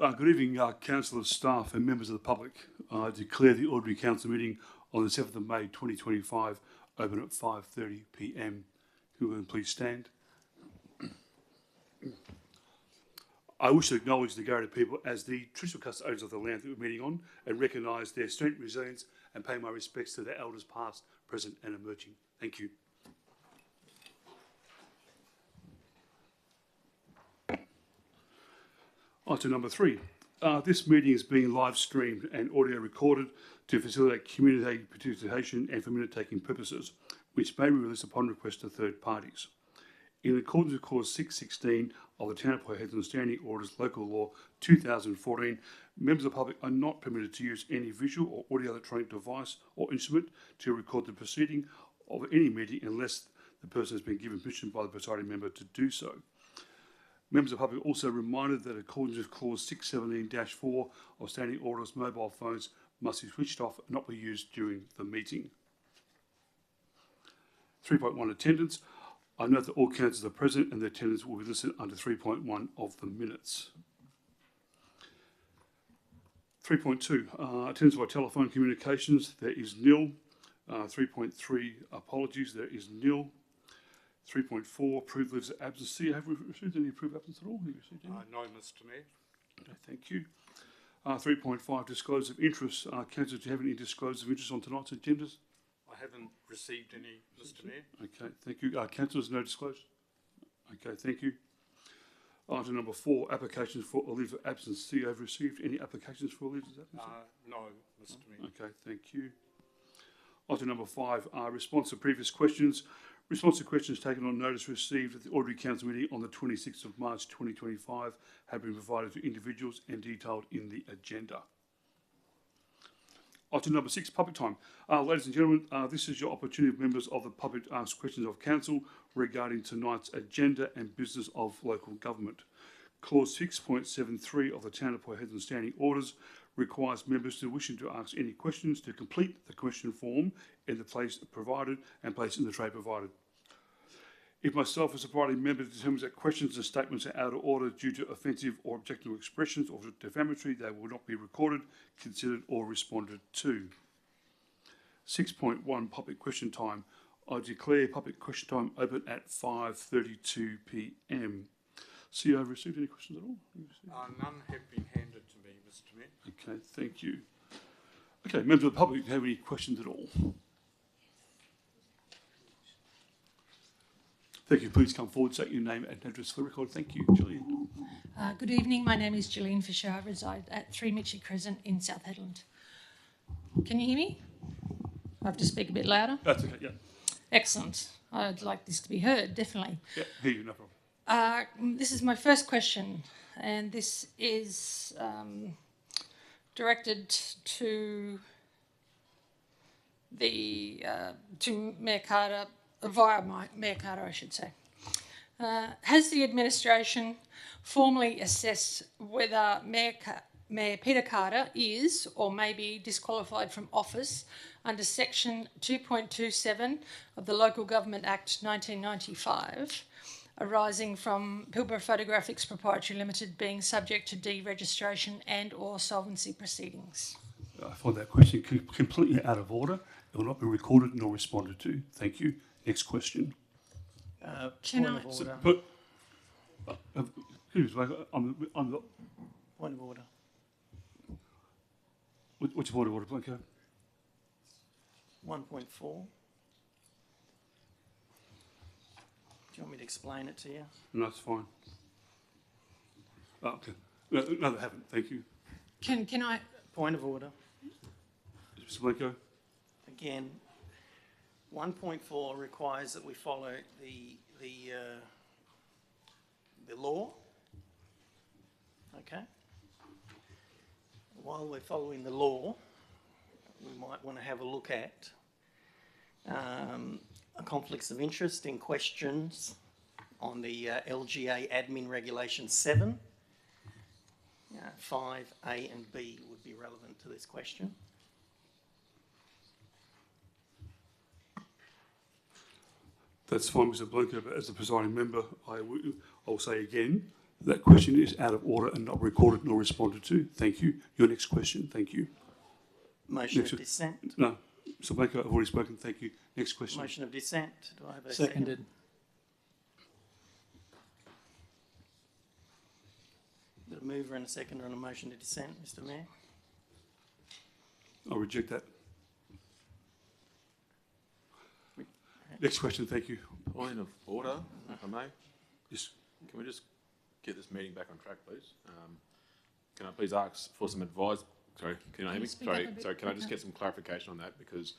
Good evening, councillors, staff and members of the public. I declare the ordinary council meeting on the 7th of May 2025 open at 5:30 p.m. Who will please stand? I wish to acknowledge the Gadigal people as the traditional custodians of the land that we're meeting on and recognise their strength, resilience and pay my respects to their elders past, present and emerging. Thank you. Item number 3. This meeting is being live streamed and audio recorded to facilitate community participation and for minute-taking purposes, which may be released upon request to third parties. In accordance with Clause 616 of the Town of Port Hedland Standing Orders Local Law 2014, members of the public are not permitted to use any visual or audio electronic device or instrument to record the proceeding of any meeting unless the person has been given permission by the presiding member to do so. Members of the public are also reminded that according to Clause 617-4 of Standing Orders, mobile phones must be switched off and not be used during the meeting. 3.1 Attendance. I note that all councillors are present and the attendance will be listed under 3.1 of the minutes. 3.2. Attendance by telephone communications. There is nil. 3.3. Apologies. There is nil. 3.4, approved leaves of absence. Have we received any approved absence at all? No, Mr Mayor. Okay, thank you. 3.5, disclosure of interest. Councillors, do you have any disclosure of interest on tonight's agendas? I haven't received any, Mr Mayor. Okay, thank you. Councillors, no disclosure? Okay, thank you. Item number 4, applications for a leave of absence. Do you have received any applications for leaves of absence? No, Mr Mayor. Okay, thank you. Item number 5, response to previous questions. Response to questions taken on notice received at the Ordinary Council meeting on the 26th of March 2025 have been provided to individuals and detailed in the agenda. Item number 6, public time. Ladies and gentlemen, this is your opportunity for members of the public to ask questions of Council regarding tonight's agenda and business of local government. Clause 6.73 of the Town of Port Hedland Standing Orders requires members who wishing to ask any questions to complete the question form in the place provided and place in the tray provided. If myself as a providing member determines that questions and statements are out of order due to offensive or objectionable expressions or defamatory, they will not be recorded, considered or responded to. 6.1 public question time. I declare public question time open at 5:32 p.m. CEO, have received any questions at all? None have been handed to me, Mr Mayor. Okay, thank you. Okay, members of the public, have any questions at all? Thank you. Please come forward, state your name and address for the record. Thank you, Gillian. Good evening. My name is Gillian Fisher. I reside at 3 Mitchie Crescent in South Hedland. Can you hear me? I have to speak a bit louder. That's okay, yeah. Excellent. I'd like this to be heard, definitely. Yeah, hear you, no problem. This is my first question, and this is directed to to Mayor Carter, via Mayor Carter, I should say. Has the administration formally assessed whether Mayor Peter Carter is or may be disqualified from office under Section 2.27 of the Local Government Act 1995, arising from Pilbara Photographics Proprietary Limited being subject to deregistration and or solvency proceedings? I find that question completely out of order. It will not be recorded nor responded to. Thank you. Next question. Can Point I? of order. Excuse me, I'm the... Point of order. What's your point of order, Blanco? 1.4. Do you want me to explain it to you? No, that's fine. Oh, okay. No, they haven't. Thank you. Can I? Point of order. Mr. Blanco? Again, 1.4 requires that we follow the law. Okay. While we're following the law, we might want to have a look at conflicts of interest in questions on the LGA Admin Regulation 7. 5A and B would be relevant to this question. That's fine, Mr. Blanco, but as the presiding member, I will say again That question is out of order and not recorded nor responded to. Thank you. Your next question. Thank you. Motion Next- of dissent. No, Mr. Blanco, I've already spoken. Thank you. Next question. Motion of dissent. Do I have a second? Seconded. Got a mover and a seconder on a motion to dissent, Mr Mayor. I'll reject that. Next question. Thank you. Point of order, if I may. Yes. Can we just get this meeting back on track, please? Can I please ask for some advice? Sorry, can you hear me? Speak up a bit. Sorry, can I just get some clarification on that? Because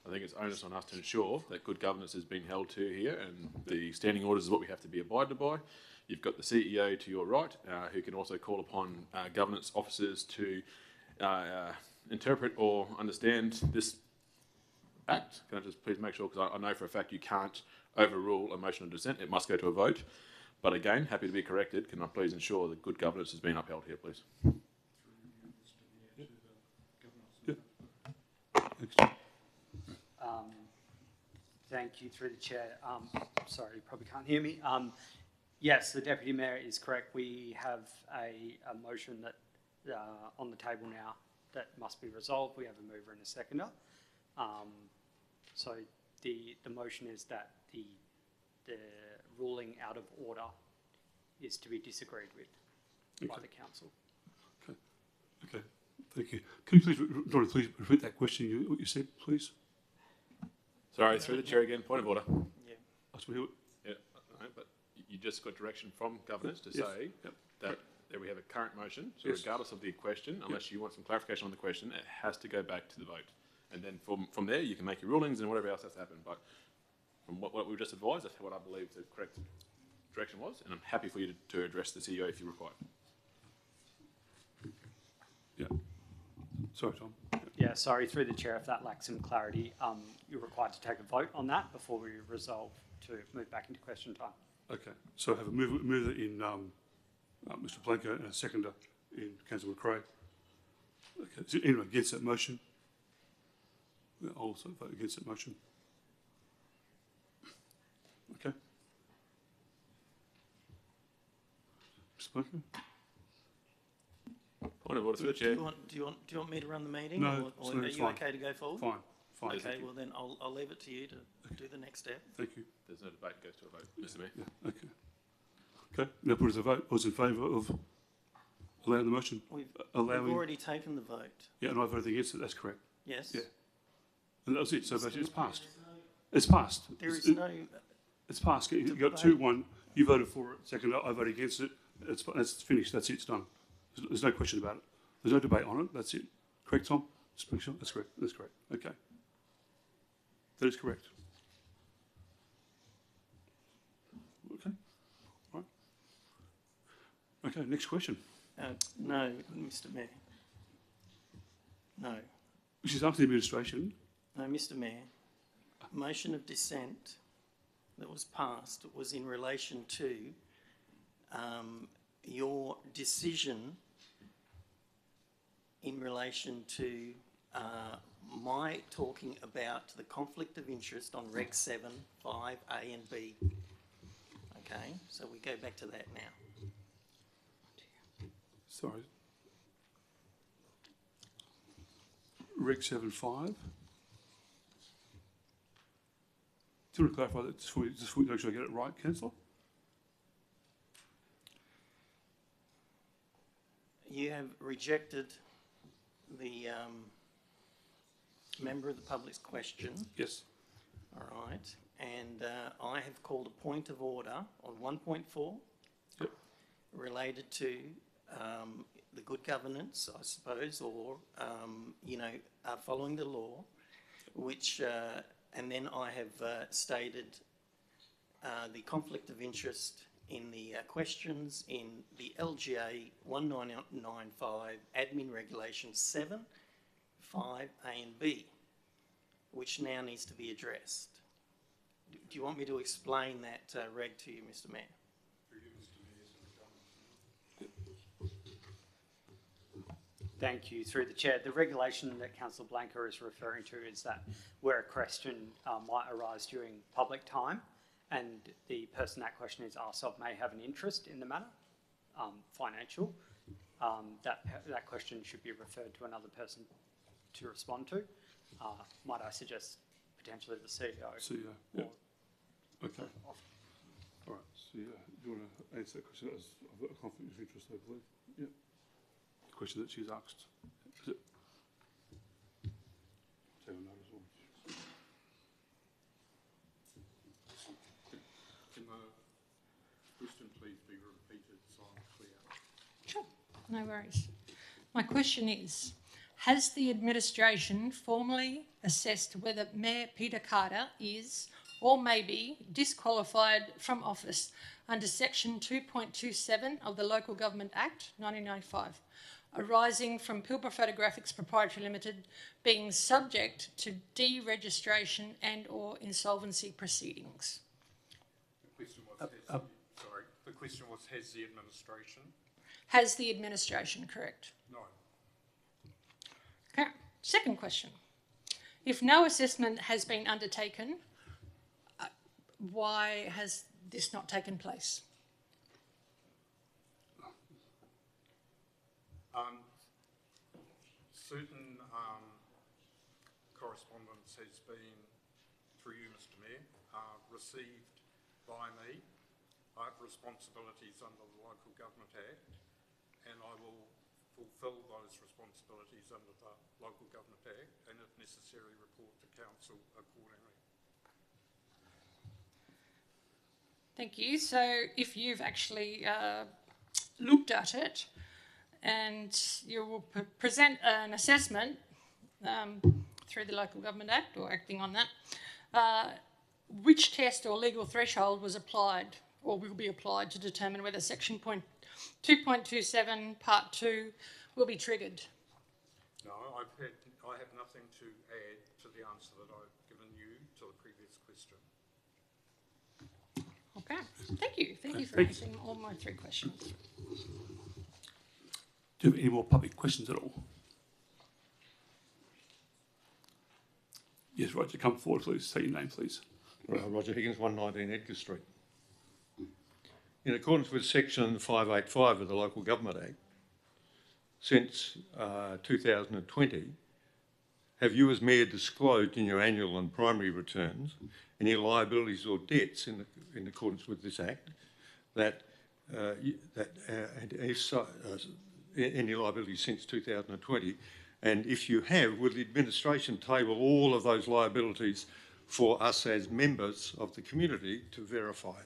I think it's onus on us to ensure that good governance is being held to here, and the standing orders is what we have to be abided by. You've got the CEO to your right, who can also call upon governance officers to interpret or understand this act. Can I just please make sure, because I know for a fact you can't overrule a motion of dissent, it must go to a vote. But again, happy to be corrected. Can I please ensure that good governance has been upheld here, please? Next. Thank you, through the chair. Sorry, you probably can't hear me. Yes, the Deputy Mayor is correct. We have a motion that on the table now that must be resolved. We have a mover and a seconder. So the motion is that the ruling out of order is to be disagreed with by Okay. the council. Okay. Thank you. Can you please, Donny, please repeat that question, what you said, please? Sorry, through the chair again, point of order. Yeah. I suppose you- Yeah, I know, but you just got direction from governance to Yes. say Yep. that we have a current motion, so Yes. regardless of the question, unless you want some clarification on the question, it has to go back to the vote. And then from there, you can make your rulings and whatever else has to happen. But from what we've just advised, that's what I believe the correct direction was, and I'm happy for you to address the CEO if you require. Yeah. Sorry, Tom. Yeah, sorry, through the chair, if that lacks some clarity, you're required to take a vote on that before we resolve to move back into question time. Okay. So I have a mover in Mr. Blanco and a seconder in Councillor McRae. Okay. Is anyone against that motion? I'll also vote against that motion. Okay. Mr. Blanco? Point of order through the Do chair. you want me to run the meeting? No, or so are it's you fine. okay to go forward? Fine. Fine. Okay, Thank you. well then I'll leave it to you to do the next step. Thank you. There's no debate, it goes to a vote, Mr Mayor. Yeah. Okay. Okay. Now put it to a vote. All's in favour of allowing the motion? We've Allowing. already taken the vote. Yeah, and I voted against it. That's correct. Yes? Yeah. And that was it. So basically it's passed. It's passed. There is no, It's passed. You got 2-1. You voted for it. Second, I voted against it. It's finished. That's it. It's done. There's no question about it. There's no debate on it. That's it. Correct, Tom? Just make sure. That's correct. That's correct. Okay. That is correct. Okay. All right. Okay. Next question. no, Mr Mayor. No, Which is up to the administration. no, Mr Mayor. Motion of dissent that was passed was in relation to your decision in relation to my talking about the conflict of interest on Reg 7, 5, A and B. Okay, so we go back to that now. Sorry. Reg 7.5. Do you want to clarify that just for make sure I get it right, Councillor? You have rejected the member of the public's question, Yes. all right, and I have called a point of order on 1.4 Yep. related to the good governance, I suppose, or, following the law, which, and then I have stated the conflict of interest in the questions in the LGA 1995 Admin Regulation 7, 5, A and B, which now needs to be addressed. Do you want me to explain that reg to you, Mr Mayor? Thank you. Through the chair, the regulation that Councillor Blanca is referring to is that where a question might arise during public time and the person that question is asked of may have an interest in the matter, financial, that question should be referred to another person to respond to. Might I suggest potentially the CEO? CEO, yeah. or Okay. the All right, so yeah, do you want to answer that question? I've got a conflict of interest, I believe. Yeah. The question that she's asked. Is it? Take a note as well. Can the question please be repeated so I'm clear? Sure, no worries. My question is, has the administration formally assessed whether Mayor Peter Carter is or may be disqualified from office under Section 2.27 of the Local Government Act 1995, arising from Pilbara Photographics Proprietary Limited being subject to deregistration and/or insolvency proceedings? The question was, the question was, has the administration? Has the administration, correct? No. Okay. Second question. If no assessment has been undertaken, why has this not taken place? Certain correspondence has been, through you, Mr Mayor, received by me. I have responsibilities under the Local Government Act, and I will fulfil those responsibilities under the Local Government Act, and if necessary, report to Council accordingly. Thank you. So if you've actually looked at it and you will present an assessment through the Local Government Act or acting on that, which test or legal threshold was applied or will be applied to determine whether Section 2.27 Part 2 will be triggered? No, I have nothing to add to the answer that I've given you to the previous question. Okay, thank you. Thank you for Thank you. answering all my three questions. Do you have any more public questions at all? Yes, Roger, come forward, please. Say your name, please. Roger Higgins, 119 Edgar Street. In accordance with Section 585 of the Local Government Act, since 2020, have you as Mayor disclosed in your annual and primary returns any liabilities or debts in accordance with this Act and if so, any liabilities since 2020? And if you have, will the administration table all of those liabilities for us as members of the community to verify?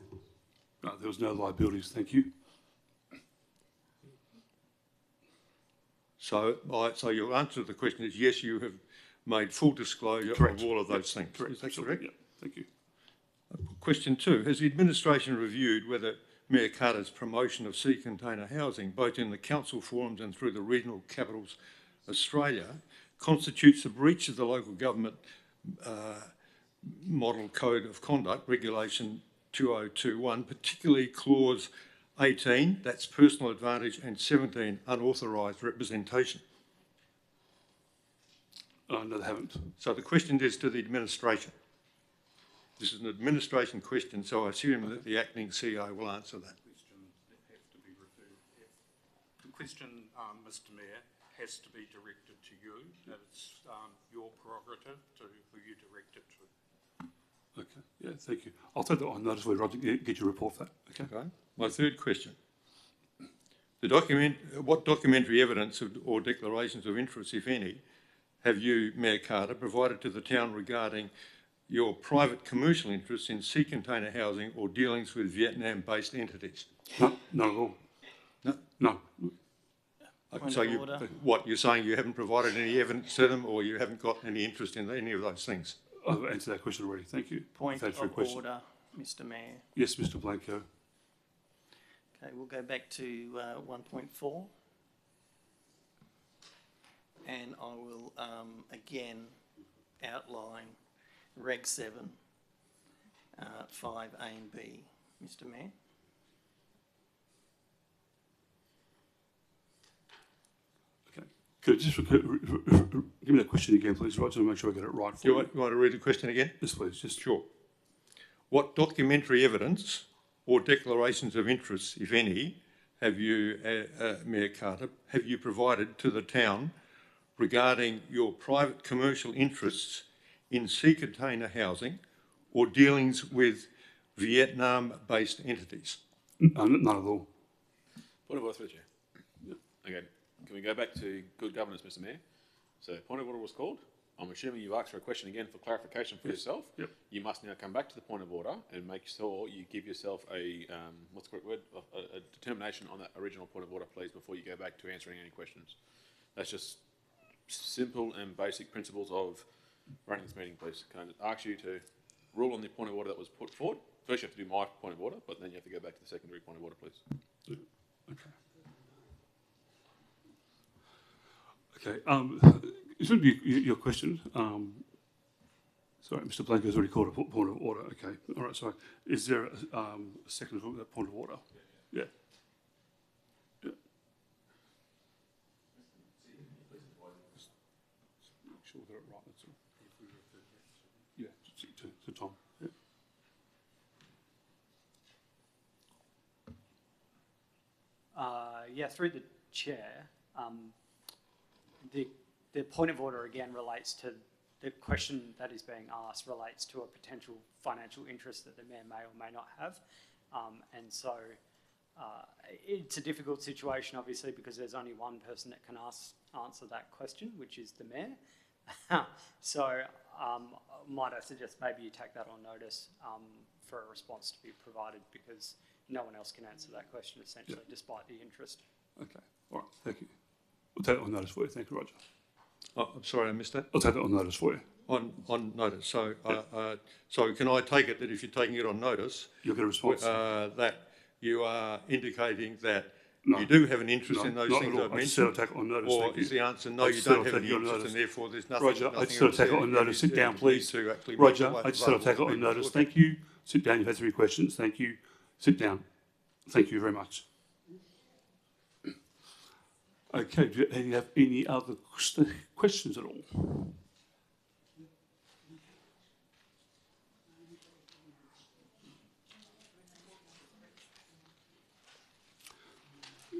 No, there was no liabilities, thank you. So your answer to the question is yes, you have made full disclosure Correct. of all of those things. Correct. Is that Absolutely. correct? Yeah, thank you. Question 2, has the administration reviewed whether Mayor Carter's promotion of sea container housing, both in the council forums and through the Regional Capitals Australia, constitutes a breach of the Local Government Model Code of Conduct, Regulation 2021, particularly Clause 18, that's personal advantage, and 17, unauthorised representation? No, they haven't. So the question is to the administration. This is an administration question, so I assume that the acting CEO will answer that. Question that have to be referred. The question, Mr Mayor, has to be directed to you. It's your prerogative to who you direct it to. Okay, yeah, thank you. I'll take that on notice where Roger get your report for that. Okay. Okay. My third question. What documentary evidence or declarations of interest, if any, have you, Mayor Carter, provided to the town regarding your private commercial interests in sea container housing or dealings with Vietnam-based entities? No, not at all. No? No. Point So of order. you're saying you haven't provided any evidence to them, or you haven't got any interest in any of those things? I've answered that question already. Thank you. Point Thanks for your of question. order, Mr Mayor. Yes, Mr. Blanco. Okay, we'll go back to 1.4. And I will again outline Reg 7, 5A and B, Mr Mayor. Okay. Could you just give me that question again, please, Roger, to make sure I get it right for You you? want to read the question again? Yes, please. Just Sure. What documentary evidence or declarations of interest, if any, have you, Mayor Carter, have you provided to the town regarding your private commercial interests in sea container housing or dealings with Vietnam-based entities? None at all. Point of order through the chair. Okay, can we go back to good governance, Mr Mayor? So point of order was called. I'm assuming you asked for a question again for clarification for yourself. Yep. You must now come back to the point of order and make sure you give yourself a, what's the correct word, a determination on that original point of order, please, before you go back to answering any questions. That's just simple and basic principles of running this meeting, please. Can I ask you to rule on the point of order that was put forward? First you have to do my point of order, but then you have to go back to the secondary point of order, please. Okay. It's going to be your question. Sorry, Mr. Blanco's already called a point of order. Okay. All right. Sorry. Is there a second for that point of order? Yeah. Yeah. Make sure we got it right. That's all. Yeah. To Tom. Yeah. Yeah, through the chair, the point of order again relates to the question that is being asked relates to a potential financial interest that the mayor may or may not have. And so it's a difficult situation, obviously, because there's only one person that can answer that question, which is the mayor. So might I suggest maybe you take that on notice for a response to be provided, because no one else can answer that question, essentially, despite the interest. Okay. All right. Thank you. We'll take that on notice for you. Thank you, Roger. Oh, I'm sorry, I missed that. I'll take that on notice for you. On notice. So, so can I take it that if you're taking it on notice, You'll get a response. that you are indicating that No. you do have an interest No, in those not things at all. I've I just said I'll mentioned? take it on notice. Or Thank you. is the answer no, I you just said don't I'll have take any it on interest, notice. and therefore there's nothing. Roger, I nothing just said I'll else take it there on you notice. need Sit down, you please. need to actually make Roger, the I just said I'll take it on people notice. look Thank you. Sit down. You've had 3 questions. Thank you. Sit down. Thank you very much. Okay. Do you have any other questions at all?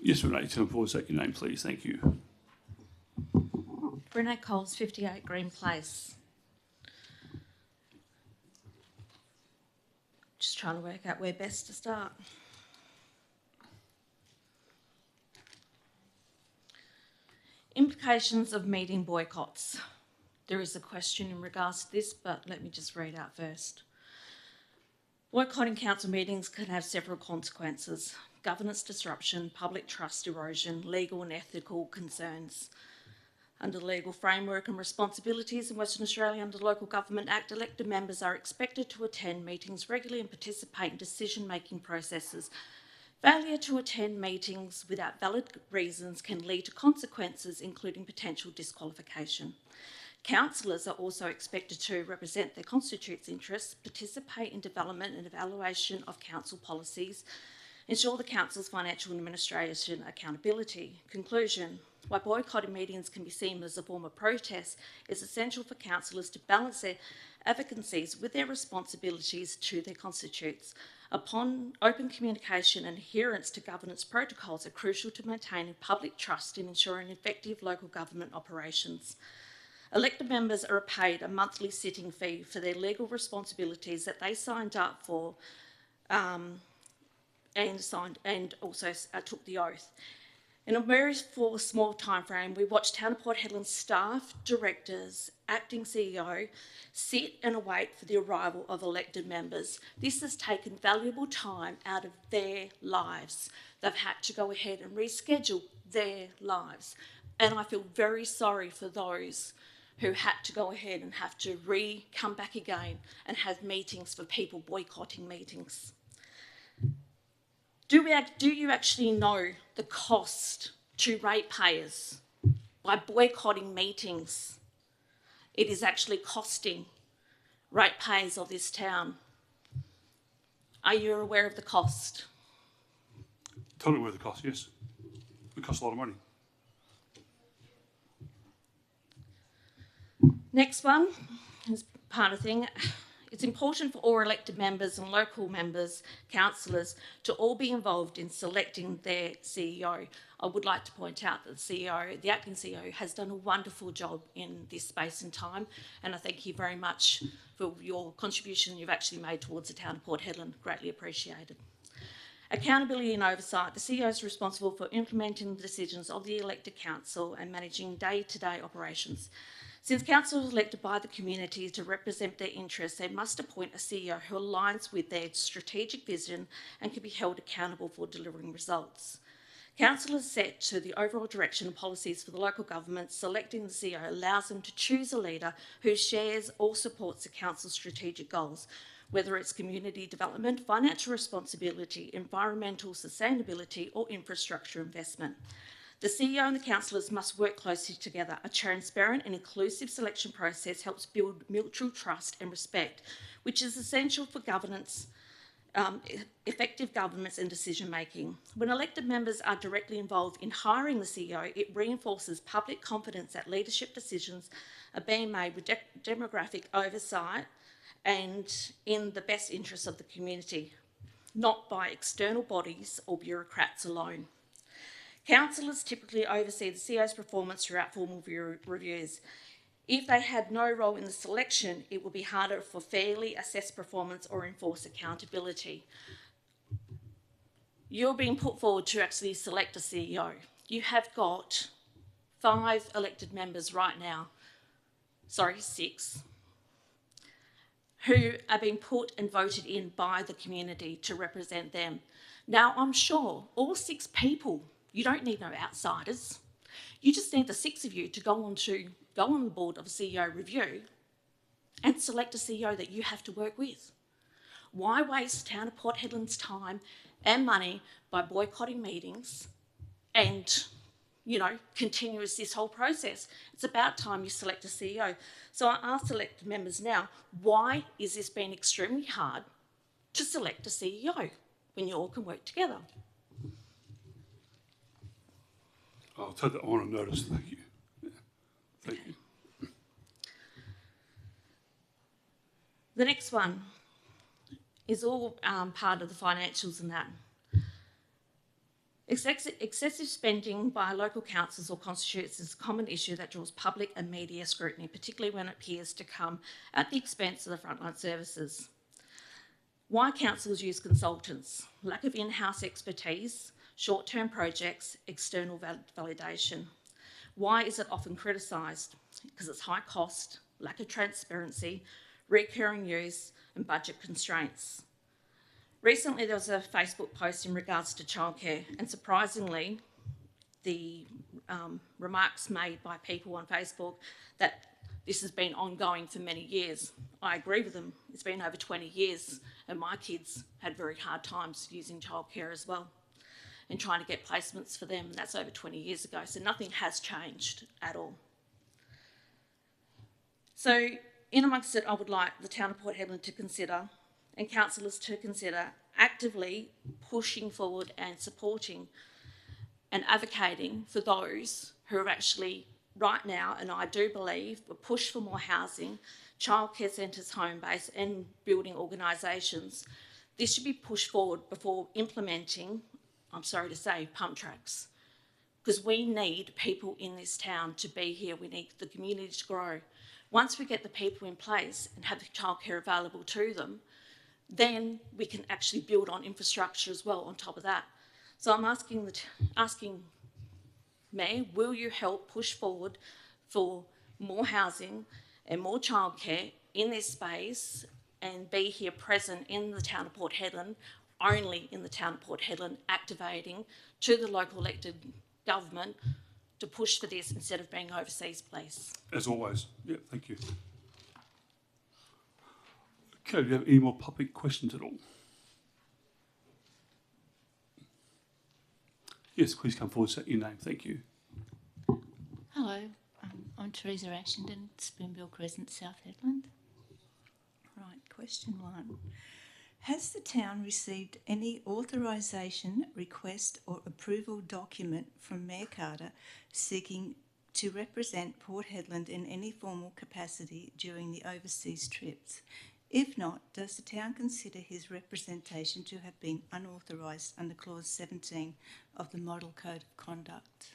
Yes, Renee, tell me forward, say your name, please. Thank you. Renee Coles, 58 Green Place. Just trying to work out where best to start. Implications of meeting boycotts. There is a question in regards to this, but let me just read out first. Boycotting council meetings can have several consequences: governance disruption, public trust erosion, legal and ethical concerns. Under the legal framework and responsibilities in Western Australia under the Local Government Act, elected members are expected to attend meetings regularly and participate in decision-making processes. Failure to attend meetings without valid reasons can lead to consequences, including potential disqualification. Councillors are also expected to represent their constituents' interests, participate in development and evaluation of council policies, ensure the council's financial and administration accountability. Conclusion: while boycotting meetings can be seen as a form of protest, it's essential for councillors to balance their advocacies with their responsibilities to their constituents. Upon open communication and adherence to governance protocols are crucial to maintaining public trust and ensuring effective local government operations. Elected members are paid a monthly sitting fee for their legal responsibilities that they signed up for and also took the oath. In a very small time frame, we watched Town of Port Hedland staff, directors, acting CEO sit and await for the arrival of elected members. This has taken valuable time out of their lives. They've had to go ahead and reschedule their lives. And I feel very sorry for those who had to go ahead and have to come back again and have meetings for people boycotting meetings. Do you actually know the cost to ratepayers by boycotting meetings? It is actually costing ratepayers of this town. Are you aware of the cost? Totally aware of the cost, yes. It costs a lot of money. Next one is part of the thing. It's important for all elected members and local members, councillors, to all be involved in selecting their CEO. I would like to point out that the acting CEO, has done a wonderful job in this space and time, and I thank you very much for your contribution you've actually made towards the town of Port Hedland. Greatly appreciated. Accountability and oversight. The CEO is responsible for implementing the decisions of the elected council and managing day-to-day operations. Since council is elected by the community to represent their interests, they must appoint a CEO who aligns with their strategic vision and can be held accountable for delivering results. Council is set to the overall direction and policies for the local government. Selecting the CEO allows them to choose a leader who shares or supports the council's strategic goals, whether it's community development, financial responsibility, environmental sustainability, or infrastructure investment. The CEO and the councillors must work closely together. A transparent and inclusive selection process helps build mutual trust and respect, which is essential for governance, effective governance and decision making. When elected members are directly involved in hiring the CEO, it reinforces public confidence that leadership decisions are being made with demographic oversight and in the best interests of the community, not by external bodies or bureaucrats alone. Councillors typically oversee the CEO's performance throughout formal reviews. If they had no role in the selection, it would be harder for fairly assess performance or enforce accountability. You're being put forward to actually select a CEO. You have got 5 elected members right now, 6, who are being put and voted in by the community to represent them. Now, I'm sure all 6 people, you don't need no outsiders. You just need the 6 of you to go on the board of a CEO review and select a CEO that you have to work with. Why waste town of Port Hedland's time and money by boycotting meetings and, continue this whole process? It's about time you select a CEO. So I ask elected members now, why is this being extremely hard to select a CEO when you all can work together? I'll take that on notice, thank you. Yeah. Thank you. The next one is all part of the financials and that. Excessive spending by local councils or constituents is a common issue that draws public and media scrutiny, particularly when it appears to come at the expense of the frontline services. Why councils use consultants? Lack of in-house expertise, short-term projects, external validation. Why is it often criticised? Because it's high cost, lack of transparency, recurring use and budget constraints. Recently there was a Facebook post in regards to childcare, and surprisingly the remarks made by people on Facebook that this has been ongoing for many years. I agree with them. It's been over 20 years and my kids had very hard times using childcare as well and trying to get placements for them. That's over 20 years ago, so nothing has changed at all. So in amongst it, I would like the town of Port Hedland to consider, and councillors to consider, actively pushing forward and supporting and advocating for those who are actually right now, and I do believe, will push for more housing, childcare centres, home-based and building organisations. This should be pushed forward before implementing, I'm sorry to say, pump tracks, because we need people in this town to be here. We need the community to grow. Once we get the people in place and have the childcare available to them, then we can actually build on infrastructure as well on top of that. So I'm asking Mayor, will you help push forward for more housing and more childcare in this space and be here present in the town of Port Hedland, only in the town of Port Hedland, activating to the local elected government to push for this instead of being overseas, please? As always. Yeah, thank you. Okay, do you have any more public questions at all? Yes, please come forward, state your name, thank you. Hello, I'm Teresa Ashenden, Spoonbill Crescent, South Hedland. Right, question 1. Has the town received any authorisation, request or approval document from Mayor Carter seeking to represent Port Hedland in any formal capacity during the overseas trips? If not, does the town consider his representation to have been unauthorised under clause 17 of the Model Code of Conduct?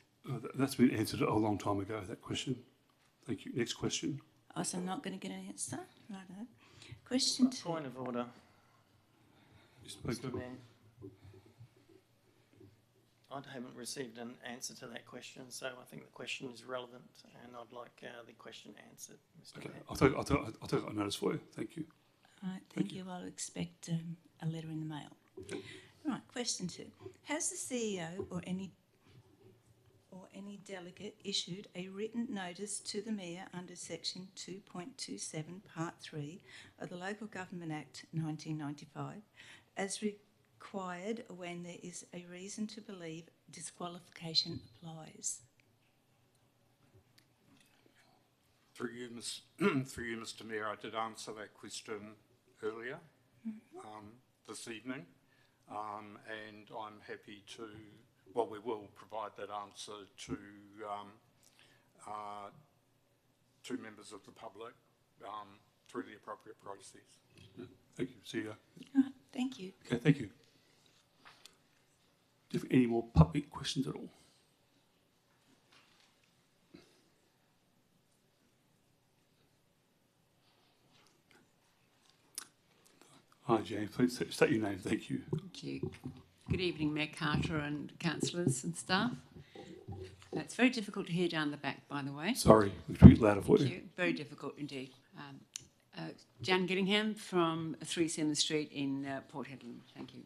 That's been answered a long time ago, that question. Thank you. Next question. Oh, so I'm not going to get an answer? Righto. Question 2. Point of order, You spoke Mr to- Mayor. I haven't received an answer to that question, so I think the question is relevant and I'd like the question answered, Mr Okay, Mayor. I'll take a notice for you. Thank you. Right, thank you. I'll expect a letter in the mail. Right, question 2. Has the CEO or any delegate issued a written notice to the Mayor under section 2.27 part 3 of the Local Government Act 1995 as required when there is a reason to believe disqualification applies? Through you, Mr Mayor, I did answer that question earlier this evening, and I'm happy to, well, we will provide that answer to members of the public through the appropriate process. Thank you, CEO. Right, thank you. Okay, thank you. Do you have any more public questions at all? Hi, Jane. Please state your name. Thank you. Thank you. Good evening, Mayor Carter and councillors and staff. It's very difficult to hear down the back, by the way. Sorry, we can speak louder for Thank you. you. Very difficult indeed. Jan Gillingham from 3 Simmons Street in Port Hedland. Thank you.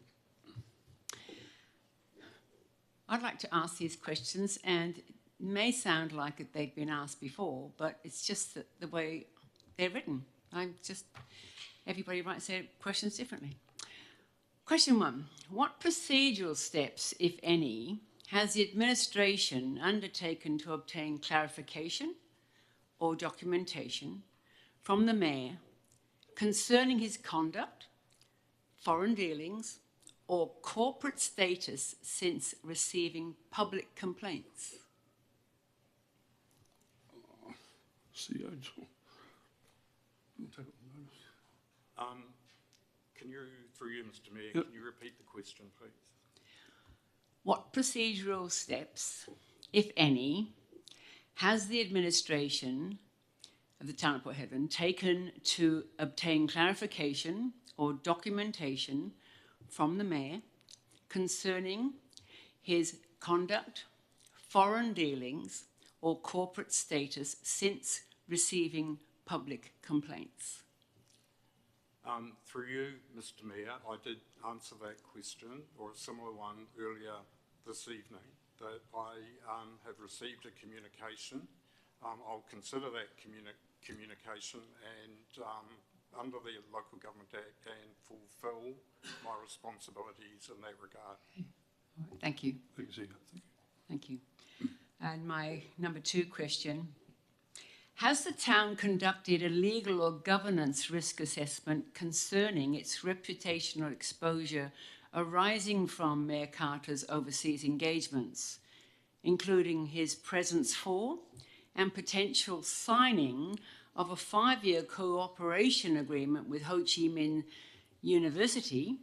I'd like to ask these questions, and it may sound like they've been asked before, but it's just that the way they're written. Everybody writes their questions differently. Question 1. What procedural steps, if any, has the administration undertaken to obtain clarification or documentation from the Mayor concerning his conduct, foreign dealings, or corporate status since receiving public complaints? CEO. Can you, through you, Mr Mayor, Yep. can you repeat the question, please? What procedural steps, if any, has the administration of the town of Port Hedland taken to obtain clarification or documentation from the Mayor concerning his conduct, foreign dealings, or corporate status since receiving public complaints? Through you, Mr Mayor, I did answer that question, or a similar one, earlier this evening, that I have received a communication. I'll consider that communication and, under the Local Government Act, and fulfil my responsibilities in that regard. All right, thank you. Thank you, CEO. Thank you. And my number 2 question. Has the town conducted a legal or governance risk assessment concerning its reputational exposure arising from Mayor Carter's overseas engagements, including his presence for and potential signing of a 5-year cooperation agreement with Ho Chi Minh University,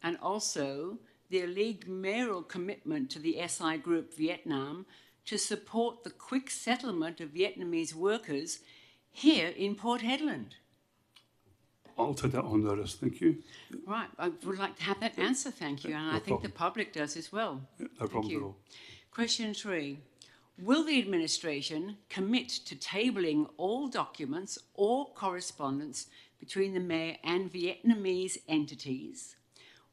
and also the alleged mayoral commitment to the SI Group Vietnam to support the quick settlement of Vietnamese workers here in Port Hedland? I'll take that on notice. Thank you. Right, I would like to have that answer, thank you, and No I think the problem. public does as well. No Thank problems you. at all. Question 3. Will the administration commit to tabling all documents or correspondence between the Mayor and Vietnamese entities,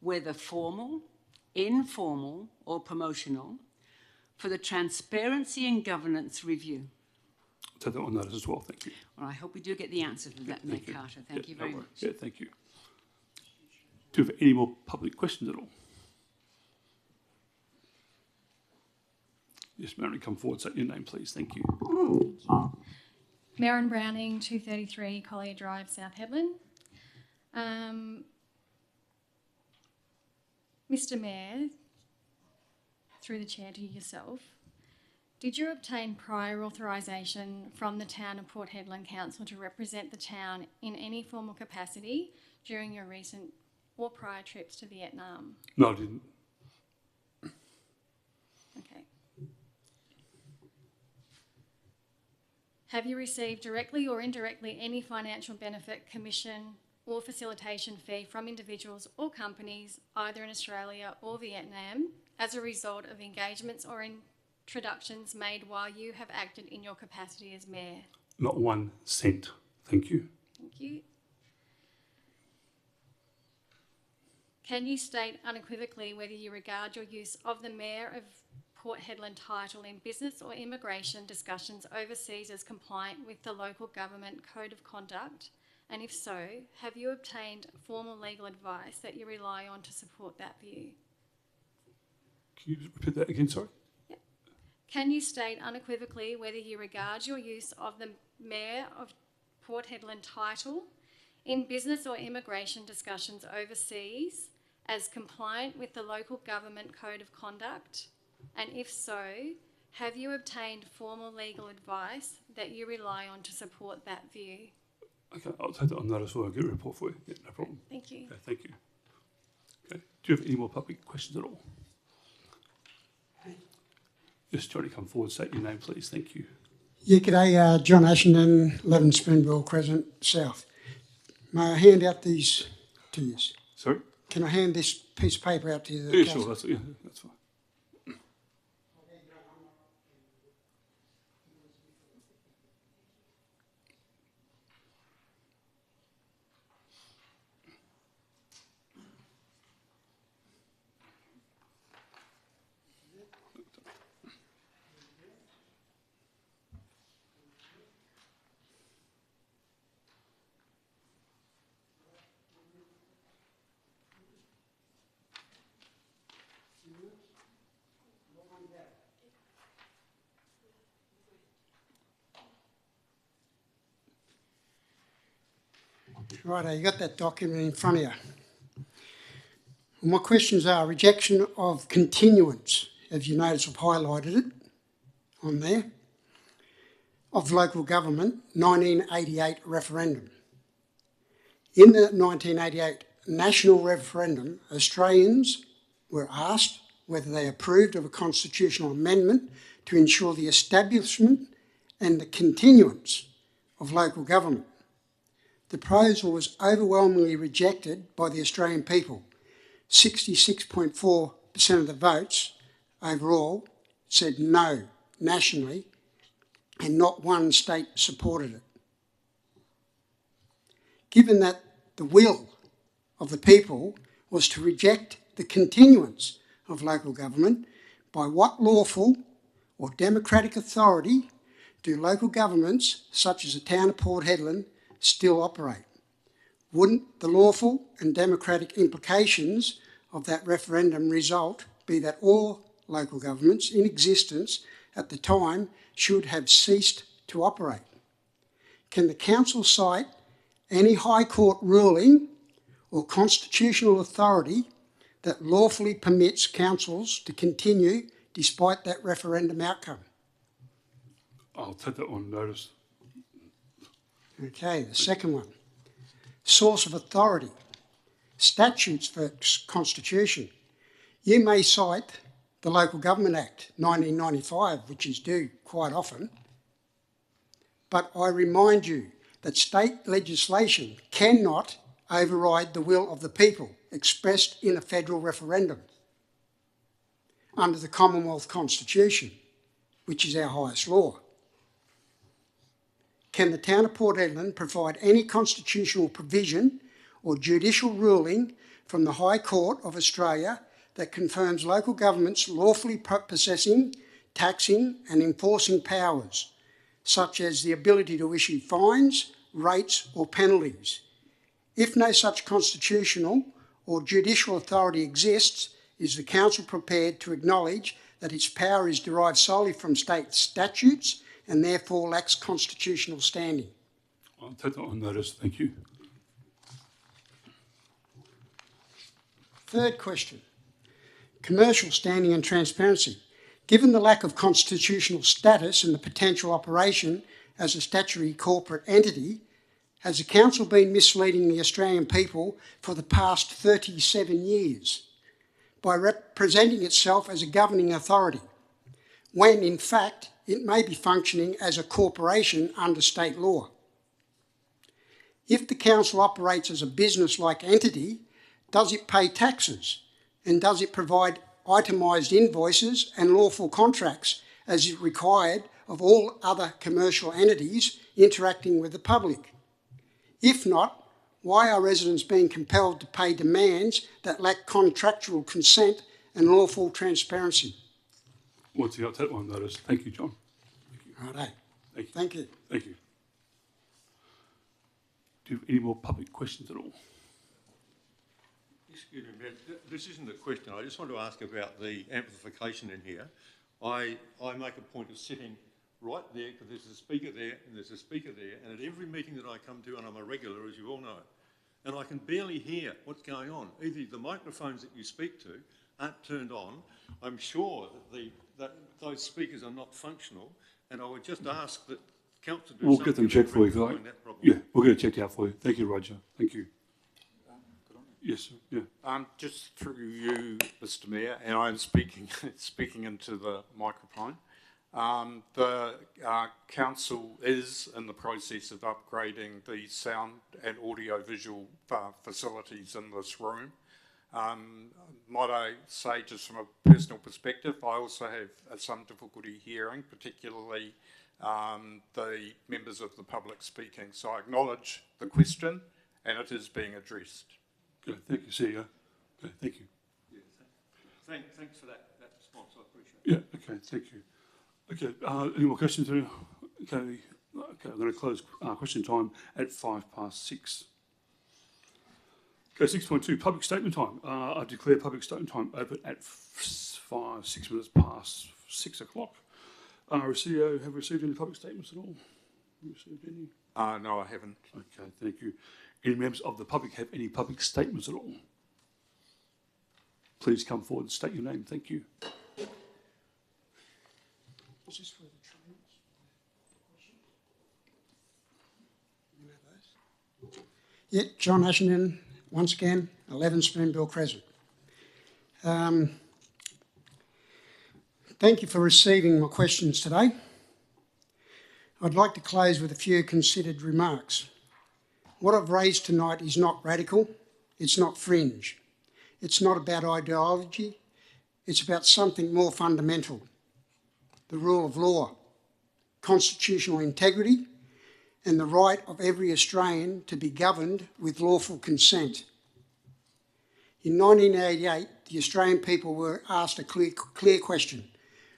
whether formal, informal or promotional, for the transparency and governance review? I'll take that on notice as well. Thank you. Well, I hope we do get the answer to that, Mayor Thank you. Carter. Thank you no very worries. much. Yeah, thank you. Do you have any more public questions at all? Yes, Mary, come forward. Say your name, please. Thank you. Maren Browning, 233 Collier Drive, South Hedland. Mr Mayor, through the chair to yourself, Did you obtain prior authorisation from the town of Port Hedland Council to represent the town in any formal capacity during your recent or prior trips to Vietnam? No, I didn't. Okay. Have you received directly or indirectly any financial benefit, commission or facilitation fee from individuals or companies, either in Australia or Vietnam, as a result of engagements or introductions made while you have acted in your capacity as Mayor? Not 1 cent. Thank you. Thank you. Can you state unequivocally whether you regard your use of the Mayor of Port Hedland title in business or immigration discussions overseas as compliant with the local government code of conduct? And if so, have you obtained formal legal advice that you rely on to support that view? Can you repeat that again, sorry? Yep. Can you state unequivocally whether you regard your use of the Mayor of Port Hedland title in business or immigration discussions overseas as compliant with the local government code of conduct? And if so, have you obtained formal legal advice that you rely on to support that view? Okay, I'll take that on notice or I'll get a report for you. Yeah, no problem. Thank you. Okay, thank you. Okay, do you have any more public questions at all? Just try to come forward, state your name, please. Thank you. Yeah, g'day, John Ashenden, 11 Spoonbill Crescent, South. May I hand out these to you? Sorry? Can I hand this piece of paper out to you? Yeah, sure, that's fine. Righto, you got that document in front of you. Well, my questions are rejection of continuance, as you notice I've highlighted it on there, of local government 1988 referendum. In the 1988 national referendum, Australians were asked whether they approved of a constitutional amendment to ensure the establishment and the continuance of local government. The proposal was overwhelmingly rejected by the Australian people. 66.4% of the votes overall said no nationally, and not one state supported it. Given that the will of the people was to reject the continuance of local government, by what lawful or democratic authority do local governments, such as the town of Port Hedland, still operate? Wouldn't the lawful and democratic implications of that referendum result be that all local governments in existence at the time should have ceased to operate? Can the council cite any High Court ruling or constitutional authority that lawfully permits councils to continue despite that referendum outcome? I'll take that on notice. Okay, the second one. Source of authority. Statutes for constitution. You may cite the Local Government Act 1995, which is due quite often, but I remind you that state legislation cannot override the will of the people expressed in a federal referendum under the Commonwealth Constitution, which is our highest law. Can the town of Port Hedland provide any constitutional provision or judicial ruling from the High Court of Australia that confirms local governments lawfully possessing, taxing and enforcing powers, such as the ability to issue fines, rates or penalties? If no such constitutional or judicial authority exists, is the council prepared to acknowledge that its power is derived solely from state statutes and therefore lacks constitutional standing? I'll take that on notice, thank you. Third question, commercial standing and transparency. Given the lack of constitutional status and the potential operation as a statutory corporate entity, has the Council been misleading the Australian people for the past 37 years by representing itself as a governing authority, when in fact it may be functioning as a corporation under state law? If the Council operates as a business-like entity, does it pay taxes? And does it provide itemised invoices and lawful contracts as is required of all other commercial entities interacting with the public? If not, why are residents being compelled to pay demands that lack contractual consent and lawful transparency? Once you got that one noticed. Thank you, John. Righto. Thank you. Thank you. Thank you. Do you have any more public questions at all? Excuse me, Mayor, this isn't a question. I just want to ask about the amplification in here. I make a point of sitting right there because there's a speaker there and there's a speaker there, and at every meeting that I come to, and I'm a regular, as you all know, and I can barely hear what's going on. Either the microphones that you speak to aren't turned on. I'm sure that those speakers are not functional, and I would just ask that Council do We'll something get them checked for you, if you to like. find that problem. Yeah, we'll get it checked out for you. Thank you, Roger. Thank you. Yes, sir. Yeah. Just through you, Mr. Mayor, and I'm speaking into the microphone. The council is in the process of upgrading the sound and audio-visual facilities in this room. Might I say, just from a personal perspective, I also have some difficulty hearing, particularly the members of the public speaking. So I acknowledge the question, and it is being addressed. Good. Thank you, CEO. Okay, thank you. Yeah, thanks for that response. I appreciate it. Yeah, okay, thank you. Okay, any more questions? Okay, I'm going to close question time at 6:05. Okay, 6.2, public statement time. I declare public statement time open at 6 minutes past 6 o'clock. CEO, have we received any public statements at all? Have you received any? No, I haven't. Okay, thank you. Any members of the public have any public statements at all? Please come forward and state your name. Thank you. Is this for the trains? You have those? Yeah, John Ashenden, once again, 11 Spoonbill Crescent. Thank you for receiving my questions today. I'd like to close with a few considered remarks. What I've raised tonight is not radical, it's not fringe, it's not about ideology, it's about something more fundamental: the rule of law, constitutional integrity, and the right of every Australian to be governed with lawful consent. In 1988, the Australian people were asked a clear question: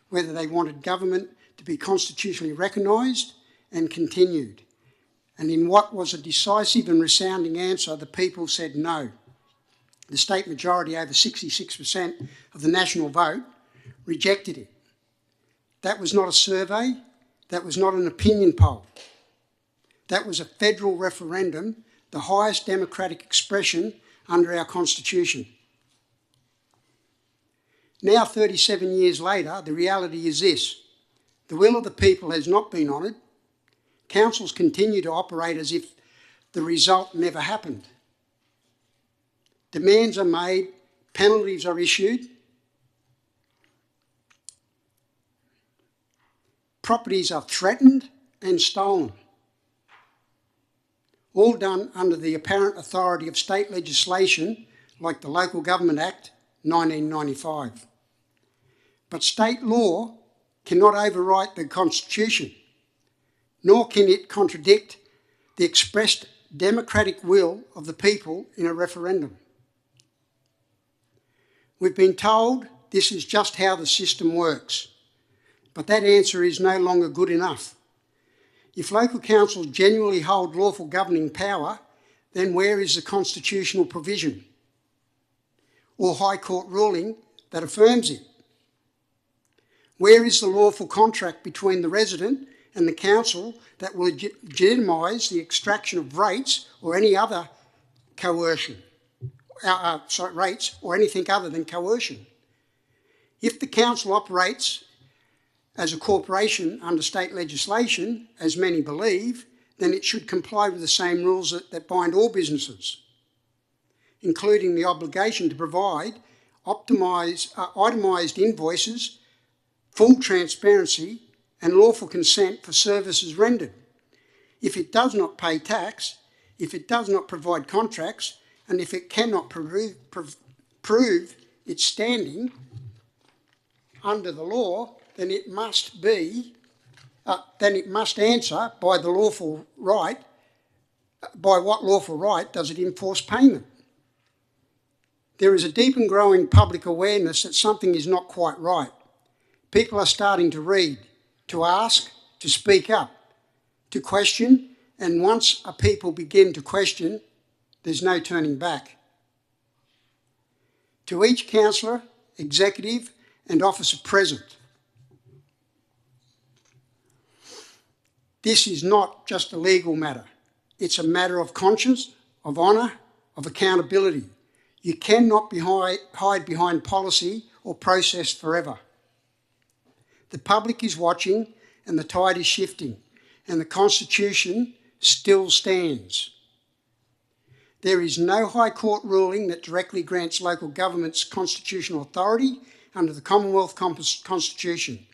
whether they wanted government to be constitutionally recognised and continued. And in what was a decisive and resounding answer, the people said no. The state majority, over 66% of the national vote, rejected it. That was not a survey, that was not an opinion poll. That was a federal referendum, the highest democratic expression under our Constitution. Now, 37 years later, the reality is this: the will of the people has not been honoured. Councils continue to operate as if the result never happened. Demands are made, penalties are issued, properties are threatened and stolen, all done under the apparent authority of state legislation like the Local Government Act 1995. But state law cannot overwrite the Constitution, nor can it contradict the expressed democratic will of the people in a referendum. We've been told this is just how the system works, but that answer is no longer good enough. If local councils genuinely hold lawful governing power, then where is the constitutional provision or High Court ruling that affirms it? Where is the lawful contract between the resident and the council that will legitimise the extraction of rates or any other coercion? Rates or anything other than coercion. If the council operates as a corporation under state legislation, as many believe, then it should comply with the same rules that bind all businesses, including the obligation to provide itemised invoices, full transparency and lawful consent for services rendered. If it does not pay tax, if it does not provide contracts, and if it cannot prove its standing under the law, then it must answer by the lawful right. By what lawful right does it enforce payment? There is a deep and growing public awareness that something is not quite right. People are starting to read, to ask, to speak up, to question, and once a people begin to question, there's no turning back. To each councillor, executive and officer present, this is not just a legal matter. It's a matter of conscience, of honour, of accountability. You cannot hide behind policy or process forever. The public is watching and the tide is shifting, and the Constitution still stands. There is no High Court ruling that directly grants local governments constitutional authority under the Commonwealth Constitution.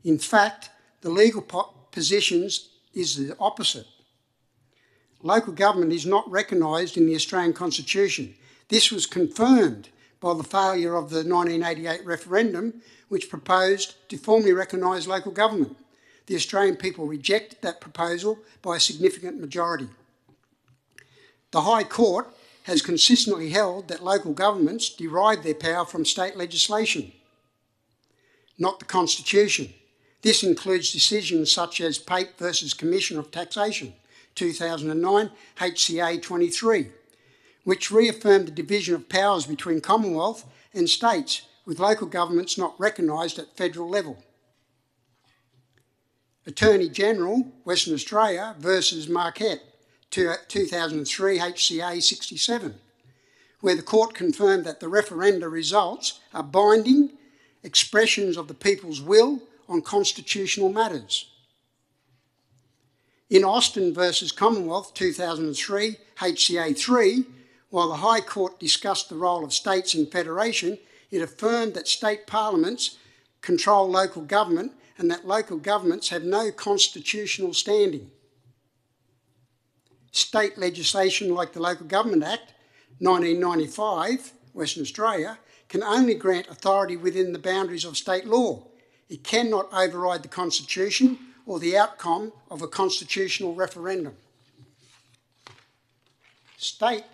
In fact, the legal positions is the opposite. Local government is not recognised in the Australian Constitution. This was confirmed by the failure of the 1988 referendum, which proposed to formally recognise local government. The Australian people rejected that proposal by a significant majority. The High Court has consistently held that local governments derive their power from state legislation, not the Constitution. This includes decisions such as Pape versus Commission of Taxation, 2009, HCA 23, which reaffirmed the division of powers between Commonwealth and states, with local governments not recognised at federal level. Attorney General, Western Australia versus Marquette, 2003, HCA 67, where the court confirmed that the referenda results are binding expressions of the people's will on constitutional matters. In Austin versus Commonwealth, 2003, HCA 3, while the High Court discussed the role of states in federation, it affirmed that state parliaments control local government and that local governments have no constitutional standing. State legislation like the Local Government Act, 1995, Western Australia, can only grant authority within the boundaries of state law. It cannot override the Constitution or the outcome of a constitutional referendum. State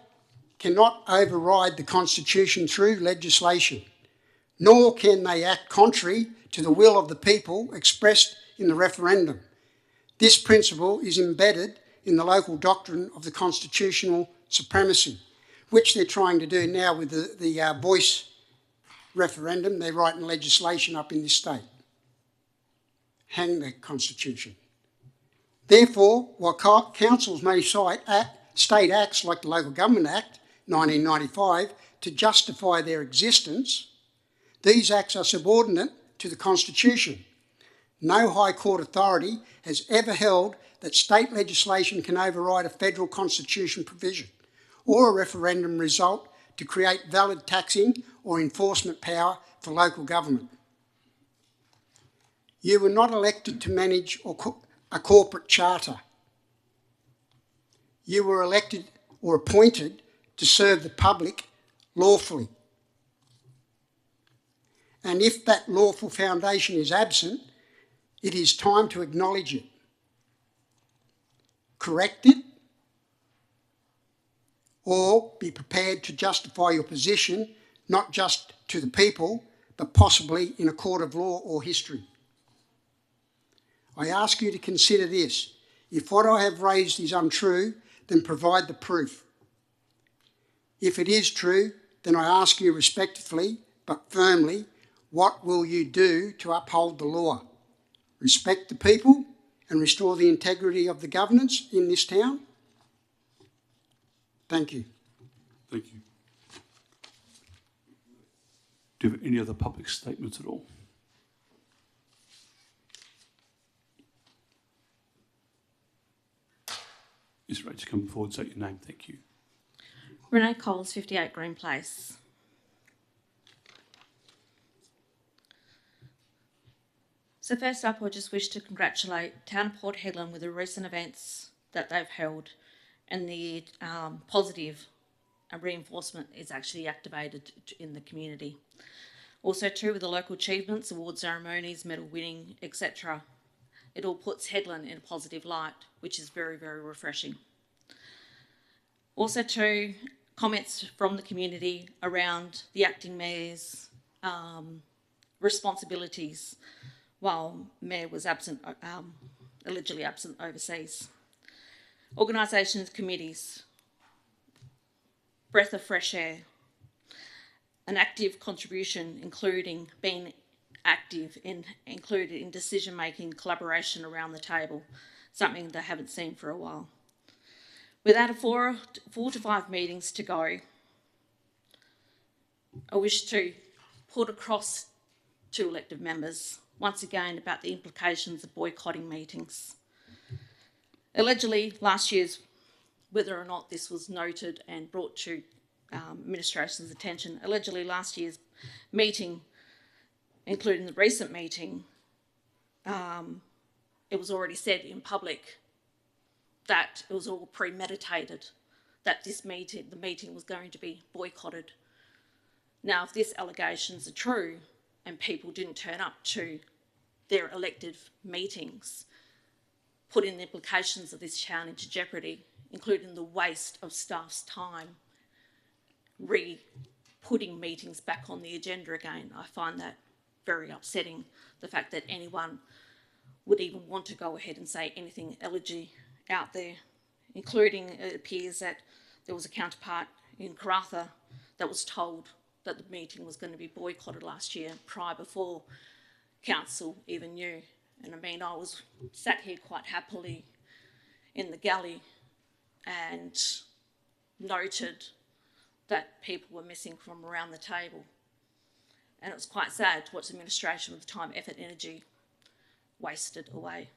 cannot override the Constitution through legislation, nor can they act contrary to the will of the people expressed in the referendum. This principle is embedded in the local doctrine of the constitutional supremacy, which they're trying to do now with the voice referendum. They're writing legislation up in this state. Hang the Constitution. Therefore, while councils may cite state acts like the Local Government Act, 1995, to justify their existence, these acts are subordinate to the Constitution. No High Court authority has ever held that state legislation can override a federal constitution provision or a referendum result to create valid taxing or enforcement power for local government. You were not elected to manage a corporate charter. You were elected or appointed to serve the public lawfully. And if that lawful foundation is absent, it is time to acknowledge it, correct it, or be prepared to justify your position, not just to the people, but possibly in a court of law or history. I ask you to consider this. If what I have raised is untrue, then provide the proof. If it is true, then I ask you respectfully, but firmly, what will you do to uphold the law, respect the people, and restore the integrity of the governance in this town? Thank you. Thank you. Do you have any other public statements at all? Ms. Rachel, come forward, state your name. Thank you. Renee Coles, 58 Green Place. So first up, I just wish to congratulate Town of Port Hedland with the recent events that they've held, and the positive reinforcement is actually activated in the community. Also too, with the local achievements, award ceremonies, medal winning, etc. It all puts Hedland in a positive light, which is very, very refreshing. Also too, comments from the community around the acting mayor's responsibilities while Mayor was absent, allegedly absent overseas. Organisations, committees, breath of fresh air, an active contribution, including being active in included in decision-making, collaboration around the table, something they haven't seen for a while. Without 4 to 5 meetings to go, I wish to put across to elected members once again about the implications of boycotting meetings. Allegedly, last year's, whether or not this was noted and brought to administration's attention, allegedly last year's meeting, including the recent meeting, it was already said in public that it was all premeditated, that the meeting was going to be boycotted. Now, if these allegations are true and people didn't turn up to their elected meetings, putting the implications of this town into jeopardy, including the waste of staff's time, putting meetings back on the agenda again, I find that very upsetting, the fact that anyone would even want to go ahead and say anything elegy out there, including it appears that there was a counterpart in Karratha that was told that the meeting was going to be boycotted last year before council even knew. And I mean, I was sat here quite happily in the galley and noted that people were missing from around the table. And it was quite sad to watch the administration with the time, effort, energy wasted away.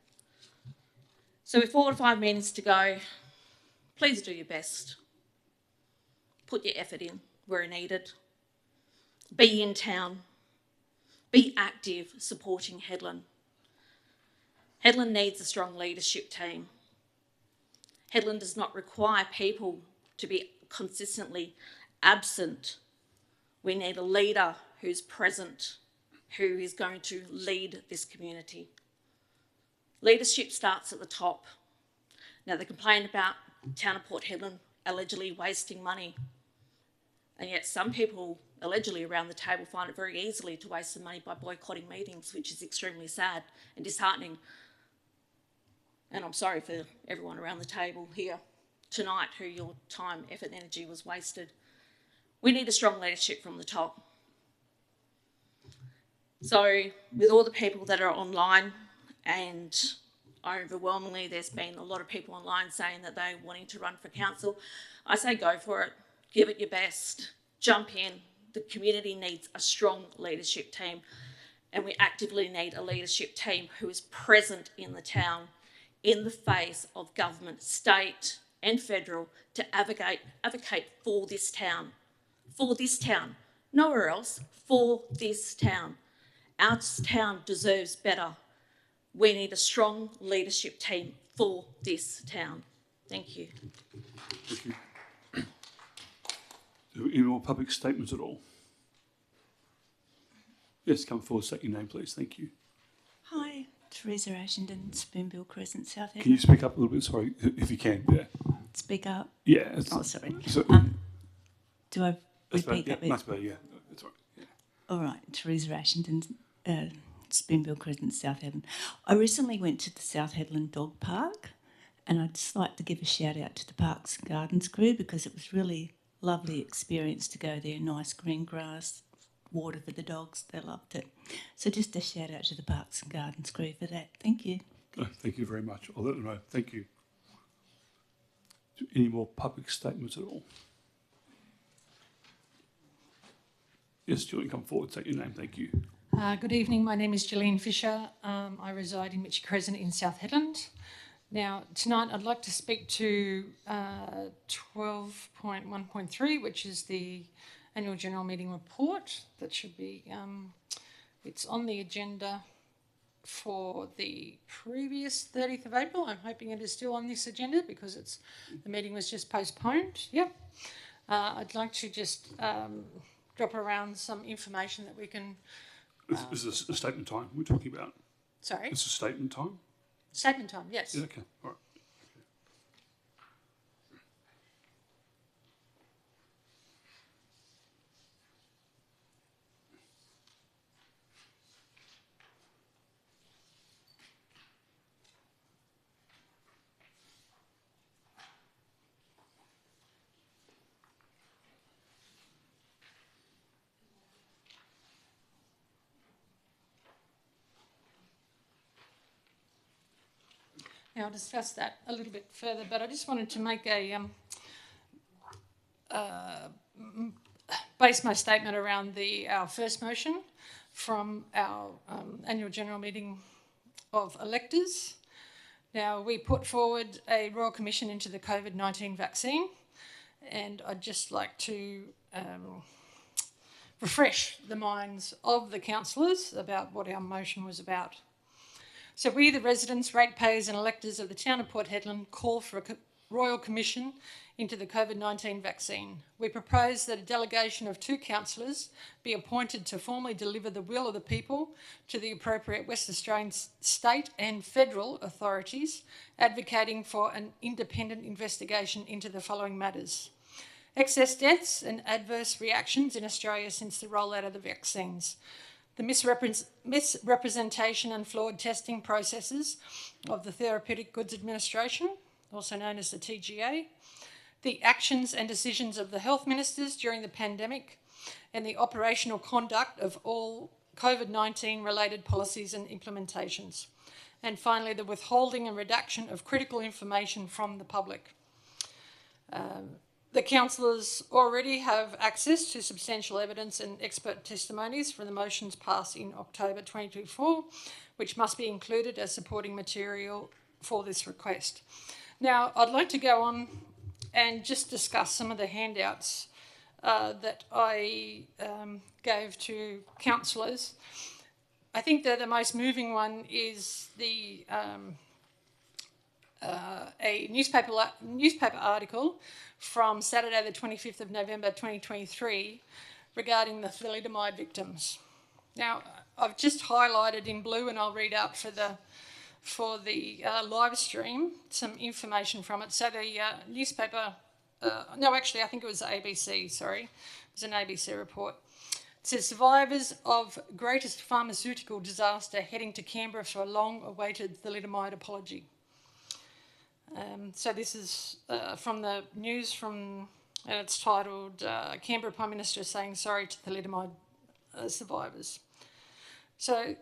So with 4 to 5 meetings to go, please do your best. Put your effort in where needed. Be in town. Be active supporting Hedland. Hedland needs a strong leadership team. Hedland does not require people to be consistently absent. We need a leader who's present, who is going to lead this community. Leadership starts at the top. Now, they complain about Town of Port Hedland allegedly wasting money, and yet some people allegedly around the table find it very easily to waste the money by boycotting meetings, which is extremely sad and disheartening. And I'm sorry for everyone around the table here tonight who your time, effort, and energy was wasted. We need a strong leadership from the top. So with all the people that are online, and overwhelmingly there's been a lot of people online saying that they're wanting to run for council, I say go for it, give it your best, jump in. The community needs a strong leadership team, and we actively need a leadership team who is present in the town in the face of government, state and federal, to advocate for this town, nowhere else, for this town. Our town deserves better. We need a strong leadership team for this town. Thank you. Thank you. Do any more public statements at all? Yes, come forward, state your name, please. Thank you. Hi, Teresa Ashenden, Spoonbill Crescent, South Hedland. Can you speak up a little bit? Sorry, if you can. Yeah. Speak up? Yeah. Oh, sorry. So, Do I repeat that bit? Much better, yeah. That's right. Yeah. All right, Teresa Ashenden, Spoonbill Crescent, South Hedland. I recently went to the South Hedland Dog Park, and I'd just like to give a shout out to the Parks and Gardens crew, because it was really lovely experience to go there. Nice green grass, water for the dogs. They loved it. So just a shout out to the Parks and Gardens crew for that. Thank you. Oh, thank you very much. I'll let them know. Thank you. Any more public statements at all? Yes, Julian, come forward. Say your name. Thank you. Good evening. My name is Gillian Fisher. I reside in Mitchie Crescent in South Hedland. Now, tonight I'd like to speak to 12.1.3, which is the Annual General Meeting report. That should be, it's on the agenda for the previous 30th of April. I'm hoping it is still on this agenda because the meeting was just postponed. Yep. I'd like to just drop around some information that we can... This is a statement time we're talking about. Sorry? It's a statement time? Statement time, yes. Yeah, okay, all right. Now, I'll discuss that a little bit further, but I just wanted to make base my statement around our first motion from our annual general meeting of electors. Now, we put forward a Royal Commission into the COVID-19 vaccine, and I'd just like to refresh the minds of the councillors about what our motion was about. So we, the residents, ratepayers and electors of the town of Port Hedland, call for a Royal Commission into the COVID-19 vaccine. We propose that a delegation of 2 councillors be appointed to formally deliver the will of the people to the appropriate West Australian state and federal authorities, advocating for an independent investigation into the following matters: excess deaths and adverse reactions in Australia since the rollout of the vaccines, the misrepresentation and flawed testing processes of the Therapeutic Goods Administration, also known as the TGA, the actions and decisions of the health ministers during the pandemic, and the operational conduct of all COVID-19 related policies and implementations. And finally, the withholding and redaction of critical information from the public. The councillors already have access to substantial evidence and expert testimonies from the motions passed in October 2024, which must be included as supporting material for this request. Now, I'd like to go on and just discuss some of the handouts that I gave to councillors. I think that the most moving one is a newspaper article from Saturday the 25th of November 2023 regarding the thalidomide victims. Now, I've just highlighted in blue, and I'll read out for the live stream some information from it. So the newspaper, no, actually I think it was ABC, sorry. It was an ABC report. It says, survivors of greatest pharmaceutical disaster heading to Canberra for a long-awaited thalidomide apology. So this is from the news and it's titled, Canberra Prime Minister saying sorry to thalidomide survivors. So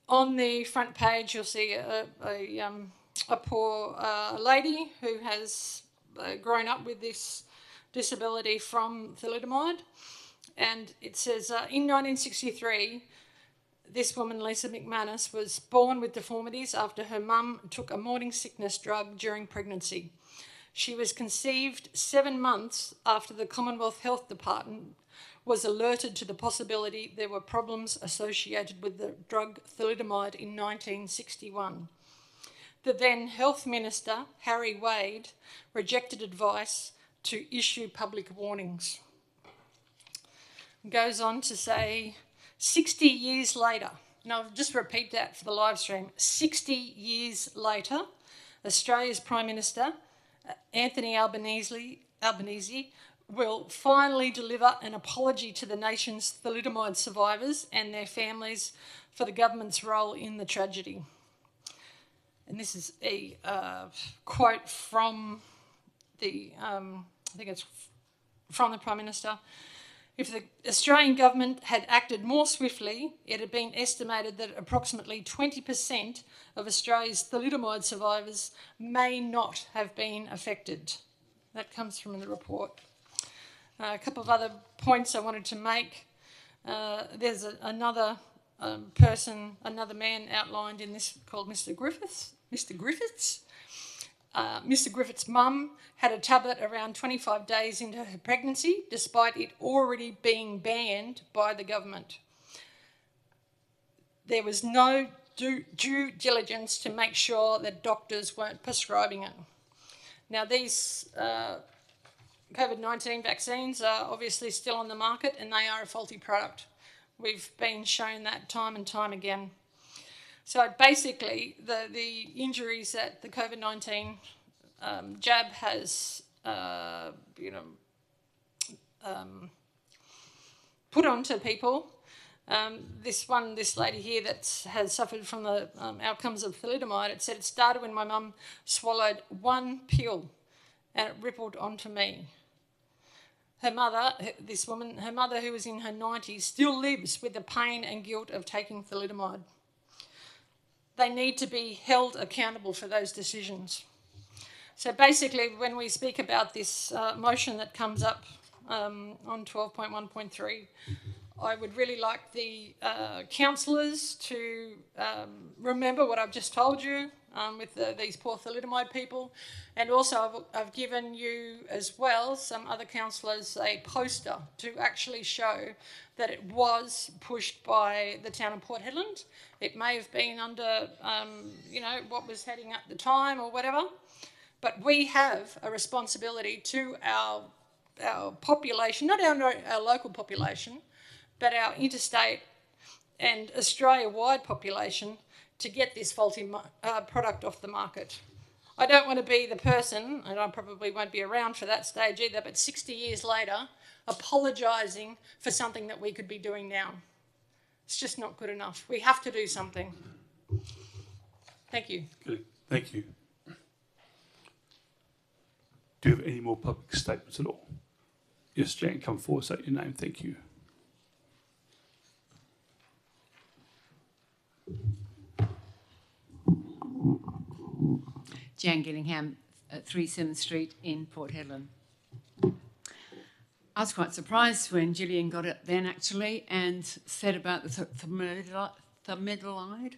on the front page, you'll see a poor lady who has grown up with this disability from thalidomide. And it says, in 1963, this woman, Lisa McManus, was born with deformities after her mum took a morning sickness drug during pregnancy. She was conceived 7 months after the Commonwealth Health Department was alerted to the possibility there were problems associated with the drug thalidomide in 1961. The then Health Minister, Harry Wade, rejected advice to issue public warnings. Goes on to say, 60 years later, and I'll just repeat that for the live stream, 60 years later, Australia's Prime Minister, Anthony Albanese, will finally deliver an apology to the nation's thalidomide survivors and their families for the government's role in the tragedy. And this is a quote from the, I think it's from the Prime Minister. If the Australian government had acted more swiftly, it had been estimated that approximately 20% of Australia's thalidomide survivors may not have been affected. That comes from the report. A couple of other points I wanted to make. There's another person, another man outlined in this called Mr. Griffiths. Mr. Griffith's mum had a tablet around 25 days into her pregnancy, despite it already being banned by the government. There was no due diligence to make sure that doctors weren't prescribing it. Now, these COVID-19 vaccines are obviously still on the market and they are a faulty product. We've been shown that time and time again. So basically, the injuries that the COVID-19 jab has, put onto people. This lady here that has suffered from the outcomes of thalidomide, it said it started when my mum swallowed one pill and it rippled onto me. Her mother, her mother who was in her 90s, still lives with the pain and guilt of taking thalidomide. They need to be held accountable for those decisions. So basically, when we speak about this motion that comes up on 12.1.3, I would really like the councillors to remember what I've just told you with these poor thalidomide people. And also I've given you as well, some other councillors, a poster to actually show that it was pushed by the town of Port Hedland. It may have been under, what was heading at the time or whatever. But we have a responsibility to our population, not our local population, but our interstate and Australia-wide population to get this faulty product off the market. I don't want to be the person, and I probably won't be around for that stage either, but 60 years later, apologising for something that we could be doing now. It's just not good enough. We have to do something. Thank you. Good. Thank you. Do you have any more public statements at all? Yes, Jan, come forward, say your name. Thank you. Jan Gillingham at 3 Sims Street in Port Hedland. I was quite surprised when Gillian got it then, actually, and said about the thalidomide.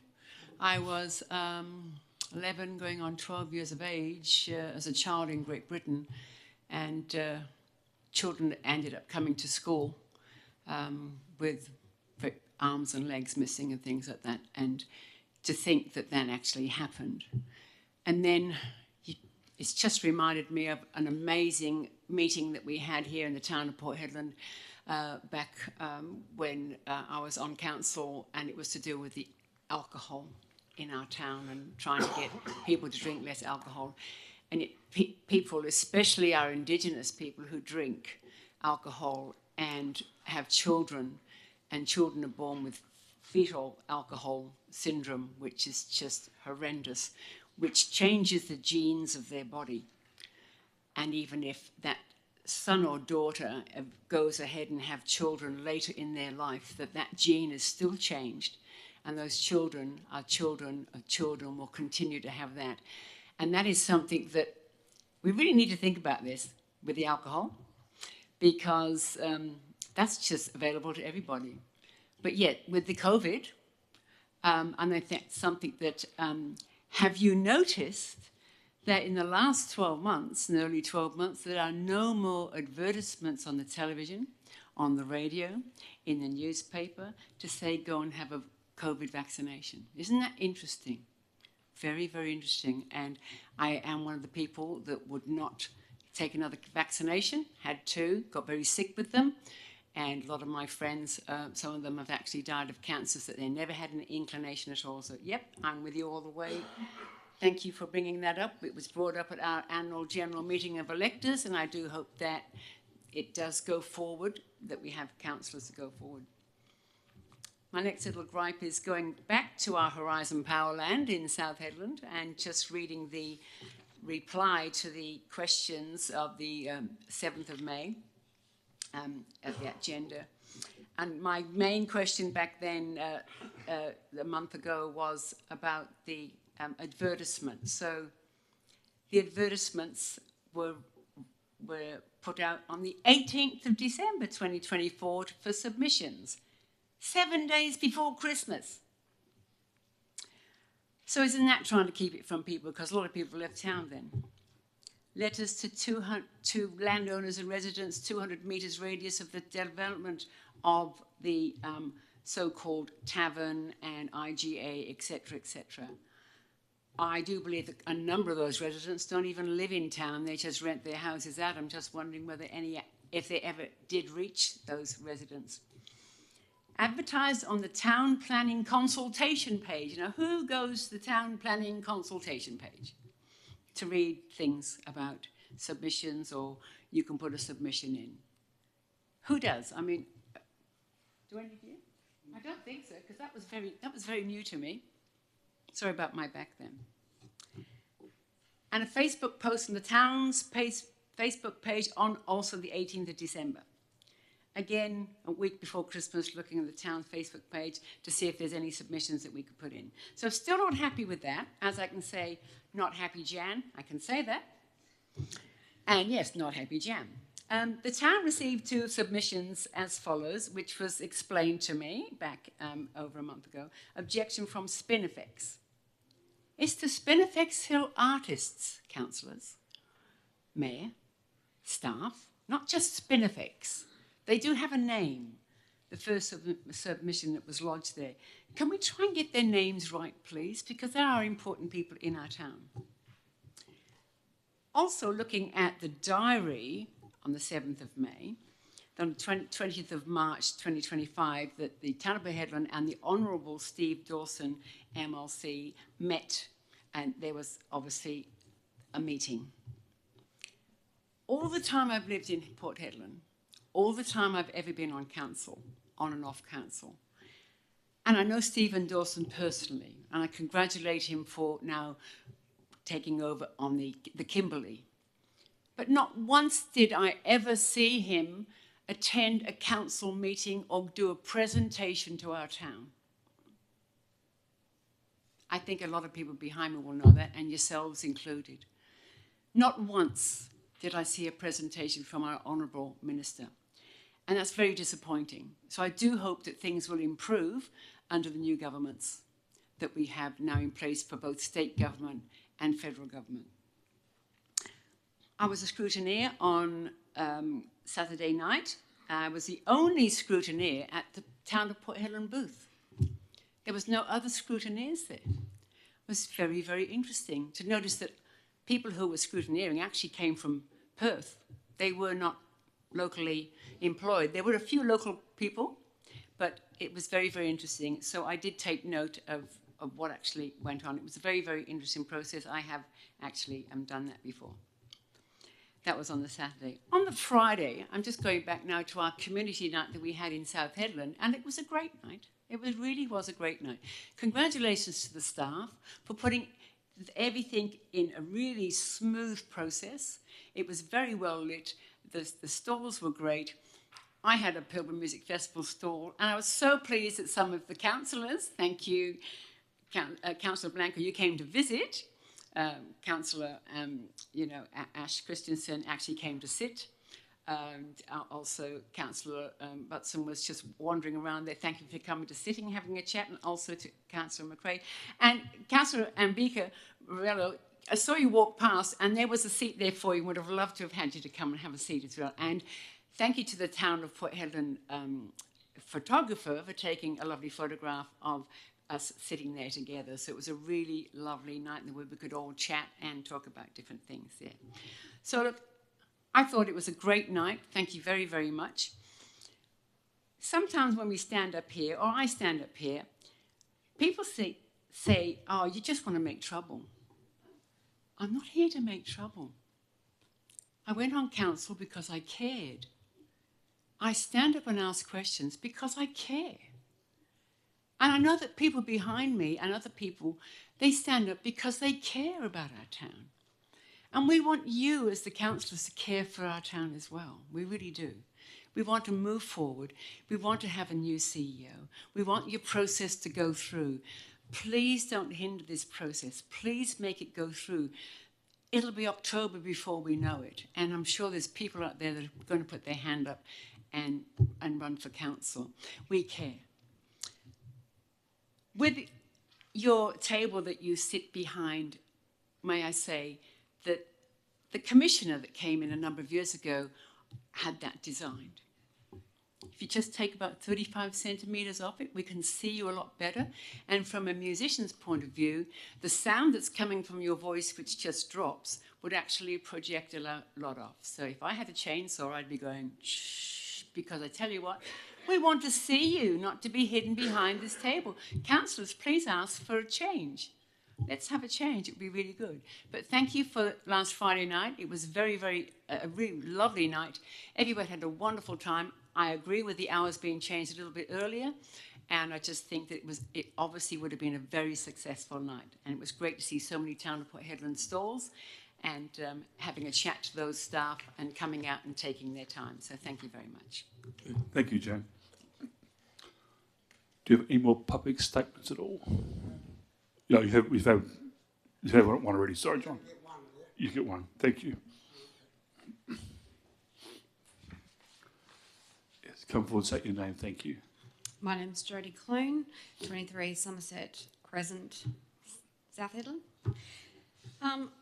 I was 11, going on 12 years of age as a child in Great Britain, and children ended up coming to school with arms and legs missing and things like that, and to think that that actually happened. And then it's just reminded me of an amazing meeting that we had here in the town of Port Hedland back when I was on council, and it was to do with the alcohol in our town and trying to get people to drink less alcohol. And people, especially our Indigenous people who drink alcohol and have children, and children are born with fetal alcohol syndrome, which is just horrendous, which changes the genes of their body. And even if that son or daughter goes ahead and have children later in their life, that gene is still changed. And those children will continue to have that. And that is something that we really need to think about this with the alcohol, because that's just available to everybody. But yet, with the COVID, and I think something that, have you noticed that in the last 12 months, nearly 12 months, there are no more advertisements on the television, on the radio, in the newspaper, to say go and have a COVID vaccination? Isn't that interesting? Very, very interesting. And I am one of the people that would not take another vaccination, had two, got very sick with them. And a lot of my friends, some of them have actually died of cancers that they never had an inclination at all. So, yep, I'm with you all the way. Thank you for bringing that up. It was brought up at our annual general meeting of electors, and I do hope that it does go forward, that we have councillors to go forward. My next little gripe is going back to our Horizon Powerland in South Hedland and just reading the reply to the questions of the 7th of May. Of the agenda. And my main question back then, a month ago, was about the advertisements. So the advertisements were put out on the 18th of December 2024 for submissions, 7 days before Christmas. So isn't that trying to keep it from people? Because a lot of people left town then. Letters to landowners and residents, 200 metres radius of the development of the so-called tavern and IGA, etc., etc. I do believe that a number of those residents don't even live in town, they just rent their houses out. I'm just wondering whether if they ever did reach those residents. Advertised on the town planning consultation page. Now, who goes to the town planning consultation page to read things about submissions, or you can put a submission in? Who does? I mean, do any of you? I don't think so, because that was very new to me. Sorry about my back then. And a Facebook post on the town's Facebook page on also the 18th of December. Again, a week before Christmas, looking at the town Facebook page to see if there's any submissions that we could put in. So still not happy with that, as I can say, not happy Jan, I can say that. And yes, not happy Jan. The town received 2 submissions as follows, which was explained to me back over a month ago. Objection from Spinifex. It's the Spinifex Hill artists, councillors, mayor, staff, not just Spinifex. They do have a name, the first submission that was lodged there. Can we try and get their names right, please? Because they are important people in our town. Also, looking at the diary on the 7th of May, on the 20th of March 2025, that the Town of Port Hedland and the Honourable Steve Dawson, MLC, met, and there was obviously a meeting. All the time I've lived in Port Hedland, all the time I've ever been on council, on and off council, and I know Stephen Dawson personally, and I congratulate him for now taking over on the Kimberley. But not once did I ever see him attend a council meeting or do a presentation to our town. I think a lot of people behind me will know that, and yourselves included. Not once did I see a presentation from our Honourable Minister. And that's very disappointing. So I do hope that things will improve under the new governments that we have now in place for both state government and federal government. I was a scrutineer on Saturday night. I was the only scrutineer at the Town of Port Hedland booth. There was no other scrutineers there. It was very, very interesting to notice that people who were scrutineering actually came from Perth. They were not locally employed. There were a few local people, but it was very, very interesting. So I did take note of what actually went on. It was a very, very interesting process. I have actually done that before. That was on the Saturday. On the Friday, I'm just going back now to our community night that we had in South Hedland, and it was a great night. It really was a great night. Congratulations to the staff for putting everything in a really smooth process. It was very well lit. The stalls were great. I had a Pilbara Music Festival stall, and I was so pleased that some of the councillors, thank you, Councillor Blanco, you came to visit. Councillor, Ash Christensen actually came to sit. And also Councillor Butson was just wandering around there. Thank you for coming to sit and having a chat, and also to Councillor McRae. And Councillor Ambika Morello, I saw you walk past, and there was a seat there for you. Would have loved to have had you to come and have a seat as well. And thank you to the Town of Port Hedland photographer for taking a lovely photograph of us sitting there together. So it was a really lovely night where we could all chat and talk about different things there. So look, I thought it was a great night. Thank you very, very much. Sometimes when we stand up here, or I stand up here, people say, oh, you just want to make trouble. I'm not here to make trouble. I went on council because I cared. I stand up and ask questions because I care. And I know that people behind me and other people, they stand up because they care about our town. And we want you as the councillors to care for our town as well. We really do. We want to move forward. We want to have a new CEO. We want your process to go through. Please don't hinder this process. Please make it go through. It'll be October before we know it. And I'm sure there's people out there that are going to put their hand up and run for council. We care. your table that you sit behind, may I say, that the commissioner that came in a number of years ago had that designed. If you just take about 35 centimetres off it, we can see you a lot better. And from a musician's point of view, the sound that's coming from your voice, which just drops, would actually project a lot off. So if I had a chainsaw, I'd be going, shh, because I tell you what, we want to see you, not to be hidden behind this table. Councillors, please ask for a change. Let's have a change. It would be really good. But thank you for last Friday night. It was a really lovely night. Everybody had a wonderful time. I agree with the hours being changed a little bit earlier, and I just think that it obviously would have been a very successful night. And it was great to see so many Town of Port Hedland stalls and having a chat to those staff and coming out and taking their time. So thank you very much. Thank you, Jane. Do you have any more public statements at all? No, you've had one already. Sorry, John. You get one. Thank you. Yes, come forward, say your name. Thank you. My name's Jodie Clune, 23 Somerset Crescent, South Hedland.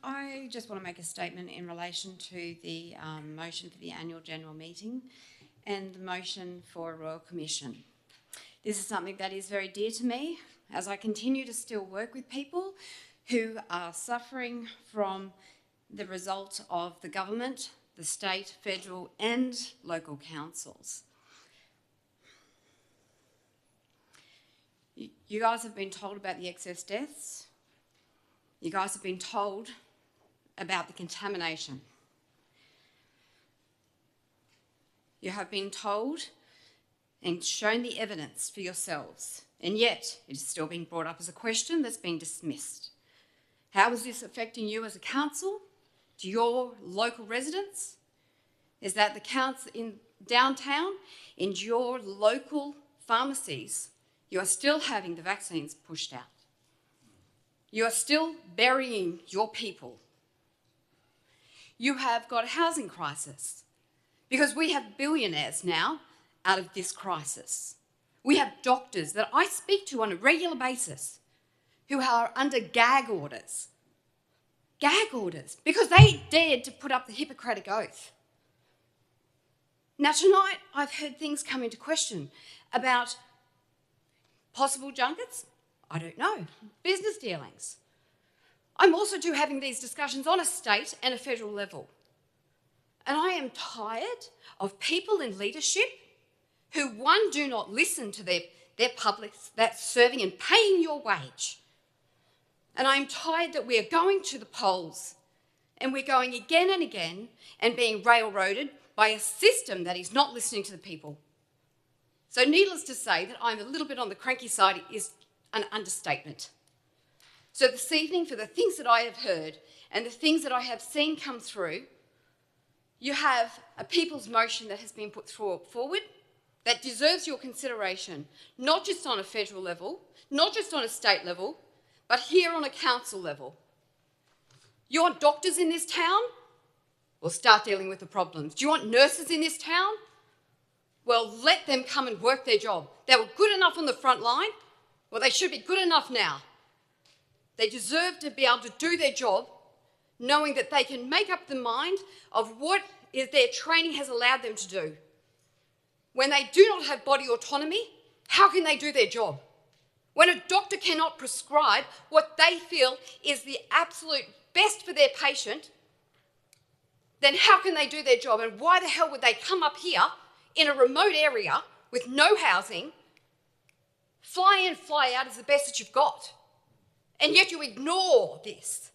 I just want to make a statement in relation to the motion for the annual general meeting and the motion for a Royal Commission. This is something that is very dear to me, as I continue to still work with people who are suffering from the result of the government, the state, federal and local councils. You guys have been told about the excess deaths. You guys have been told about the contamination. You have been told and shown the evidence for yourselves, and yet it is still being brought up as a question that's been dismissed. How is this affecting you as a council, to your local residents? Is that the council in downtown, in your local pharmacies, you are still having the vaccines pushed out. You are still burying your people. You have got a housing crisis because we have billionaires now out of this crisis. We have doctors that I speak to on a regular basis who are under gag orders. Gag orders because they dared to put up the Hippocratic Oath. Now tonight I've heard things come into question about possible junkets. I don't know. Business dealings. I'm also having these discussions on a state and a federal level. And I am tired of people in leadership who, one, do not listen to their public that's serving and paying your wage. And I'm tired that we are going to the polls and we're going again and again and being railroaded by a system that is not listening to the people. So needless to say that I'm a little bit on the cranky side is an understatement. So this evening, for the things that I have heard and the things that I have seen come through, you have a people's motion that has been put forward that deserves your consideration, not just on a federal level, not just on a state level, but here on a council level. You want doctors in this town? Well, start dealing with the problems. Do you want nurses in this town? Well, let them come and work their job. They were good enough on the front line. Well, they should be good enough now. They deserve to be able to do their job knowing that they can make up the mind of what their training has allowed them to do. When they do not have body autonomy, how can they do their job? When a doctor cannot prescribe what they feel is the absolute best for their patient, then how can they do their job? And why the hell would they come up here in a remote area with no housing? Fly in, fly out is the best that you've got. And yet you ignore this.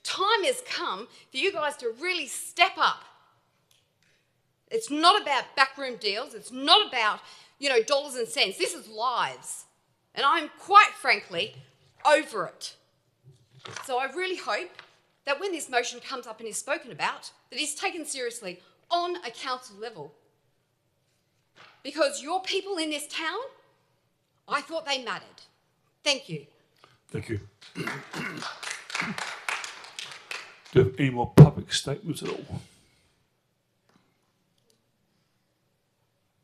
Time has come for you guys to really step up. It's not about backroom deals. It's not about, dollars and cents. This is lives. And I'm quite frankly over it. So I really hope that when this motion comes up and is spoken about, that it's taken seriously on a council level. Because your people in this town, I thought they mattered. Thank you. Thank you. Do you have any more public statements at all?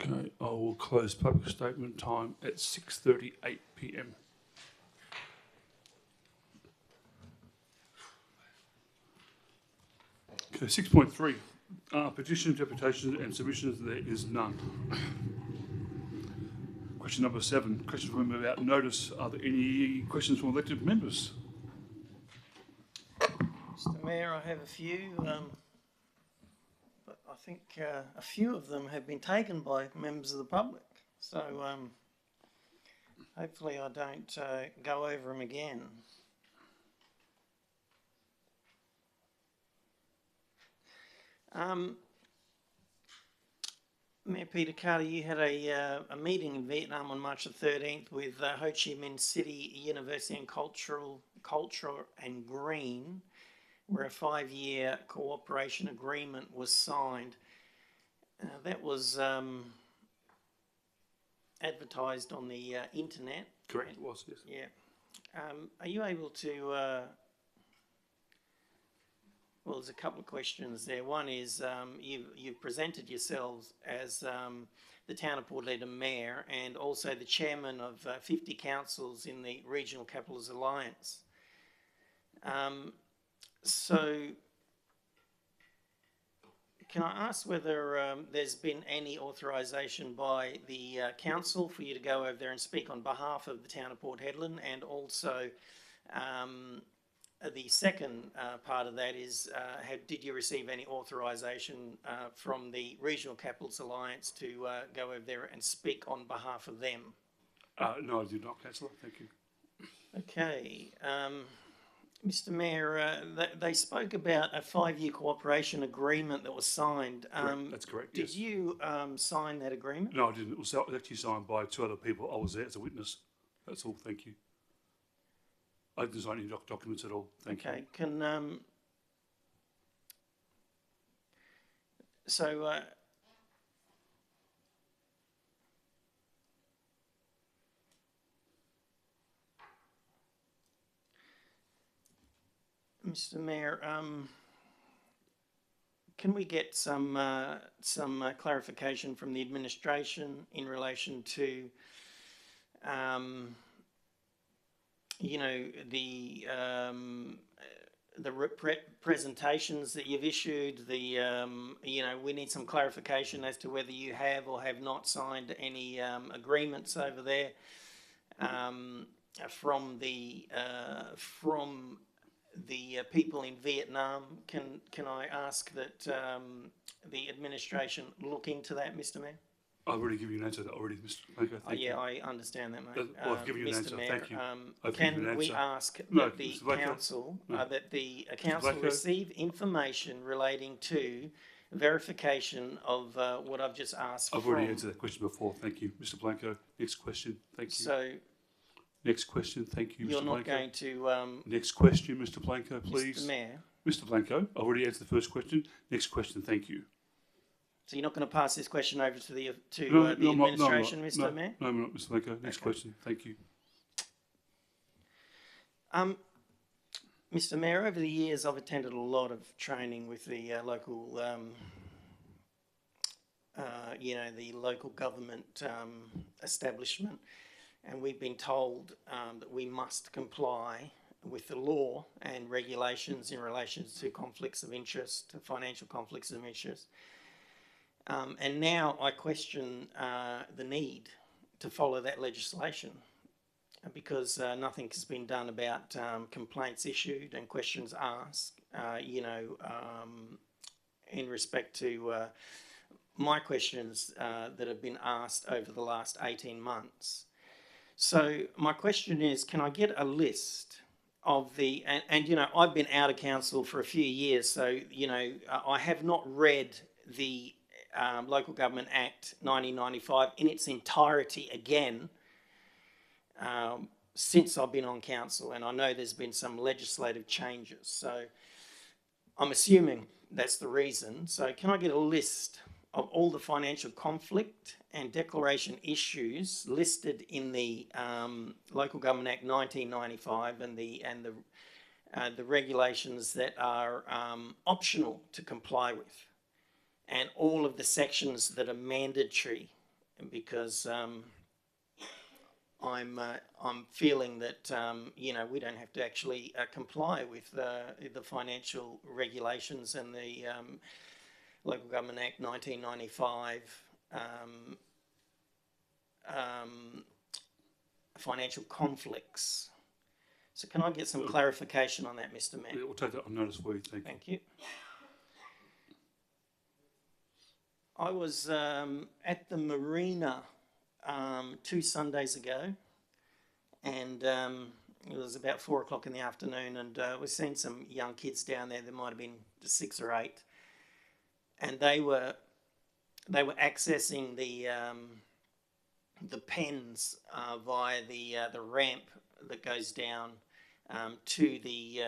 Okay, I'll will close public statement time at 6:38 p.m. Okay, 6.3. Petitions, interpretations and submissions. There is none. Question number 7. Question from a member without notice. Are there any questions from elected members? Mr. Mayor, I have a few, but I think a few of them have been taken by members of the public. So hopefully I don't go over them again. Mayor Peter Carter, you had a meeting in Vietnam on March the 13th with Ho Chi Minh City University and Culture and Green, where a 5-year cooperation agreement was signed. That was advertised on the internet. Correct, it was, yes. Yeah. Are you able to, well, there's a couple of questions there. One is you've presented yourselves as the Town of Port Edom Mayor and also the chairman of 50 councils in the Regional Capitals Alliance. So can I ask whether there's been any authorisation by the council for you to go over there and speak on behalf of the Town of Port Hedland, and also the second part of that is did you receive any authorisation from the Regional Capitals Alliance to go over there and speak on behalf of them? No, I did not, Councillor. Thank you. Okay. Mr. Mayor, they spoke about a 5-year cooperation agreement that was signed. Correct. That's correct, Did yes. you sign that agreement? No, I didn't. It was actually signed by 2 other people. I was there as a witness. That's all. Thank you. I didn't sign any documents at all. Thank you. Okay. Can so Mr. Mayor, can we get some clarification from the administration in relation to, you know, the presentations that you've issued? You know, we need some clarification as to whether you have or have not signed any agreements over there from the people in Vietnam. Can I ask that the administration look into that, Mr. Mayor? I've already given you an answer to that already, Mr. Planko. Thank you. Yeah, I understand that, mate. Well, I've given you an Mr. answer. Mayor, Thank you. I've given you can an we answer. ask No, that the Mr. Planko. council, No. that the council Planko. receive information relating to verification of what I've just asked I've from? already answered that question before. Thank you, Mr. Blanco. Next question. Thank you. So Next question. Thank you, Mr. you're not Blanco. going to, Next question, Mr. Blanco, please. Mr. Mayor, Mr. Blanco, I've already answered the first question. Next question. Thank you. so you're not going to pass this question over to the I'm not. administration, No, Mr. Mayor? No, I'm not, Mr. Blanco. Next Okay. question. Thank you. Mr. Mayor, over the years, I've attended a lot of training with the local, you know, the local government establishment, and we've been told that we must comply with the law and regulations in relation to conflicts of interest, to financial conflicts of interest. And now I question the need to follow that legislation, because nothing has been done about complaints issued and questions asked, you know, in respect to my questions that have been asked over the last 18 months. So my question is, can I get a list of the, and you know, I've been out of council for a few years, so, you know, I have not read the Local Government Act 1995 in its entirety again since I've been on council, and I know there's been some legislative changes, so I'm assuming that's the reason. So can I get a list of all the financial conflict and declaration issues listed in the Local Government Act 1995 and the regulations that are optional to comply with, and all of the sections that are mandatory because I'm feeling that you know, we don't have to actually comply with the financial regulations and the Local Government Act 1995 financial conflicts. So can I get some clarification on that, Mr. Mayor? Yeah, we'll take that on notice for you. Thank you. Thank you. I was at the marina 2 Sundays ago, and it was about 4 o'clock in the afternoon, and we've seen some young kids down there. There might have been 6 or 8, and they were accessing the pens via the ramp that goes down to the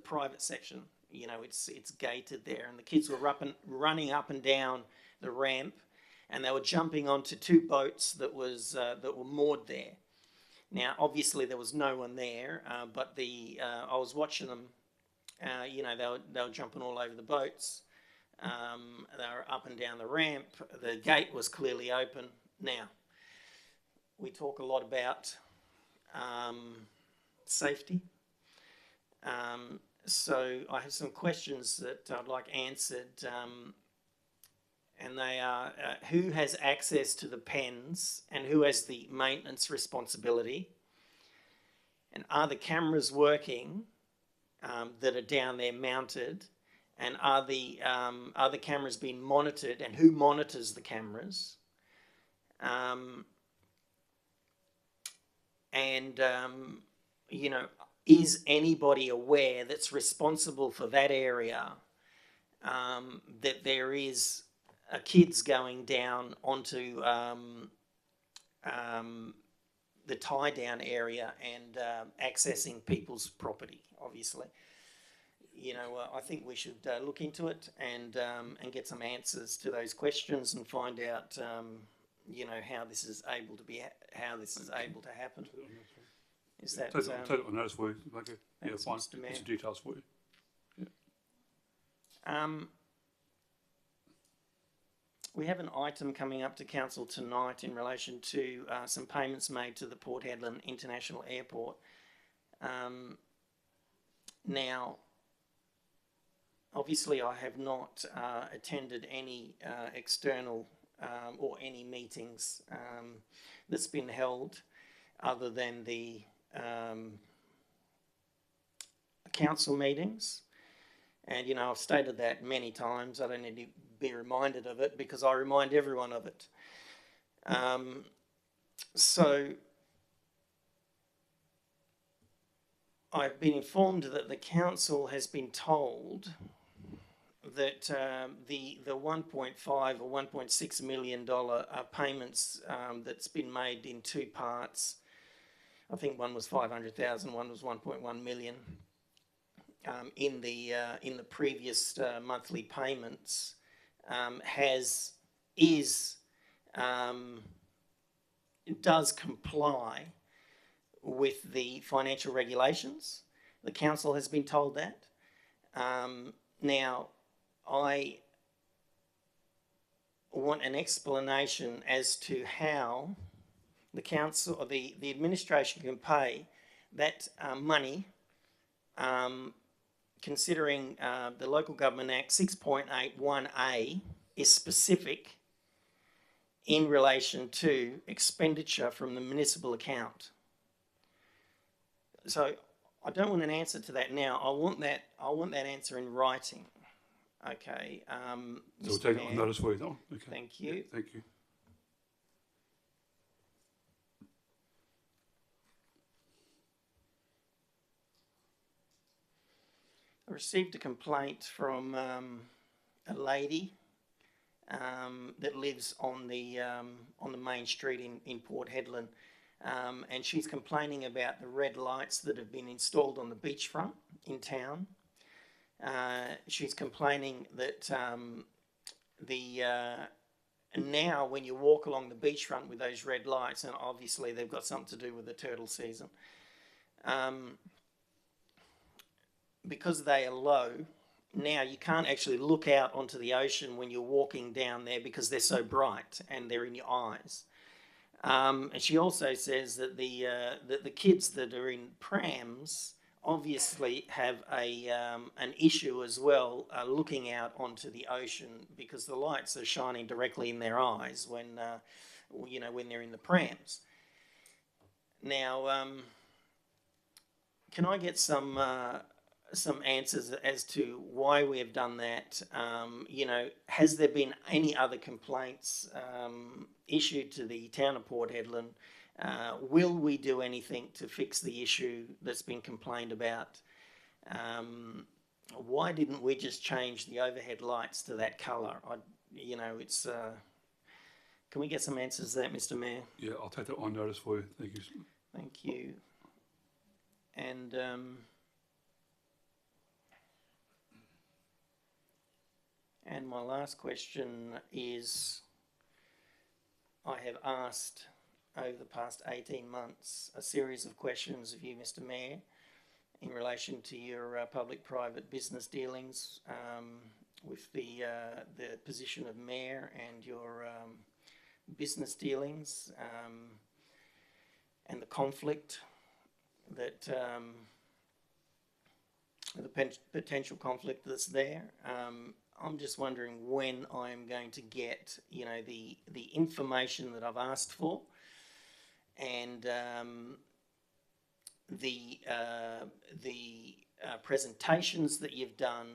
private section. You know, it's gated there, and the kids were running up and down the ramp, and they were jumping onto 2 boats that were moored there. Now, obviously, there was no one there, but I was watching them. You know, they were jumping all over the boats. They were up and down the ramp. The gate was clearly open. Now, we talk a lot about safety. So I have some questions that I'd like answered, and they are, who has access to the pens and who has the maintenance responsibility? And are the cameras working that are down there mounted? And are the cameras being monitored, and who monitors the cameras? You know, is anybody aware that's responsible for that area that there is kids going down onto the tie-down area and accessing people's property, obviously? You know, I think we should look into it and get some answers to those questions and find out, you know, how this is able to happen. Is that? Take it on notice for you. Okay. Yeah, Thanks, fine. Mr. Mayor. Get some details for you. Yeah. We have an item coming up to council tonight in relation to some payments made to the Port Hedland International Airport. Now, obviously, I have not attended any external or any meetings that's been held other than the council meetings. And, you know, I've stated that many times. I don't need to be reminded of it because I remind everyone of it. So I've been informed that the council has been told that the 1.5 or $1.6 million payments that's been made in 2 parts, I think one was 500,000, one was 1.1 million, in the previous monthly payments does comply with the financial regulations. The council has been told that. Now, I want an explanation as to how the council or the administration can pay that money, considering the Local Government Act 6.81A is specific in relation to expenditure from the municipal account. So I don't want an answer to that now. I want that answer in writing. Okay. So we'll take it on notice for you, though. Okay. Thank you. Yeah, thank you. I received a complaint from a lady that lives on the main street in Port Hedland, and she's complaining about the red lights that have been installed on the beachfront in town. She's complaining that now when you walk along the beachfront with those red lights, and obviously they've got something to do with the turtle season, because they are low now you can't actually look out onto the ocean when you're walking down there because they're so bright and they're in your eyes. And she also says that the kids that are in prams obviously have an issue as well, looking out onto the ocean because the lights are shining directly in their eyes when they're in the prams. Now, can I get some answers as to why we have done that? Has there been any other complaints issued to the town of Port Hedland? Will we do anything to fix the issue that's been complained about? Why didn't we just change the overhead lights to that colour? Can we get some answers to that, Mr. Mayor? Yeah, I'll take that on notice for you. Thank you. Thank you. And my last question is, I have asked over the past 18 months a series of questions of you, Mr. Mayor, in relation to your public-private business dealings with the position of mayor and your business dealings and the conflict that the potential conflict that's there. I'm just wondering when I'm going to get, the information that I've asked for, and the presentations that you've done,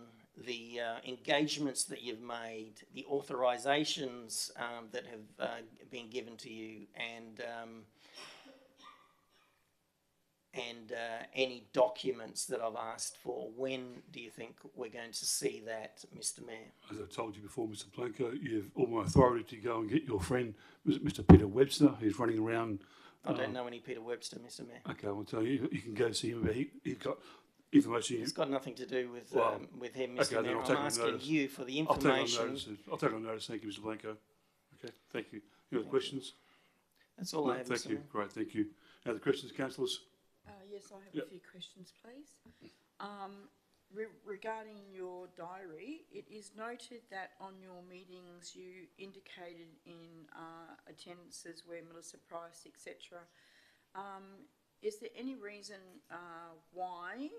the engagements that you've made, the authorisations that have been given to you, and any documents that I've asked for. When do you think we're going to see that, Mr. Mayor? As I told you before, Mr. Blanco, you have all my authority to go and get your friend, Mr. Peter Webster, who's running around. I don't know any Peter Webster, Mr. Mayor. Okay, I'll tell you. You can go see him. He's got information. It's got nothing to do with him, Mr. Okay, Mayor. then I'm asking you for the information. I'll take on notice. Thank you, Mr. Blanco. Okay, thank you. Any other questions? That's all I have, Thank Mr. you. Mayor. Great, thank you. Any other questions, councillors? Yes, I have a few questions, please. Regarding your diary, it is noted that on your meetings you indicated in attendances where Melissa Price, etc. Is there any reason why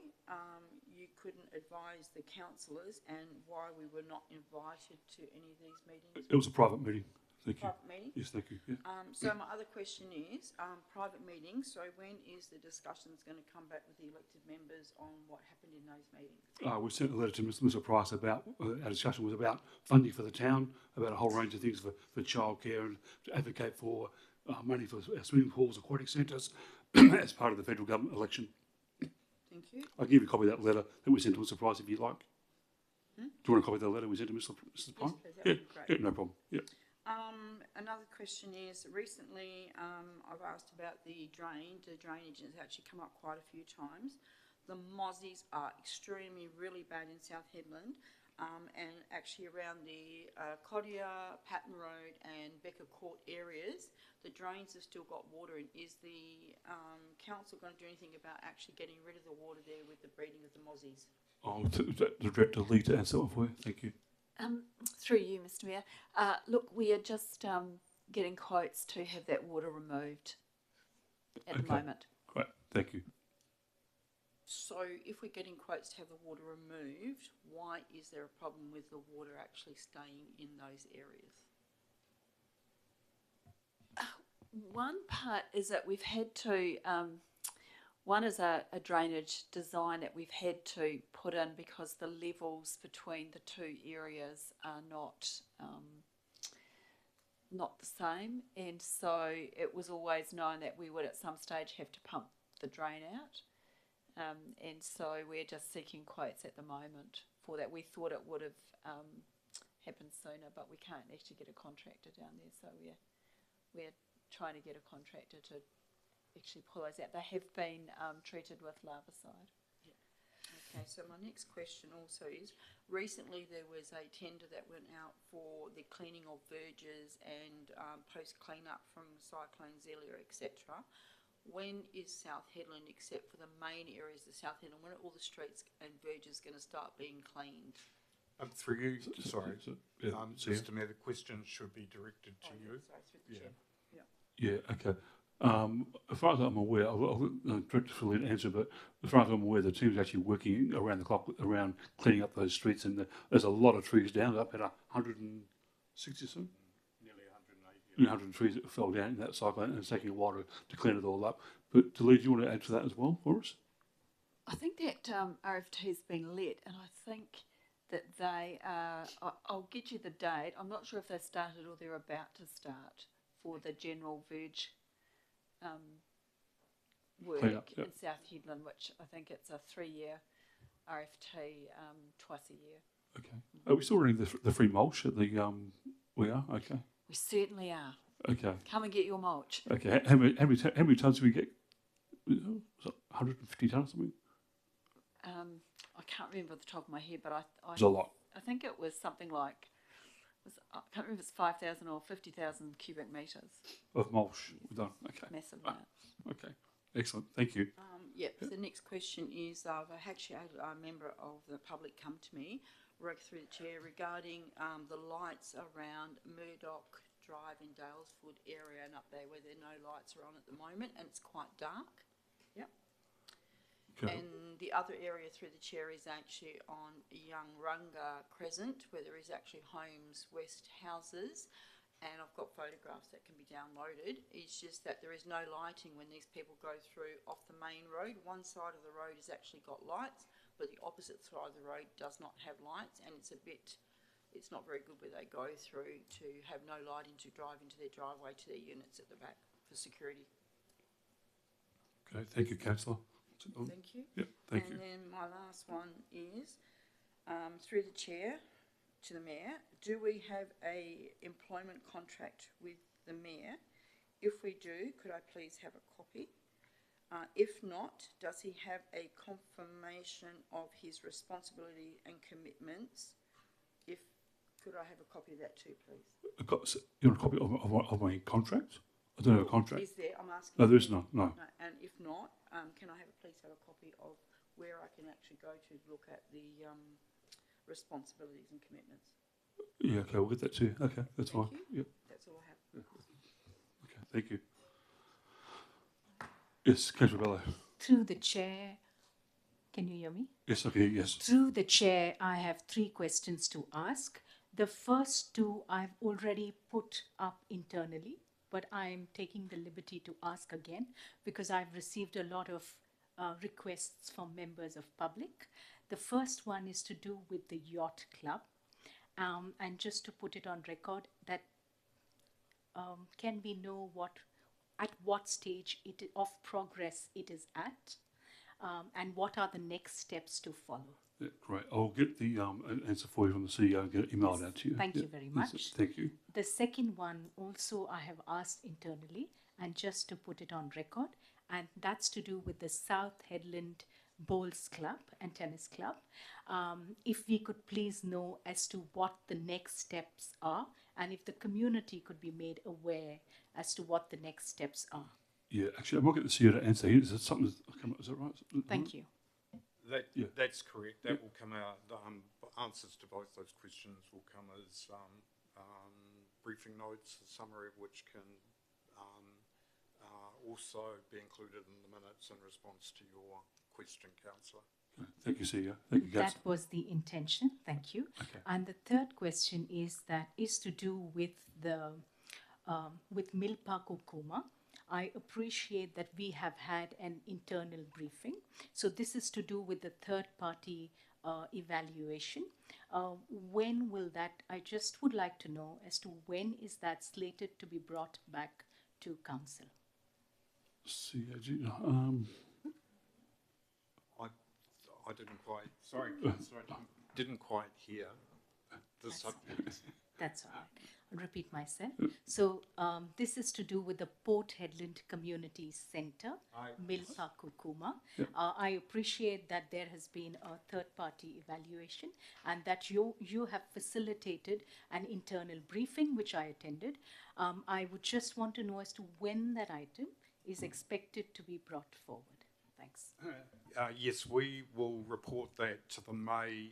you couldn't advise the councillors and why we were not invited to any of these meetings? It was a private meeting. Thank you. Private meeting? Yes, thank you. Yeah. So my other question is, private meetings, so when is the discussions going to come back with the elected members on what happened in those meetings? We sent a letter to Mr. Price about, our discussion was about funding for the town, about a whole range of things for childcare and to advocate for money for swimming pools, aquatic centres, as part of the federal government election. Thank you. I'll give you a copy of that letter that we sent to Mr. Price if you like. Hmm? Do you want a copy of that letter we sent to Mr. Price? Yes, please. That Yeah, would be great. yeah, no problem. Yeah. Another question is, recently I've asked about the drain. The drainage has actually come up quite a few times. The mozzies are extremely really bad in South Hedland, and actually around the Clodia, Patton Road and Becker Court areas, the drains have still got water in. Is the council going to do anything about actually getting rid of the water there with the breeding of the mozzies? I'll direct the lead to answer that for you. Thank you. Through you, Mr. Mayor. Look, we are just getting quotes to have that water removed at the moment. Great, thank you. So if we're getting quotes to have the water removed, why is there a problem with the water actually staying in those areas? One part is that we've had to, one is a drainage design that we've had to put in because the levels between the two areas are not the same, and so it was always known that we would at some stage have to pump the drain out, and so we're just seeking quotes at the moment for that. We thought it would have happened sooner, but we can't actually get a contractor down there, so we're trying to get a contractor to actually pull those out. They have been treated with larvicide. Yeah. Okay, so my next question also is, recently there was a tender that went out for the cleaning of verges and post clean-up from Cyclone Zelia, etc. when is South Headland, except for the main areas of South Headland, when are all the streets and verges going to start being cleaned? Through you, sorry, yeah, Mr Mayor, the question should be directed to you. Sorry, through the chair. Yeah, okay. As far as I'm aware, I'll Director Phil to answer, but as far as I'm aware, the team's actually working around the clock around cleaning up those streets, and there's a lot of trees down, up at 160 or so. Nearly 180. 100 trees that fell down in that cyclone, and it's taking a while to clean it all up. But Lee, do you want to add to that as well for us? I think that RFT has been let, and I think that they are, I'll get you the date. I'm not sure if they've started or they're about to start for the general verge work in South Headland, which I think it's a 3-year RFT, twice a year. Okay. Are we still running the free mulch at the, we are? Okay. We certainly are. Okay. Come and get your mulch. Okay. How many tonnes do we get? 150 tonnes or something? I can't remember off the top of my head, but It's a lot. I think it was something like, I can't remember if it's 5,000 or 50,000 cubic metres. Of mulch. We're done. Okay. Massive amount. Okay. Excellent. Thank you. Yep, the next question is, I've actually had a member of the public come to me, right through the chair, regarding the lights around Murdoch Drive in Dalesford area and up there where there are no lights are on at the moment and it's quite dark. Yep. Okay. And the other area through the chair is actually on Youngrunga Crescent, where there is actually Homes West houses, and I've got photographs that can be downloaded. It's just that there is no lighting when these people go through off the main road. One side of the road has actually got lights, but the opposite side of the road does not have lights, and it's not very good where they go through to have no lighting to drive into their driveway to their units at the back for security. Okay, thank you, Councillor. Thank you. Yep, thank you. And then my last one is, through the chair to the mayor, do we have a employment contract with the mayor? If we do, could I please have a copy? If not, does he have a confirmation of his responsibility and commitments? Could I have a copy of that too, please? You want a copy of my contract? I don't have a contract. Is there? I'm asking. No, there is none. No. And if not, can I please have a copy of where I can actually go to look at the responsibilities and commitments? Yeah, okay, we'll get that to you. Okay, that's fine. Yep. That's all I have. Yeah. Okay, thank you. Yes, Councillor Bello. Through the chair, can you hear me? Yes, okay, yes. Through the chair, I have 3 questions to ask. The first 2 I've already put up internally, but I'm taking the liberty to ask again because I've received a lot of requests from members of public. The first one is to do with the yacht club, and just to put it on record that can we know at what stage of progress it is at, and what are the next steps to follow? Yeah, great. I'll get the answer for you from the CEO and get it emailed out to you. Thank you very much. Thank you. The second one also I have asked internally, and just to put it on record, and that's to do with the South Headland Bowls Club and Tennis Club. If we could please know as to what the next steps are, and if the community could be made aware as to what the next steps are. Yeah, actually, I might get the CEO to answer here. Is that something that's come up? Is that right? Thank you. That's correct. That will come out. Answers to both those questions will come as briefing notes, a summary of which can also be included in the minutes in response to your question, Councillor. Thank you, CEO. Thank you, Councillor. That was the intention. Thank you. Okay. And the third question is to do with the with Milpa Kukuma. I appreciate that we have had an internal briefing. So this is to do with the third party evaluation. When will that, I just would like to know as to when is that slated to be brought back to council? CAG, I didn't quite, sorry, Councillor, I didn't quite hear the subject. That's all right. I'll repeat myself. So this is to do with the Port Hedland Community Centre, Milpa Kukuma. I appreciate that there has been a third-party evaluation and that you have facilitated an internal briefing, which I attended. I would just want to know as to when that item is expected to be brought forward? Thanks. Yes, we will report that to the May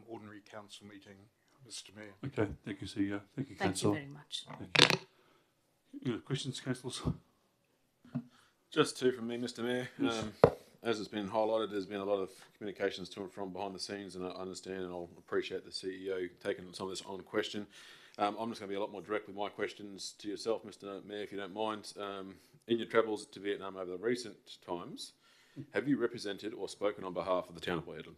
Ordinary Council meeting, Mr Mayor. Okay, thank you, CEO. Thank you, Thank Councillor. you very much. Thank you. Any other questions, councillors? Just two from me, Mr Mayor. As it's been highlighted, there's been a lot of communications to and from behind the scenes, and I understand and I'll appreciate the CEO taking some of this on question. I'm just going to be a lot more direct with my questions to yourself, Mr Mayor, if you don't mind. In your travels to Vietnam over the recent times, have you represented or spoken on behalf of the town of Port Hedland?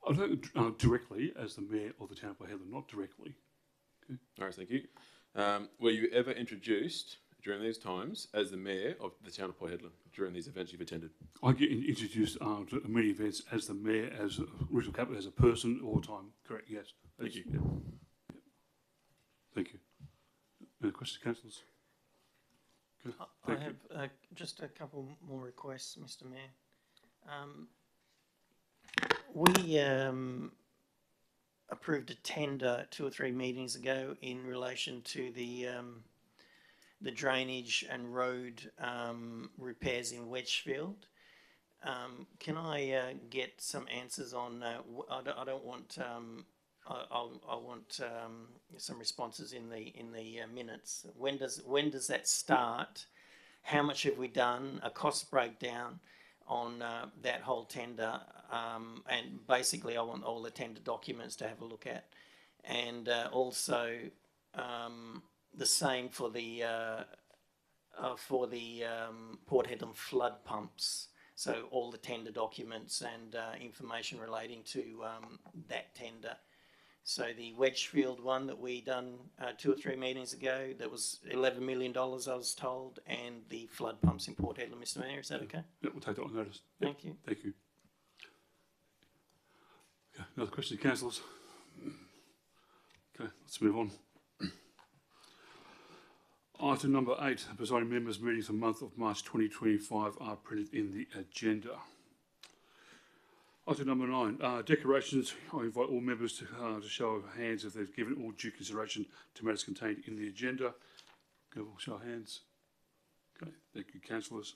I don't directly as the Mayor of the town of Port Hedland, not directly. Okay. All right, thank you. Were you ever introduced during these times as the Mayor of the town of Port Hedland during these events you've attended? I get introduced to many events as the Mayor, as a regional capital, as a person all the time. Correct, yes. Thank you. Yeah. Yeah. Thank you. Any questions, councillors? Okay. I have just a couple more requests, Mr Mayor. We approved a tender 2 or 3 meetings ago in relation to the drainage and road repairs in Wedgefield. Can I get some answers on? I don't want. I want some responses in the minutes. When does that start? How much have we done? A cost breakdown on that whole tender, and basically I want all the tender documents to have a look at, and also the same for the Port Hedland flood pumps. So all the tender documents and information relating to that tender. So the Wedgefield one that we done 2 or 3 meetings ago, that was $11 million, I was told, and the flood pumps in Port Hedland, Mr Mayor, is that okay? Yeah, we'll take that on notice. Thank you. Thank you. Okay, another question, councillors? Okay, let's move on. Item number 8, presiding members' meetings for the month of March 2025 are printed in the agenda. Item number 9, declarations. I invite all members to show of hands if they've given all due consideration to matters contained in the agenda. Go, show of hands. Okay, thank you, councillors.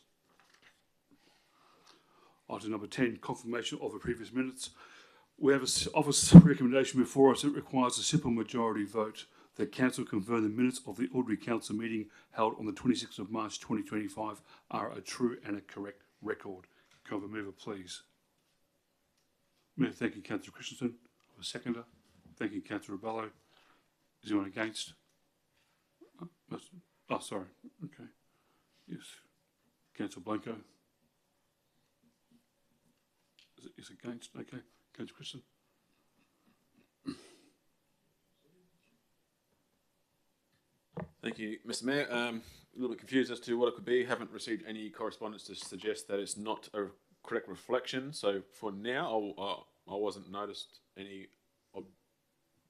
Item number 10, confirmation of the previous minutes. We have an office recommendation before us that requires a simple majority vote. The council confirm the minutes of the ordinary council meeting held on the 26th of March 2025 are a true and a correct record. Can I have a mover, please? Mayor, thank you, Councillor Christensen. A seconder. Thank you, Councillor Rebello. Is anyone against? Oh, sorry. Okay. Yes. Councillor Blanco. Is against? Okay. Councillor Christensen. Thank you, Mr Mayor. A little bit confused as to what it could be. Haven't received any correspondence to suggest that it's not a correct reflection. So for now, I wasn't noticed any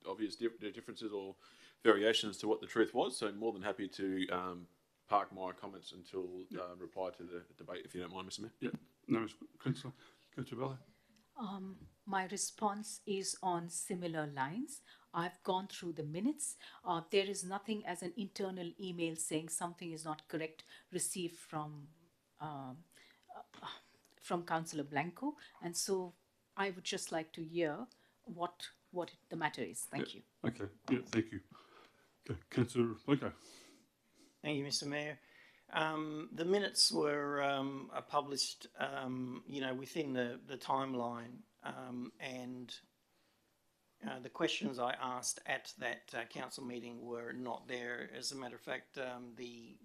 obvious differences or variations to what the truth was. So I'm more than happy to park my comments until reply to the debate, if you don't mind, Mr Mayor. Yeah, no, Councillor. Councillor Bella. My response is on similar lines. I've gone through the minutes. There is nothing as an internal email saying something is not correct received from Councillor Blanco, and so I would just like to hear what the matter is. Thank you. Okay. Yeah. Thank you. Okay, Councillor Blanco. Thank you, Mr Mayor. The minutes were published, within the timeline, and the questions I asked at that council meeting were not there. As a matter of fact, the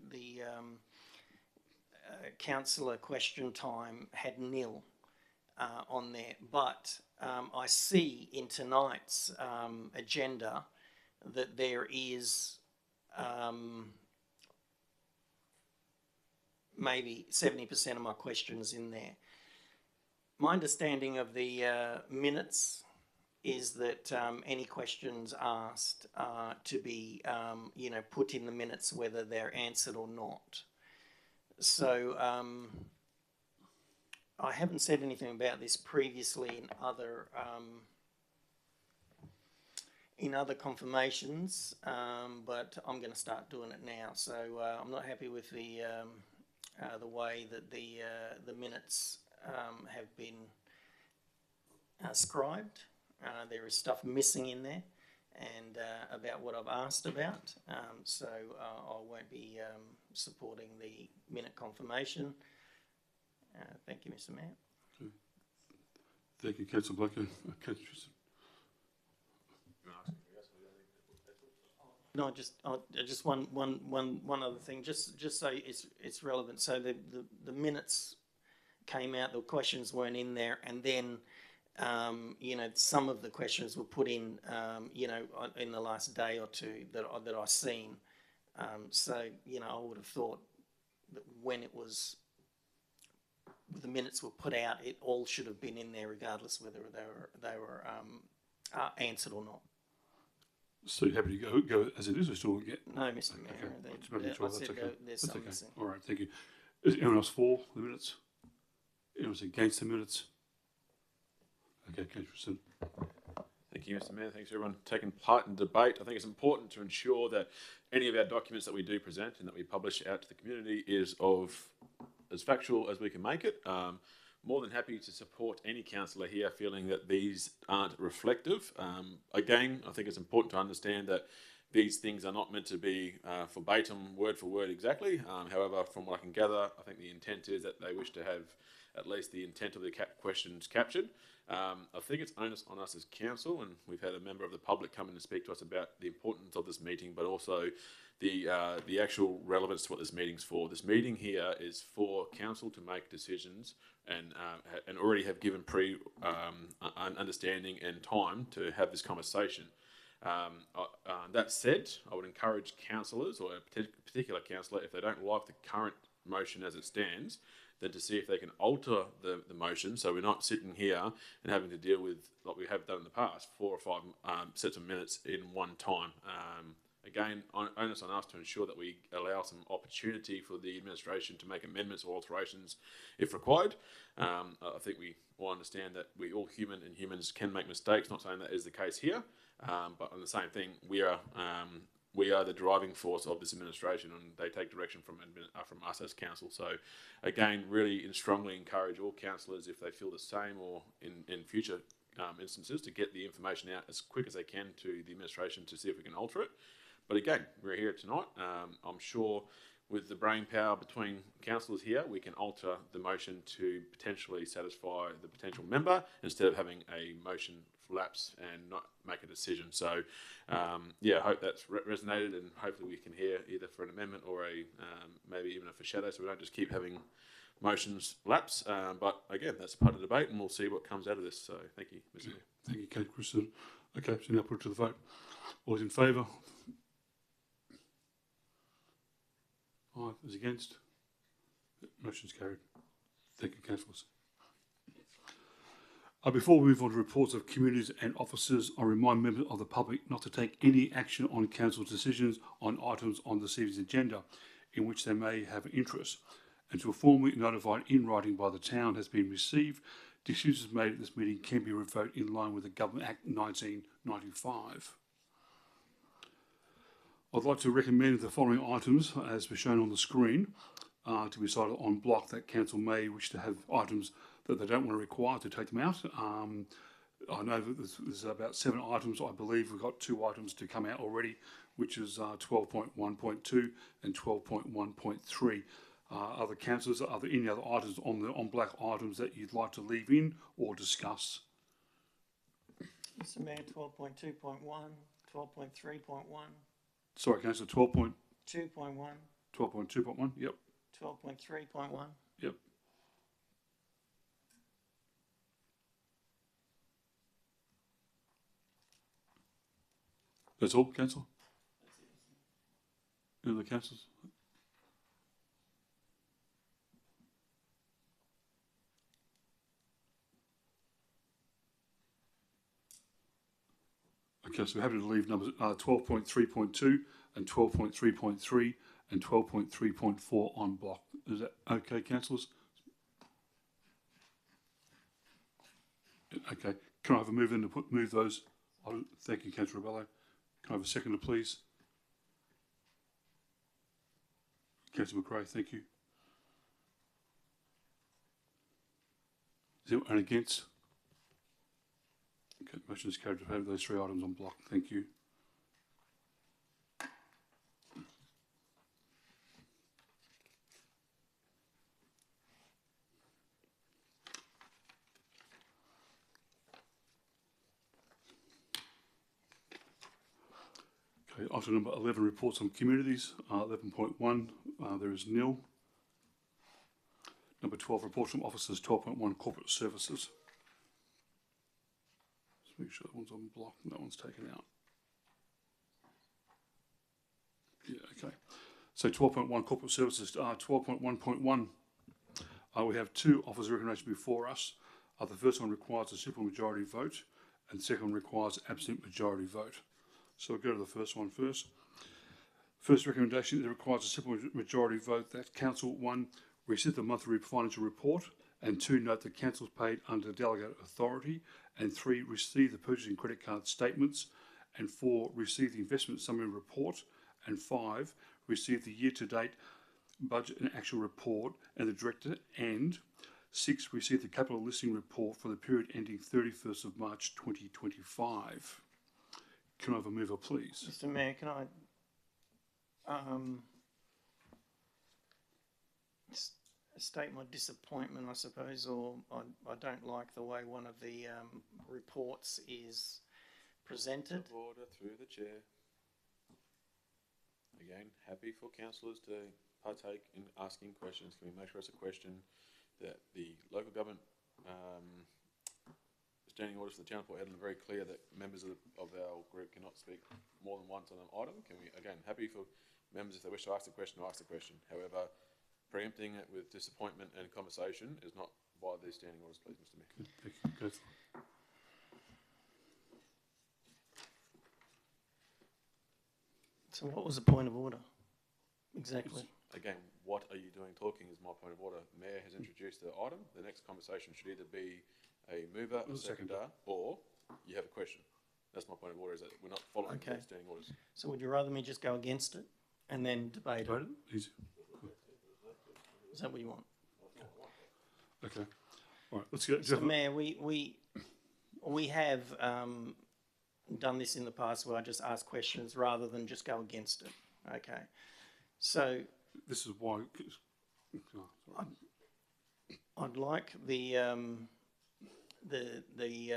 councillor question time had nil on there, but I see in tonight's agenda that there is maybe 70% of my questions in there. My understanding of the minutes is that any questions asked are to be, put in the minutes whether they're answered or not. So I haven't said anything about this previously in in other confirmations, but I'm going to start doing it now. So I'm not happy with the way that the minutes have been scribed. There is stuff missing in there, and about what I've asked about. So I won't be supporting the minute confirmation. Thank you, Mr. Mayor. Okay. Thank you, Councillor Blacko. Councillor. No, just one other thing, just so it's relevant. So the minutes came out, the questions weren't in there, and then you know, some of the questions were put in, you know, in the last day or two that I've seen. So you know, I would have thought that when the minutes were put out, it all should have been in there, regardless whether they were answered or not. So you're happy to go as it is, or still get? No, Mr. Mayor. Okay. I said there's some okay. missing. All right, thank you. Is anyone else for the minutes? Anyone else against the minutes? Okay, Councillor. Thank you, Mr. Mayor. Thanks everyone taking part in the debate. I think it's important to ensure that any of our documents that we do present and that we publish out to the community is as factual as we can make it. More than happy to support any councillor here feeling that these aren't reflective. Again, I think it's important to understand that these things are not meant to be verbatim, word for word exactly. However, from what I can gather, I think the intent is that they wish to have at least the intent of the questions captured. I think it's onus on us as council, and we've had a member of the public come in and speak to us about the importance of this meeting, but also the actual relevance to what this meeting's for. This meeting here is for council to make decisions and already have given understanding and time to have this conversation. That said, I would encourage councillors, or a particular councillor, if they don't like the current motion as it stands, then to see if they can alter the motion, so we're not sitting here and having to deal with, like we have done in the past, 4 or 5 sets of minutes in one time. Again, onus on us to ensure that we allow some opportunity for the administration to make amendments or alterations if required. I think we all understand that we all human, and humans can make mistakes. Not saying that is the case here, but on the same thing, we are the driving force of this administration, and they take direction from us as council. So again, really strongly encourage all councillors, if they feel the same, or in future instances, to get the information out as quick as they can to the administration to see if we can alter it. But again, we're here tonight. I'm sure with the brain power between councillors here, we can alter the motion to potentially satisfy the potential member, instead of having a motion lapse and not make a decision. So yeah, I hope that's resonated, and hopefully we can hear either for an amendment or maybe even a foreshadow, so we don't just keep having motions lapse. But again, that's part of the debate, and we'll see what comes out of this. So thank you, Mr. Mayor. Thank you, Kate Christian. Okay, so now put it to the vote. All those in favour? Aye. Those against? Motion's carried. Thank you, councillors. Before we move on to reports of communities and officers, I remind members of the public not to take any action on council decisions on items on this evening's agenda in which they may have an interest, until formally notified in writing by the town has been received. Decisions made at this meeting can be revoked in line with the Government Act 1995. I'd like to recommend the following items, as was shown on the screen, to be decided on block, that council may wish to have items that they don't want to require to take them out. I know that there's about 7 items. I believe we've got 2 items to come out already, which is 12.1.2 and 12.1.3. Other councillors, are there any other items on black items that you'd like to leave in or discuss? Mr. Mayor, 12.2.1, 12.3.1. Sorry, councillor, 12.2.1. 12.1, Yep. 12.3.1. Yep. That's all, councillor? Any other councillors? Okay, so we're happy to leave numbers 12.3.2 and 12.3.3 and 12.3.4 on block. Is that okay, councillors? Okay. Can I have a move in to move those? Thank you, Councillor Rebello. Can I have a seconder, please? Councillor McRae, thank you. Is anyone against? Okay, motion is carried to have those 3 items on block. Thank you. Okay, item number 11, reports on communities. 11.1, there is nil. Number 12, reports from officers. 12.1, corporate services. Let's make sure that one's on block and that one's taken out. Yeah, okay. So 12.1, corporate services. 12.1.1, we have 2 officers' recognition before us. The first one requires a simple majority vote, and the second one requires absolute majority vote. So we'll go to the first one first. First recommendation that requires a simple majority vote that Council 1 receive the monthly financial report, and 2 note that councils paid under delegated authority, and 3 receive the purchasing credit card statements, and 4 receive the investment summary report, and 5 receive the year-to-date budget and actual report and the director, and 6 receive the capital listing report for the period ending 31st of March 2025. Can I have a mover, please? Mr. Mayor, can I state my disappointment, I suppose, or I don't like the way one of the reports is presented. Order through the chair. Again, happy for councillors to partake in asking questions. Can we make sure it's a question that the local government standing orders for the Town of Port Hedland are very clear that members of our group cannot speak more than once on an item. Can we, again, happy for members if they wish to ask the question, to ask the question. However, preempting it with disappointment and conversation is not by these standing orders, please, Mr. Mayor. Thank you. Go. So what was the point of order? Exactly. Again, what are you doing talking is my point of order. Mayor has introduced the item. The next conversation should either be a mover, a seconder, or you have a question. That's my point of order, is that we're not following the standing orders. So would you rather me just go against it and then debate it? Easy. Is that what you want? Okay. All right, let's get... So, Mayor, we have done this in the past where I just ask questions rather than just go against it. Okay. So... This is why... I'd like the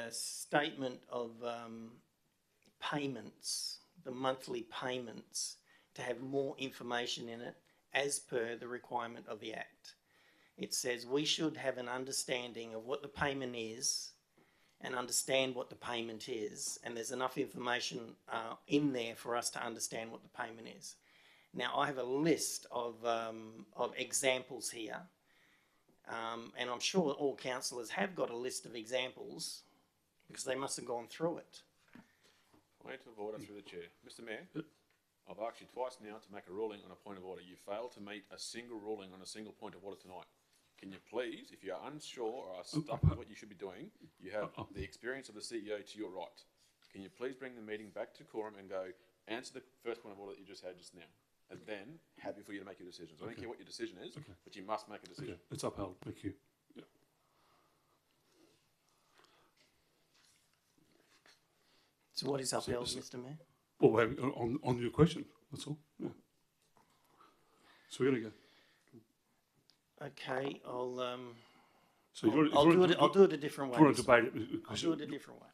statement of payments, the monthly payments, to have more information in it as per the requirement of the Act. It says we should have an understanding of what the payment is and understand what the payment is, and there's enough information in there for us to understand what the payment is. Now, I have a list of examples here. And I'm sure all councillors have got a list of examples because they must have gone through it. Point of order through the chair. Mr. Mayor, I've asked you twice now to make a ruling on a point of order. You failed to meet a single ruling on a single point of order tonight. Can you please, if you are unsure or are stuck with what you should be doing, you have the experience of the CEO to your right. Can you please bring the meeting back to quorum and go answer the first point of order that you just had just now? And then, happy for you to make your decisions. I don't care what your decision is, but you must make a decision. Okay. It's upheld. Thank you. Yeah. So what is upheld, Mr. Mayor? Well, on your question, that's all. Yeah. So we're going to go. Okay, I'll do it a different way. You want to debate it? I'll do it a different way.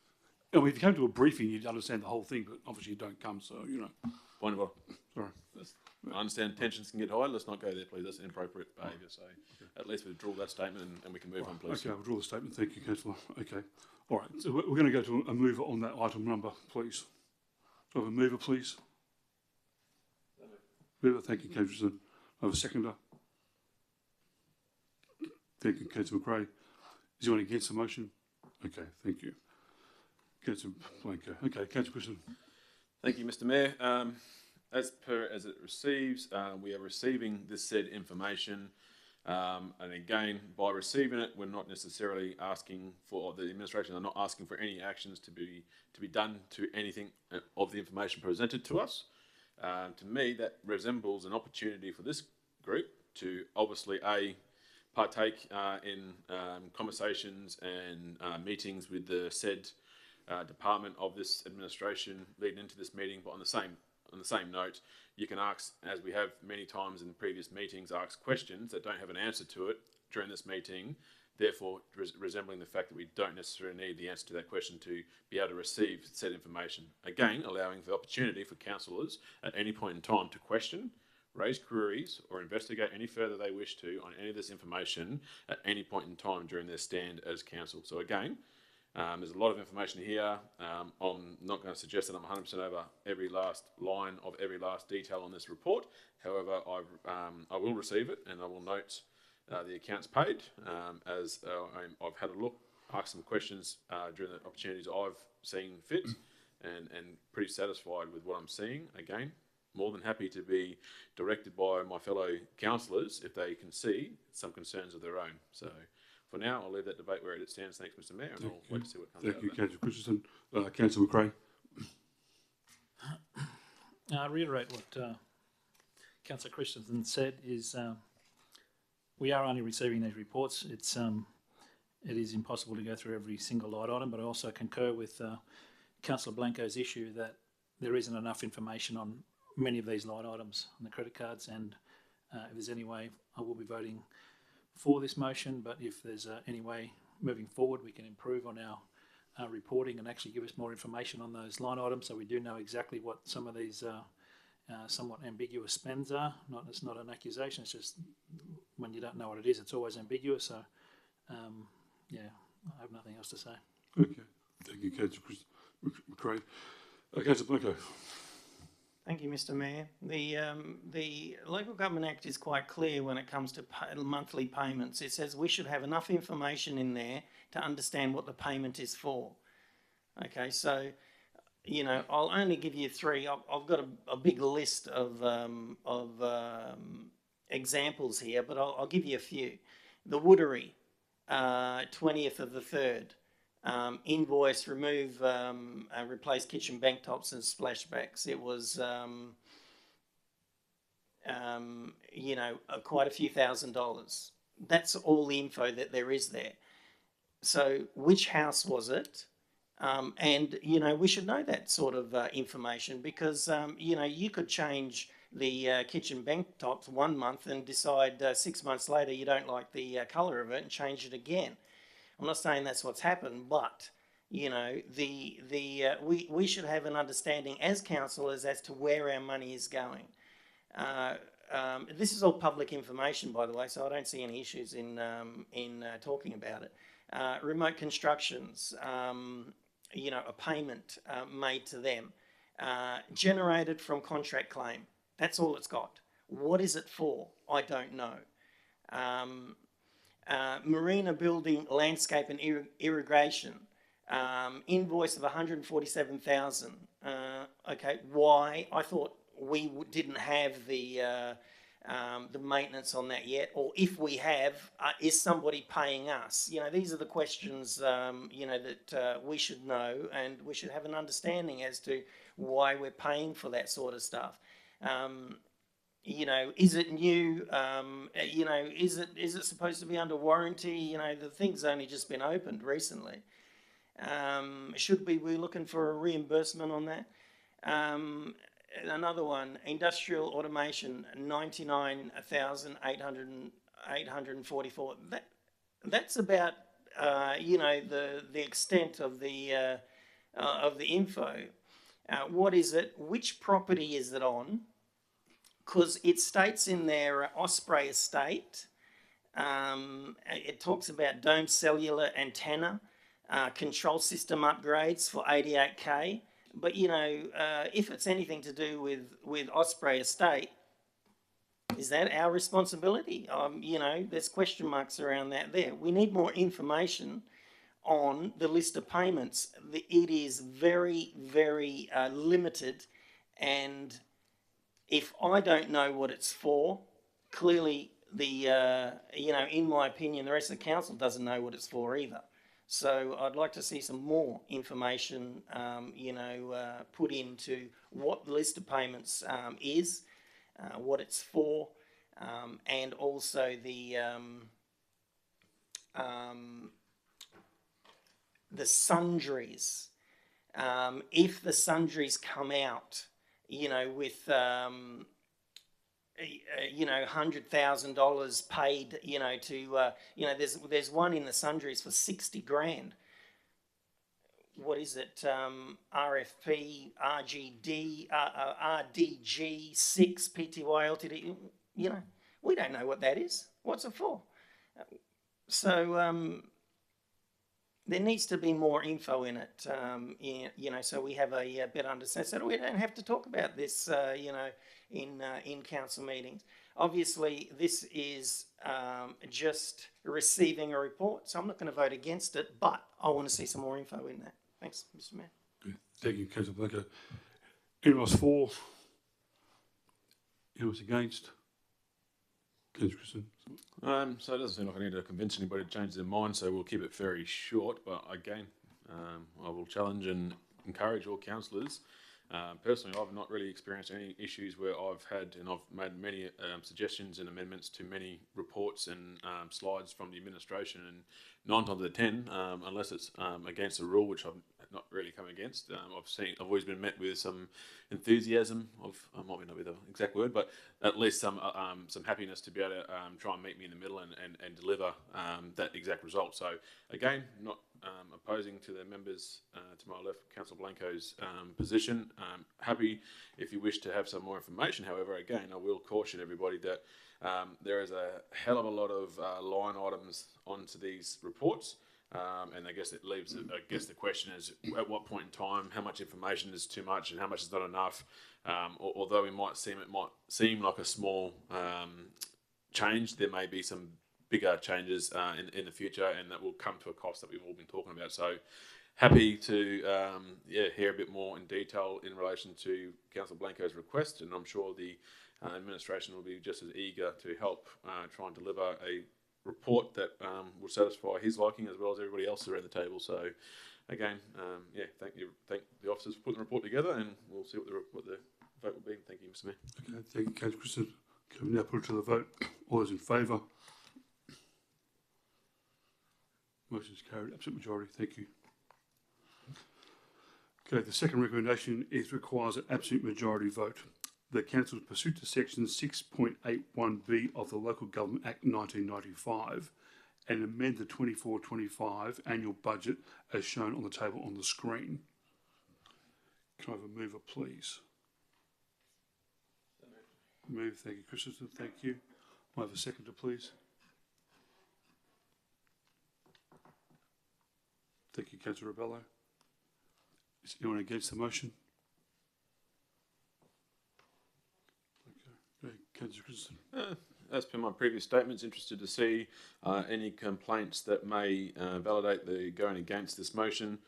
I mean, if you came to a briefing, you'd understand the whole thing, but obviously you don't come, so, you know. Point of order. Sorry. I understand tensions can get high. Let's not go there, please. That's inappropriate behaviour. So at least withdraw that statement and we can move on, please. Okay, I'll withdraw the statement. Thank you, Councillor. Okay. All right. So we're going to go to a mover on that item number, please. Do I have a mover, please? Mover, thank you, Councillor. Do I have a seconder? Thank you, Councillor McRae. Is anyone against the motion? Okay, thank you. Councillor Blanco. Okay, Councillor Christian. Thank you, Mr. Mayor. As it receives, we are receiving this said information. And again, by receiving it, we're not necessarily asking for, or the administration are not asking for any actions to be done to anything of the information presented to us. To me, that resembles an opportunity for this group to obviously partake in conversations and meetings with the said department of this administration leading into this meeting. But on the same note, you can ask, as we have many times in previous meetings, ask questions that don't have an answer to it during this meeting, therefore resembling the fact that we don't necessarily need the answer to that question to be able to receive said information. Again, allowing the opportunity for councillors at any point in time to question, raise queries, or investigate any further they wish to on any of this information at any point in time during their stand as council. So again, there's a lot of information here. I'm not going to suggest that I'm 100% over every last line of every last detail on this report. However, I will receive it and I will note the accounts paid as I've had a look, asked some questions during the opportunities I've seen fit, and pretty satisfied with what I'm seeing. Again, more than happy to be directed by my fellow councillors if they can see some concerns of their own. So for now, I'll leave that debate where it stands. Thanks, Mr. Mayor, and I'll wait to see what comes out of that. Thank you, Councillor Christensen. Councillor McRae. I reiterate what Councillor Christensen said is we are only receiving these reports. It is impossible to go through every single line item, but I also concur with Councillor Blanco's issue that there isn't enough information on many of these line items on the credit cards, and if there's any way, I will be voting for this motion, but if there's any way moving forward we can improve on our reporting and actually give us more information on those line items so we do know exactly what some of these somewhat ambiguous spends are. It's not an accusation, it's just when you don't know what it is, it's always ambiguous. So, yeah, I have nothing else to say. Okay, thank you, Councillor McRae. Councillor Blanco. Thank you, Mr. Mayor. The Local Government Act is quite clear when it comes to monthly payments. It says we should have enough information in there to understand what the payment is for. Okay, so, you know, I'll only give you three. I've got a big list of examples here, but I'll give you a few. The Woodery, 20th of the 3rd. Invoice, remove, replace kitchen bank tops and splashbacks. It was, you know, quite a few $1,000s. That's all the info that there is there. So which house was it? And, you know, we should know that sort of information because, you know, you could change the kitchen bank tops 1 month and decide 6 months later you don't like the colour of it and change it again. I'm not saying that's what's happened, but, you know, we should have an understanding as councillors as to where our money is going. This is all public information, by the way, so I don't see any issues in talking about it. Remote constructions, you know, a payment made to them, generated from contract claim. That's all it's got. What is it for? I don't know. Marina building, landscape and irrigation, invoice of $147,000. Okay, why? I thought we didn't have the maintenance on that yet, or if we have, is somebody paying us? You know, these are the questions, you know, that we should know, and we should have an understanding as to why we're paying for that sort of stuff. You know, is it new? You know, is it supposed to be under warranty? You know, the thing's only just been opened recently. Should we be looking for a reimbursement on that? Another one, industrial automation, 99,844. That's about you know, the extent of the info. What is it? Which property is it on? Because it states in their Osprey estate, it talks about dome cellular antenna, control system upgrades for 88K. But, you know, if it's anything to do with Osprey estate, is that our responsibility? You know, there's question marks around that there. We need more information on the list of payments. It is very, very limited, and if I don't know what it's for, clearly in my opinion, the rest of the council doesn't know what it's for either. So I'd like to see some more information, put into what the list of payments is, what it's for, and also the sundries. If the sundries come out, with $100,000 paid, there's one in the sundries for 60 grand. What is it? RFP, RGD, RDG 6 PTY LTD. We don't know what that is. What's it for? So there needs to be more info in it, so we have a better understanding, so we don't have to talk about this, in council meetings. Obviously, this is just receiving a report, so I'm not going to vote against it, but I want to see some more info in that. Thanks, Mr. Mayor. Okay. Thank you, Councillor Blanco. Anyone else for? Anyone else against? Councillor Christian. So it doesn't seem like I need to convince anybody to change their mind, so we'll keep it very short. But again, I will challenge and encourage all councillors. Personally, I've not really experienced any issues where I've made many suggestions and amendments to many reports and slides from the administration, and 9 times out of 10, unless it's against the rule, which I've not really come against, I've always been met with some enthusiasm might not be the exact word, but at least some happiness to be able to try and meet me in the middle and deliver that exact result. So again, not opposing to the members to my left, Councillor Blanco's position. Happy if you wish to have some more information. However, again, I will caution everybody that there is a hell of a lot of line items onto these reports. And I guess it leaves, the question is, at what point in time, how much information is too much and how much is not enough? Although it might seem like a small change, there may be some bigger changes in the future, and that will come to a cost that we've all been talking about. So happy to hear a bit more in detail in relation to Councillor Blanco's request, and I'm sure the administration will be just as eager to help try and deliver a report that will satisfy his liking as well as everybody else around the table. So again, thank the officers for putting the report together, and we'll see what the vote will be. Thank you, Mr. Mayor. Okay, thank you, Councillor Christian. Can we now put it to the vote? All those in favour? Motion is carried, absolute majority. Thank you. Okay, the second recommendation requires an absolute majority vote. The Council, pursuant to section 6.81B of the Local Government Act 1995, and amend the 24-25 annual budget as shown on the table on the screen. Can I have a mover, please? Move, thank you, Christensen. Thank you. I have a seconder, please. Thank you, Councillor Rebello. Is anyone against the motion? Okay, Councillor Christensen. As per my previous statements, interested to see any complaints that may validate the going against this motion.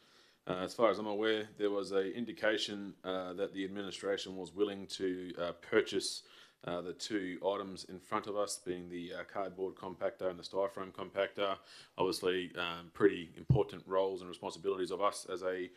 As far as I'm aware, there was an indication that the administration was willing to purchase the two items in front of us, being the cardboard compactor and the styrofoam compactor. Obviously, pretty important roles and responsibilities of us as a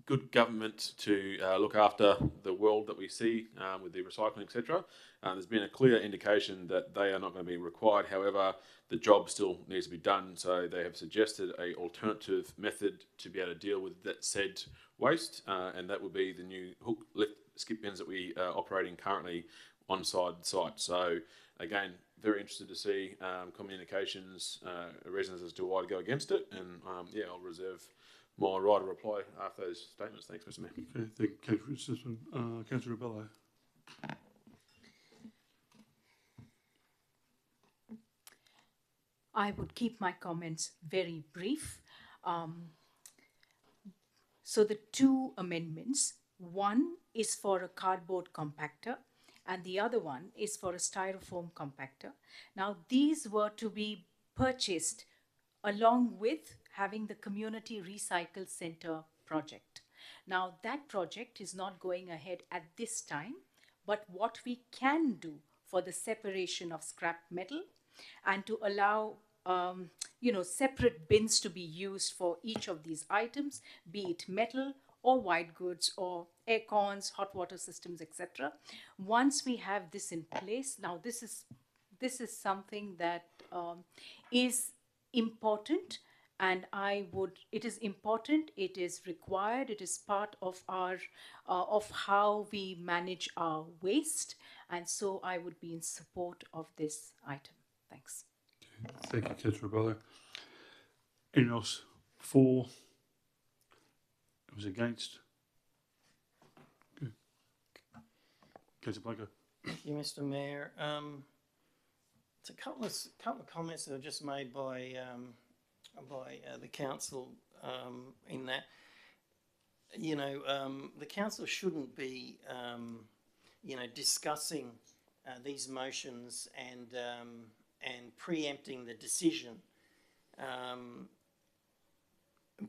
good government to look after the world that we see with the recycling, etc. There's been a clear indication that they are not going to be required. However, the job still needs to be done, so they have suggested an alternative method to be able to deal with that said waste, and that would be the new hook lift skip bins that we are operating currently on site. So again, very interested to see communications, reasons as to why to go against it, and I'll reserve my right to reply after those statements. Thanks, Mr. Mayor. Okay, thank you, Councillor Christensen. Councillor Rebello. I would keep my comments very brief. So the two amendments, one is for a cardboard compactor and the other one is for a styrofoam compactor. Now these were to be purchased along with having the Community Recycle Centre project. Now that project is not going ahead at this time, but what we can do for the separation of scrap metal and to allow separate bins to be used for each of these items, be it metal or white goods or air cons, hot water systems, etc. Once we have this in place, now this is something that is important, and it is important, it is required, it is part of our of how we manage our waste, and so I would be in support of this item. Thanks. Thank you, Councillor Barlow. Anyone else for? It was against. Good. Councillor Blanco. Thank you, Mr. Mayor. It's a couple of comments that were just made by the council in that, the council shouldn't be, discussing these motions and preempting the decision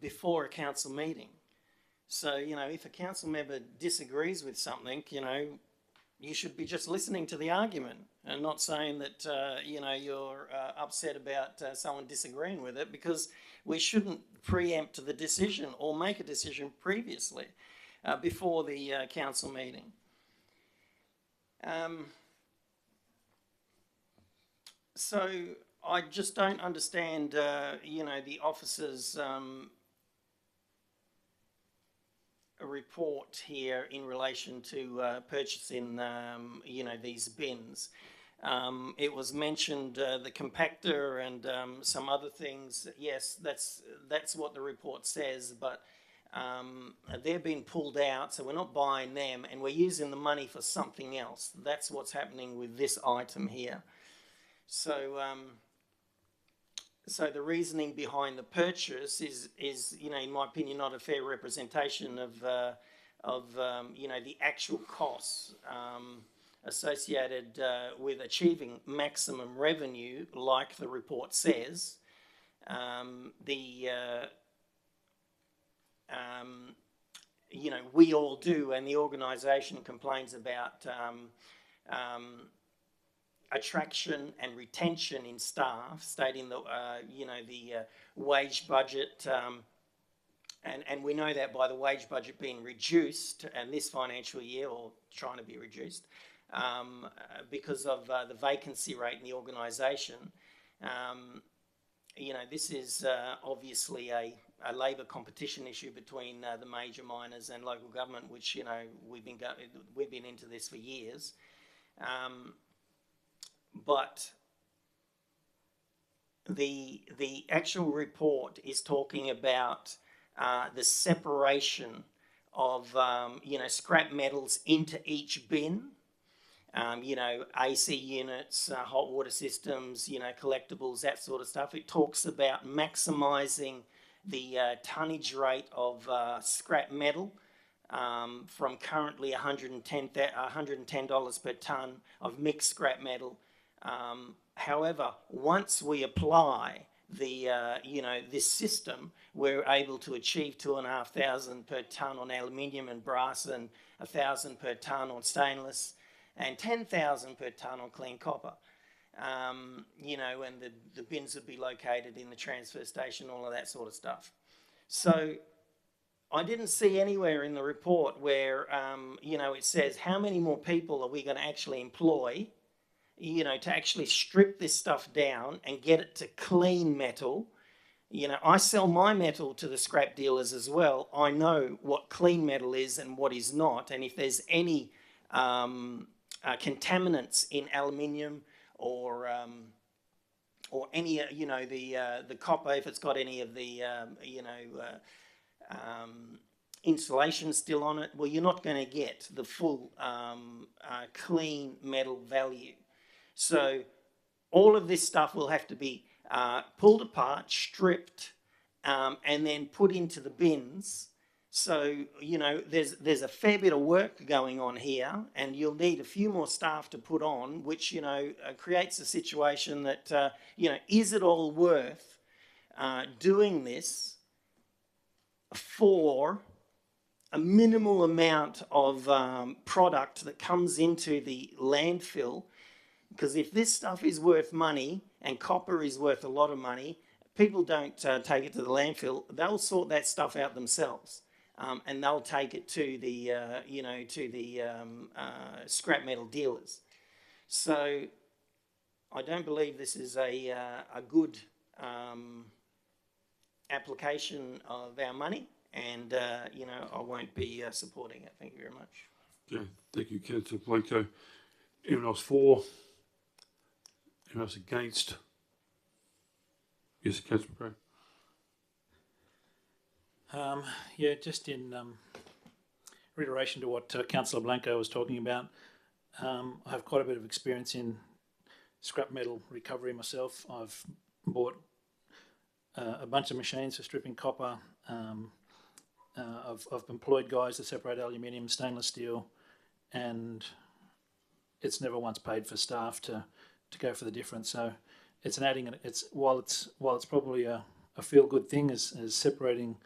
before a council meeting. So, if a council member disagrees with something, you should be just listening to the argument and not saying that, you're upset about someone disagreeing with it, because we shouldn't preempt the decision or make a decision previously before the council meeting. So I just don't understand, the officer's report here in relation to purchasing, these bins. It was mentioned the compactor and some other things. Yes, that's what the report says, but they're being pulled out, so we're not buying them, and we're using the money for something else. That's what's happening with this item here. So, so the reasoning behind the purchase is, in my opinion, not a fair representation of the actual costs associated with achieving maximum revenue, like the report says. We all do, and the organisation complains about attraction and retention in staff, stating the wage budget, and we know that by the wage budget being reduced, and this financial year, or trying to be reduced, because of the vacancy rate in the organisation. This is obviously a labour competition issue between the major miners and local government, which we've been into this for years. But the actual report is talking about the separation of scrap metals into each bin. AC units, hot water systems, collectibles, that sort of stuff. It talks about maximising the tonnage rate of scrap metal from currently $110 per tonne of mixed scrap metal. However, once we apply the this system, we're able to achieve $2,500 per tonne on aluminium and brass, and $1,000 per tonne on stainless, and $10,000 per tonne on clean copper. And the bins would be located in the transfer station, all of that sort of stuff. So I didn't see anywhere in the report where it says how many more people are we going to actually employ, to actually strip this stuff down and get it to clean metal. I sell my metal to the scrap dealers as well. I know what clean metal is and what is not, and if there's any contaminants in aluminium or any the copper, if it's got any of the insulation still on it, well, you're not going to get the full clean metal value. So all of this stuff will have to be pulled apart, stripped, and then put into the bins. So, there's a fair bit of work going on here, and you'll need a few more staff to put on, which, creates a situation that, is it all worth doing this for a minimal amount of product that comes into the landfill? Because if this stuff is worth money and copper is worth a lot of money, people don't take it to the landfill. They'll sort that stuff out themselves, and they'll take it to the scrap metal dealers. So I don't believe this is a good application of our money, and I won't be supporting it. Thank you very much. Okay, thank you, Councillor Blanco. Anyone else for? Anyone else against? Yes, Councillor McRae. Yeah, just in reiteration to what Councillor Blanco was talking about, I have quite a bit of experience in scrap metal recovery myself. I've bought a bunch of machines for stripping copper. I've employed guys to separate aluminium, stainless steel, and it's never once paid for staff to go for the difference. So it's an adding. While it's probably a feel good thing as separating,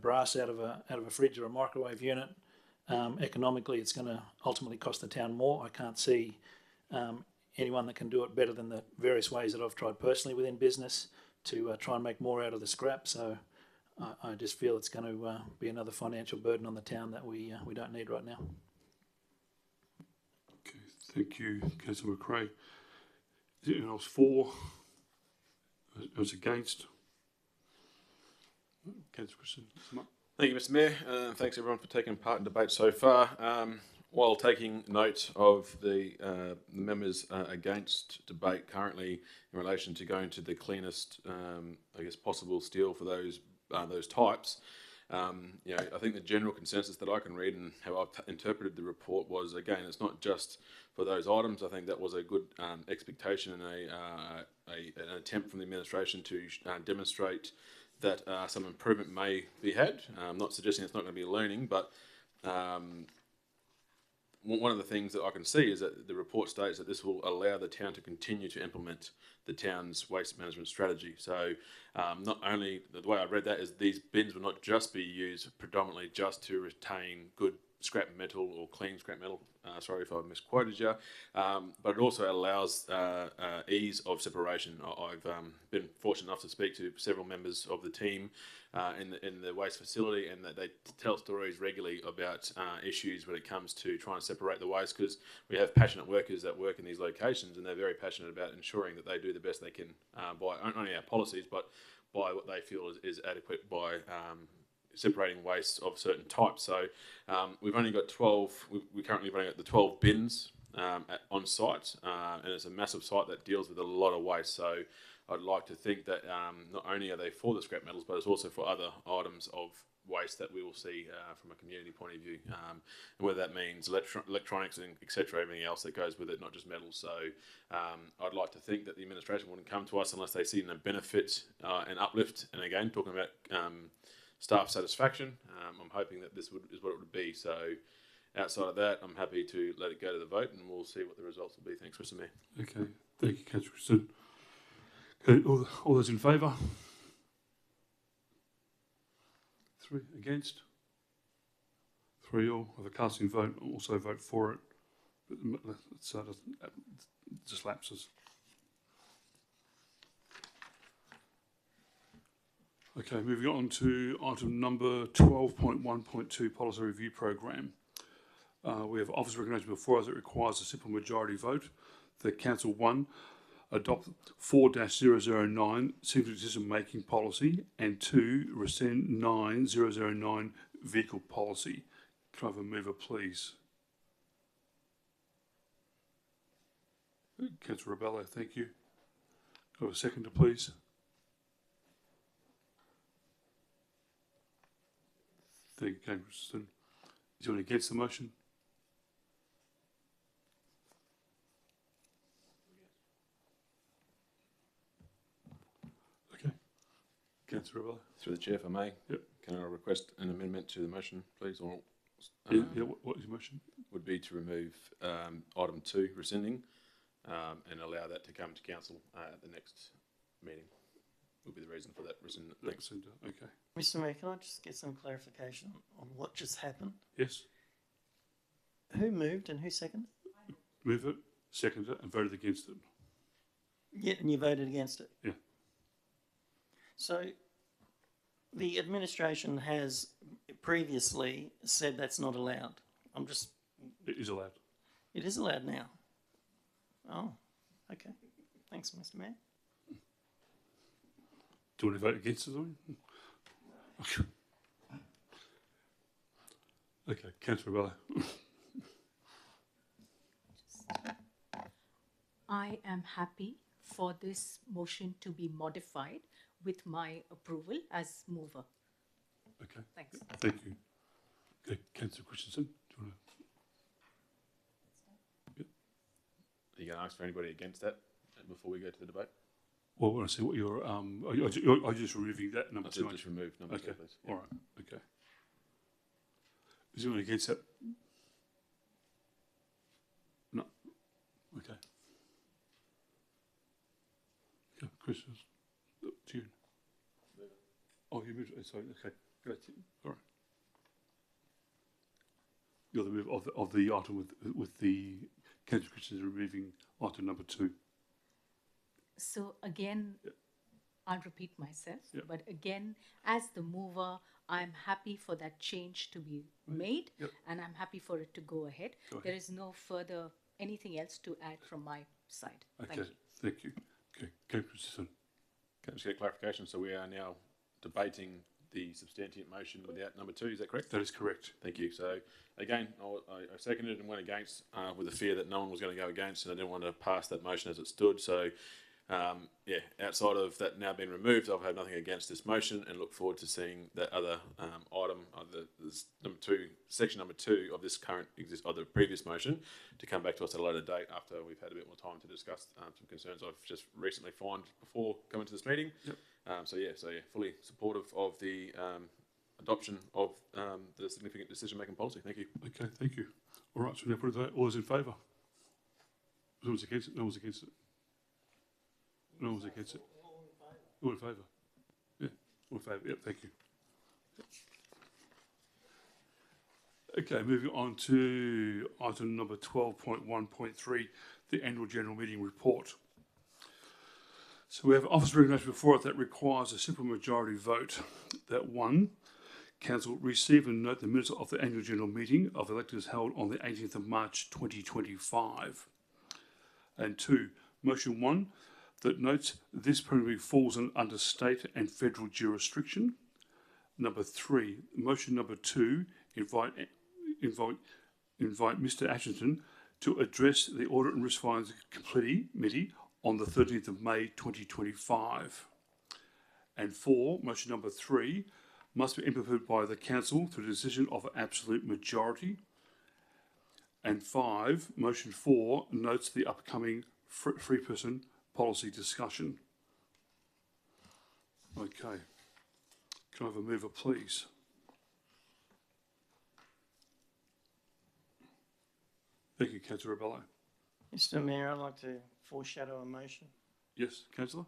brass out of a fridge or a microwave unit. Economically, it's going to ultimately cost the town more. I can't see anyone that can do it better than the various ways that I've tried personally within business to try and make more out of the scrap. So I just feel it's going to be another financial burden on the town that we don't need right now. Okay, thank you, Councillor McRae. Is there anyone else for? Who's against? Councillor Christian. Thank you, Mr. Mayor. Thanks everyone for taking part in debate so far. While taking note of the members against debate currently in relation to going to the cleanest, possible steel for those types, I think the general consensus that I can read and how I've interpreted the report was, again, it's not just for those items. I think that was a good expectation and an attempt from the administration to demonstrate that some improvement may be had. I'm not suggesting it's not going to be learning, but one of the things that I can see is that the report states that this will allow the town to continue to implement the town's waste management strategy. So not only, the way I read that is these bins will not just be used predominantly just to retain good scrap metal or clean scrap metal, sorry if I misquoted you, but it also allows ease of separation. I've been fortunate enough to speak to several members of the team in the waste facility, and that they tell stories regularly about issues when it comes to trying to separate the waste, because we have passionate workers that work in these locations, and they're very passionate about ensuring that they do the best they can by not only our policies, but by what they feel is adequate by separating waste of certain types. So we've only got 12, we're currently running at the 12 bins on site, and it's a massive site that deals with a lot of waste. So I'd like to think that not only are they for the scrap metals, but it's also for other items of waste that we will see from a community point of view, and whether that means electronics and etc., everything else that goes with it, not just metals. So I'd like to think that the administration wouldn't come to us unless they see a benefit and uplift. And again, talking about staff satisfaction, I'm hoping that this is what it would be. So outside of that, I'm happy to let it go to the vote, and we'll see what the results will be. Thanks, Mr. Mayor. Okay, thank you, Councillor Christian. Okay, all those in favour? 3 against? 3 all. With a casting vote, I'll also vote for it. But it just lapses. Okay, moving on to item number 12.1.2, Policy Review Programme. We have office recognition before us. It requires a simple majority vote. The Council 1, adopt 4-009, Single Decision Making Policy, and 2, rescind 9009, Vehicle Policy. Can I have a mover, please? Councillor Rebello, thank you. Can I have a seconder, please? Thank you, Councillor Christensen. Is anyone against the motion? Okay. Councillor Rebello. Through the chair, if I may. Yep. Can I request an amendment to the motion, please? Or what is your motion? Would be to remove item 2, rescinding, and allow that to come to council at the next meeting. Will be the reason for that rescind. Thanks. Okay. Mr. Mayor, can I just get some clarification on what just happened? Yes. Who moved and who seconded? Move it. seconded it and voted against it. Yeah, and you voted against it. Yeah. So the administration has previously said that's not allowed. It is allowed. It is allowed now. Oh, okay. Thanks, Mr. Mayor. Do you want to vote against it? Okay. Okay, Councillor Rebello. I am happy for this motion to be modified with my approval as mover. Okay. Thanks. Thank you. Okay, Councillor Christensen, do you want to? Are you going to ask for anybody against that before we go to the debate? Well, I want to see what your are you just removing that number two? Just remove number two, Okay. please. All right. Okay. Is anyone against that? No. Okay. Okay, Chris, to you. Oh, you moved. Sorry. Okay. Great. All right. You're the move of the item with the Councillor Christensen removing item number 2. So again, I'll repeat myself, Yep. but again, as the mover, I'm happy for that change to be made, Yep. and I'm happy for it to go ahead. Go ahead. There is no further anything else to add from my side. Okay. Thank you. Thank you. Okay. Councillor Christensen. Can I just get clarification? So we are now debating the substantive motion without number 2, is that correct? That is correct. Thank you. So again, I seconded and went against with the fear that no one was going to go against, and I didn't want to pass that motion as it stood. So outside of that now being removed, I've had nothing against this motion and look forward to seeing that other item, this number 2, section number 2 of this of the previous motion, to come back to us at a later date after we've had a bit more time to discuss some concerns I've just recently found before coming to this meeting. Yep. So fully supportive of the adoption of the significant decision-making policy. Thank you. Okay, thank you. All right, so now put it there. All those in favour? No one's against it? No one's against it? No one's against it? All in favour? Yeah, all in favour. Yep, thank you. Okay, moving on to item number 12.1.3, the annual general meeting report. So we have office regulation before it that requires a simple majority vote. That 1, Council receive and note the minutes of the annual general meeting of electors held on the 18th of March 2025. And 2, motion 1, that notes this primarily falls under state and federal jurisdiction. Number 3, motion number 2, invite Mr. Ashington to address the Audit and Risk Finance Committee on the 13th of May 2025. And 4, motion number 3, must be implemented by the Council through the decision of an absolute majority. And 5, motion 4, notes the upcoming three-person policy discussion. Okay. Can I have a mover, please? Thank you, Councillor Rebello. Mr. Mayor, I'd like to foreshadow a motion. Yes, Councillor?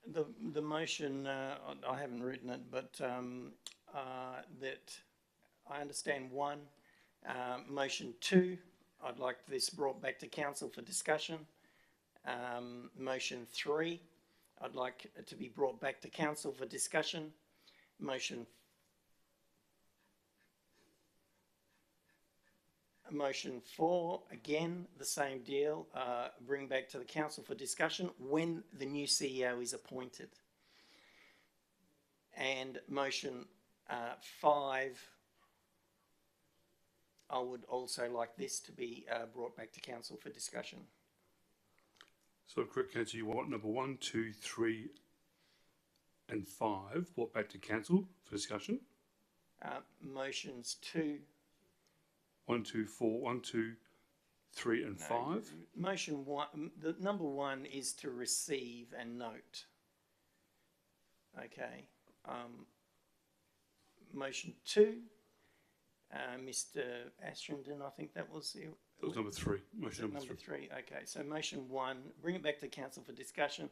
The motion, I haven't written it, but that I understand 1. Motion 2, I'd like this brought back to council for discussion. Motion 3, I'd like it to be brought back to council for discussion. Motion 4, again, the same deal, bring back to the council for discussion when the new CEO is appointed. And motion 5, I would also like this to be brought back to council for discussion. So, correct, Councillor, you want number 1, 2, 3 and 5 brought back to council for discussion? Motions 2. 1, 2, 4, 1, 2, 3 and 5? Motion 1, the number 1 is to receive and note. Okay. Motion 2, Mr. Ashington, I think that was it. That was number 3. Motion number 3. Okay, so motion 1, bring it back to council for discussion.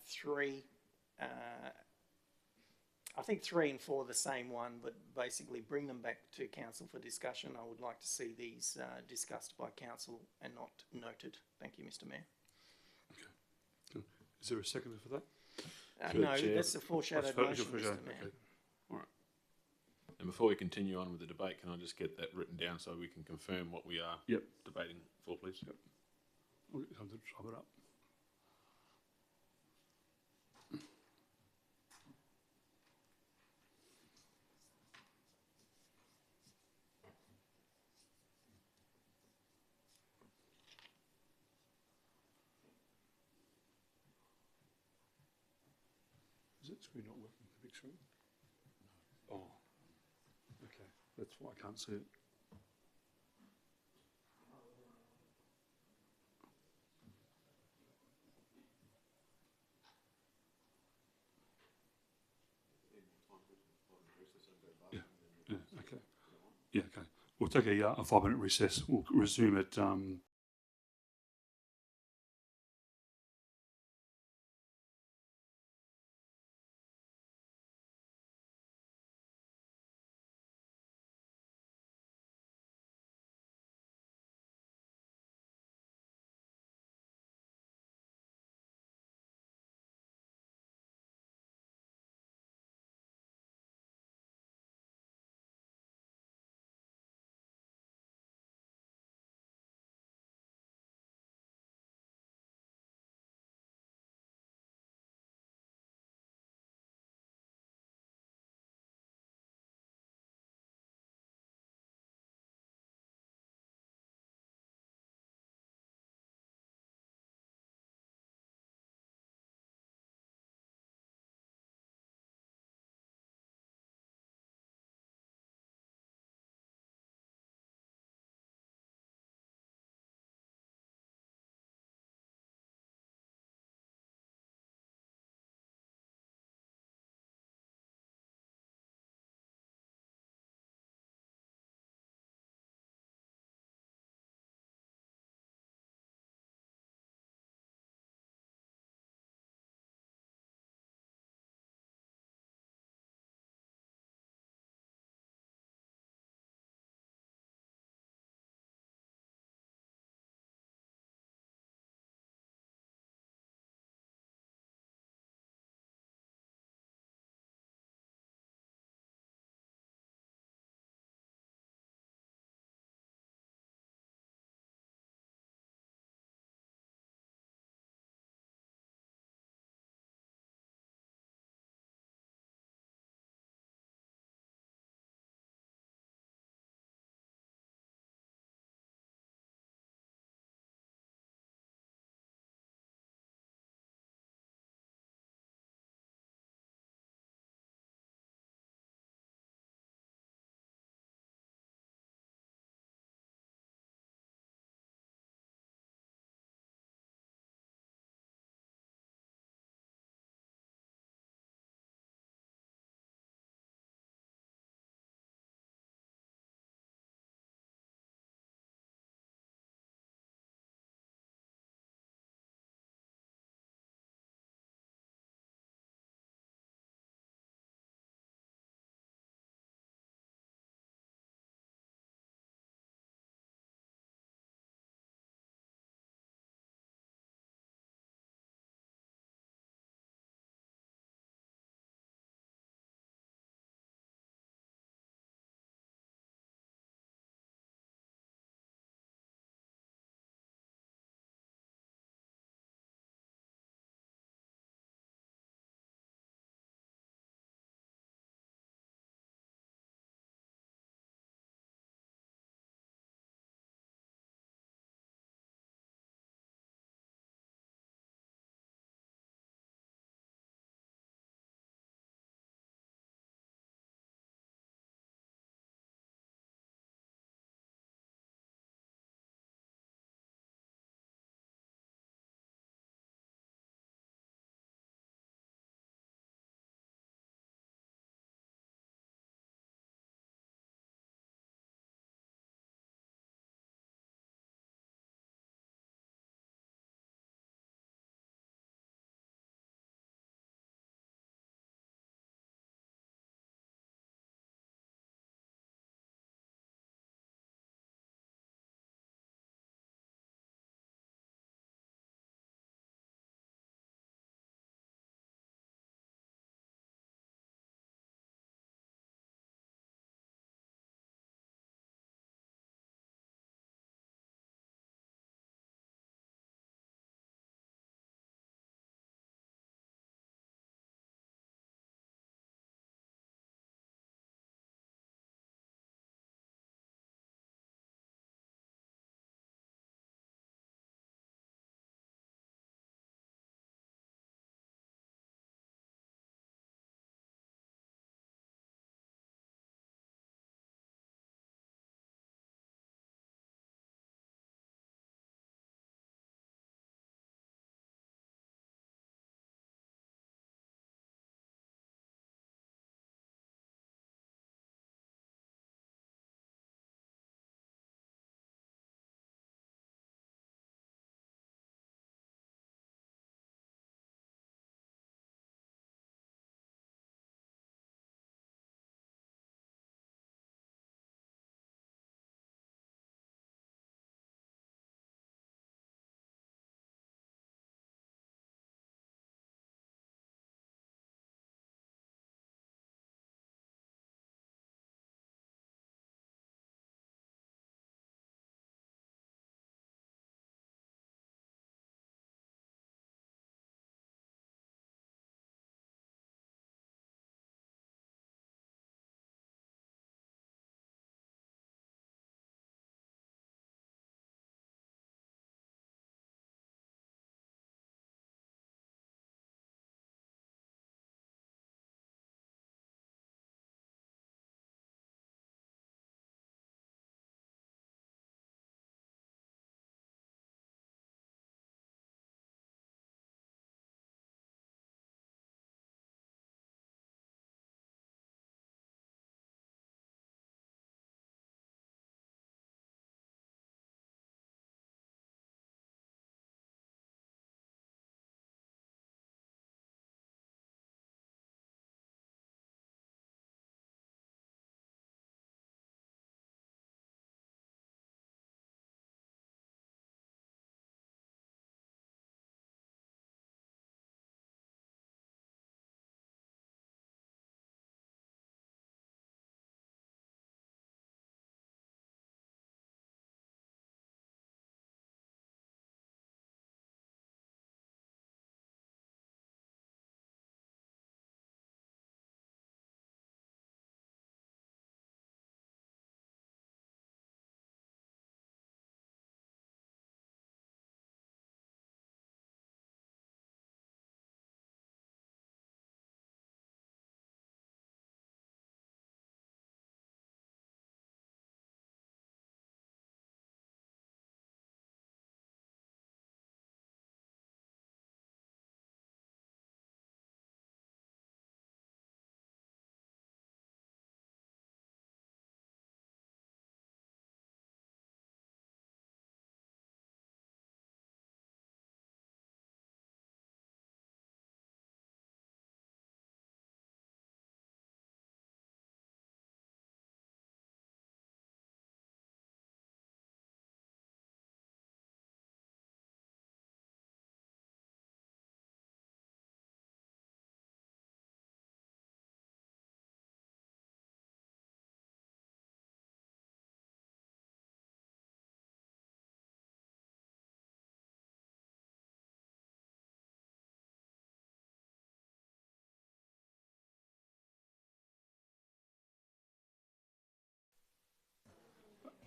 3, I think 3 and 4 are the same one, but basically bring them back to council for discussion. I would like to see these discussed by council and not noted. Thank you, Mr. Mayor. Is there a seconder for that? No, that's a foreshadowed motion, Mr. Mayor. Okay. All right. And before we continue on with the debate, can I just get that written down so we can confirm what we are debating for, please? Yep. I'll get something to chop it up. Is that screen not working, the big screen? No. Oh, okay. That's why I can't see it. Yeah, okay. Yeah, okay. We'll take a 5-minute recess. We'll resume at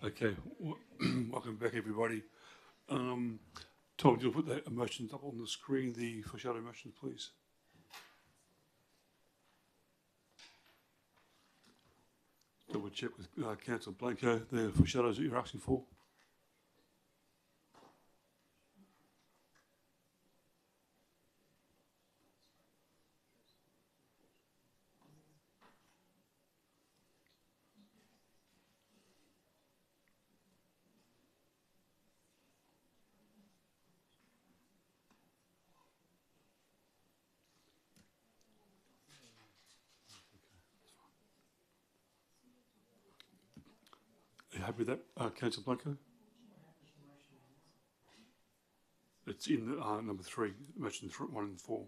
Okay, welcome back, everybody. Tom, do you put the motions up on the screen, the foreshadow motions, please? Double check with Councillor Blanco, the foreshadows that you're asking for. Are you happy with that, Councillor Blanco? It's in number 3, motion 1 and 4.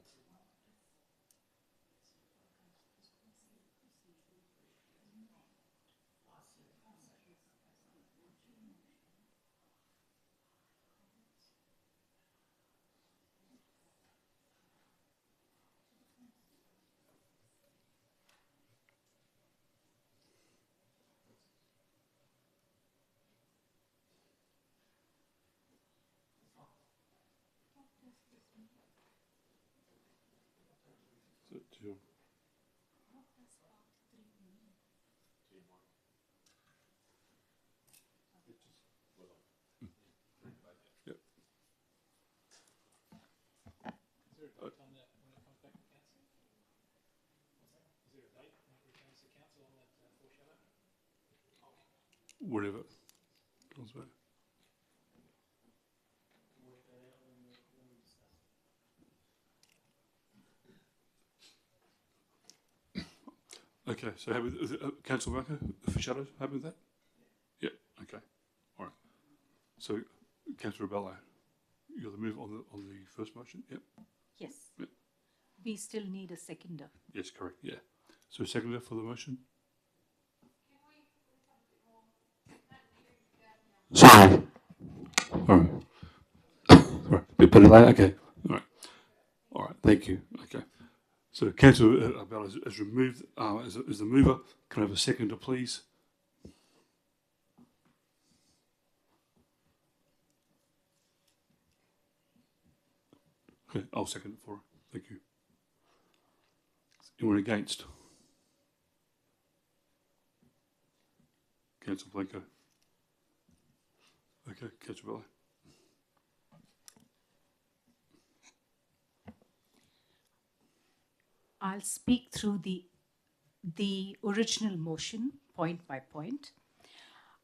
Whatever. Okay, so happy with Councillor Blanco, the foreshadows, happy with that? Yeah, okay, all right. So, Councillor Rebello, you're the move on the first motion, yep? Yes. Yep. We still need a seconder. Yes, correct, yeah. So seconder for the motion? Sorry. All right. All right. We put it later. Okay. All right. All right. Thank you. Okay. So Councillor Bell has removed as the mover. Can I have a seconder, please? Okay. I'll second it for her. Thank you. Anyone against? Councillor Blanco. Okay, Councillor Bello. I'll speak through the original motion point by point.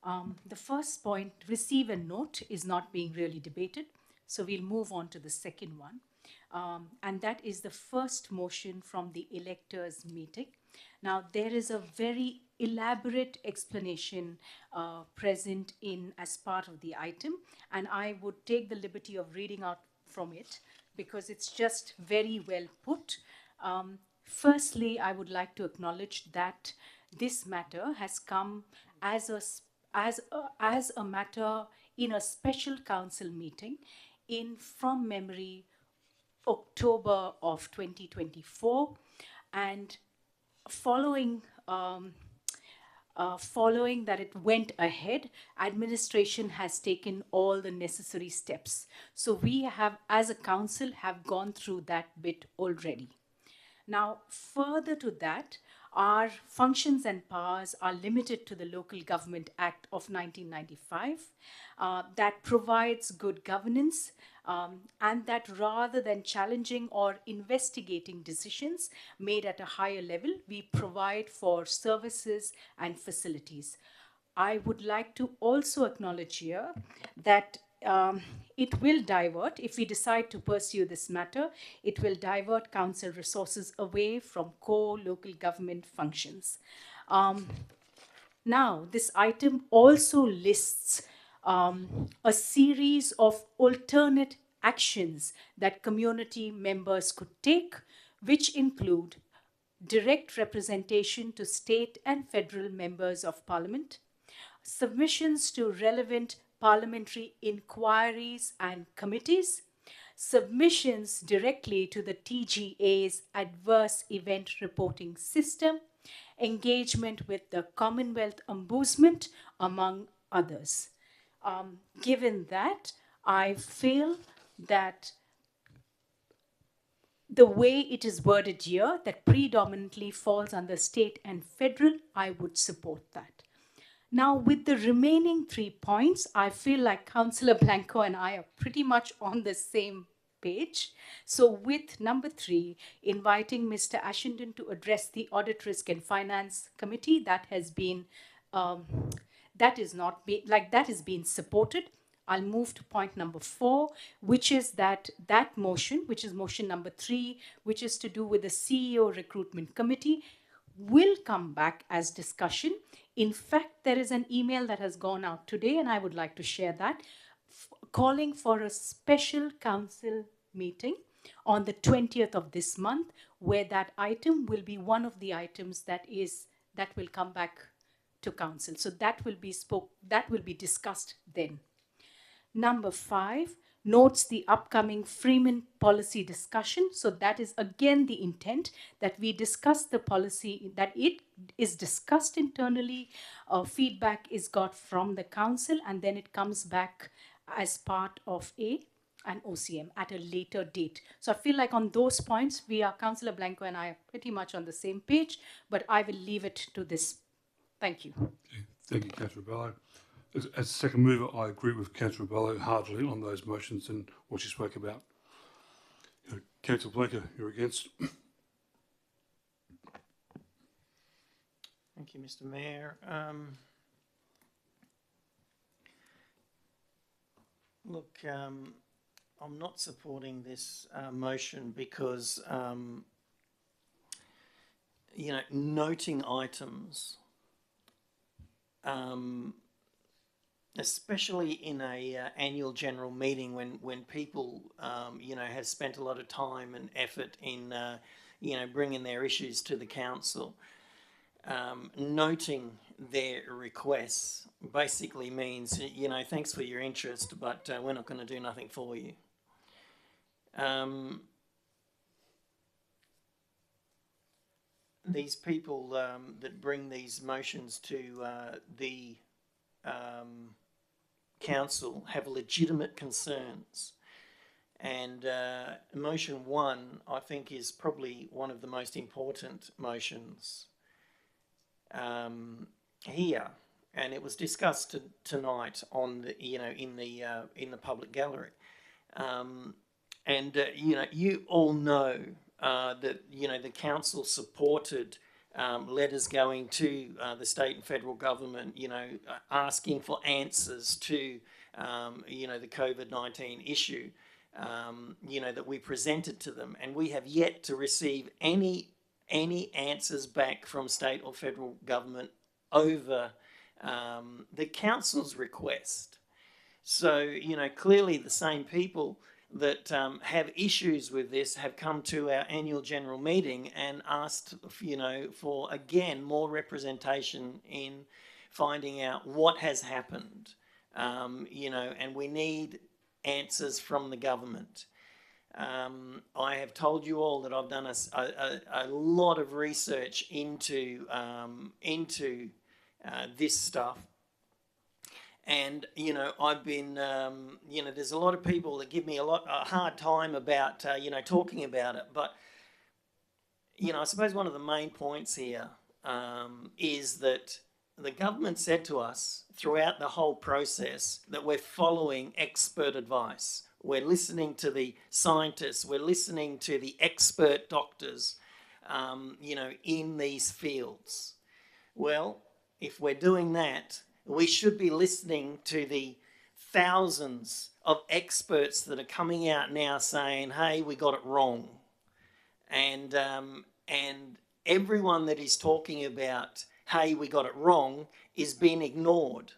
The first point, receive and note, is not being really debated, so we'll move on to the second one. And that is the first motion from the electors' meeting. Now, there is a very elaborate explanation present in as part of the item, and I would take the liberty of reading out from it because it's just very well put. Firstly, I would like to acknowledge that this matter has come as a matter in a special council meeting from memory, October of 2024, and following that it went ahead, administration has taken all the necessary steps. So we have, as a council, have gone through that bit already. Now, further to that, our functions and powers are limited to the Local Government Act of 1995 that provides good governance and that rather than challenging or investigating decisions made at a higher level, we provide for services and facilities. I would like to also acknowledge here that it will divert, if we decide to pursue this matter, it will divert council resources away from core local government functions. Now, this item also lists a series of alternate actions that community members could take, which include direct representation to state and federal members of parliament, submissions to relevant parliamentary inquiries and committees, submissions directly to the TGA's adverse event reporting system, engagement with the Commonwealth Ombudsman, among others. Given that, I feel that the way it is worded here, that predominantly falls under state and federal, I would support that. Now, with the remaining 3 points, I feel like Councillor Blanco and I are pretty much on the same page. So with number 3, inviting Mr. Ashenden to address the Audit, Risk and Finance Committee, that has been, that has been supported. I'll move to point number 4, which is that motion, which is motion number 3, which is to do with the CEO Recruitment Committee, will come back as discussion. In fact, there is an email that has gone out today, and I would like to share that, calling for a special council meeting on the 20th of this month, where that item will be one of the items that will come back to council. So that will be discussed then. Number 5 notes the upcoming Freeman policy discussion. So that is again the intent, that we discuss the policy, that it is discussed internally, feedback is got from the council, and then it comes back as part of an OCM at a later date. So I feel like on those points, Councillor Blanco and I are pretty much on the same page, but I will leave it to this. Thank you. Okay. Thank you, Councillor Bello. As second mover, I agree with Councillor Bello heartily on those motions and what she spoke about. Councillor Blanco, you're against. Thank you, Mr. Mayor. Look, I'm not supporting this motion because, noting items, especially in a annual general meeting when people, have spent a lot of time and effort in, bringing their issues to the council, noting their requests basically means, thanks for your interest, but we're not going to do nothing for you. These people that bring these motions to the council have legitimate concerns, and motion 1 I think is probably one of the most important motions here, and it was discussed tonight on the in the public gallery, you all know that the council supported letters going to the state and federal government, asking for answers to, the COVID-19 issue, that we presented to them. And we have yet to receive any answers back from state or federal government over the council's request. So, clearly the same people that have issues with this have come to our annual general meeting and asked, for, again, more representation in finding out what has happened, and we need answers from the government. I have told you all that I've done a lot of research into this stuff. And, I've been, there's a lot of people that give me a hard time about, talking about it. But, I suppose one of the main points here is that the government said to us throughout the whole process that we're following expert advice. We're listening to the scientists. We're listening to the expert doctors, in these fields. Well, if we're doing that, we should be listening to the thousands of experts that are coming out now saying, hey, we got it wrong. And everyone that is talking about, hey, we got it wrong, is being ignored.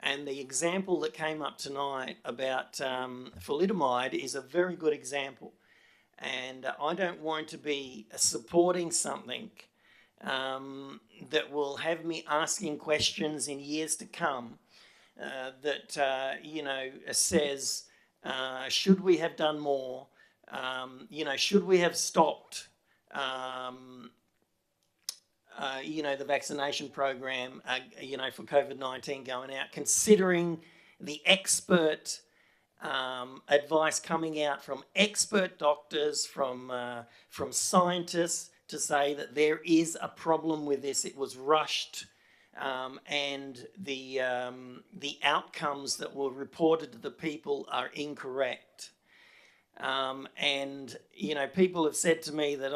And the example that came up tonight about thalidomide is a very good example. And I don't want to be supporting something that will have me asking questions in years to come that, says, should we have done more? Should we have stopped the vaccination program, for COVID-19 going out, considering the expert advice coming out from expert doctors, from scientists, to say that there is a problem with this. It was rushed, and the outcomes that were reported to the people are incorrect. And people have said to me that,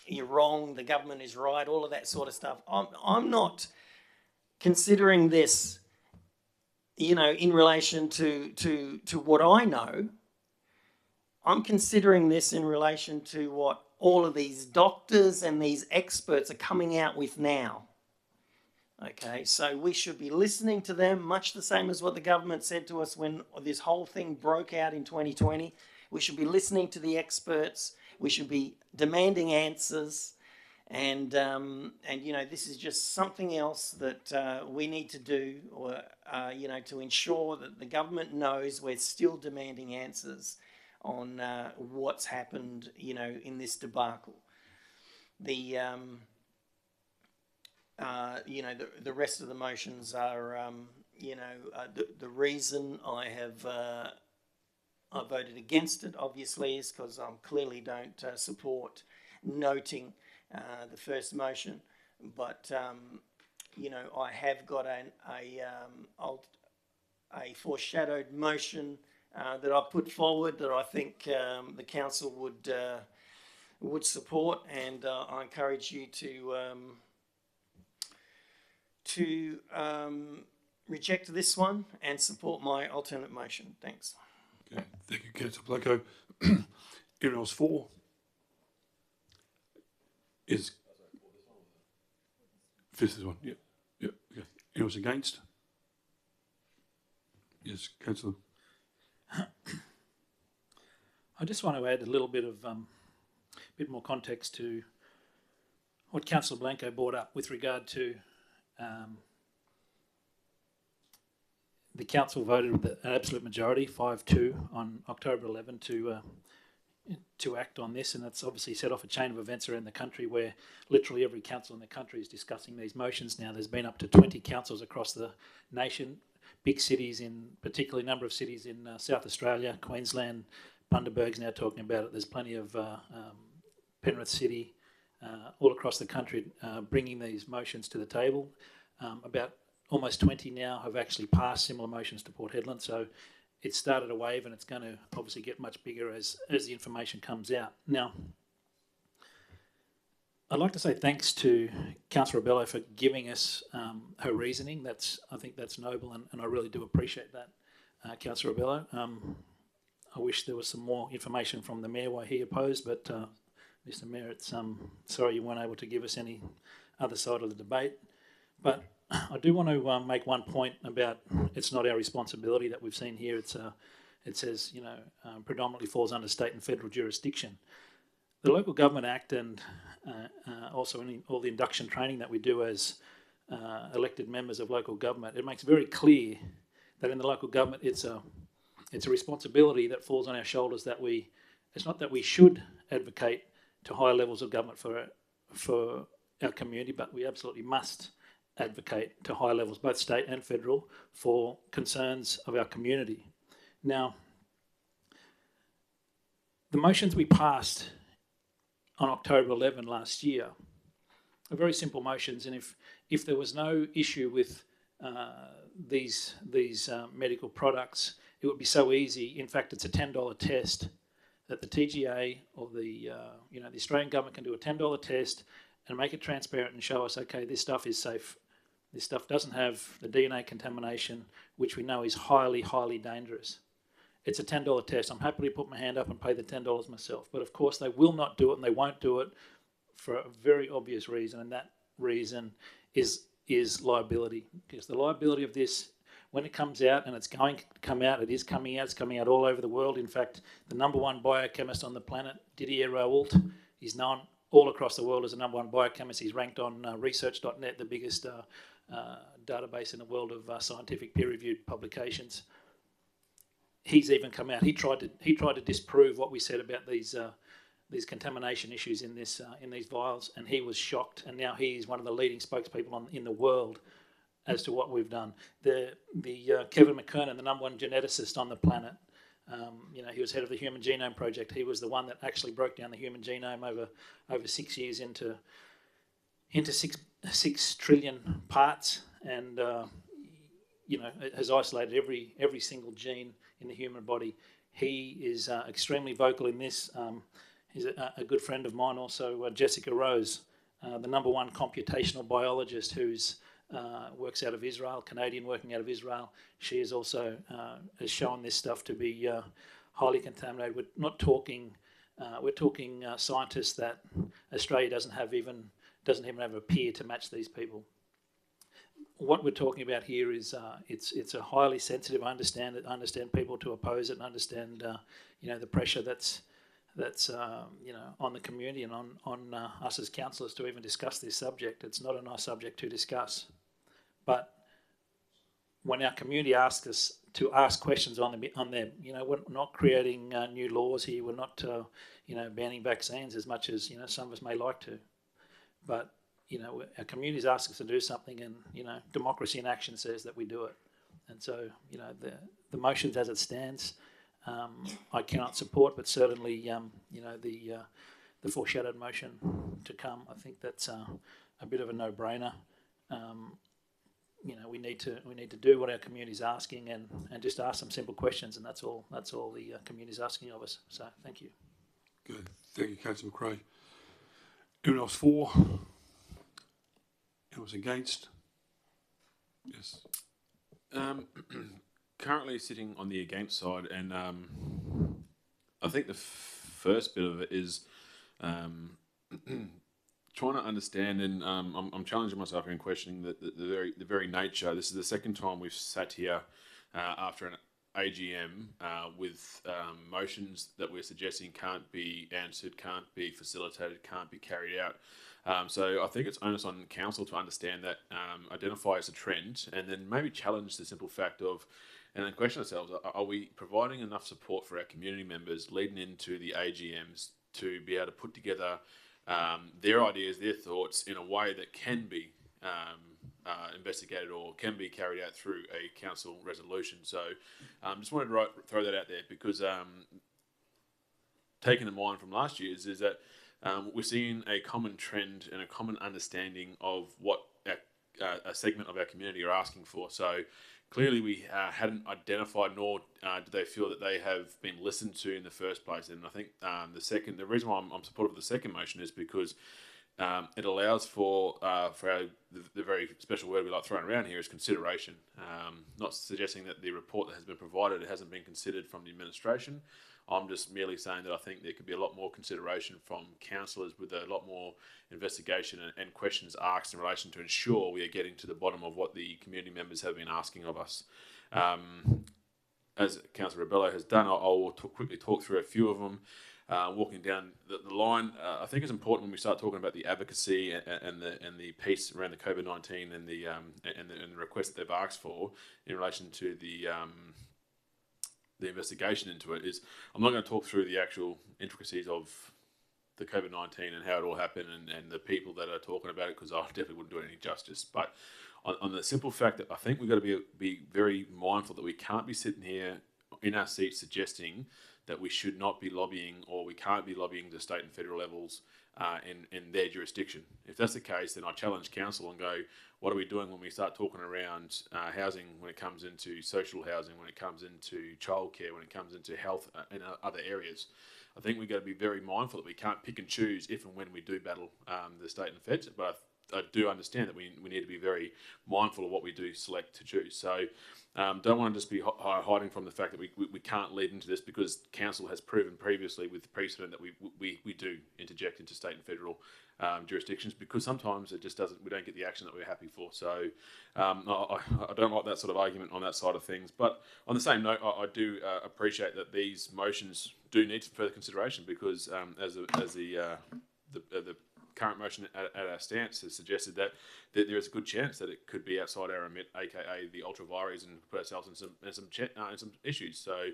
you're wrong, the government is right, all of that sort of stuff. I'm not considering this, in relation to what I know. I'm considering this in relation to what all of these doctors and these experts are coming out with now. Okay, so we should be listening to them, much the same as what the government said to us when this whole thing broke out in 2020. We should be listening to the experts. We should be demanding answers. And this is just something else that we need to do, or, to ensure that the government knows we're still demanding answers on what's happened, in this debacle. The rest of the motions are, the reason I voted against it, obviously, is because I clearly don't support noting the first motion, but I have got a foreshadowed motion that I put forward that I think the council would support, and I encourage you to reject this one and support my alternate motion. Thanks. Okay, thank you, Councillor Blanco. Anyone else for? Is this one? Yeah. Okay. Anyone else against? Yes, Councillor. I just want to add a little bit of bit more context to what Councillor Blanco brought up with regard to the council voted with an absolute majority, 5-2, on October 11 to act on this, and that's obviously set off a chain of events around the country where literally every council in the country is discussing these motions now. There's been up to 20 councils across the nation, big cities, particularly a number of cities in South Australia, Queensland, Bundaberg's now talking about it. There's plenty of Penrith City, all across the country bringing these motions to the table. About almost 20 now have actually passed similar motions to Port Hedland, so it started a wave, and it's going to obviously get much bigger as the information comes out. Now, I'd like to say thanks to Councillor Bello for giving us her reasoning. I think that's noble, and I really do appreciate that, Councillor Bello. I wish there was some more information from the Mayor why he opposed, but Mr. Mayor, it's sorry you weren't able to give us any other side of the debate. But I do want to make one point about it's not our responsibility that we've seen here. It says, predominantly falls under state and federal jurisdiction. The Local Government Act and also in all the induction training that we do as elected members of local government, it makes very clear that in the local government it's a responsibility that falls on our shoulders that it's not that we should advocate to higher levels of government for our community, but we absolutely must advocate to higher levels, both state and federal, for concerns of our community. Now, the motions we passed on October 11 last year are very simple motions, and if there was no issue with these medical products, it would be so easy. In fact, it's a $10 test that the TGA or the Australian government can do a $10 test and make it transparent and show us, okay, this stuff is safe. This stuff doesn't have the DNA contamination, which we know is highly, highly dangerous. It's a $10 test. I'm happy to put my hand up and pay the $10 myself. But of course, they will not do it, and they won't do it for a very obvious reason, and that reason is liability. Because the liability of this, when it comes out, and it's going to come out, it is coming out, it's coming out all over the world. In fact, the #1 biochemist on the planet, Didier Raoult, is known all across the world as the #1 biochemist. He's ranked on research.net, the biggest database in the world of scientific peer-reviewed publications. He's even come out. He tried to disprove what we said about these these contamination issues in this in these vials, and he was shocked. And now he is one of the leading spokespeople in the world as to what we've done. The Kevin McKernan, the #1 geneticist on the planet, he was head of the Human Genome Project. He was the one that actually broke down the human genome over 6 years into 6 trillion parts, and it has isolated every single gene in the human body. He is extremely vocal in this. He's a good friend of mine also, Jessica Rose, the #1 computational biologist who's works out of Israel, Canadian working out of Israel. She is also has shown this stuff to be highly contaminated. We're not talking. We're talking scientists that Australia doesn't even have a peer to match these people. What we're talking about here is it's a highly sensitive. I understand people to oppose it, and understand the pressure that's on the community and on us as councillors to even discuss this subject. It's not a nice subject to discuss, but when our community asks us to ask questions on them, we're not creating new laws here. We're not banning vaccines as much as some of us may like to, but our communities ask us to do something, and democracy in action says that we do it. And so the motions as it stands, I cannot support, but certainly the foreshadowed motion to come, I think that's a bit of a no-brainer. We need to do what our community's asking, and just ask some simple questions, and that's all the community's asking of us. So thank you. Good. Thank you, Councillor McRae. Anyone else for? Anyone else against? Yes. Currently sitting on the against side, and I think the first bit of it is trying to understand, and I'm challenging myself in questioning the very nature. This is the second time we've sat here after an AGM with motions that we're suggesting can't be answered, can't be facilitated, can't be carried out. So I think it's onus on council to understand that, identify as a trend, and then maybe challenge the simple fact of, and then question ourselves, are we providing enough support for our community members leading into the AGMs to be able to put together their ideas, their thoughts in a way that can be investigated or can be carried out through a council resolution. So just wanted to throw that out there, because taking in mind from last year's is that we're seeing a common trend and a common understanding of what a segment of our community are asking for. So clearly we hadn't identified, nor did they feel that they have been listened to in the first place. And I think the reason why I'm supportive of the second motion is because it allows for the very special word we like throwing around here is consideration. Not suggesting that the report that has been provided hasn't been considered from the administration. I'm just merely saying that I think there could be a lot more consideration from councillors, with a lot more investigation and questions asked in relation to ensure we are getting to the bottom of what the community members have been asking of us. As Councillor Rebello has done, I will quickly talk through a few of them. Walking down the line, I think it's important when we start talking about the advocacy and the piece around the COVID-19 and the request that they've asked for in relation to the investigation into it. Is I'm not going to talk through the actual intricacies of the COVID-19 and how it all happened and the people that are talking about it, because I definitely wouldn't do it any justice. But on the simple fact that I think we've got to be very mindful that we can't be sitting here in our seats suggesting that we should not be lobbying, or we can't be lobbying the state and federal levels in their jurisdiction. If that's the case, then I challenge council and go, what are we doing when we start talking around housing, when it comes into social housing, when it comes into childcare, when it comes into health and other areas? I think we've got to be very mindful that we can't pick and choose if and when we do battle the state and feds, but I do understand that we need to be very mindful of what we do select to choose. So don't want to just be hiding from the fact that we can't lead into this, because council has proven previously with the precedent that we do interject into state and federal jurisdictions, because sometimes it just we don't get the action that we're happy for. So I don't like that sort of argument on that side of things. But on the same note, I do appreciate that these motions do need further consideration, because as the current motion at our stance has suggested that there is a good chance that it could be outside our remit, aka the ultra vires, and put ourselves in some issues. So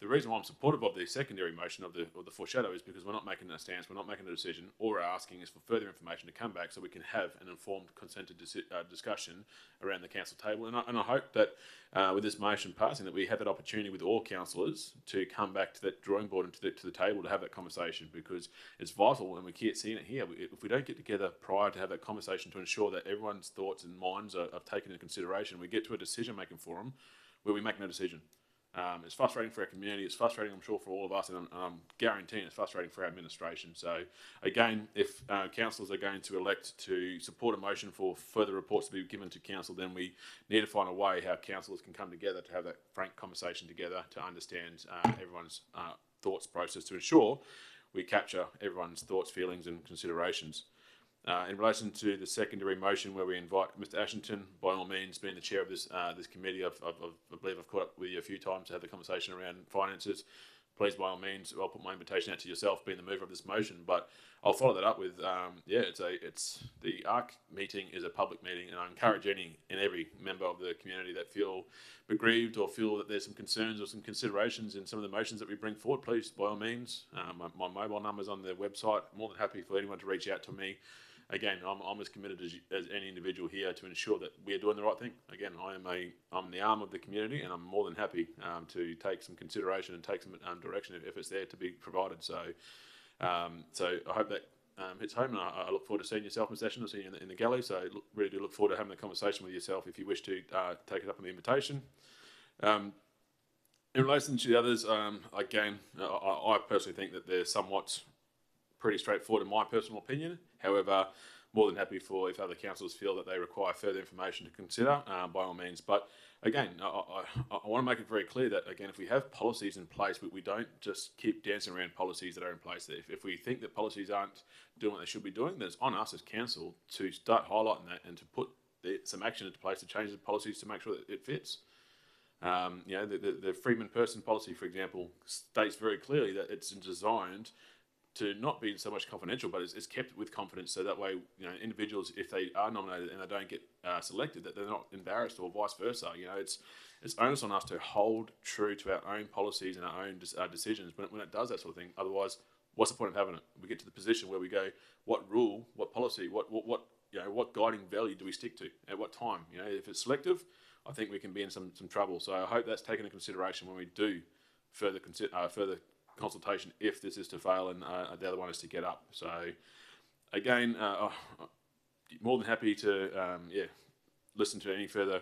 The reason why I'm supportive of the secondary motion of the foreshadow is because we're not making a stance, we're not making a decision. All we're asking is for further information to come back so we can have an informed, consented discussion around the council table. And I hope that with this motion passing, that we have that opportunity with all councillors to come back to that drawing board and to the table to have that conversation, because it's vital, and we keep seeing it here. If we don't get together prior to have that conversation to ensure that everyone's thoughts and minds are taken into consideration, we get to a decision-making forum where we make no decision. It's frustrating for our community, it's frustrating, I'm sure, for all of us, and I'm guaranteeing it's frustrating for our administration. So, again, if councillors are going to elect to support a motion for further reports to be given to council, then we need to find a way how councillors can come together to have that frank conversation together to understand everyone's thoughts process, to ensure we capture everyone's thoughts, feelings and considerations. In relation to the secondary motion where we invite Mr Ashington, by all means, being the chair of this this committee, I believe I've caught up with you a few times to have the conversation around finances. Please, by all means, I'll put my invitation out to yourself, being the mover of this motion. But I'll follow that up with, it's the ARC meeting is a public meeting, and I encourage any and every member of the community that feel aggrieved or feel that there's some concerns or some considerations in some of the motions that we bring forward, please, by all means, my mobile number's on the website. I'm more than happy for anyone to reach out to me. Again, I'm as committed as any individual here to ensure that we are doing the right thing. Again, I'm the arm of the community, and I'm more than happy to take some consideration and take some direction if it's there to be provided. So I hope that hits home, and I look forward to seeing yourself, Ms Ashton. I'll see you in the gallery. So really do look forward to having a conversation with yourself if you wish to take it up on the invitation. In relation to the others, again, I personally think that they're somewhat pretty straightforward in my personal opinion. However, more than happy for if other councillors feel that they require further information to consider, by all means. But again, I want to make it very clear that, again, if we have policies in place, we don't just keep dancing around policies that are in place. If we think that policies aren't doing what they should be doing, then it's on us as council to start highlighting that and to put some action into place to change the policies to make sure that it fits. The Freeman Person policy, for example, states very clearly that it's designed to not be so much confidential, but it's kept with confidence, so that way, individuals, if they are nominated and they don't get selected, that they're not embarrassed, or vice versa. It's onus on us to hold true to our own policies and our own decisions when it does that sort of thing. Otherwise, what's the point of having it? We get to the position where we go, what rule, what policy, what guiding value do we stick to at what time? If it's selective, I think we can be in some trouble. So I hope that's taken into consideration when we do further consultation if this is to fail and the other one is to get up. So again, more than happy to listen to any further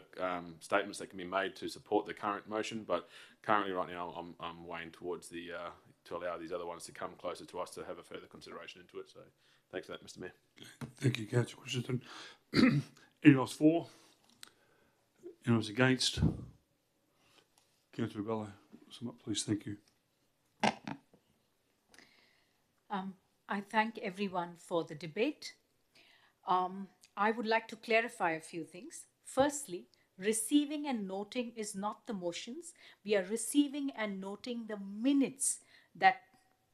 statements that can be made to support the current motion, but currently right now I'm weighing towards the to allow these other ones to come closer to us to have a further consideration into it. So thanks for that, Mr Mayor. Thank you, Councillor Christensen. Anyone else for? Anyone else against? Councillor Bello, sum up, please. Thank you. I thank everyone for the debate. I would like to clarify a few things. Firstly, receiving and noting is not the motions. We are receiving and noting the minutes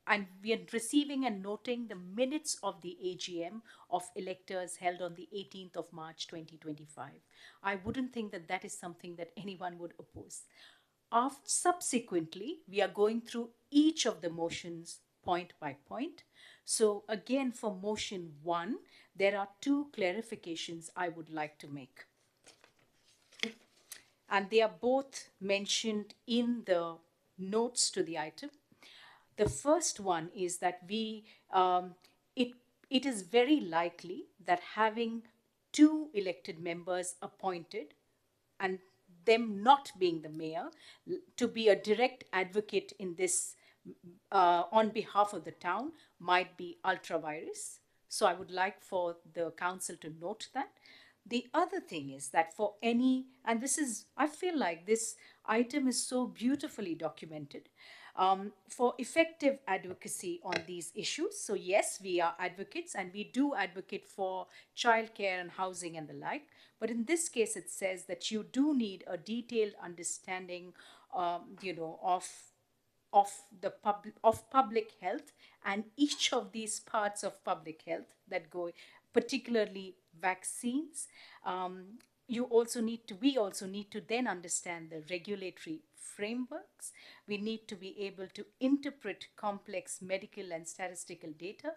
and we are receiving and noting the minutes of the AGM of electors held on the 18th of March 2025. I wouldn't think that that is something that anyone would oppose. Subsequently, we are going through each of the motions point by point. So again, for motion 1, there are 2 clarifications I would like to make. And they are both mentioned in the notes to the item. The first one is that it is very likely that having 2 elected members appointed and them not being the mayor, to be a direct advocate in this on behalf of the town might be ultra vires. So I would like for the council to note that. The other thing is that for any, and this is, I feel like this item is so beautifully documented, for effective advocacy on these issues. So yes, we are advocates and we do advocate for childcare and housing and the like. But in this case, it says that you do need a detailed understanding, of public health, and each of these parts of public health that go, particularly vaccines, we also need to then understand the regulatory frameworks. We need to be able to interpret complex medical and statistical data.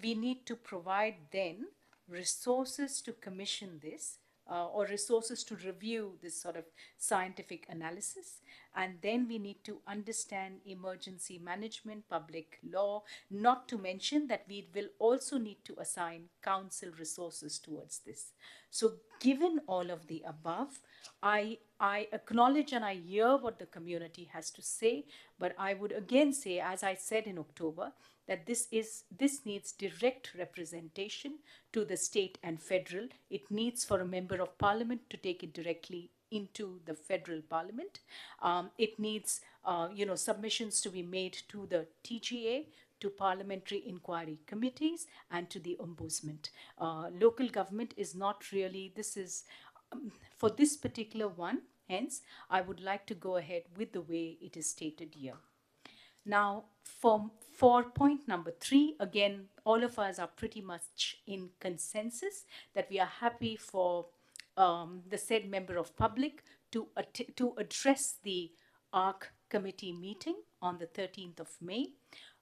We need to provide then resources to commission this, or resources to review this sort of scientific analysis. And then we need to understand emergency management, public law, not to mention that we will also need to assign council resources towards this. So given all of the above, I acknowledge and I hear what the community has to say, but I would again say, as I said in October, that this needs direct representation to the state and federal. It needs for a member of parliament to take it directly into the federal parliament. It needs, submissions to be made to the TGA, to parliamentary inquiry committees, and to the ombudsman. Local government is not really, this is, for this particular one, hence, I would like to go ahead with the way it is stated here. Now, for point number 3, again, all of us are pretty much in consensus that we are happy for the said member of public to address the ARC committee meeting on the 13th of May.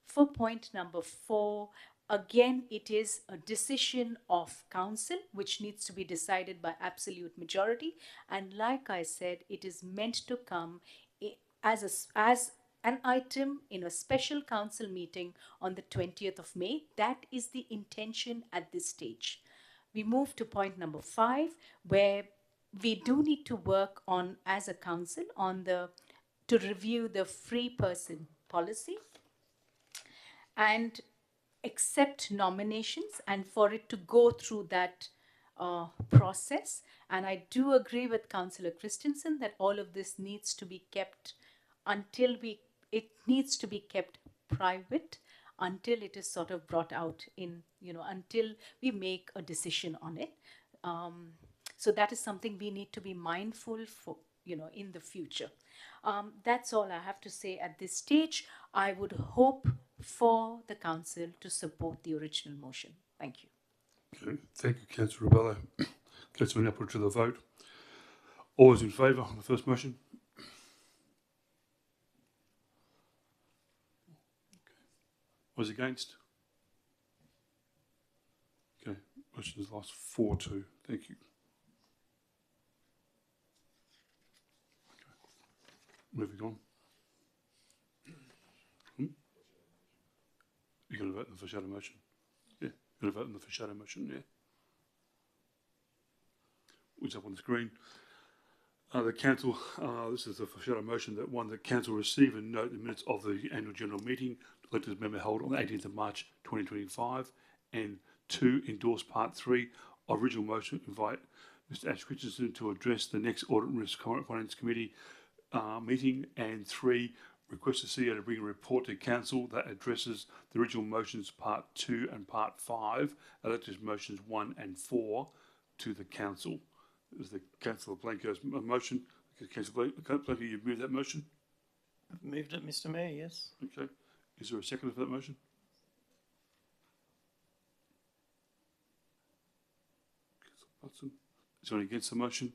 For point number 4, again, it is a decision of council which needs to be decided by absolute majority. And like I said, it is meant to come as an item in a special council meeting on the 20th of May. That is the intention at this stage. We move to point number 5, where we do need to work on, as a council, to review the free person policy and accept nominations, and for it to go through that process. And I do agree with Councillor Christensen that all of this needs to be kept it needs to be kept private until it is sort of brought out in, until we make a decision on it. So that is something we need to be mindful for, in the future. That's all I have to say at this stage. I would hope for the council to support the original motion. Thank you. Okay. Thank you, Councillor Rebello. Councillor, now put to the vote. All those in favour of the first motion? Was against? Okay, motion is lost 4-2. Thank you. Okay. Moving on. You're going to vote in the foreshadow motion? Yeah, you're going to vote in the foreshadow motion, yeah. Which is up on the screen. The council, this is the foreshadow motion that the council receive and note the minutes of the annual general meeting elected member held on the 18th of March 2025, and 2, endorse part 3 of original motion, invite Mr. Ash Christensen to address the next Audit and Risk Finance Committee meeting, and 3, request the CEO to bring a report to council that addresses the original motions part 2 and part 5, elected motions 1 and 4 to the council. It was the Councillor Blanco's motion. Councillor Blanco, you've moved that motion? I've moved it, Mr. Mayor, yes. Okay. Is there a second for that motion? Councillor Hudson. Is anyone against the motion?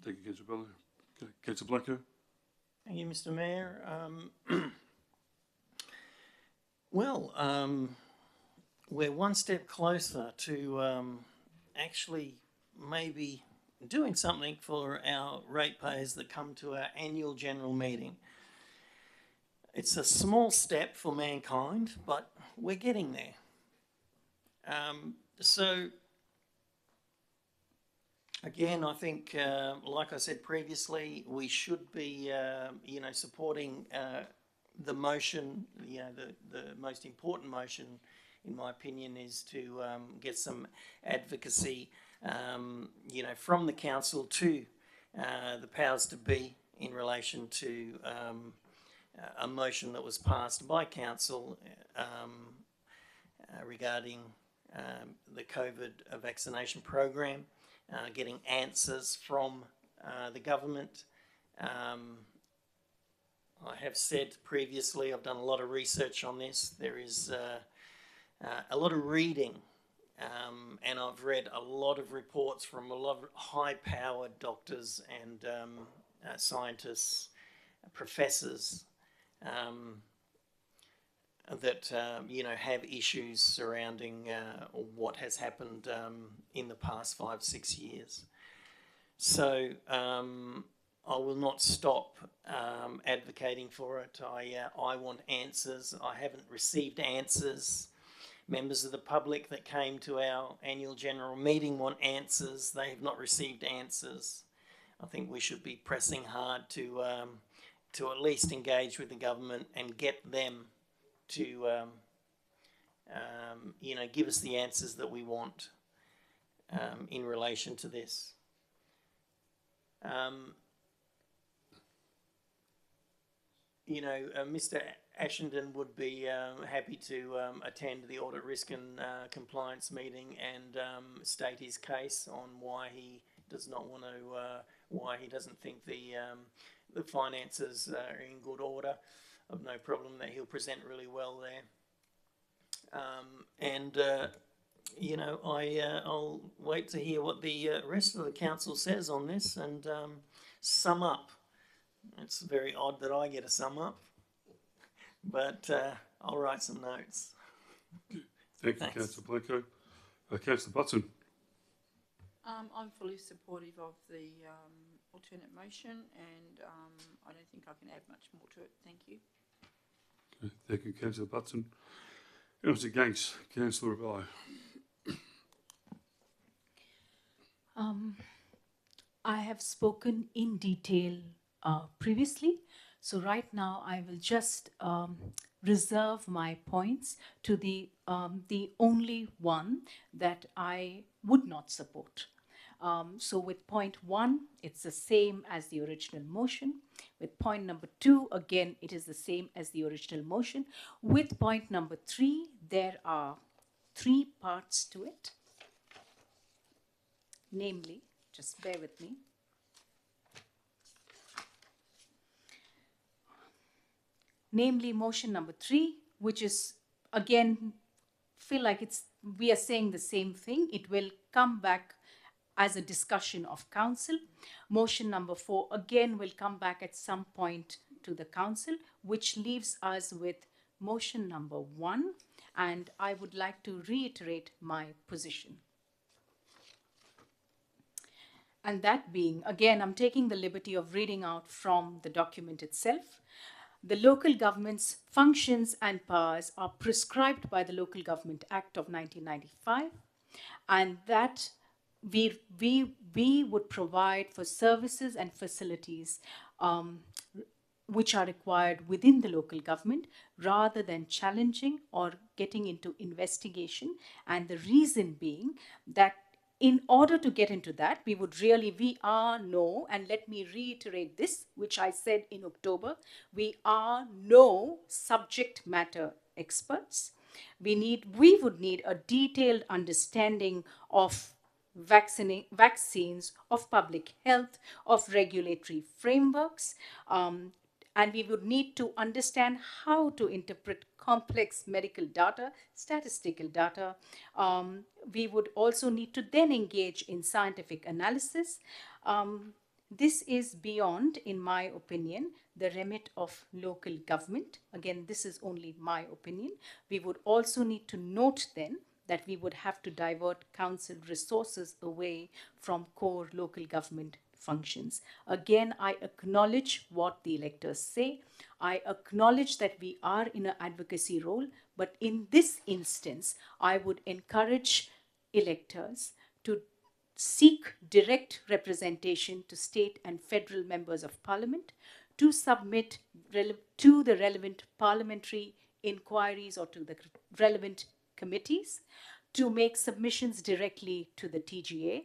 Thank you, Councillor Bello. Okay. Councillor Blanco. Thank you, Mr. Mayor. We're one step closer to actually maybe doing something for our ratepayers that come to our annual general meeting. It's a small step for mankind, but we're getting there. So, again, I think, like I said previously, we should be, supporting the motion. The most important motion, in my opinion, is to get some advocacy, from the council to the powers to be in relation to a motion that was passed by council regarding the COVID vaccination program, getting answers from the government. I have said previously, I've done a lot of research on this. There is a lot of reading and I've read a lot of reports from a lot of high-powered doctors and scientists, professors, that have issues surrounding what has happened in the past 5-6 years. So I will not stop advocating for it. I want answers. I haven't received answers. Members of the public that came to our annual general meeting want answers. They have not received answers. I think we should be pressing hard to at least engage with the government and get them to give us the answers that we want in relation to this. Mr. Ashenden would be happy to attend the Audit Risk and Compliance meeting and state his case on why he does not want to, why he doesn't think the finances are in good order. I've no problem that he'll present really well there. I'll wait to hear what the rest of the council says on this and sum up. It's very odd that I get a sum up, but I'll write some notes. Thank you, Councillor Blanco. Councillor Butson. I'm fully supportive of the alternate motion, and I don't think I can add much more to it. Thank you. Okay, thank you, Councillor Butson. Anyone against? Councillor Rebello. I have spoken in detail previously, so right now I will just reserve my points to the only one that I would not support. So with point 1, it's the same as the original motion. With point number 2, again, it is the same as the original motion. With point number 3, there are 3 parts to it. Namely, just bear with me. Namely, motion number 3, which is, again, feel like we are saying the same thing. It will come back as a discussion of council. Motion number 4 again will come back at some point to the council, which leaves us with motion number 1, and I would like to reiterate my position. And that being, again, I'm taking the liberty of reading out from the document itself. The local government's functions and powers are prescribed by the Local Government Act of 1995, and that we would provide for services and facilities which are required within the local government rather than challenging or getting into investigation. And the reason being that in order to get into that, we are no, and let me reiterate this, which I said in October, we are no subject matter experts. We would need a detailed understanding of vaccines, of public health, of regulatory frameworks, and we would need to understand how to interpret complex medical data, statistical data. We would also need to then engage in scientific analysis. This is beyond, in my opinion, the remit of local government. Again, this is only my opinion. We would also need to note then that we would have to divert council resources away from core local government functions. Again, I acknowledge what the electors say. I acknowledge that we are in an advocacy role, but in this instance, I would encourage electors to seek direct representation to state and federal members of parliament, to submit to the relevant parliamentary inquiries or to the relevant committees, to make submissions directly to the TGA,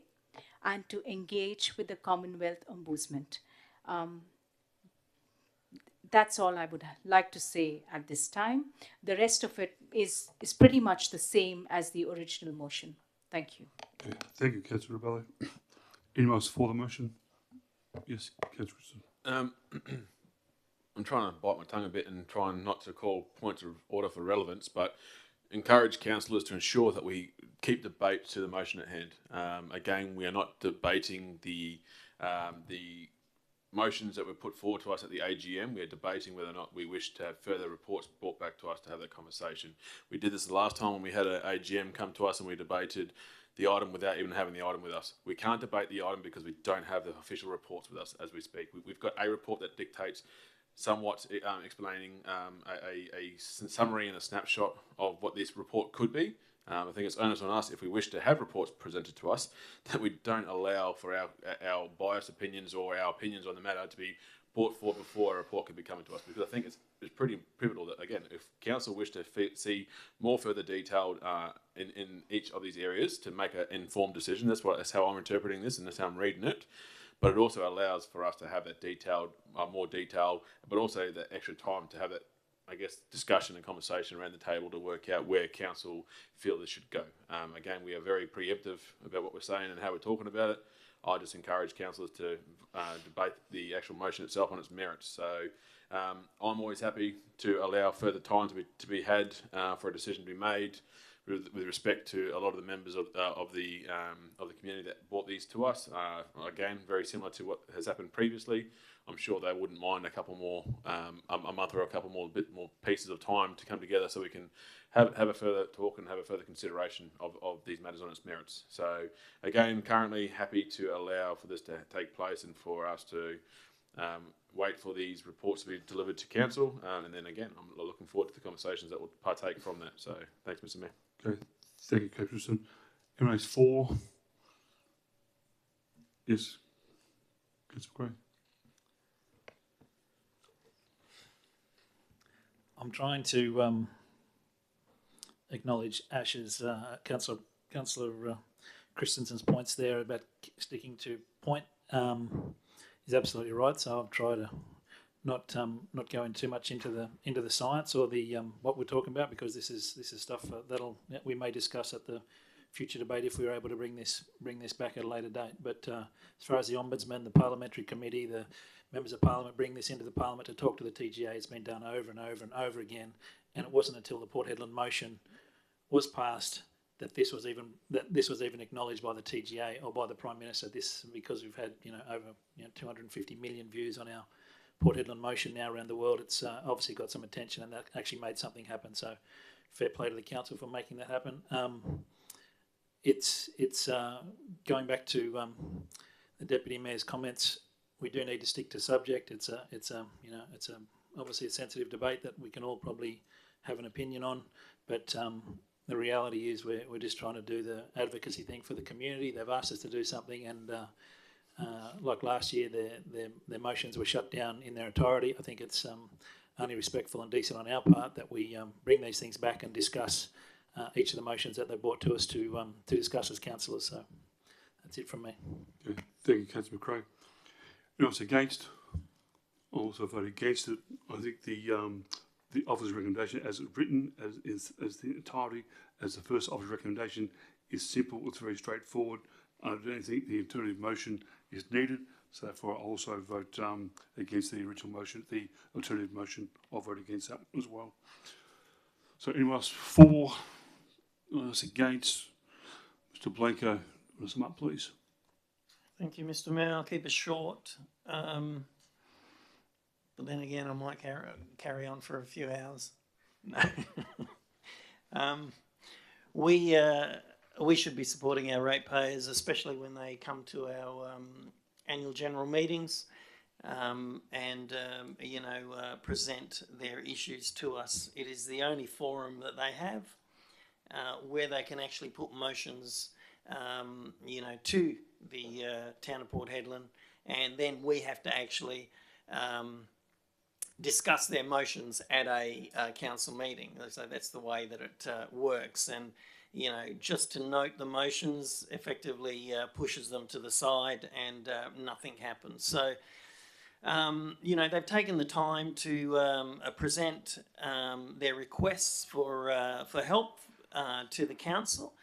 and to engage with the Commonwealth Ombudsman. That's all I would like to say at this time. The rest of it is pretty much the same as the original motion. Thank you. Okay. Thank you, Councillor Rebello. Anyone else for the motion? Yes, Councillor Richardson. I'm trying to bite my tongue a bit and trying not to call points of order for relevance, but encourage councillors to ensure that we keep debate to the motion at hand. Again, we are not debating the motions that were put forward to us at the AGM. We are debating whether or not we wish to have further reports brought back to us to have that conversation. We did this the last time when we had an AGM come to us and we debated the item without even having the item with us. We can't debate the item because we don't have the official reports with us as we speak. We've got a report that dictates somewhat explaining a summary and a snapshot of what this report could be. I think it's onus on us, if we wish to have reports presented to us, that we don't allow for our biased opinions or our opinions on the matter to be brought forward before a report can be coming to us. Because I think it's pretty pivotal that, again, if council wish to see more further detailed in each of these areas to make an informed decision, that's how I'm interpreting this and that's how I'm reading it. But it also allows for us to have that more detailed, but also that extra time to have that, I guess, discussion and conversation around the table to work out where council feel this should go. Again, we are very preemptive about what we're saying and how we're talking about it. I just encourage councillors to debate the actual motion itself on its merits. So I'm always happy to allow further time to be had for a decision to be made with respect to a lot of the members of the community that brought these to us. Again, very similar to what has happened previously. I'm sure they wouldn't mind a couple more, a month or a couple more, bit more pieces of time to come together so we can have a further talk and have a further consideration of these matters on its merits. So again, currently happy to allow for this to take place and for us to wait for these reports to be delivered to council. And then again, I'm looking forward to the conversations that will partake from that. So thanks, Mr. Mayor. Okay, thank you, Councillor. MLA's 4. Yes, Councillor Gray. I'm trying to acknowledge Ash's, Councillor Christensen's points there about sticking to point. He's absolutely right. So I'll try to not go in too much into the science or the what we're talking about, because this is stuff that we may discuss at the future debate if we were able to bring this back at a later date. But as far as the Ombudsman, the Parliamentary Committee, the members of Parliament bring this into the Parliament to talk to the TGA, it's been done over and over and over again, and it wasn't until the Port Hedland motion was passed that this was even acknowledged by the TGA or by the Prime Minister. This because we've had over 250 million views on our Port Hedland motion now around the world. It's obviously got some attention, and that actually made something happen. So fair play to the council for making that happen. It's going back to the Deputy Mayor's comments. We do need to stick to subject. It's obviously a sensitive debate that we can all probably have an opinion on, but the reality is we're just trying to do the advocacy thing for the community. They've asked us to do something, and like last year, their motions were shut down in their entirety. I think it's only respectful and decent on our part that we bring these things back and discuss each of the motions that they brought to us to discuss as councillors. So that's it from me. Okay. Thank you, Councillor McRae. Anyone else against? I also voted against it. I think the officer's recommendation, as it's written, as the entirety, as the first officer's recommendation, is simple. It's very straightforward. I don't think the alternative motion is needed, so therefore I also vote against the original motion. The alternative motion, I'll vote against that as well. So anyone else for? Anyone else against? Mr. Blanco, want to sum up, please? Thank you, Mr. Mayor. I'll keep it short. But then again, I might carry on for a few hours. No. We should be supporting our ratepayers, especially when they come to our annual general meetings and present their issues to us. It is the only forum that they have where they can actually put motions, to the town of Port Hedland, and then we have to actually discuss their motions at a council meeting. So that's the way that it works. And just to note the motions effectively pushes them to the side, and nothing happens. So they've taken the time to present their requests for help to the council.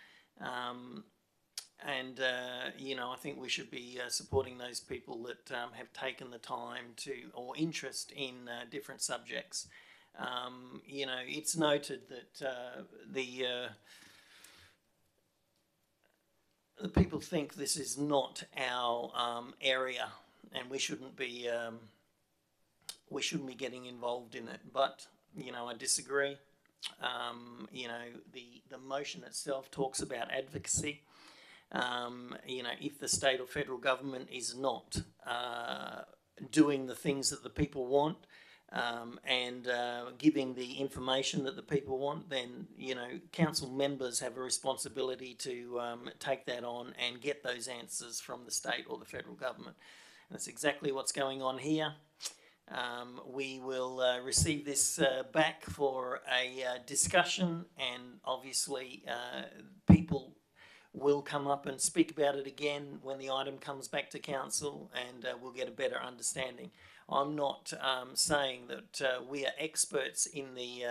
I think we should be supporting those people that have taken the time or interest in different subjects. You know, it's noted that the people think this is not our area, and we shouldn't be getting involved in it. But you know, I disagree. You know, the motion itself talks about advocacy. You know, if the state or federal government is not doing the things that the people want, and giving the information that the people want, then, you know, council members have a responsibility to take that on and get those answers from the state or the federal government. And that's exactly what's going on here. We will receive this back for a discussion, and obviously people will come up and speak about it again when the item comes back to council, and we'll get a better understanding. I'm not saying that we are experts in the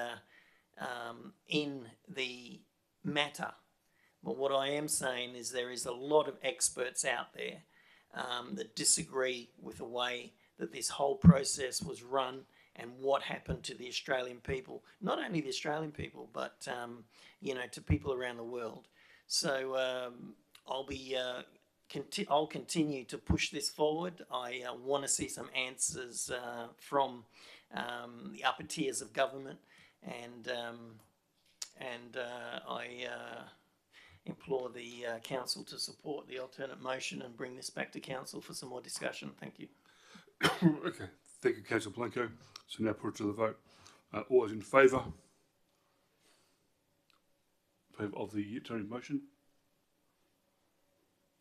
matter, but what I am saying is there is a lot of experts out there that disagree with the way that this whole process was run and what happened to the Australian people. Not only the Australian people, but you know, to people around the world. So I'll continue to push this forward. I want to see some answers from the upper tiers of government, and I implore the council to support the alternate motion and bring this back to council for some more discussion. Thank you. Okay, thank you, Councillor Blanco. So now put it to the vote. All those in favour? Of the alternate motion?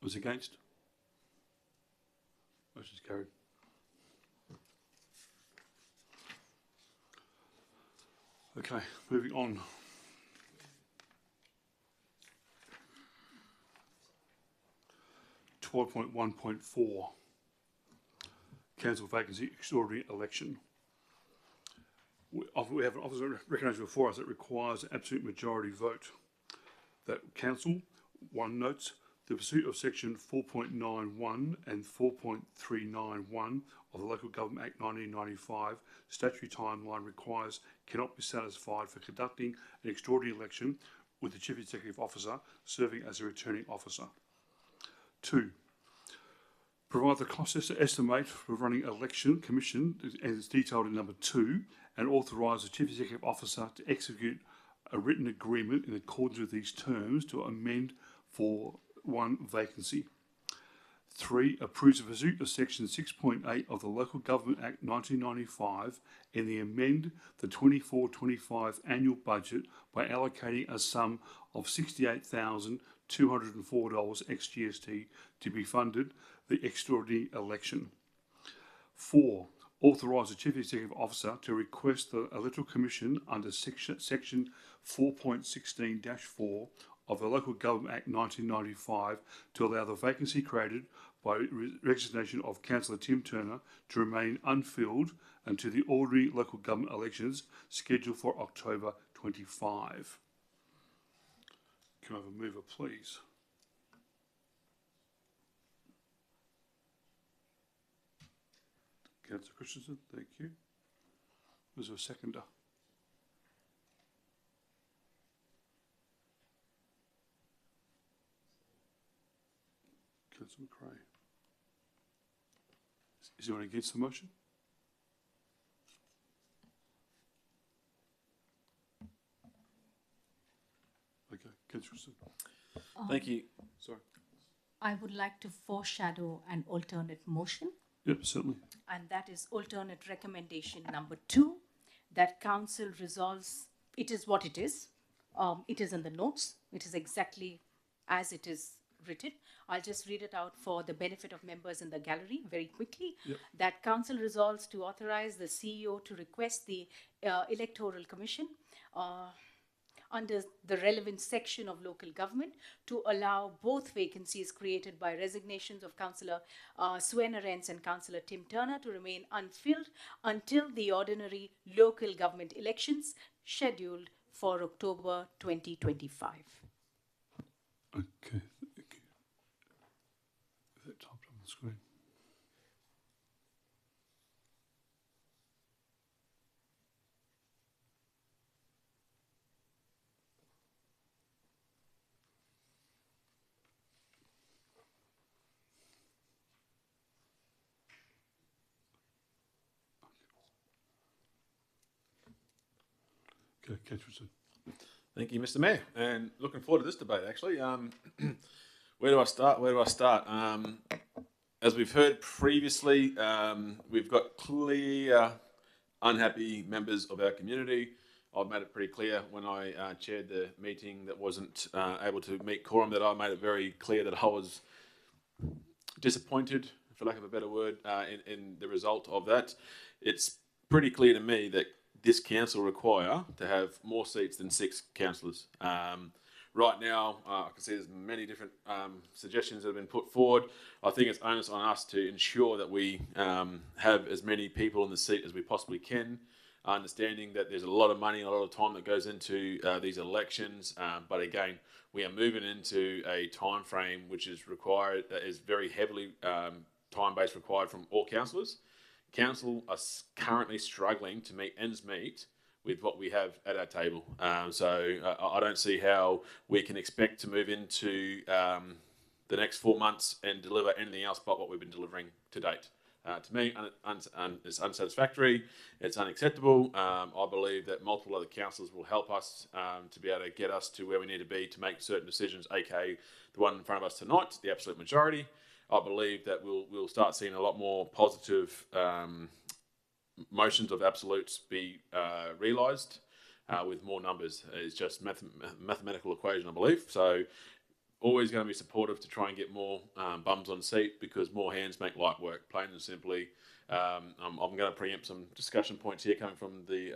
Those against? Motion's carried. Okay, moving on. (12.1.4) Council vacancy extraordinary election. We have an officer recognised before us that requires an absolute majority vote. That council, one notes, the pursuit of section 4.91 and 4.391 of the Local Government Act 1995 statutory timeline requires cannot be satisfied for conducting an extraordinary election with the Chief Executive Officer serving as a returning officer. 2. Provide the cost estimate for running election commission as detailed in number 2, and authorise the Chief Executive Officer to execute a written agreement in accordance with these terms to amend for one vacancy. 3. Approves the pursuit of section 6.8 of the Local Government Act 1995 and the amend the 24-25 annual budget by allocating a sum of $68,204 ex-GST to be funded the extraordinary election. 4. Authorise the Chief Executive Officer to request the Electoral Commission under section 4.16-4 of the Local Government Act 1995 to allow the vacancy created by resignation of Councillor Tim Turner to remain unfilled until the ordinary local government elections scheduled for October 25. Can I have a mover, please? Councillor Christensen, thank you. Was there a seconder? Councillor McRae. Is anyone against the motion? Okay, Councillor Christensen. Thank you. Sorry. I would like to foreshadow an alternate motion. Yep, certainly. And that is alternate recommendation number 2, that council resolves, it is what it is. It is in the notes. It is exactly as it is written. I'll just read it out for the benefit of members in the gallery very quickly. Yep. That council resolves to authorize the CEO to request the Electoral Commission under the relevant section of local government to allow both vacancies created by resignations of Councillor Suen Arens and Councillor Tim Turner to remain unfilled until the ordinary local government elections scheduled for October 2025. Okay. Is that typed on the screen? Okay, Councillor Richardson. Thank you, Mr. Mayor, and looking forward to this debate. Actually, where do I start? As we've heard previously, we've got clear unhappy members of our community. I've made it pretty clear when I chaired the meeting that wasn't able to meet quorum that I made it very clear that I was disappointed, for lack of a better word, in the result of that. It's pretty clear to me that this council require to have more seats than 6 councillors. Right now, I can see there's many different suggestions that have been put forward. I think it's onus on us to ensure that we have as many people in the seat as we possibly can, understanding that there's a lot of money, a lot of time that goes into these elections. But again, we are moving into a time frame which is required, is very heavily time-based required from all councillors. Council are currently struggling to meet ends meet with what we have at our table. So I don't see how we can expect to move into the next 4 months and deliver anything else but what we've been delivering to date. To me, it's unsatisfactory, it's unacceptable. I believe that multiple other councillors will help us to be able to get us to where we need to be to make certain decisions, aka the one in front of us tonight, the absolute majority. I believe that we'll start seeing a lot more positive motions of absolutes be realised with more numbers. It's just mathematical equation, I believe. So always going to be supportive to try and get more bums on seat, because more hands make light work, plain and simply. I'm going to preempt some discussion points here coming from the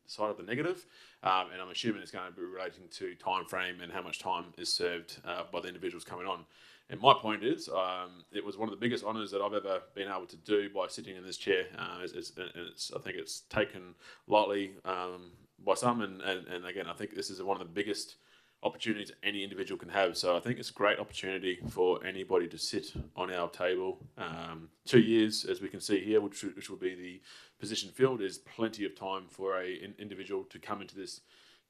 side of the negative, and I'm assuming it's going to be relating to time frame and how much time is served by the individuals coming on. And my point is, it was one of the biggest honours that I've ever been able to do by sitting in this chair. I think it's taken lightly by some, and again, I think this is one of the biggest opportunities any individual can have. So I think it's a great opportunity for anybody to sit on our table. 2 years, as we can see here, which will be the position filled, is plenty of time for an individual to come into this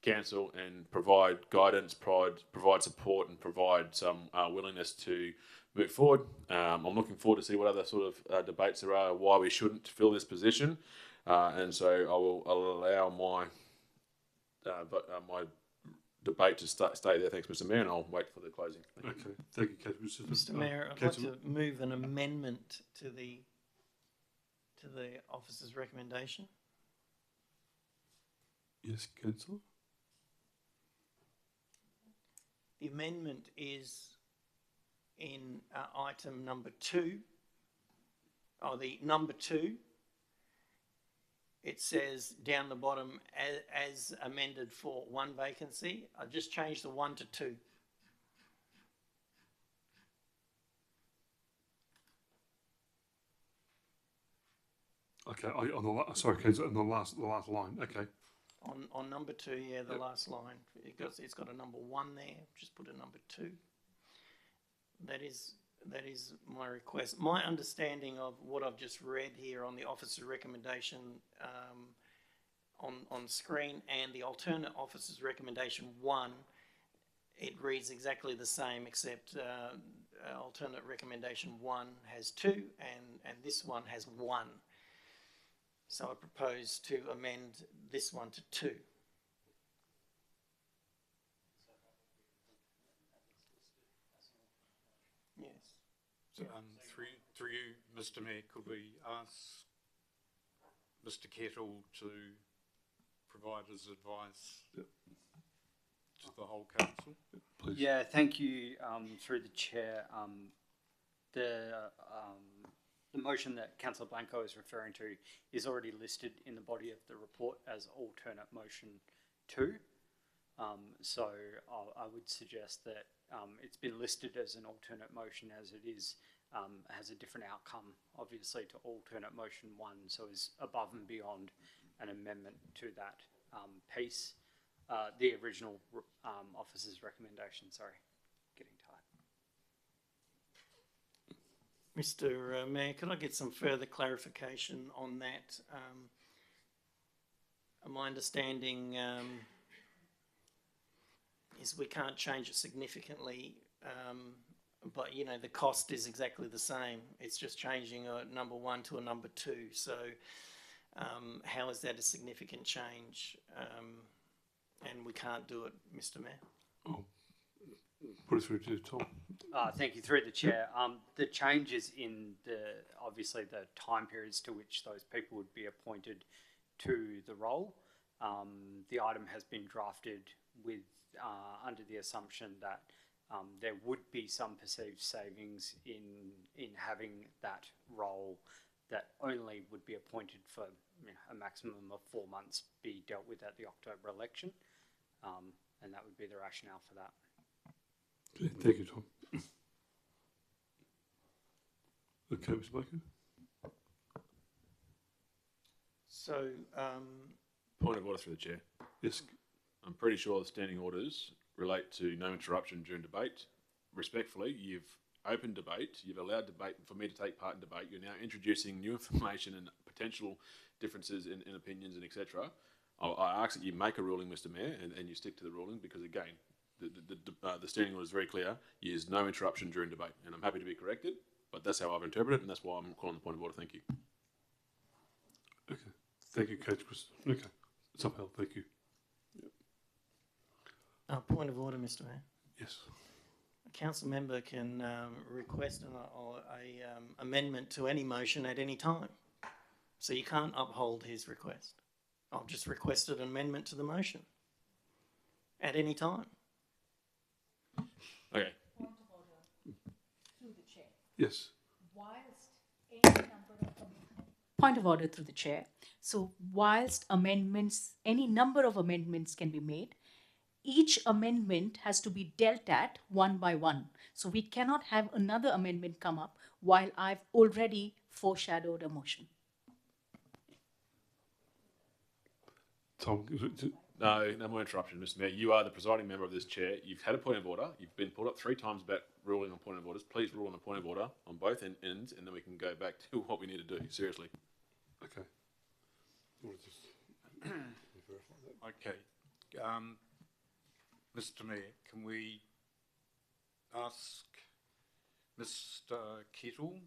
council and provide guidance, provide support, and provide some willingness to move forward. I'm looking forward to see what other sort of debates there are why we shouldn't fill this position, and so I will allow my debate to stay there. Thanks, Mr. Mayor, and I'll wait for the closing. Okay, thank you, Councillor. Mr. Mayor, I'd like to move an amendment to the officer's recommendation. Yes, Councillor. The amendment is in item number 2, or the number 2. It says down the bottom, as amended for 1 vacancy. I just changed the 1 to 2. Okay, sorry, Councillor, on the last line. Okay. On number 2, yeah, the last line. It's got a number 1 there. Just put a number 2. That is my request. My understanding of what I've just read here on the officer's recommendation on screen and the alternate officer's recommendation 1, it reads exactly the same, except alternate recommendation 1 has 2 and this one has 1. So I propose to amend this one to 2. Yes. So, through you, Mr. Mayor, could we ask Mr. Kettle to provide his advice to the whole council? Please. Yeah, thank you. Through the chair, the motion that Councillor Blanco is referring to is already listed in the body of the report as alternate motion 2. So I would suggest that it's been listed as an alternate motion as it is, has a different outcome, obviously, to alternate motion 1, so is above and beyond an amendment to that piece. The original officer's recommendation, sorry, getting tight. Mr. Mayor, could I get some further clarification on that? My understanding is we can't change it significantly, but you know the cost is exactly the same. It's just changing a number 1 to a number 2. So How is that a significant change? And we can't do it, Mr Mayor? Oh, put it through to Tom. Thank you, through the chair. The changes in obviously the time periods to which those people would be appointed to the role. The item has been drafted with under the assumption that there would be some perceived savings in having that role that only would be appointed for a maximum of 4 months be dealt with at the October election, and that would be the rationale for that. Okay, thank you, Tom. Okay, Mr. Blaker. So, Point of order through the chair. Yes. I'm pretty sure the standing orders relate to no interruption during debate. Respectfully, you've opened debate, you've allowed debate for me to take part in debate. You're now introducing new information and potential differences in opinions and etc. I ask that you make a ruling, Mr. Mayor, and you stick to the ruling because, again, the standing order is very clear. Is no interruption during debate, and I'm happy to be corrected, but that's how I've interpreted it, and that's why I'm calling the point of order. Thank you. Okay, thank you, Coach Chris. Okay, it's upheld. Thank you. point of order, Mr. Mayor. Yes. A council member can request an amendment to any motion at any time. So you can't uphold his request. I've just requested an amendment to the motion at any time. Okay. Point of order through the chair. Yes. Whilst any number of point of order through the chair. So whilst amendments, any number of amendments can be made, each amendment has to be dealt at one by one. So we cannot have another amendment come up while I've already foreshadowed a motion. Tom, no more interruption, Mr. Mayor. You are the presiding member of this chair. You've had a point of order. You've been pulled up 3 times about ruling on point of orders. Please rule on a point of order on both ends, and then we can go back to what we need to do. Seriously. Okay. Okay. Mr. Mayor, can we ask Mr. Kettle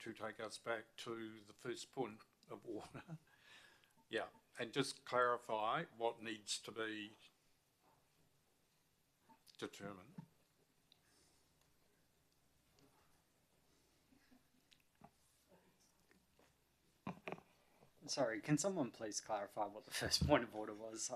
to take us back to the first point of order? Yeah, and just clarify what needs to be determined. Sorry, can someone please clarify what the first point of order was?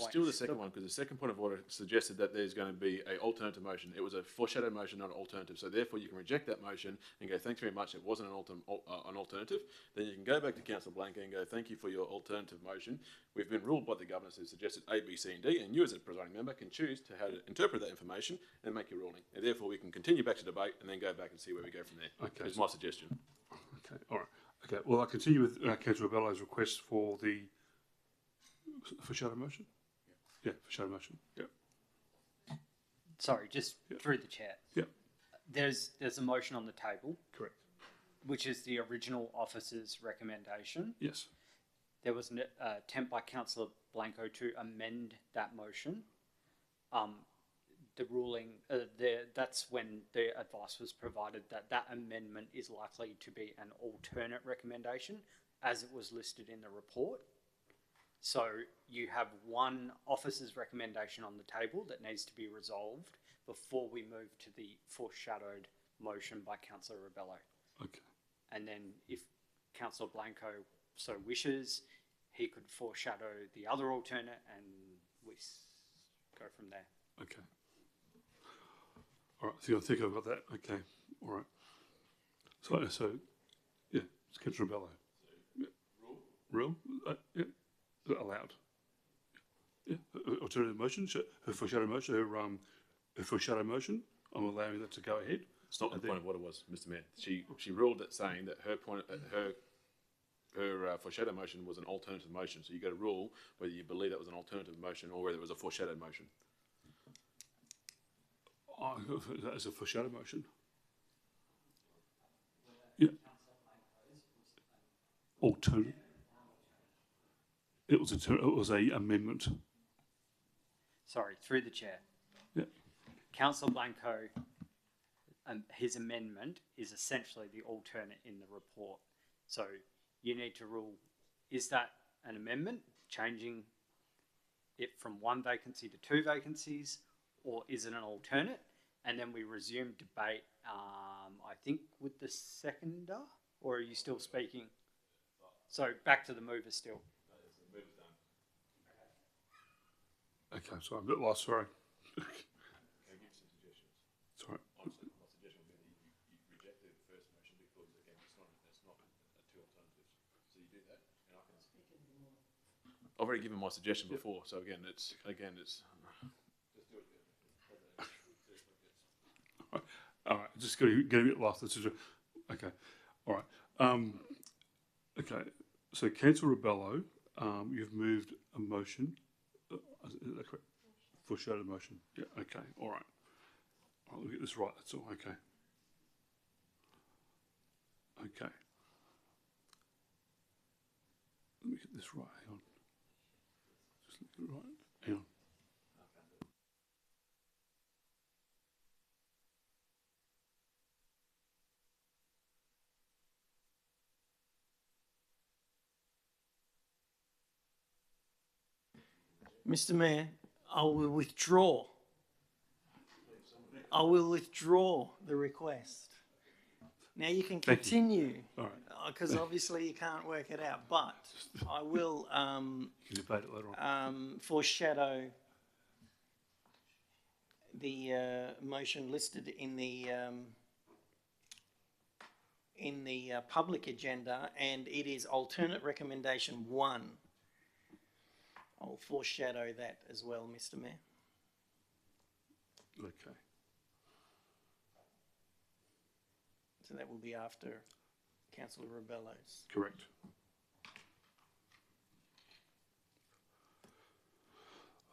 Still the second one, because the second point of order suggested that there's going to be an alternative motion. It was a foreshadowed motion, not an alternative. So therefore, you can reject that motion and go, thanks very much, it wasn't an alternative. Then you can go back to Councillor Blanco and go, thank you for your alternative motion. We've been ruled by the governors who suggested A, B, C, and D, and you as a presiding member can choose to how to interpret that information and make your ruling. And therefore, we can continue back to debate and then go back and see where we go from there. Okay. Is my suggestion. Okay, all right. Okay, well, I'll continue with Councillor Bellows' request for the shadow motion. Yeah, for shadow motion. Yeah. Sorry, just through the chair. Yeah. There's a motion on the table. Correct. Which is the original officer's recommendation. Yes. There was an attempt by Councillor Blanco to amend that motion. The ruling, that's when the advice was provided that that amendment is likely to be an alternate recommendation as it was listed in the report. So you have one officer's recommendation on the table that needs to be resolved before we move to the foreshadowed motion by Councillor Rebello. Okay. And then if Councillor Blanco so wishes, he could foreshadow the other alternate and we go from there. Okay. All right, so I think I've got that. Okay, all right. So yeah, it's Councillor Bello. Yeah. Rule? Yeah, allowed. Yeah, alternative motion, her foreshadow motion, her foreshadow motion, I'm allowing that to go ahead. It's not the point of what it was, Mr. Mayor. She ruled it saying that her foreshadow motion was an alternative motion. So you got to rule whether you believe that was an alternative motion or whether it was a foreshadowed motion. That is a foreshadow motion. Yeah. Alternative. It was a amendment. Sorry, through the chair. Yeah. Councillor Blanco his amendment is essentially the alternate in the report. So you need to rule, is that an amendment, changing it from 1 vacancy to 2 vacancies, or is it an alternate? And then we resume debate, I think, with the seconder, or are you still speaking? So back to the mover still. Okay, sorry, I'm a bit lost, sorry. Sorry. My suggestion would be that you reject the first motion because, again, it's not two alternatives. So you do that, and I can. I've already given my suggestion before, so again, it's. Just do it. All right, just get a bit lost. This is okay. All right. Okay. So, Councillor Rebello, you've moved a motion. Is that correct? Foreshadowed motion. Yeah. Okay. All right. I'll get this right. That's all. Okay. Okay. Let me get this right. Hang on. Just get it right. Hang on. Mr. Mayor, I will withdraw. I will withdraw the request. Now you can Thank you. continue, All right. because obviously you can't work it out, but I will You can debate it later on. foreshadow the motion listed in the public agenda, and it is alternate recommendation 1. I'll foreshadow that as well, Mr. Mayor. Okay. So that will be after Councillor Rebello's. Correct.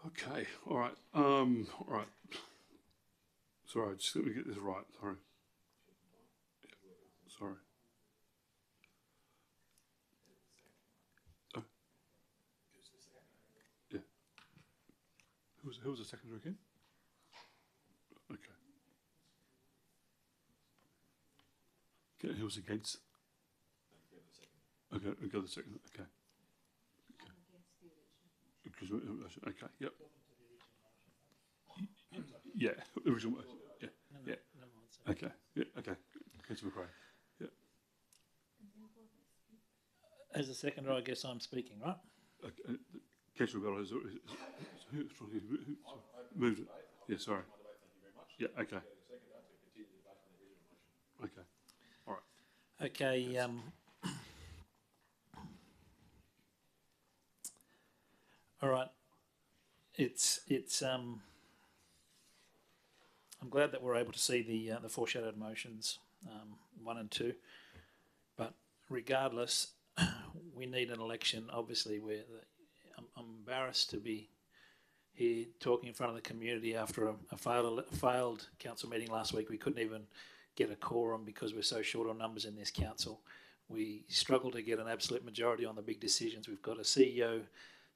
Okay. All right. All right. Sorry, just let me get this right. Sorry. Sorry. Oh. Yeah. Who was the seconder again? Okay. Okay, who was against? Okay, we got the second. Okay. Okay. Yep. Yeah. Original motion. Yeah. Yeah. Okay. Yeah. Okay. Councillor McRae. Yeah. As a seconder, I guess I'm speaking, right? Okay. Councillor Bell has who moved it. Yeah. Sorry. Yeah. Okay. Okay. All right. Okay. All right. I'm glad that we're able to see the foreshadowed motions 1 and 2, but regardless, we need an election. Obviously, I'm embarrassed to be here talking in front of the community after a failed council meeting last week. We couldn't even get a quorum because we're so short on numbers in this council. We struggle to get an absolute majority on the big decisions. We've got a CEO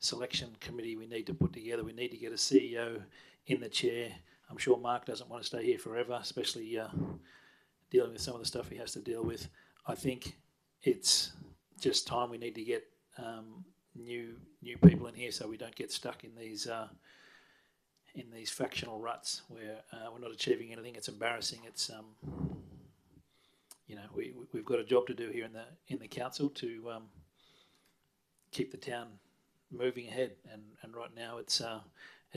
selection committee we need to put together. We need to get a CEO in the chair. I'm sure Mark doesn't want to stay here forever, especially dealing with some of the stuff he has to deal with. I think it's just time we need to get new people in here so we don't get stuck in these factional ruts where we're not achieving anything. It's embarrassing. It's we've got a job to do here in the council to keep the town moving ahead, and right now it's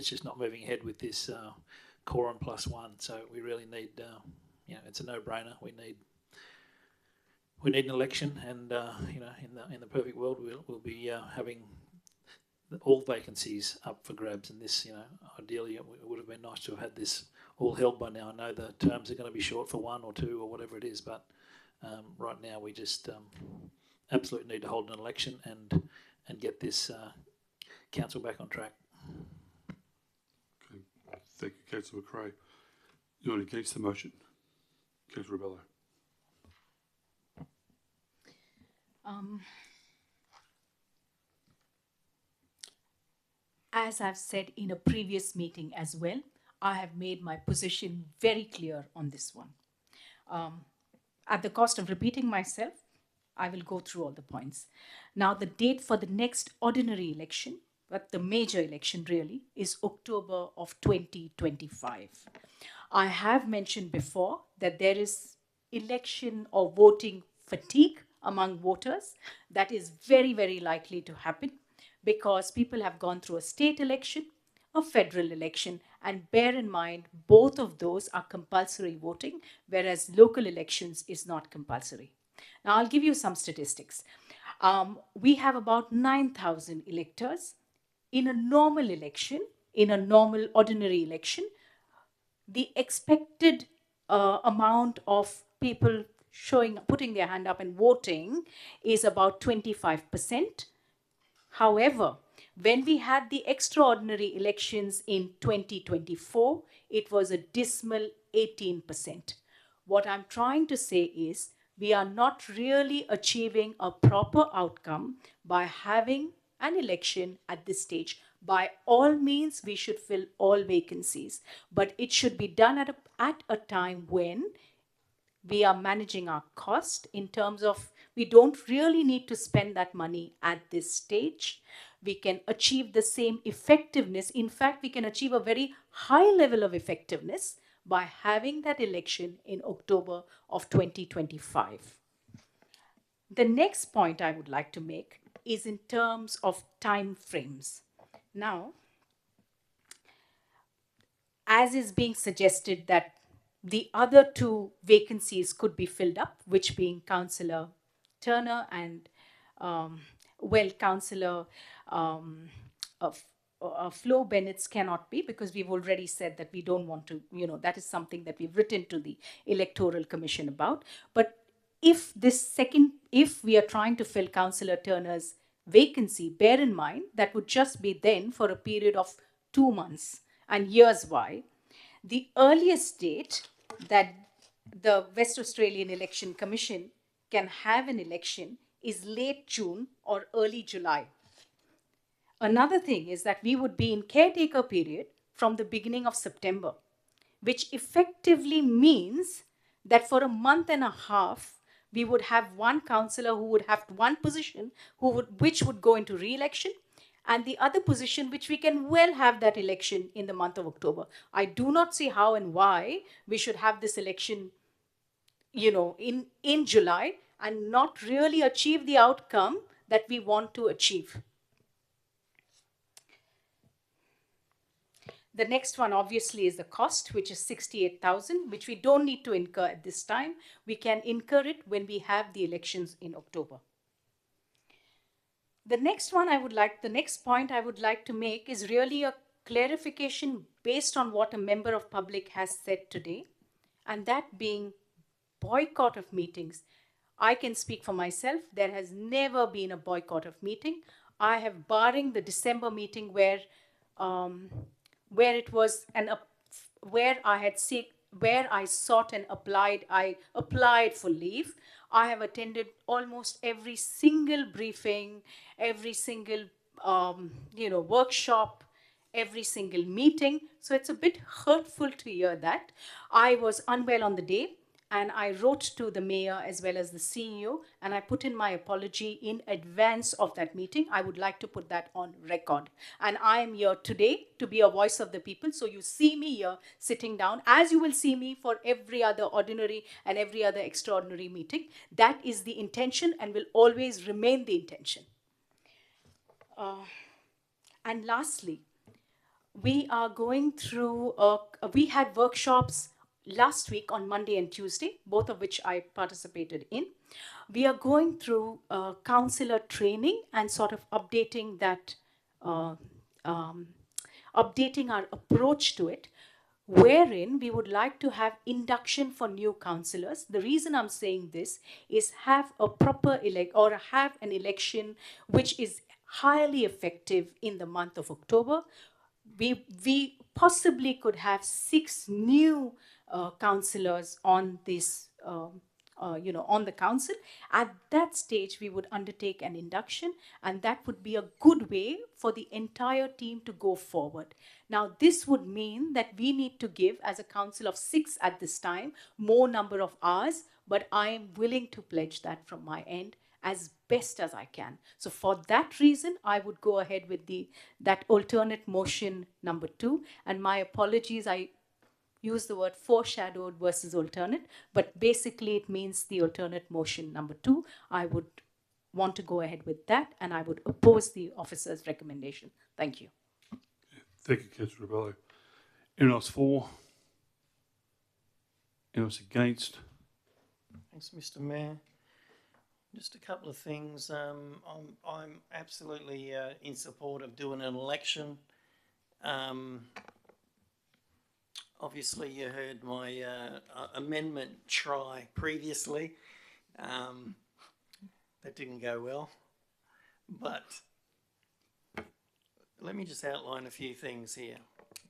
just not moving ahead with this quorum +1. So we really need it's a no-brainer. We need an election, and in the perfect world we'll be having all vacancies up for grabs. And this, ideally it would have been nice to have had this all held by now. I know the terms are going to be short for 1 or 2 or whatever it is, but right now we just absolutely need to hold an election and get this council back on track. Okay. Thank you, Councillor McRae. You're against the motion, Councillor Rebello. As I've said in a previous meeting as well, I have made my position very clear on this one. At the cost of repeating myself, I will go through all the points. Now, the date for the next ordinary election, but the major election really, is October of 2025. I have mentioned before that there is election or voting fatigue among voters. That is very, very likely to happen because people have gone through a state election, a federal election, and bear in mind both of those are compulsory voting, whereas local elections is not compulsory. Now, I'll give you some statistics. We have about 9,000 electors. In a normal election, in a normal ordinary election, the expected amount of people putting their hand up and voting is about 25%. However, when we had the extraordinary elections in 2024, it was a dismal 18%. What I'm trying to say is we are not really achieving a proper outcome by having an election at this stage. By all means, we should fill all vacancies, but it should be done at a time when we are managing our cost in terms of we don't really need to spend that money at this stage. We can achieve the same effectiveness. In fact, we can achieve a very high level of effectiveness by having that election in October of 2025. The next point I would like to make is in terms of time frames. Now, as is being suggested that the other two vacancies could be filled up, which being Councillor Turner and, Councillor Flo Bennett's cannot be, because we've already said that we don't want to, that is something that we've written to the Electoral Commission about. But if we are trying to fill Councillor Turner's vacancy, bear in mind that would just be then for a period of 2 months. And here's why. The earliest date that the West Australian Election Commission can have an election is late June or early July. Another thing is that we would be in caretaker period from the beginning of September, which effectively means that for a month and a half, we would have one councillor who would have one position, which would go into re-election, and the other position, which we can well have that election in the month of October. I do not see how and why we should have this election, in July and not really achieve the outcome that we want to achieve. The next one obviously is the cost, which is 68,000, which we don't need to incur at this time. We can incur it when we have the elections in October. The next point I would like to make is really a clarification based on what a member of public has said today, and that being boycott of meetings. I can speak for myself. There has never been a boycott of meeting. I have, barring the December meeting where it was where I sought and applied for leave. I have attended almost every single briefing, every single workshop, every single meeting. So it's a bit hurtful to hear that. I was unwell on the day, and I wrote to the mayor as well as the CEO, and I put in my apology in advance of that meeting. I would like to put that on record. And I am here today to be a voice of the people. So you see me here sitting down, as you will see me for every other ordinary and every other extraordinary meeting. That is the intention and will always remain the intention. And lastly, we are going through, we had workshops last week on Monday and Tuesday, both of which I participated in. We are going through councillor training and sort of updating that, updating our approach to it, wherein we would like to have induction for new councillors. The reason I'm saying this is have a proper have an election which is highly effective in the month of October. We possibly could have 6 new councillors on on the council. At that stage, we would undertake an induction, and that would be a good way for the entire team to go forward. Now, this would mean that we need to give, as a council of 6 at this time, more number of hours, but I am willing to pledge that from my end as best as I can. So for that reason, I would go ahead with that alternate motion number 2. And my apologies, I use the word foreshadowed versus alternate, but basically it means the alternate motion number 2. I would want to go ahead with that, and I would oppose the officer's recommendation. Thank you. Thank you, Councillor Rebello. Anyone else for? Anyone else against? Thanks, Mr. Mayor. Just a couple of things. I'm absolutely in support of doing an election. Obviously, you heard my amendment try previously. That didn't go well. But let me just outline a few things here.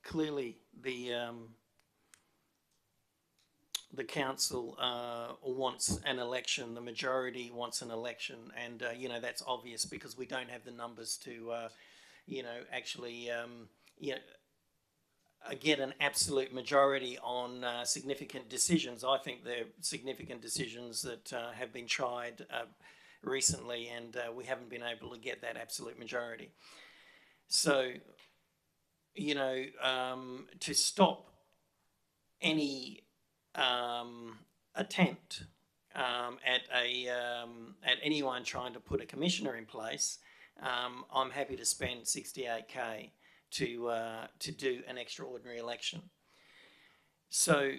Clearly, the council wants an election, the majority wants an election, and that's obvious because we don't have the numbers to actually get an absolute majority on significant decisions. I think they're significant decisions that have been tried recently, and we haven't been able to get that absolute majority. So, to stop any attempt at anyone trying to put a commissioner in place, I'm happy to spend $68,000 to do an extraordinary election. So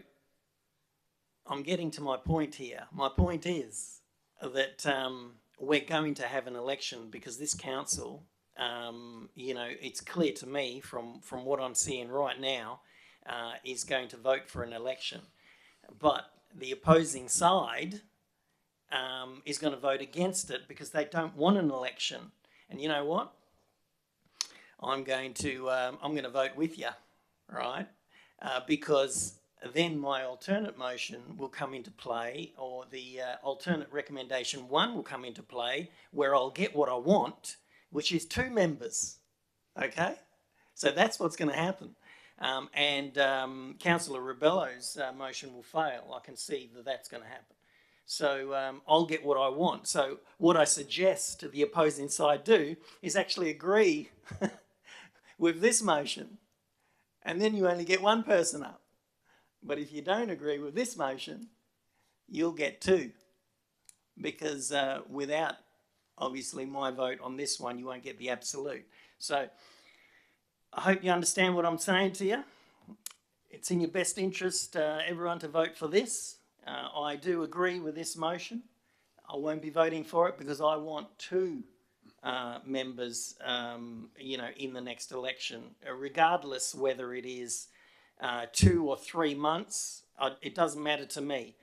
I'm getting to my point here. My point is that we're going to have an election because this council, it's clear to me from what I'm seeing right now, is going to vote for an election. But the opposing side is going to vote against it because they don't want an election. And you know what? I'm going to vote with you, right? Because then my alternate motion will come into play, or the alternate recommendation 1 will come into play, where I'll get what I want, which is 2 members, okay? So that's what's going to happen. Councillor Rebello's motion will fail. I can see that that's going to happen. So I'll get what I want. So what I suggest the opposing side do is actually agree with this motion, and then you only get 1 person up. But if you don't agree with this motion, you'll get 2, because without, obviously, my vote on this one, you won't get the absolute. So I hope you understand what I'm saying to you. It's in your best interest, everyone, to vote for this. I do agree with this motion. I won't be voting for it because I want 2 members, in the next election, regardless whether it is 2 or 3 months. It doesn't matter to me.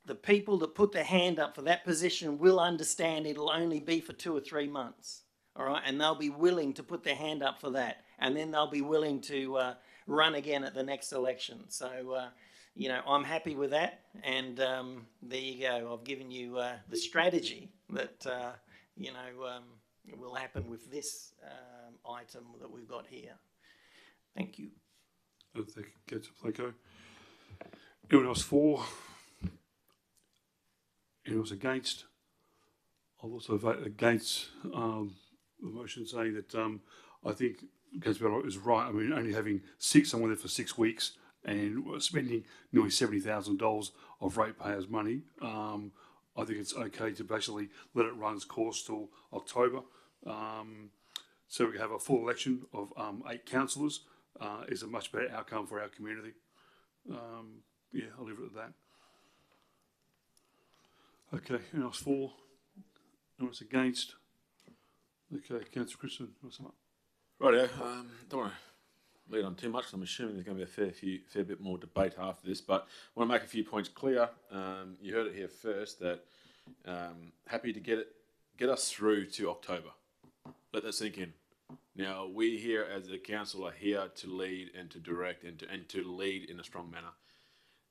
The people that put their hand up for that position will understand it'll only be for 2 or 3 months, all right? And they'll be willing to put their hand up for that, and then they'll be willing to run again at the next election. So, I'm happy with that, and there you go. I've given you the strategy that, will happen with this item that we've got here. Thank you. Thank you, Councillor Blanco. Anyone else for? Anyone else against? I'll also vote against the motion, saying that I think Councillor Blanco is right. I mean, only having someone there for 6 weeks and spending nearly $70,000 of ratepayers' money, I think it's okay to basically let it run its course till October. So we can have a full election of 8 councillors. Is a much better outcome for our community. I'll leave it at that. Okay, anyone else for? Anyone else against? Okay, Councillor Christian, what's up? Rightio. Don't want to lead on too much. I'm assuming there's going to be a fair bit more debate after this, but I want to make a few points clear. You heard it here first that happy to get us through to October. Let that sink in. Now, we here as a council are here to lead and to direct and to lead in a strong manner.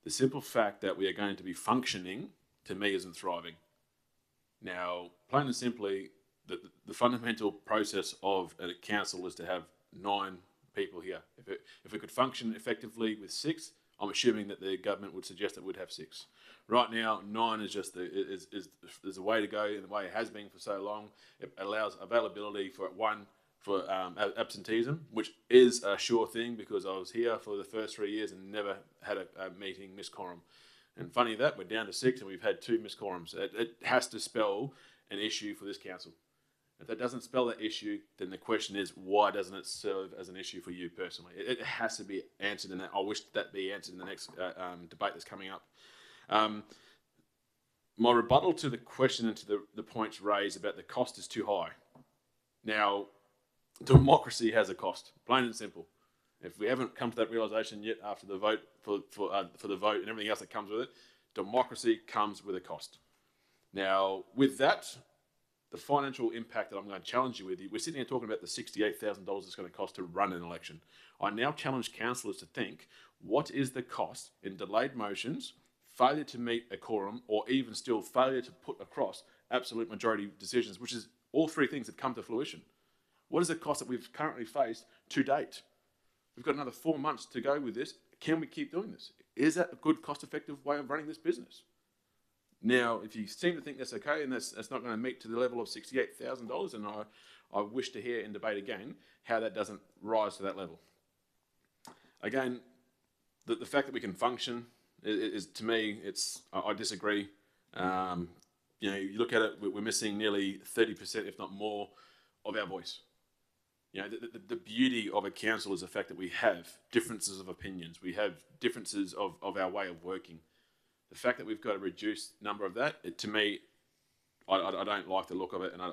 The simple fact that we are going to be functioning to me isn't thriving. Now, plain and simply, the fundamental process of a council is to have 9 people here. If it could function effectively with 6, I'm assuming that the government would suggest it would have 6. Right now, 9 is just is the way to go, and the way it has been for so long. It allows availability for absenteeism, which is a sure thing because I was here for the first 3 years and never had a meeting miss quorum. And funny that, we're down to 6 and we've had 2 miss quorums. It has to spell an issue for this council. If that doesn't spell that issue, then the question is, why doesn't it serve as an issue for you personally? It has to be answered, and I wish that be answered in the next debate that's coming up. My rebuttal to the question and to the points raised about the cost is too high. Now, democracy has a cost, plain and simple. If we haven't come to that realisation yet after the vote for the vote and everything else that comes with it, democracy comes with a cost. Now, with that, the financial impact that I'm going to challenge you with, we're sitting here talking about the $68,000 it's going to cost to run an election. I now challenge councillors to think, what is the cost in delayed motions, failure to meet a quorum, or even still failure to put across absolute majority decisions, which is all 3 things that come to fruition. What is the cost that we've currently faced to date? We've got another 4 months to go with this. Can we keep doing this? Is that a good cost-effective way of running this business? Now, if you seem to think that's okay and that's not going to meet to the level of $68,000, and I wish to hear in debate again how that doesn't rise to that level. Again, the fact that we can function is to me, I disagree. You look at it, we're missing nearly 30%, if not more, of our voice. The beauty of a council is the fact that we have differences of opinions. We have differences of our way of working. The fact that we've got a reduced number of that, to me, I don't like the look of it, and I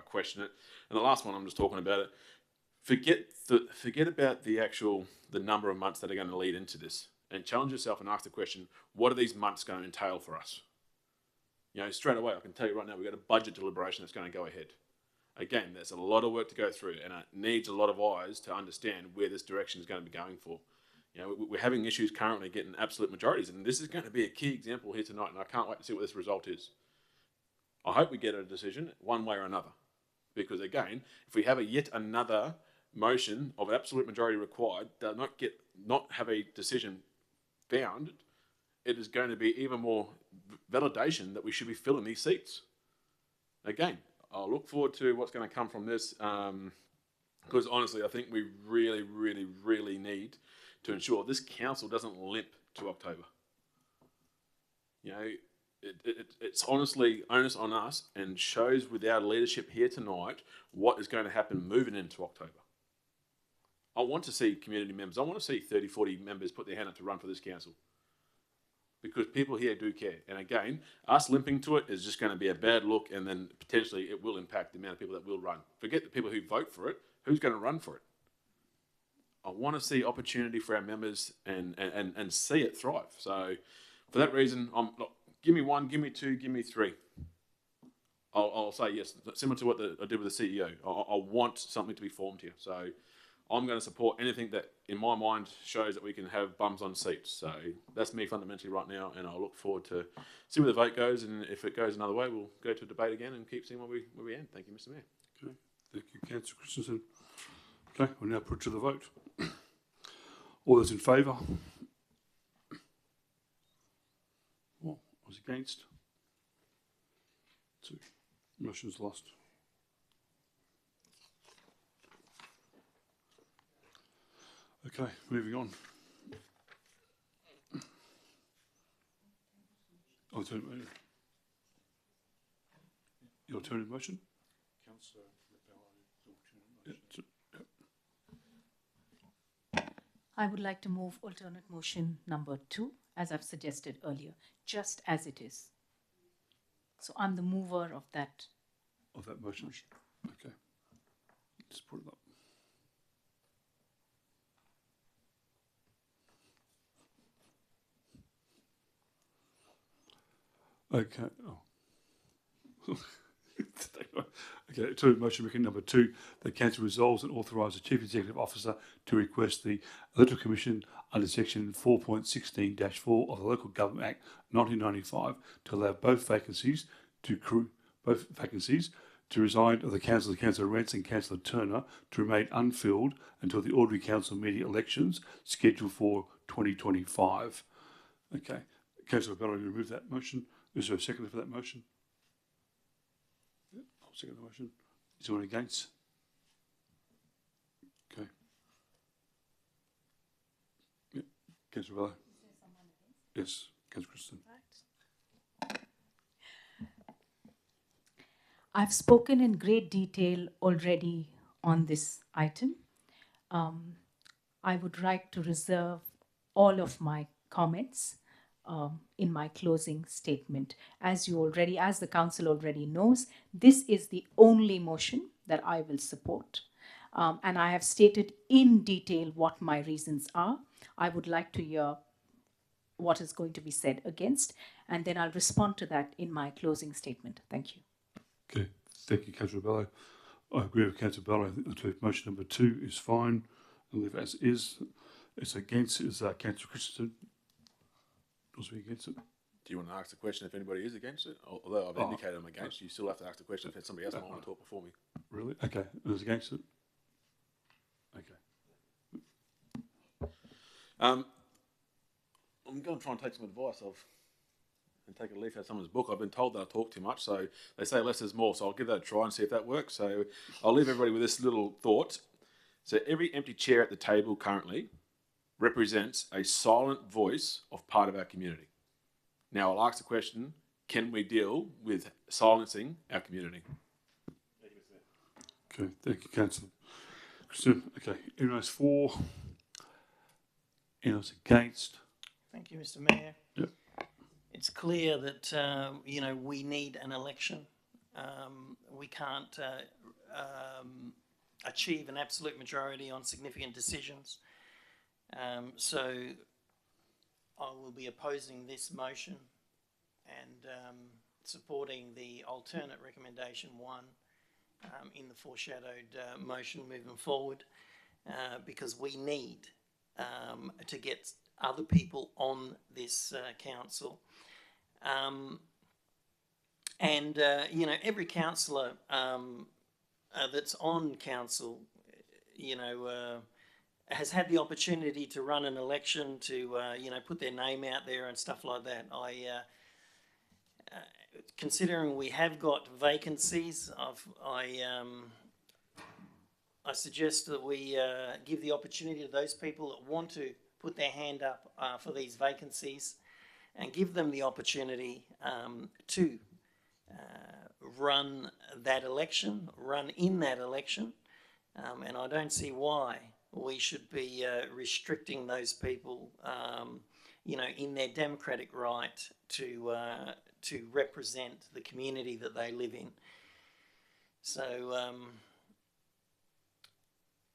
question it. And the last one, I'm just talking about it. Forget about the number of months that are going to lead into this, and challenge yourself and ask the question: what are these months going to entail for us? Straight away, I can tell you right now, we've got a budget deliberation that's going to go ahead. Again, there's a lot of work to go through, and it needs a lot of eyes to understand where this direction is going to be going for. We're having issues currently getting absolute majorities, and this is going to be a key example here tonight, and I can't wait to see what this result is. I hope we get a decision one way or another, because again, if we have yet another motion of absolute majority required, does not have a decision found, it is going to be even more validation that we should be filling these seats. Again, I'll look forward to what's going to come from this, because honestly, I think we really, really, really need to ensure this council doesn't limp to October. It's honestly onus on us, and shows with our leadership here tonight what is going to happen moving into October. I want to see community members, I want to see 30, 40 members put their hand up to run for this council, because people here do care. And again, us limping to it is just going to be a bad look, and then potentially it will impact the amount of people that will run. Forget the people who vote for it, who's going to run for it? I want to see opportunity for our members and see it thrive. So for that reason, look, give me 1, give me 2, give me 3. I'll say yes, similar to what I did with the CEO. I want something to be formed here. So I'm going to support anything that, in my mind, shows that we can have bums on seats. So that's me fundamentally right now, and I'll look forward to see where the vote goes, and if it goes another way, we'll go to debate again and keep seeing where we end. Thank you, Mr. Mayor. Okay, thank you, Councillor Christensen. Okay, we'll now put it to the vote. All those in favour? All those against? 2. Motion's lost. Okay, moving on. Your alternative motion? Councillor I would like to move alternate motion number 2, as I've suggested earlier, just as it is. So I'm the mover of that. Of that motion? Okay. Just put it up. Okay. Oh. Okay, to motion recommend number 2, the council resolves and authorise the Chief Executive Officer to request the Electoral Commission under section 4.16-4 of the Local Government Act 1995 to allow both vacancies to reside of the council, Councillor Rance and Councillor Turner, to remain unfilled until the ordinary council meeting elections scheduled for 2025. Okay, Councillor Bello, you remove that motion. Is there a second for that motion? I'll second the motion. Is anyone against? Okay. Yeah. Councillor Bello. Yes, Councillor Christensen. I've spoken in great detail already on this item. I would like to reserve all of my comments in my closing statement. As the council already knows, this is the only motion that I will support. And I have stated in detail what my reasons are. I would like to hear what is going to be said against, and then I'll respond to that in my closing statement. Thank you. Okay, thank you, Councillor Bello. I agree with Councillor Bello. I think the motion number 2 is fine. I'll leave it as is. It's against is Councillor Christensen. Was we against it? Do you want to ask the question if anybody is against it? Although I've indicated I'm against, you still have to ask the question if somebody else might want to talk before me. Really? Okay, it was against it? Okay. I'm going to try and take some advice and take a leaf out of someone's book. I've been told that I talk too much, so they say less is more. So I'll give that a try and see if that works. So I'll leave everybody with this little thought. So every empty chair at the table currently represents a silent voice of part of our community. Now I'll ask the question, can we deal with silencing our community? Okay, thank you, Councillor Christensen. Okay, anyone for? Anyone against? Thank you, Mr. Mayor. Yep. It's clear that, we need an election. We can't achieve an absolute majority on significant decisions. So I will be opposing this motion and supporting the alternate recommendation 1 in the foreshadowed motion moving forward, because we need to get other people on this council. Every councillor that's on council, has had the opportunity to run an election, to put their name out there and stuff like that. Considering we have got vacancies, I suggest that we give the opportunity to those people that want to put their hand up for these vacancies, and give them the opportunity to run in that election, and I don't see why we should be restricting those people, in their democratic right to represent the community that they live in. So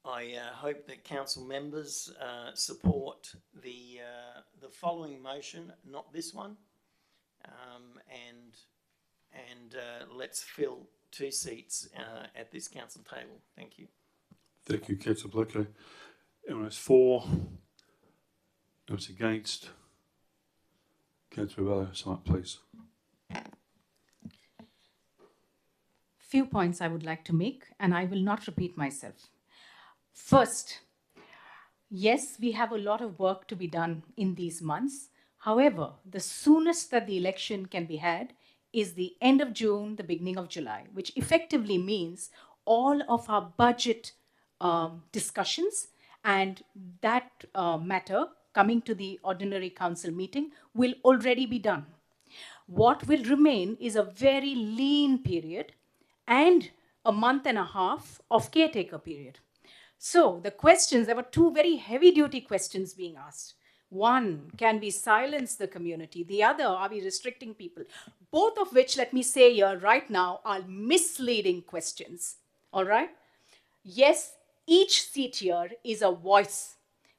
I hope that council members support the following motion, not this one, and let's fill 2 seats at this council table. Thank you. Thank you, Councillor Blacko. Anyone for? Anyone against? Councillor Bello, sign, please. Few points I would like to make, and I will not repeat myself. First, yes, we have a lot of work to be done in these months. However, the soonest that the election can be had is the end of June, the beginning of July, which effectively means all of our budget discussions and that matter coming to the ordinary council meeting will already be done. What will remain is a very lean period and a month and a half of caretaker period. So the questions, there were 2 very heavy-duty questions being asked. One, can we silence the community? The other, are we restricting people? Both of which, let me say here right now, are misleading questions. All right? Yes, each seat here is a voice,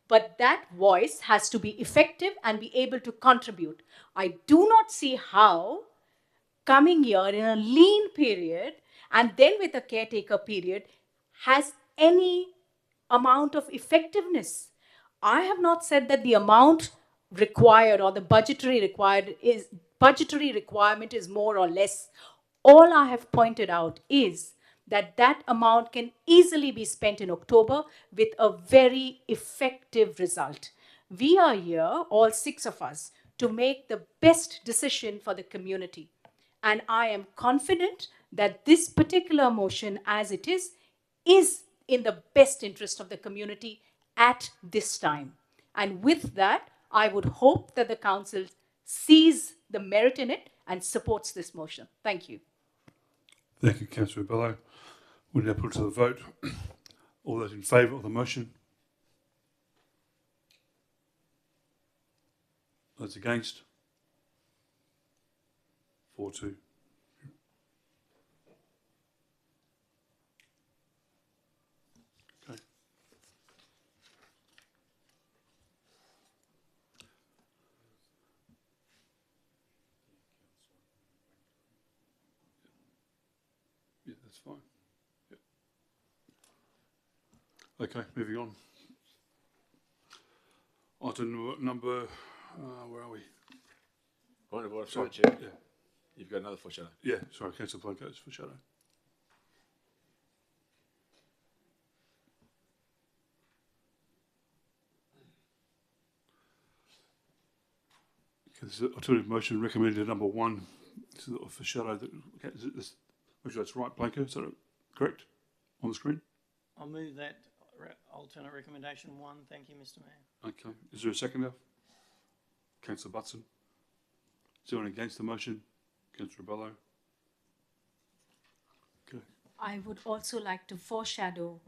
but that voice has to be effective and be able to contribute. I do not see how coming here in a lean period and then with a caretaker period has any amount of effectiveness. I have not said that the amount required or the budgetary requirement is more or less. All I have pointed out is that that amount can easily be spent in October with a very effective result. We are here, all 6 of us, to make the best decision for the community. And I am confident that this particular motion, as it is in the best interest of the community at this time. And with that, I would hope that the council sees the merit in it and supports this motion. Thank you. Thank you, Councillor Bello. We'll now put it to the vote. All those in favour of the motion? Those against? 4-2. Okay. Yeah, that's fine. Yep. Okay, moving on. Item number, where are we? Point of order, Sorry, Chair. yeah. You've got another foreshadow. Yeah, sorry, Councillor Blanco's foreshadow. Okay, this is an alternative motion recommended at number 1. This is a foreshadow that, okay, is it this, make sure that's right, Blanco, is that correct on the screen? I'll move that alternate recommendation 1. Thank you, Mr Mayor. Okay, is there a seconder? Councillor Butson. Is anyone against the motion? Councillor Bello. Okay. I would also like to foreshadow,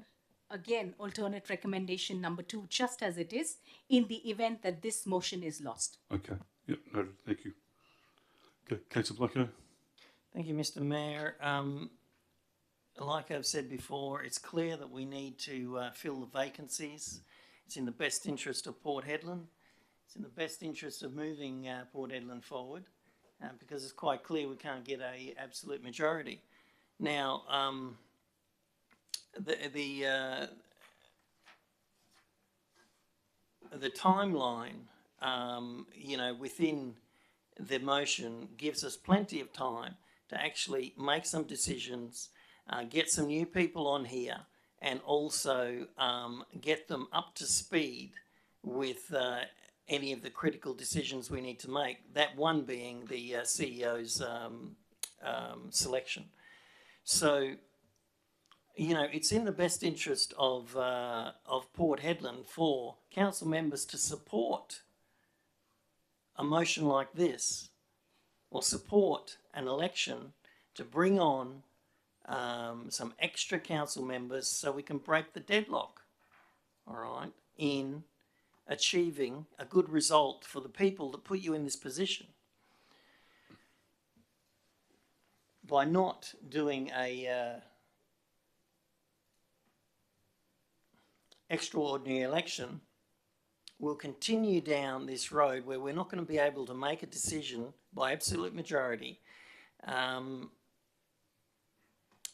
again, alternate recommendation number 2, just as it is, in the event that this motion is lost. Okay, yep, noted, thank you. Okay, Councillor Blanco. Thank you, Mr Mayor. Like I've said before, it's clear that we need to fill the vacancies. It's in the best interest of Port Hedland. It's in the best interest of moving Port Hedland forward, because it's quite clear we can't get a absolute majority. Now, the timeline, you know, within the motion gives us plenty of time to actually make some decisions, get some new people on here, and also get them up to speed with any of the critical decisions we need to make, that one being the CEO's selection. So, you know, it's in the best interest of Port Hedland for council members to support a motion like this, or support an election to bring on some extra council members so we can break the deadlock, all right, in achieving a good result for the people that put you in this position. By not doing a extraordinary election, we'll continue down this road where we're not going to be able to make a decision by absolute majority,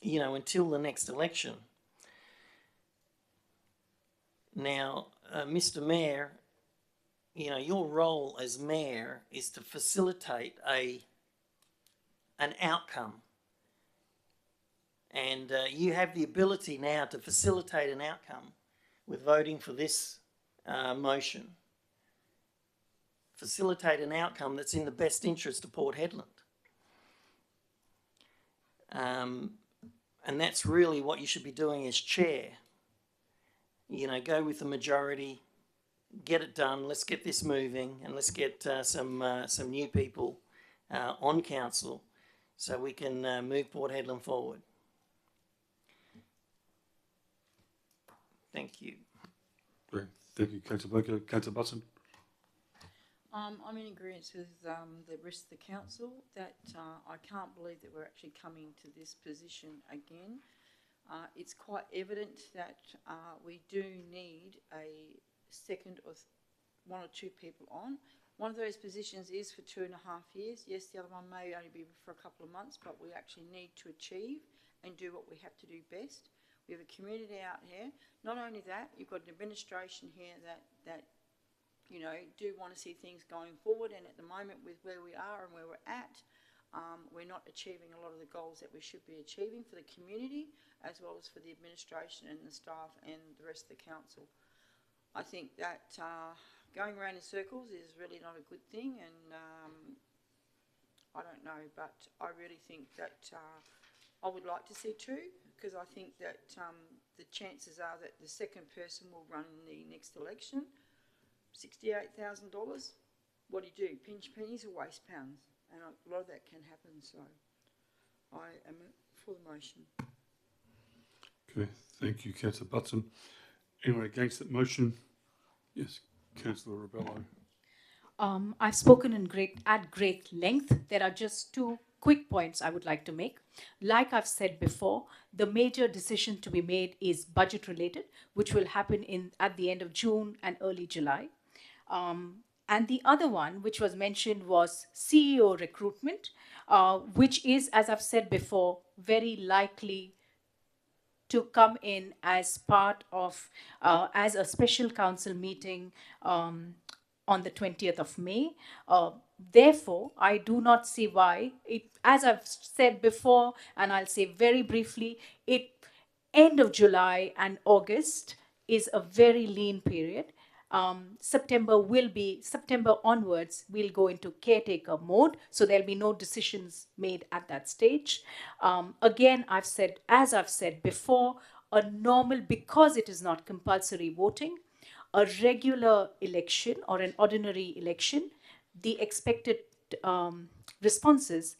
you know, until the next election. Now, Mr Mayor, you know, your role as Mayor is to facilitate an outcome. And you have the ability now to facilitate an outcome with voting for this motion. Facilitate an outcome that's in the best interest of Port Hedland. And that's really what you should be doing as chair. You know, go with the majority, get it done, let's get this moving, and let's get some new people on council so we can move Port Hedland forward. Thank you. Great. Thank you, Councillor Blanco. Councillor Butson. I'm in agreement with the rest of the council that I can't believe that we're actually coming to this position again. It's quite evident that we do need a second of 1 or 2 people on. One of those positions is for 2.5 years. Yes, the other one may only be for a couple of months, but we actually need to achieve and do what we have to do best. We have a community out here. Not only that, you've got an administration here that you know, do want to see things going forward, and at the moment with where we are and where we're at, we're not achieving a lot of the goals that we should be achieving for the community, as well as for the administration and the staff and the rest of the council. I think that going around in circles is really not a good thing, and I don't know, but I really think that I would like to see two, because I think that the chances are that the second person will run in the next election. $68,000, what do you do? Pinch pennies or waste pounds? And a lot of that can happen, so I am for the motion. Okay, thank you, Councillor Butson. Anyone against that motion? Yes, Councillor Rebello. I've spoken at great length. There are just two quick points I would like to make. Like I've said before, the major decision to be made is budget related, which will happen at the end of June and early July. And the other one, which was mentioned, was CEO recruitment, which is, as I've said before, very likely to come in as part of, as a special council meeting on the 20th of May. Therefore, I do not see why, as I've said before, and I'll say very briefly, end of July and August is a very lean period. September onwards, we'll go into caretaker mode, so there'll be no decisions made at that stage. Again, as I've said before, because it is not compulsory voting, a regular election or an ordinary election, the expected responses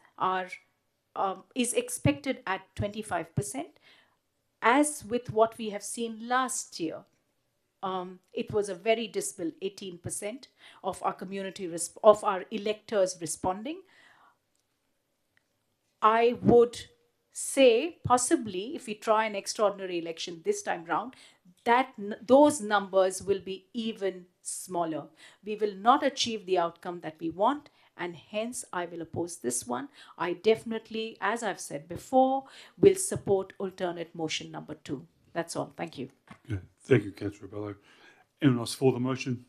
is expected at 25%. As with what we have seen last year, it was a very dismal 18% of our community, of our electors responding. I would say possibly if we try an extraordinary election this time round, that those numbers will be even smaller. We will not achieve the outcome that we want, and hence I will oppose this one. I definitely, as I've said before, will support alternate motion number 2. That's all. Thank you. Okay. Thank you, Councillor Rebello. Anyone else for the motion?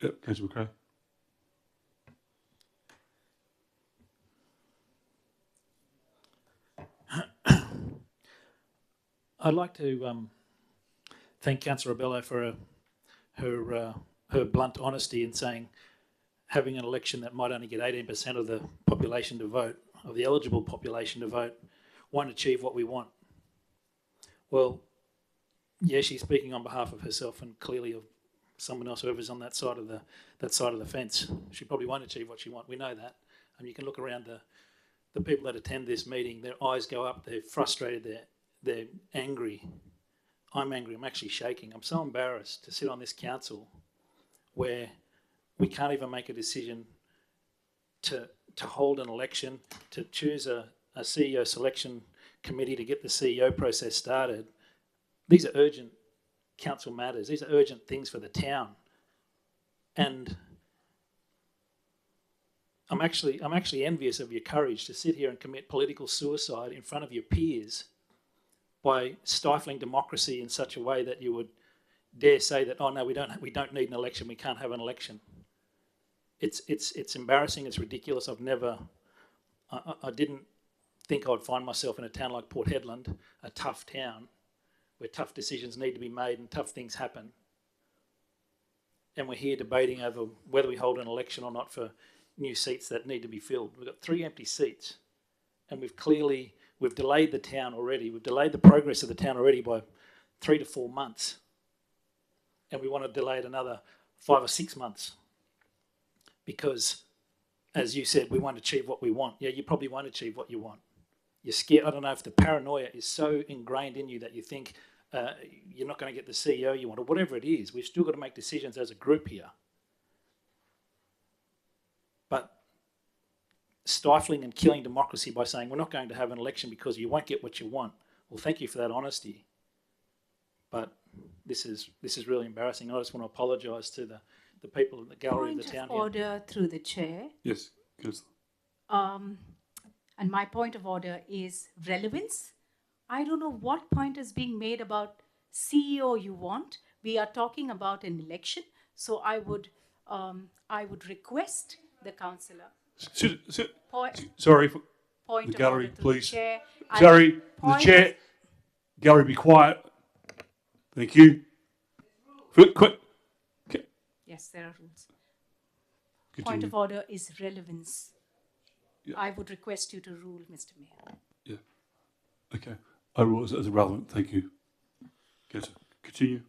Yep, Councillor McRae. I'd like to thank Councillor Rebello for her blunt honesty in saying having an election that might only get 18% of the population to vote, of the eligible population to vote, won't achieve what we want. Well, yeah, she's speaking on behalf of herself and clearly of someone else, whoever's on that side of the fence. She probably won't achieve what she wants. We know that. And you can look around the people that attend this meeting, their eyes go up, they're frustrated, they're angry. I'm angry, I'm actually shaking. I'm so embarrassed to sit on this council where we can't even make a decision to hold an election, to choose a CEO selection committee to get the CEO process started. These are urgent council matters. These are urgent things for the town. And I'm actually envious of your courage to sit here and commit political suicide in front of your peers by stifling democracy in such a way that you would dare say that, oh no, we don't need an election, we can't have an election. It's embarrassing, it's ridiculous. I didn't think I would find myself in a town like Port Hedland, a tough town, where tough decisions need to be made and tough things happen. And we're here debating over whether we hold an election or not for new seats that need to be filled. We've got 3 empty seats, and we've delayed the town already. We've delayed the progress of the town already by 3 to 4 months. And we want to delay it another 5 or 6 months. Because, as you said, we won't achieve what we want. Yeah, you probably won't achieve what you want. You're scared. I don't know if the paranoia is so ingrained in you that you think you're not going to get the CEO you want, or whatever it is. We've still got to make decisions as a group here. But stifling and killing democracy by saying we're not going to have an election because you won't get what you want. Well, thank you for that honesty. But this is really embarrassing. I just want to apologise to the people in the gallery of the town here. Point of order through the chair. Yes, Councillor. And my point of order is relevance. I don't know what point is being made about CEO you want. We are talking about an election, so I would request the councillor. Sorry, Point the of gallery, order to please. the chair. Sorry, the Point chair. Gallery, be quiet. Thank you. Quick. Yes, there are rules. Continue. Point of order is relevance. Yeah. I would request you to rule, Mr. Mayor. Yeah. Okay. I rule as irrelevant. Thank you. Okay, so continue.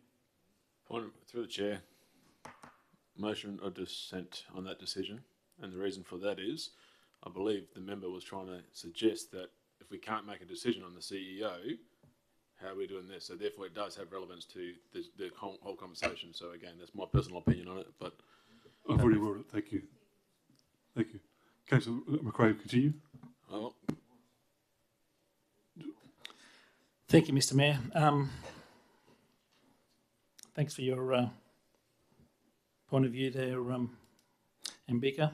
Point through the chair. Motion of dissent on that decision, and the reason for that is, I believe the member was trying to suggest that if we can't make a decision on the CEO, how are we doing this? So therefore, it does have relevance to the whole conversation. So again, that's my personal opinion on it. But I've already ruled it. Thank you. Thank you. Councillor McRae, continue. Oh. Thank you, Mr. Mayor. Thanks for your point of view there, Mbika,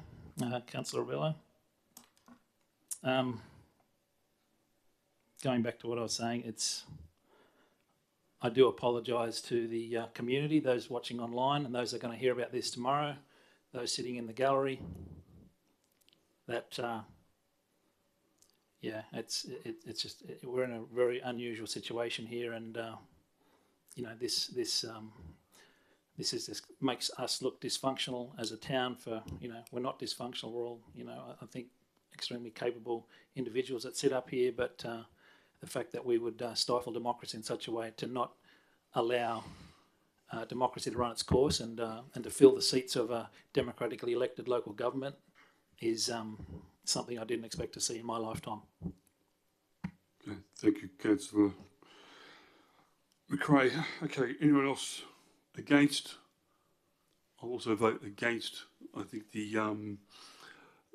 Councillor Bello. Going back to what I was saying, I do apologise to the community, those watching online and those that are going to hear about this tomorrow, those sitting in the gallery, that yeah, it's just we're in a very unusual situation here, and you know, this is just makes us look dysfunctional as a town. For, you know, we're not dysfunctional. We're all, you know, I think extremely capable individuals that sit up here, but the fact that we would stifle democracy in such a way to not allow democracy to run its course and to fill the seats of a democratically elected local government is something I didn't expect to see in my lifetime. Okay, thank you, Councillor McRae. Okay, anyone else against? I'll also vote against. I think the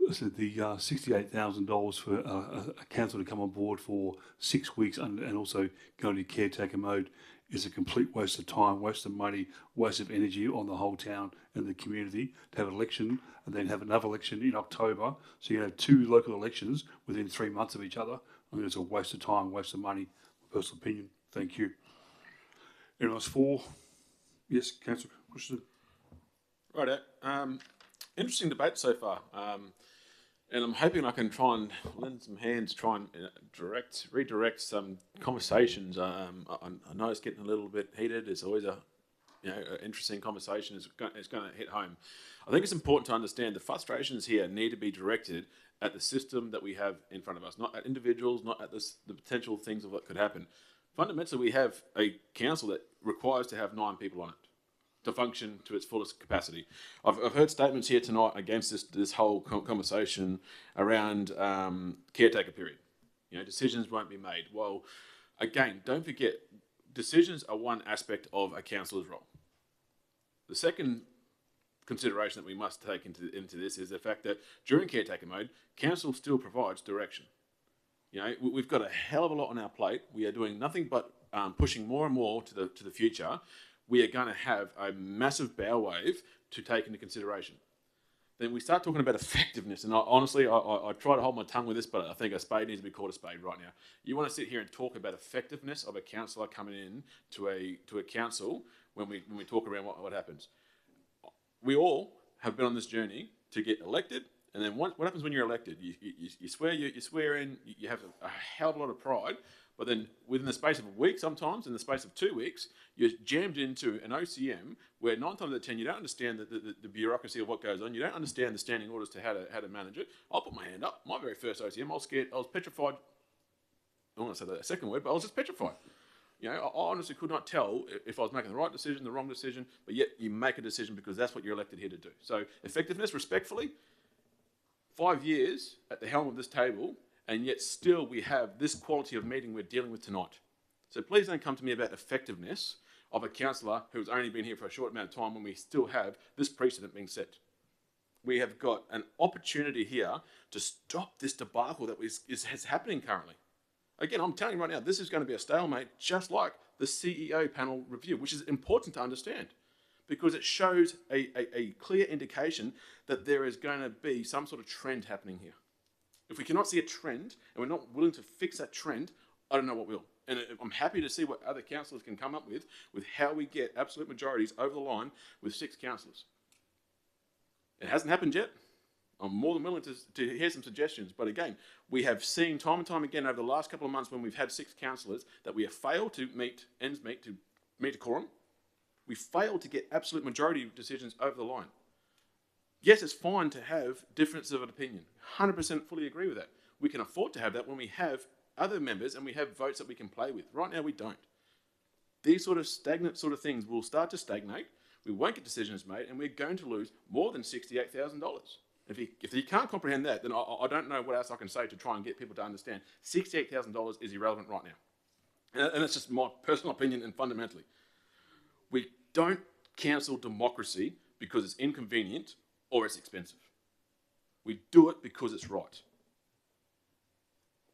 $68,000 for a council to come on board for 6 weeks and also go into caretaker mode is a complete waste of time, waste of money, waste of energy on the whole town and the community to have an election and then have another election in October. So you have 2 local elections within 3 months of each other. I think it's a waste of time, waste of money. Personal opinion. Thank you. Anyone else for? Yes, Councillor Christensen. Right. Interesting debate so far. And I'm hoping I can try and lend some hands, try and redirect some conversations. I know it's getting a little bit heated. It's always an interesting conversation. It's going to hit home. I think it's important to understand the frustrations here need to be directed at the system that we have in front of us, not at individuals, not at the potential things of what could happen. Fundamentally, we have a council that requires to have 9 people on it to function to its fullest capacity. I've heard statements here tonight against this whole conversation around caretaker period. You know, decisions won't be made. Well, again, don't forget, decisions are one aspect of a councillor's role. The second consideration that we must take into this is the fact that during caretaker mode, council still provides direction. You know, we've got a hell of a lot on our plate. We are doing nothing but pushing more and more to the future. We are going to have a massive bow wave to take into consideration. Then we start talking about effectiveness, and honestly, I try to hold my tongue with this, but I think a spade needs to be called a spade right now. You want to sit here and talk about effectiveness of a councillor coming in to a council when we talk around what happens. We all have been on this journey to get elected, and then what happens when you're elected? You swear in, you have a hell of a lot of pride. But then within the space of a week, sometimes in the space of 2 weeks, you're jammed into an OCM where 9 times out of 10 you don't understand the bureaucracy of what goes on. You don't understand the standing orders to how to manage it. I'll put my hand up. My very first OCM, I was scared. I was petrified. I don't want to say that second word, but I was just petrified. You know, I honestly could not tell if I was making the right decision, the wrong decision, but yet you make a decision because that's what you're elected here to do. So effectiveness, respectfully, 5 years at the helm of this table, and yet still we have this quality of meeting we're dealing with tonight. So please don't come to me about effectiveness of a councillor who's only been here for a short amount of time when we still have this precedent being set. We have got an opportunity here to stop this debacle that is happening currently. Again, I'm telling you right now, this is going to be a stalemate just like the CEO panel review, which is important to understand because it shows a clear indication that there is going to be some sort of trend happening here. If we cannot see a trend and we're not willing to fix that trend, I don't know what will. And I'm happy to see what other councillors can come up with how we get absolute majorities over the line with 6 councillors. It hasn't happened yet. I'm more than willing to hear some suggestions. But again, we have seen time and time again over the last couple of months when we've had 6 councillors that we have failed to meet a quorum. We failed to get absolute majority decisions over the line. Yes, it's fine to have differences of opinion. 100% fully agree with that. We can afford to have that when we have other members and we have votes that we can play with. Right now, we don't. These sort of stagnant sort of things will start to stagnate. We won't get decisions made, and we're going to lose more than $68,000. If you can't comprehend that, then I don't know what else I can say to try and get people to understand $68,000 is irrelevant right now. And that's just my personal opinion and fundamentally. We don't cancel democracy because it's inconvenient or it's expensive. We do it because it's right.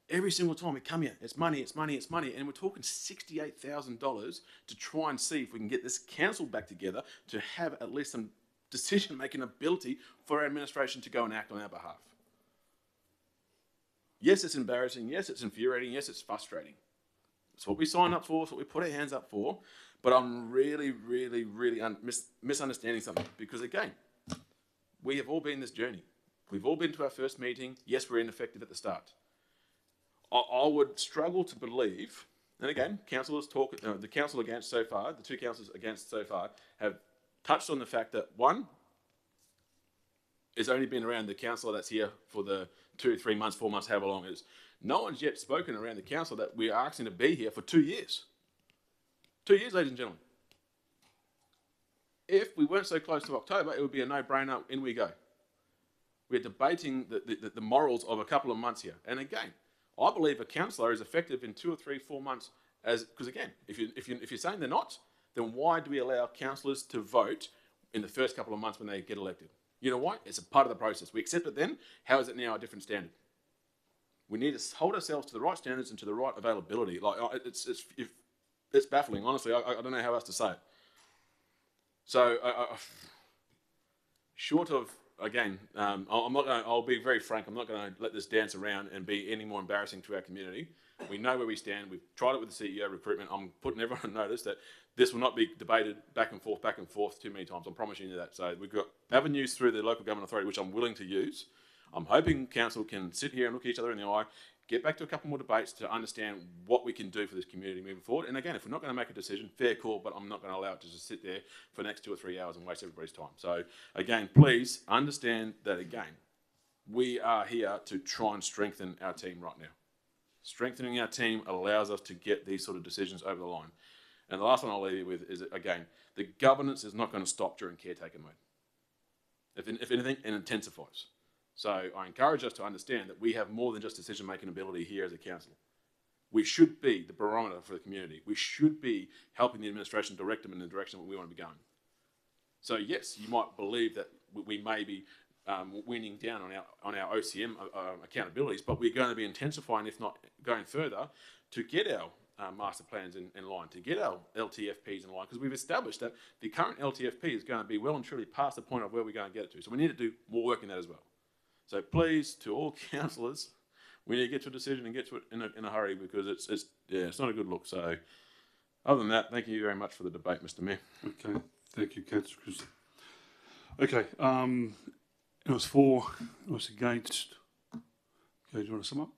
Every single time we come here, it's money, it's money, it's money, and we're talking $68,000 to try and see if we can get this council back together to have at least some decision-making ability for our administration to go and act on our behalf. Yes, it's embarrassing. Yes, it's infuriating. Yes, it's frustrating. It's what we signed up for. It's what we put our hands up for. But I'm really, really, really misunderstanding something because, again, we have all been this journey. We've all been to our first meeting. Yes, we're ineffective at the start. I would struggle to believe, and again, councillors talk, the council against so far, the 2 councillors against so far, have touched on the fact that one, it's only been around the councillor that's here for the 2, 3 months, 4 months, however long it is. No one's yet spoken around the council that we are asking to be here for 2 years. 2 years, ladies and gentlemen. If we weren't so close to October, it would be a no-brainer, in we go. We're debating the morals of a couple of months here. And again, I believe a councillor is effective in 2 or 3, 4 months, because again, if you're saying they're not, then why do we allow councillors to vote in the first couple of months when they get elected? You know why? It's a part of the process. We accept it then. How is it now a different standard? We need to hold ourselves to the right standards and to the right availability. Like it's baffling, honestly. I don't know how else to say it. So, short of, again, I'll be very frank, I'm not going to let this dance around and be any more embarrassing to our community. We know where we stand. We've tried it with the CEO recruitment. I'm putting everyone on notice that this will not be debated back and forth too many times. I'm promising you that. So we've got avenues through the local government authority, which I'm willing to use. I'm hoping council can sit here and look each other in the eye, get back to a couple more debates to understand what we can do for this community moving forward. And again, if we're not going to make a decision, fair call, but I'm not going to allow it to just sit there for the next 2 or 3 hours and waste everybody's time. So again, please understand that, again, we are here to try and strengthen our team right now. Strengthening our team allows us to get these sort of decisions over the line. And the last one I'll leave you with is, again, the governance is not going to stop during caretaker mode. If anything, it intensifies. So I encourage us to understand that we have more than just decision-making ability here as a council. We should be the barometer for the community. We should be helping the administration direct them in the direction that we want to be going. So yes, you might believe that we may be winning down on our OCM accountabilities, but we're going to be intensifying, if not going further, to get our master plans in line, to get our LTFPs in line, because we've established that the current LTFP is going to be well and truly past the point of where we're going to get it to. So we need to do more work in that as well. So please, to all councillors, we need to get to a decision and get to it in a hurry, because it's not a good look. So other than that, thank you very much for the debate, Mr. Mayor. Okay, thank you, Councillor Christian. Okay, it was for, it was against. Okay, do you want to sum up?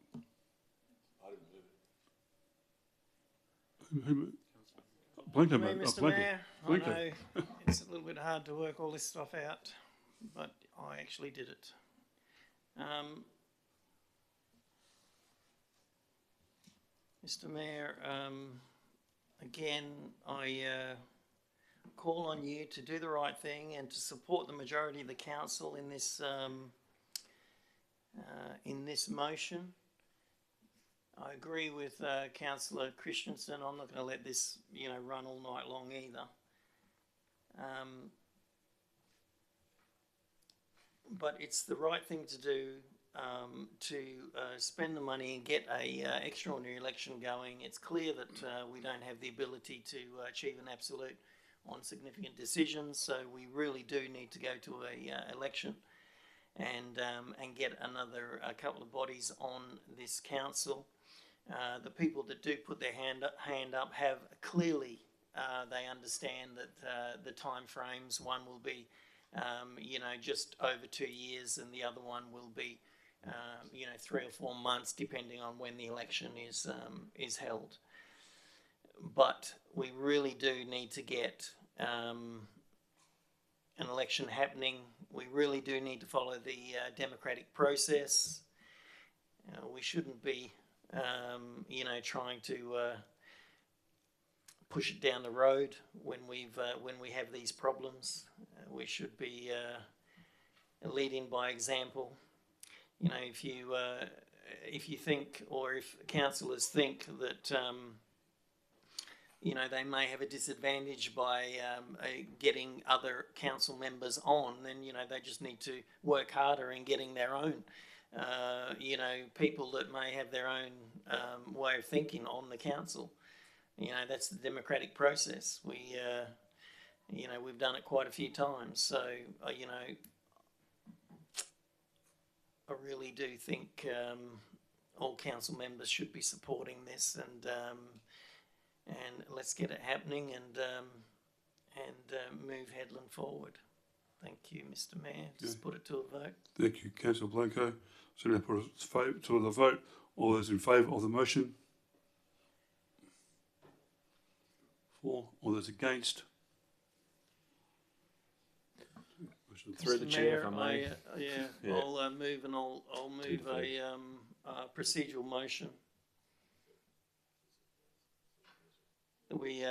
Blanco, Me, Mr. Mayor, I know it's a little bit hard to work all this stuff out, but I actually did it. Mr. Mayor, again, I call on you to do the right thing and to support the majority of the council in this motion. I agree with Councillor Christensen. I'm not going to let this, run all night long either. But it's the right thing to do to spend the money and get a extraordinary election going. It's clear that we don't have the ability to achieve an absolute on significant decisions, so we really do need to go to a election. and get a couple of bodies on this council. The people that do put their hand up have clearly, they understand that the time frames, one will be, just over 2 years, and the other one will be, 3 or 4 months, depending on when the election is held. But we really do need to get an election happening. We really do need to follow the democratic process. We shouldn't be, trying to push it down the road when we have these problems. We should be leading by example. If you think, or if councillors think that they may have a disadvantage by getting other council members on, then they just need to work harder in getting their own people that may have their own way of thinking on the council. That's the democratic process. We've done it quite a few times. So, I really do think all council members should be supporting this, and let's get it happening and move Hedland forward. Thank you, Mr. Mayor. Just put it to a vote. Thank you, Councillor Blanco. So now put it to the vote. All those in favour of the motion? 4. All those against? Through the chair, if I may. I'll move, and I'll move a procedural motion. We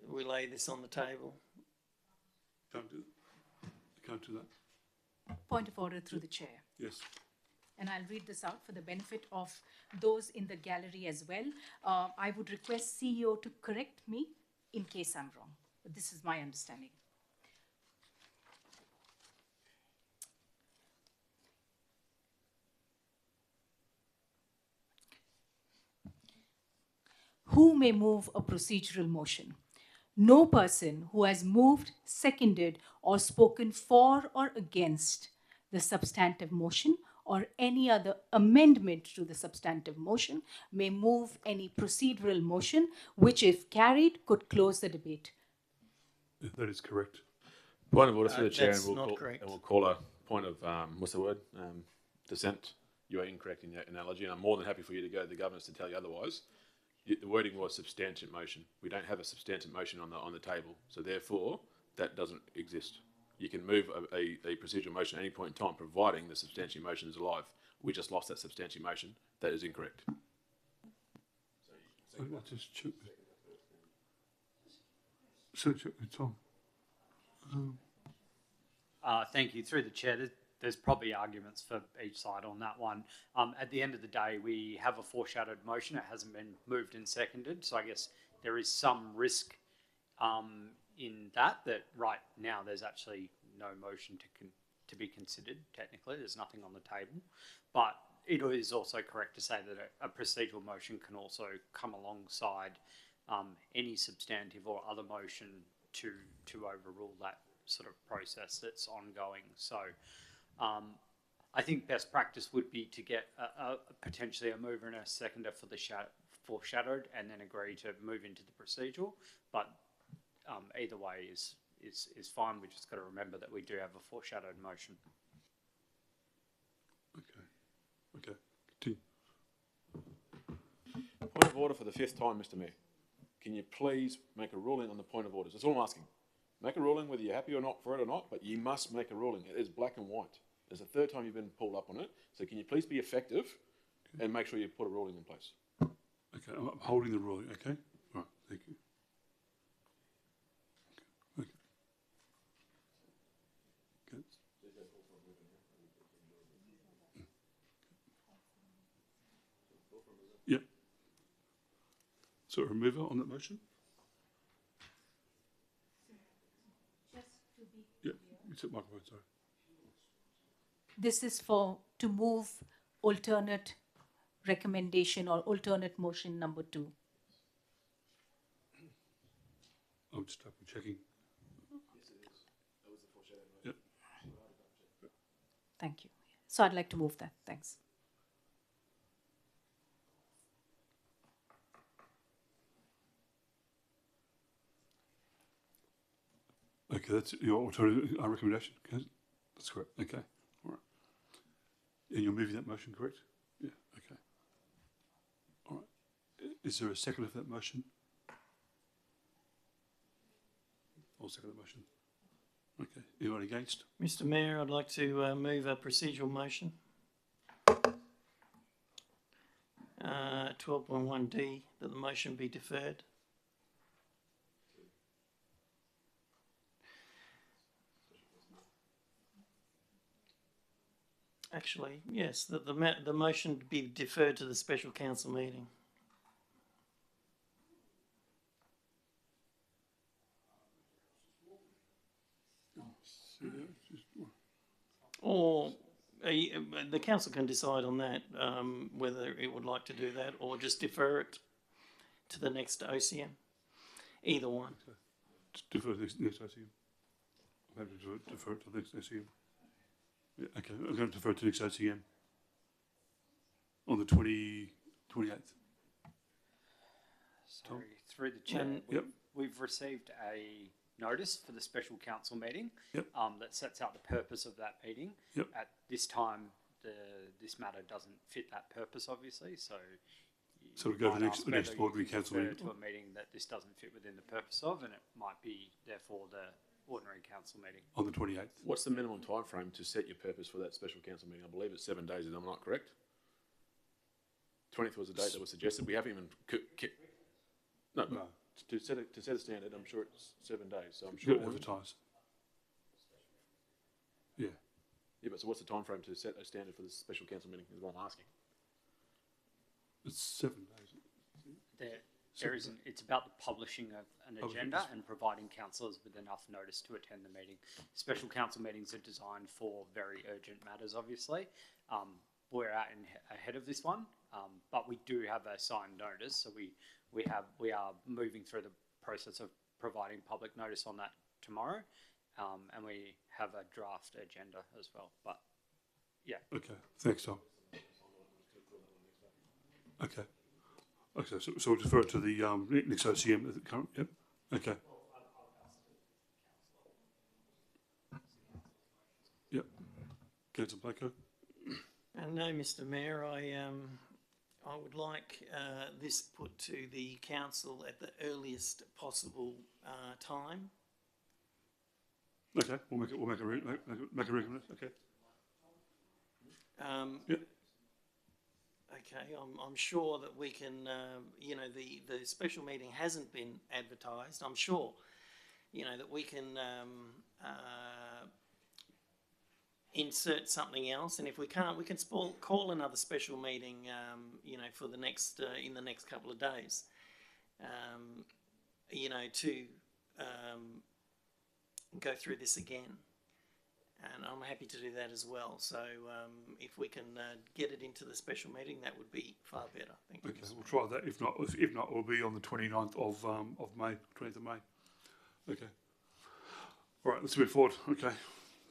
lay this on the table. Can't do that. Point of order through the chair. Yes. And I'll read this out for the benefit of those in the gallery as well. I would request CEO to correct me in case I'm wrong, but this is my understanding. Who may move a procedural motion? No person who has moved, seconded, or spoken for or against the substantive motion or any other amendment to the substantive motion may move any procedural motion, which, if carried, could close the debate. That is correct. Point of order through the chair, That's and not correct. we'll call a point of, what's the word? Dissent. You are incorrect in your analogy, and I'm more than happy for you to go to the governors to tell you otherwise. The wording was substantive motion. We don't have a substantive motion on the table, so therefore that doesn't exist. You can move a procedural motion at any point in time, providing the substantive motion is alive. We just lost that substantive motion. That is incorrect. I'll just check. So check with Tom. Thank you. Through the chair, there's probably arguments for each side on that one. At the end of the day, we have a foreshadowed motion. It hasn't been moved and seconded, so I guess there is some risk in that right now there's actually no motion to be considered. Technically, there's nothing on the table, but it is also correct to say that a procedural motion can also come alongside any substantive or other motion to overrule that sort of process that's ongoing. So I think best practice would be to get potentially a mover and a seconder for the foreshadowed, and then agree to move into the procedural. But either way is fine. We just got to remember that we do have a foreshadowed motion. Okay. Continue. Point of order for the 5th time, Mr. Mayor. Can you please make a ruling on the point of orders? That's all I'm asking. Make a ruling whether you're happy or not for it or not, but you must make a ruling. It is black and white. It's the 3rd time you've been pulled up on it. So can you please be effective and make sure you put a ruling in place? Okay, I'm holding the ruling, okay? All right, thank you. Okay. Yep. So a remover on that motion? Yeah, it's at microphone, sorry. This is to move alternate recommendation or alternate motion number 2. I'll just double checking. Yes, it is. That was the foreshadowed motion. Yep. Thank you. So I'd like to move that. Thanks. Okay, that's your alternative recommendation. Okay, that's correct. Okay, all right. And you're moving that motion, correct? Yeah. Okay. All right. Is there a second for that motion? I'll second the motion. Okay. Anyone against? Mr Mayor, I'd like to move a procedural motion. 12.1D, that the motion be deferred. Actually, yes, that the motion be deferred to the special council meeting. Or the council can decide on that, whether it would like to do that or just defer it to the next OCM. Either one. Defer to the next OCM. I'm happy to defer it to the next OCM. Yeah, okay, I'm going to defer to the next OCM on the 28th. Sorry, through the chair, Yep. we've received a notice for the special council meeting. Yep. That sets out the purpose of that meeting. Yep. At this time, this matter doesn't fit that purpose, obviously. So we go to the next might ask whether ordinary you council refer meeting. to a meeting that this doesn't fit within the purpose of, and it might be therefore the ordinary council meeting. On the 28th. What's the minimum time frame to set your purpose for that special council meeting? I believe it's 7 days, am I not correct? 20th was the date that was suggested. We haven't even... No. To set a standard, I'm sure it's 7 days, so I'm sure... Advertise. Yeah. Yeah, but so what's the time frame to set a standard for this special council meeting is what I'm asking. It's 7 days. There isn't. It's about the publishing of an Publishing. agenda and providing councillors with enough notice to attend the meeting. Special council meetings are designed for very urgent matters, obviously. We're out ahead of this one, but we do have a signed notice, so we are moving through the process of providing public notice on that tomorrow, and we have a draft agenda as well. But yeah. Okay, thanks, Tom. Okay. Okay, so we'll defer it to the next OCM at the current, yep, okay. Yep. Councillor Blanco? No, Mr Mayor, I would like this put to the council at the earliest possible time. Okay, we'll make a recommendation, okay. Yep. Okay, I'm sure that we can, the special meeting hasn't been advertised. I'm sure, that we can insert something else, and if we can't, we can call another special meeting, for the next, in the next couple of days, to go through this again. And I'm happy to do that as well. So if we can get it into the special meeting, that would be far better. Thank you. Okay, we'll try that. If not, we'll be on the 29th of May, 20th of May. Okay. All right, let's move forward. Okay,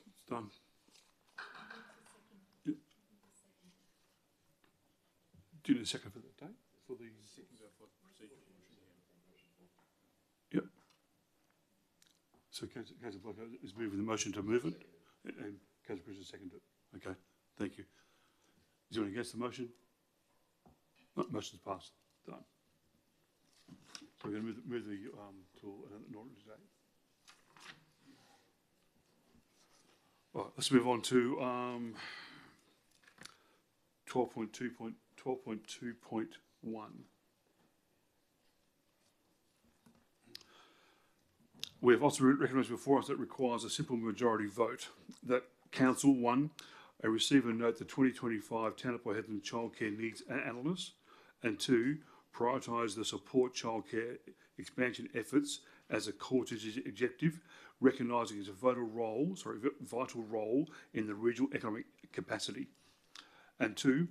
it's done. Yep. Do you need a second for that date? For the Yep. So Councillor Blanco is moving the motion to move it. And Councillor Christian seconded it. Okay, thank you. Is anyone against the motion? No, motion's passed. Done. So we're going to move the to an ordinary today. Right, let's move on to 12.2.1. We have also recognised before us that requires a simple majority vote that Council 1, receive and note the 2025 Town of Port Hedland Childcare Needs Analysis, and 2, prioritise the support childcare expansion efforts as a core strategic objective, recognising its vital role in the regional economic capacity. And 2,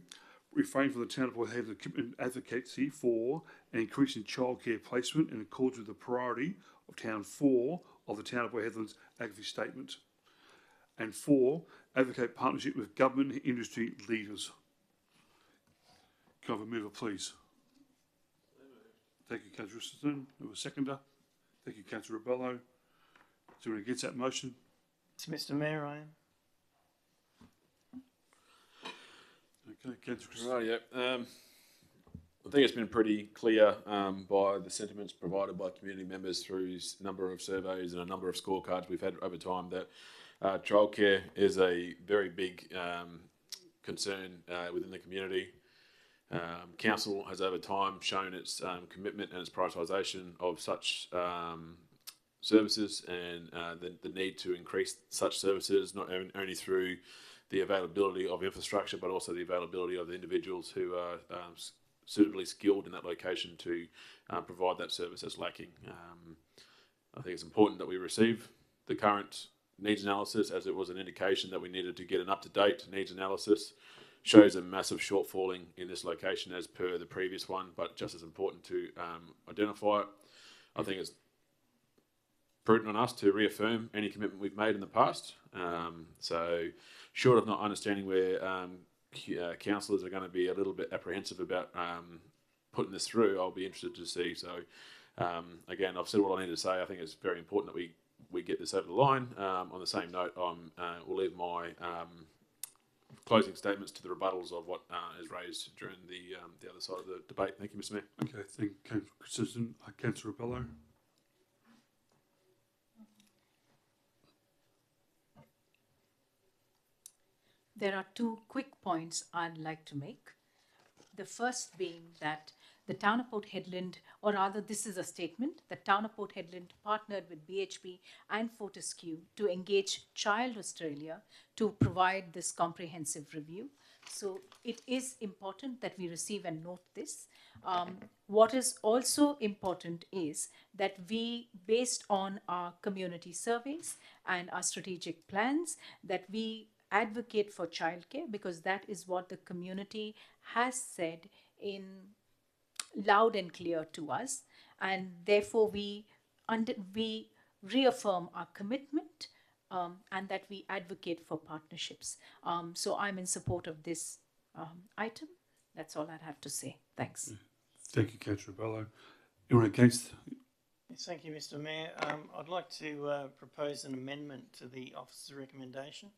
refrain from the Town of Port Hedland commitment advocacy for an increase in childcare placement in accordance with the priority of Town 4 of the Town of Port Hedland's advocacy statement. And 4, advocate partnership with government and industry leaders. Can I have a mover, please? Thank you, Councillor Richardson. Have a seconder. Thank you, Councillor Rebello. Is anyone against that motion? Mr. Mayor, I am. Okay, Councillor Christensen. Right, yeah. I think it's been pretty clear by the sentiments provided by community members through a number of surveys and a number of scorecards we've had over time that childcare is a very big concern within the community. Council has over time shown its commitment and its prioritisation of such services and the need to increase such services, not only through the availability of infrastructure, but also the availability of the individuals who are suitably skilled in that location to provide that service that's lacking. I think it's important that we receive the current needs analysis, as it was an indication that we needed to get an up-to-date needs analysis. Shows a massive shortfalling in this location as per the previous one, but just as important to identify it. I think it's prudent on us to reaffirm any commitment we've made in the past. So short of not understanding where councillors are going to be a little bit apprehensive about putting this through, I'll be interested to see. So again, I've said what I need to say. I think it's very important that we get this over the line. On the same note, we'll leave my closing statements to the rebuttals of what is raised during the other side of the debate. Thank you, Mr. Mayor. Okay, thank you, Councillor Christensen. Councillor Rebello. There are 2 quick points I'd like to make. The first being that the Town of Port Hedland, or rather this is a statement, the Town of Port Hedland partnered with BHP and Fortescue to engage Child Australia to provide this comprehensive review. So it is important that we receive and note this. What is also important is that we, based on our community surveys and our strategic plans, that we advocate for childcare, because that is what the community has said in loud and clear to us, and therefore we reaffirm our commitment and that we advocate for partnerships. So I'm in support of this item. That's all I'd have to say. Thanks. Thank you, Councillor Rebello. Anyone against? Yes, thank you, Mr. Mayor. I'd like to propose an amendment to the officer's recommendation.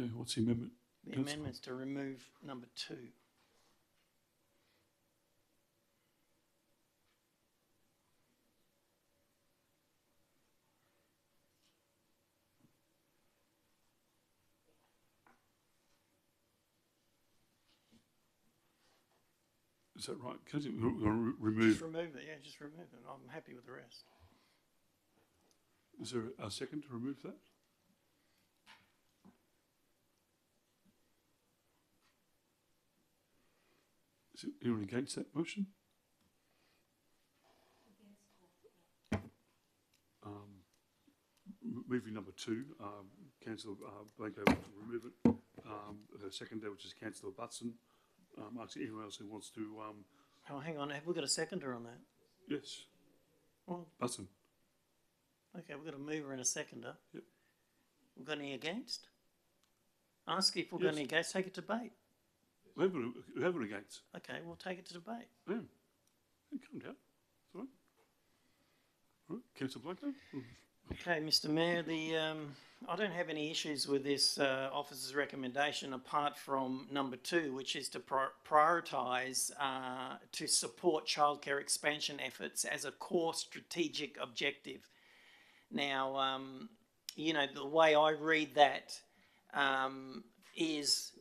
Okay, what's the amendment? The amendment's to remove number 2. Is that right? Can you remove? Just remove it, yeah, just remove it. I'm happy with the rest. Is there a second to remove that? Is anyone against that motion? Moving number 2, Councillor Blanco wants to remove it. The seconder, which is Councillor Butson. Asking anyone else who wants to. Oh, hang on, have we got a seconder on that? Yes. Well, Butson. okay, we've got a mover and a seconder. Yep. We've got any against? Ask if we've got any against, take it to debate. We have it against. Okay, we'll take it to debate. Yeah. Calm down. It's all right. All right, Councillor Blanco. Okay, Mr. Mayor, I don't have any issues with this officer's recommendation apart from number 2, which is to prioritise to support childcare expansion efforts as a core strategic objective. Now, you know, the way I read that is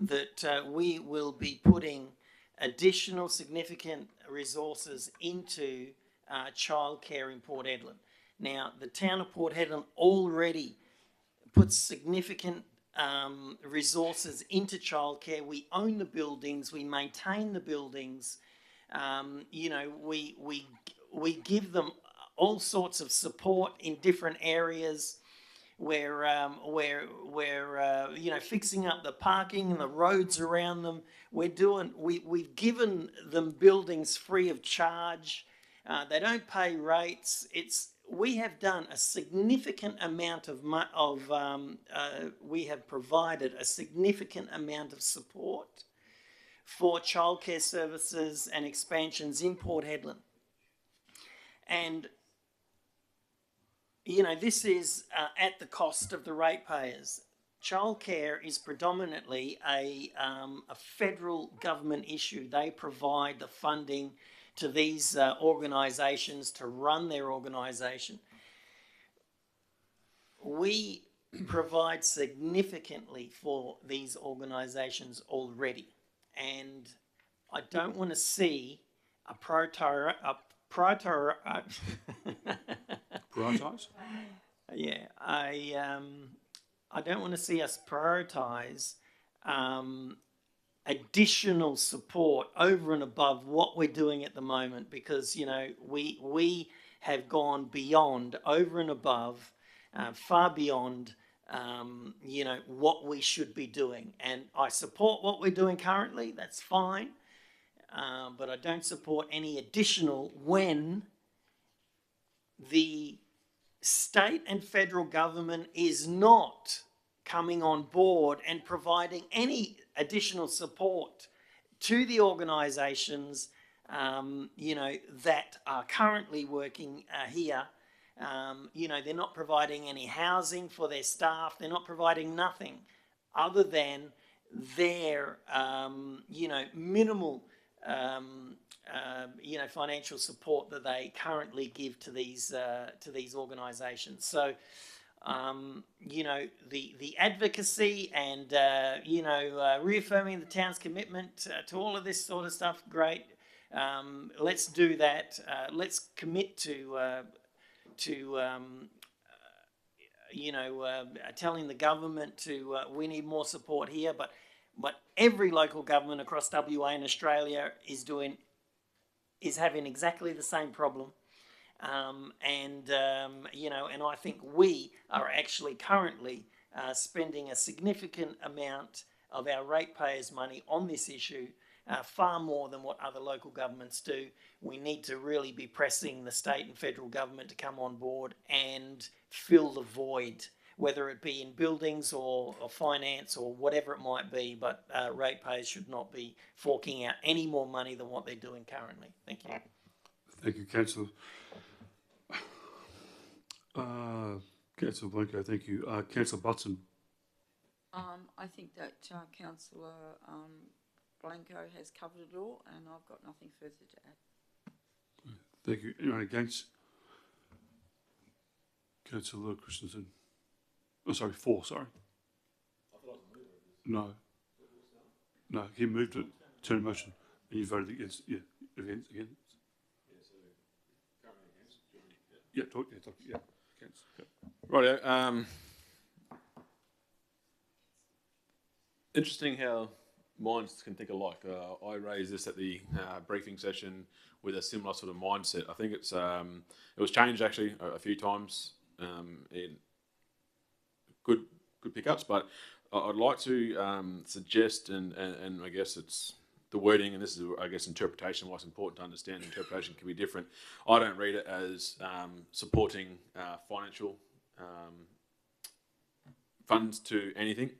that we will be putting additional significant resources into childcare in Port Hedland. Now, the town of Port Hedland already puts significant resources into childcare. We own the buildings, we maintain the buildings. You know, we give them all sorts of support in different areas. We're you know, fixing up the parking and the roads around them. We've given them buildings free of charge. They don't pay rates. we have done a significant amount of, we have provided a significant amount of support for childcare services and expansions in Port Hedland. And, you know, this is at the cost of the ratepayers. Childcare is predominantly a federal government issue. They provide the funding to these organisations to run their organisation. We provide significantly for these organisations already, and I don't want to see a prioritise. Yeah, I don't want to see us prioritise additional support over and above what we're doing at the moment, because, you know, we have gone beyond, over and above, far beyond, you know, what we should be doing. And I support what we're doing currently, that's fine, but I don't support any additional when the state and federal government is not coming on board and providing any additional support to the organisations, you know, that are currently working here. You know, they're not providing any housing for their staff. They're not providing nothing other than their, you know, minimal, you know, financial support that they currently give to these organisations. So, you know, the advocacy and, you know, reaffirming the town's commitment to all of this sort of stuff, great. Let's do that. Let's commit to you know, telling the government to, we need more support here, but every local government across WA and Australia is having exactly the same problem. You know, and I think we are actually currently spending a significant amount of our ratepayers' money on this issue, far more than what other local governments do. We need to really be pressing the state and federal government to come on board and fill the void, whether it be in buildings or finance or whatever it might be, but ratepayers should not be forking out any more money than what they're doing currently. Thank you. Thank you, Councillor. Councillor Blanco, thank you. Councillor Butson. I think that Councillor Blanco has covered it all, and I've got nothing further to add. Thank you. Anyone against? Councillor Christensen. Oh, sorry, 4, sorry. No. No, he moved it, turn motion, and you voted against, yeah, against. Yeah, talk, yeah, against. Yeah. Right. Interesting how minds can think alike. I raised this at the briefing session with a similar sort of mindset. I think it's it was changed actually a few times in good pickups, but I'd like to suggest, and I guess it's the wording, and this is, I guess, interpretation. What's important to understand, interpretation can be different. I don't read it as supporting financial funds to anything.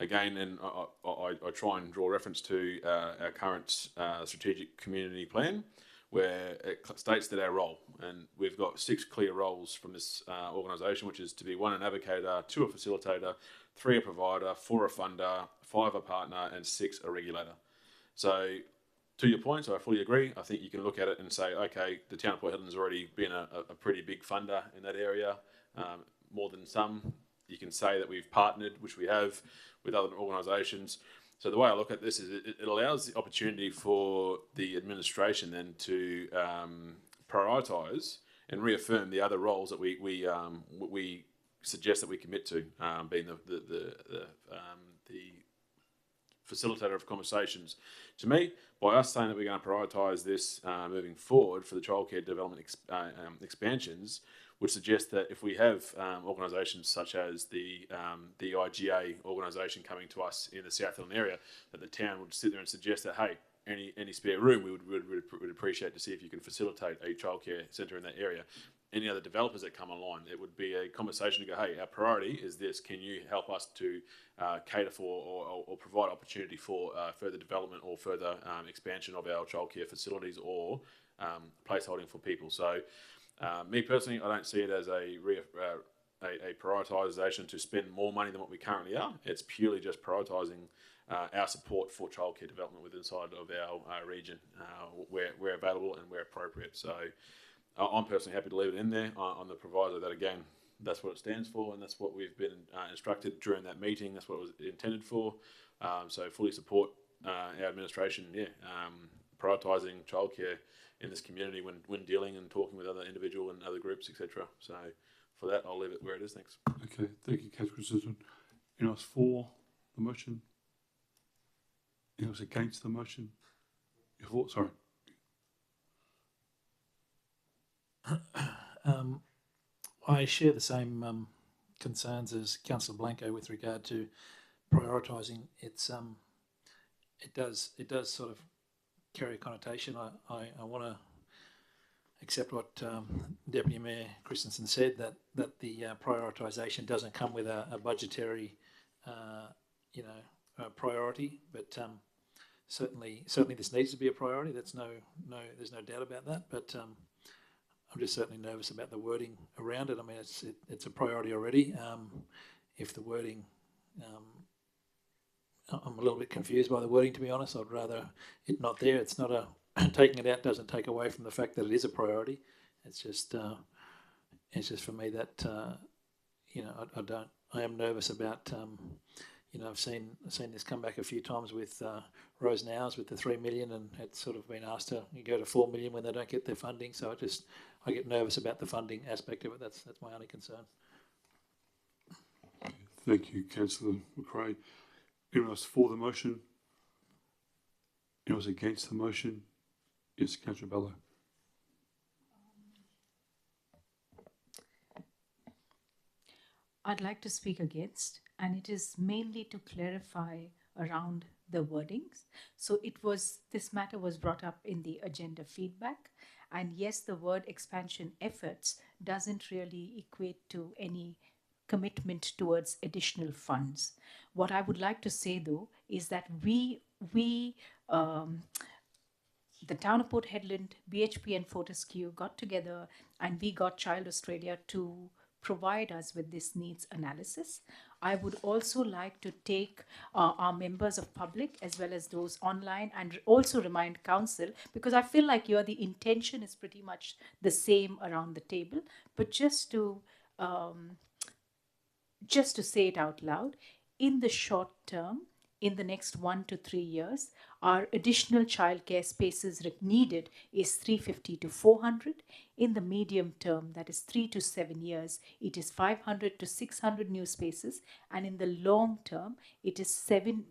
Again, and I try and draw reference to our current strategic community plan, where it states that our role, and we've got 6 clear roles from this organisation, which is to be 1, an advocator, 2, a facilitator, 3, a provider, 4, a funder, 5, a partner, and 6, a regulator. So, to your point, so I fully agree. I think you can look at it and say, okay, the town of Port Hedland has already been a pretty big funder in that area, more than some. You can say that we've partnered, which we have, with other organisations. So the way I look at this is it allows the opportunity for the administration then to prioritise and reaffirm the other roles that we suggest that we commit to, being the facilitator of conversations. To me, by us saying that we're going to prioritise this moving forward for the childcare development expansions, would suggest that if we have organisations such as the IGA organisation coming to us in the South Hedland area, that the town would sit there and suggest that, hey, any spare room, we would appreciate to see if you can facilitate a childcare centre in that area. any other developers that come online. It would be a conversation to go, hey, our priority is this. Can you help us to cater for or provide opportunity for further development or further expansion of our childcare facilities or placeholding for people? So me personally, I don't see it as a prioritisation to spend more money than what we currently are. It's purely just prioritising our support for childcare development within inside of our region where available and where appropriate. So I'm personally happy to leave it in there on the proviso that, again, that's what it stands for and that's what we've been instructed during that meeting. That's what it was intended for. So fully support our administration, prioritising childcare in this community when dealing and talking with other individual and other groups, etc. So for that, I'll leave it where it is. Thanks. Okay, thank you, Councillor Christensen. Anyone else for the motion? Anyone else against the motion? Sorry. I share the same concerns as Councillor Blanco with regard to prioritising. It does sort of carry a connotation. I want to accept what Deputy Mayor Christensen said, that the prioritisation doesn't come with a budgetary priority, but certainly this needs to be a priority. There's no doubt about that. But I'm just certainly nervous about the wording around it. I mean, it's a priority already. If the wording, I'm a little bit confused by the wording, to be honest. I'd rather it not there. It's not taking it out doesn't take away from the fact that it is a priority. It's just for me that I am nervous about. I've seen this come back a few times with Rosenau's with the 3 million, and it's sort of been asked to go to 4 million when they don't get their funding. So I get nervous about the funding aspect of it. That's my only concern. Thank you, Councillor McRae. Anyone else for the motion? Anyone else against the motion? Yes, Councillor Bello. I'd like to speak against, and it is mainly to clarify around the wordings. So this matter was brought up in the agenda feedback, and yes, the word expansion efforts doesn't really equate to any commitment towards additional funds. What I would like to say though is that we the town of Port Hedland, BHP and Fortescue got together and we got Child Australia to provide us with this needs analysis. I would also like to take our members of public as well as those online and also remind council, because I feel like the intention is pretty much the same around the table, but just to say it out loud, in the short term, in the next 1 to 3 years, our additional childcare spaces needed is 350 to 400. In the medium term, that is 3 to 7 years, it is 500 to 600 new spaces. And in the long term, it is 7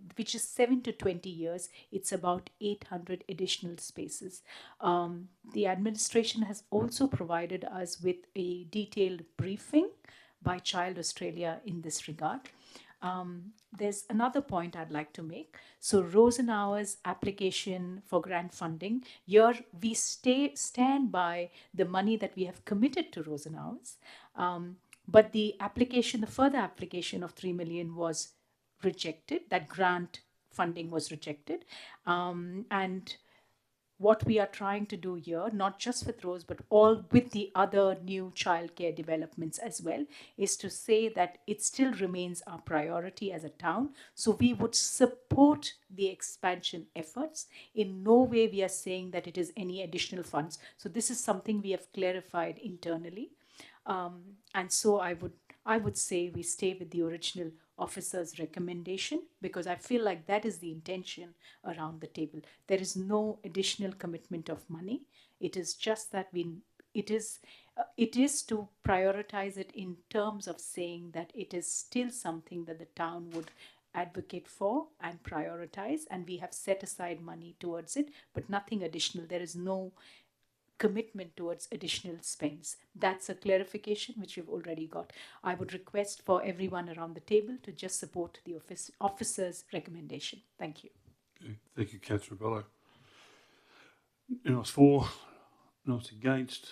to 20 years, it's about 800 additional spaces. The administration has also provided us with a detailed briefing by Child Australia in this regard. There's another point I'd like to make. So Rosenauer's application for grant funding, here we stand by the money that we have committed to Rosenauer's, but the further application of 3 million was rejected. That grant funding was rejected, and what we are trying to do here, not just with Rose, but all with the other new childcare developments as well, is to say that it still remains our priority as a town. So we would support the expansion efforts. In no way we are saying that it is any additional funds. So this is something we have clarified internally. And so I would say we stay with the original officer's recommendation, because I feel like that is the intention around the table. There is no additional commitment of money. It is just that it is to prioritize it in terms of saying that it is still something that the town would advocate for and prioritize, and we have set aside money towards it, but nothing additional. There is no commitment towards additional spends. That's a clarification which we've already got. I would request for everyone around the table to just support the officer's recommendation. Thank you. Okay. Thank you, Councillor Bello. Anyone else for? Anyone else against?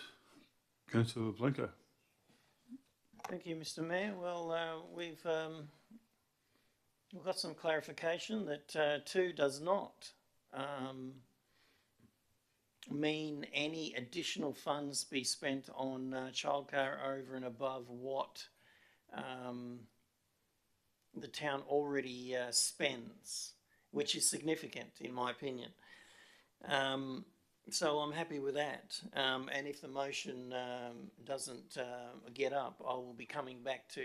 Councillor Blanco. Thank you, Mr. Mayor. Well, we've got some clarification that 2 does not mean any additional funds be spent on childcare over and above what the town already spends, which is significant in my opinion. So I'm happy with that. And if the motion doesn't get up, I will be coming back to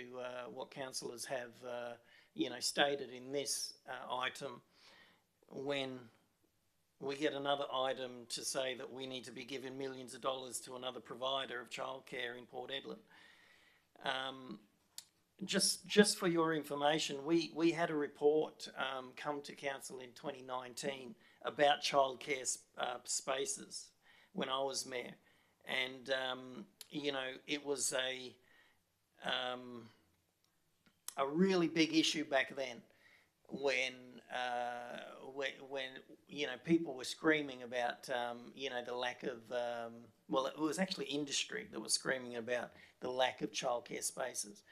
what councillors have, stated in this item when we get another item to say that we need to be giving millions of dollars to another provider of childcare in Port Hedland. Just for your information, we had a report come to council in 2019 about childcare spaces when I was mayor, and it was a really big issue back then when people were screaming about the lack of it was actually industry that was screaming about the lack of childcare spaces.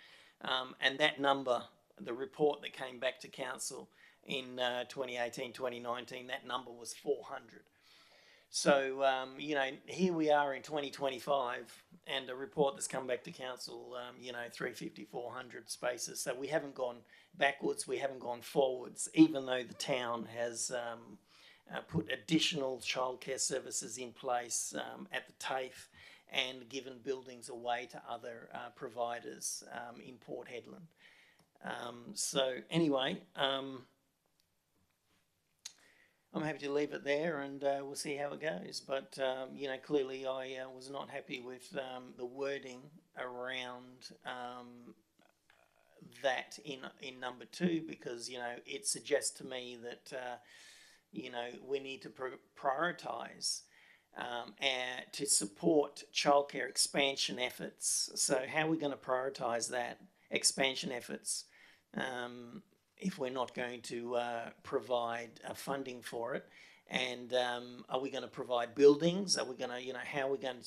And that number, the report that came back to council in 2018, 2019, that number was 400. So, here we are in 2025 and a report that's come back to council, 350, 400 spaces. So we haven't gone backwards, we haven't gone forwards, even though the town has put additional childcare services in place at the TAFE and given buildings away to other providers in Port Hedland. So anyway, I'm happy to leave it there and we'll see how it goes. But, clearly I was not happy with the wording around that in number 2 because, it suggests to me that, we need to prioritise to support childcare expansion efforts. So how are we going to prioritise that expansion efforts if we're not going to provide funding for it? And are we going to provide buildings? Are we going to, how are we going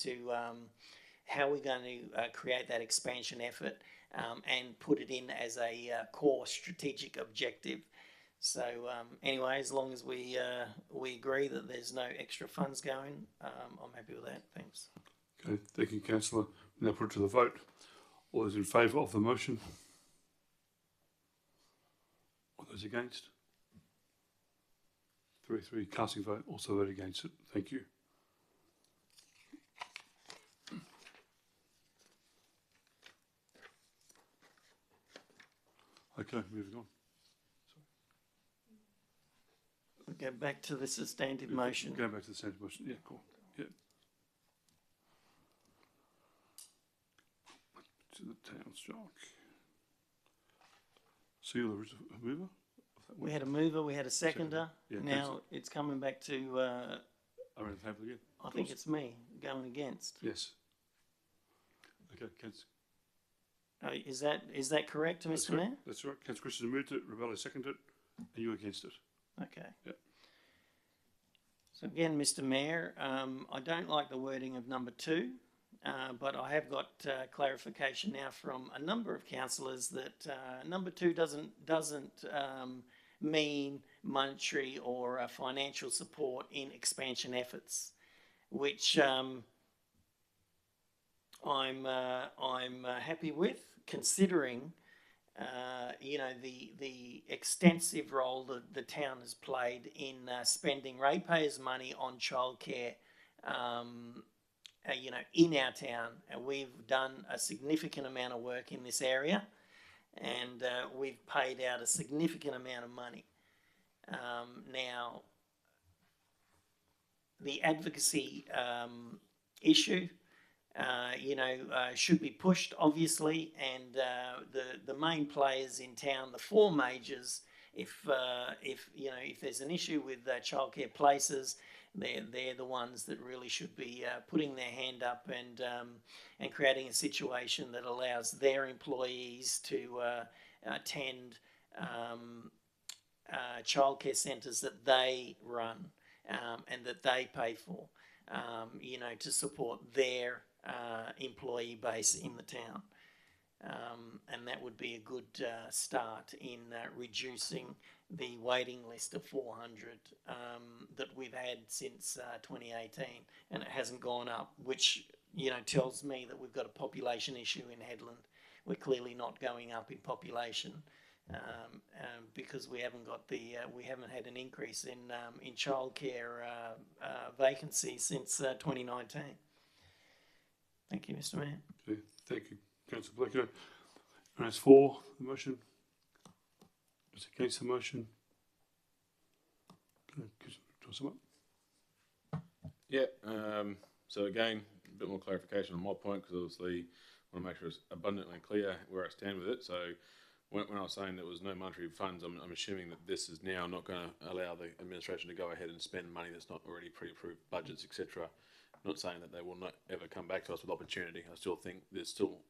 to create that expansion effort and put it in as a core strategic objective? So anyway, as long as we agree that there's no extra funds going, I'm happy with that. Thanks. Okay, thank you, councillor. Now put it to the vote. All those in favour of the motion? All those against? 3 casting vote, also vote against it. Thank you. Okay, moving on. We'll go back to the substantive motion. Go back to the substantive motion. Yeah, cool. Yeah. To the town's jock. So you're the mover? We had a mover, we had a seconder. Yeah, now it's coming back to. Around the table again. I think it's me going against. Yes. Okay, councillor. Is that correct, Mr. Mayor? That's right. Councillor Christensen moved it, Rebello seconded it, and you against it. Okay. Yep. So again, Mr. Mayor, I don't like the wording of number 2, but I have got clarification now from a number of councillors that number 2 doesn't mean monetary or financial support in expansion efforts, which I'm happy with, considering the extensive role that the town has played in spending ratepayers' money on childcare, in our town. And we've done a significant amount of work in this area, and we've paid out a significant amount of money. Now, the advocacy issue, should be pushed, obviously, and the main players in town, the 4 majors, if there's an issue with childcare places, they're the ones that really should be putting their hand up and creating a situation that allows their employees to attend childcare centres that they run and that they pay for. you know, to support their employee base in the town. And that would be a good start in reducing the waiting list of 400 that we've had since 2018, and it hasn't gone up, which, you know, tells me that we've got a population issue in Headland. We're clearly not going up in population because we haven't got the we haven't had an increase in childcare vacancies since 2019. Thank you, Mr. Mayor. Okay, thank you, Councillor Blacko. And as for the motion, is against the motion? Yeah, so again, a bit more clarification on my point, because obviously I want to make sure it's abundantly clear where I stand with it. So when I was saying there was no monetary funds, I'm assuming that this is now not going to allow the administration to go ahead and spend money that's not already pre-approved budgets, etc. Not saying that they will not ever come back to us with opportunity. I still think there's still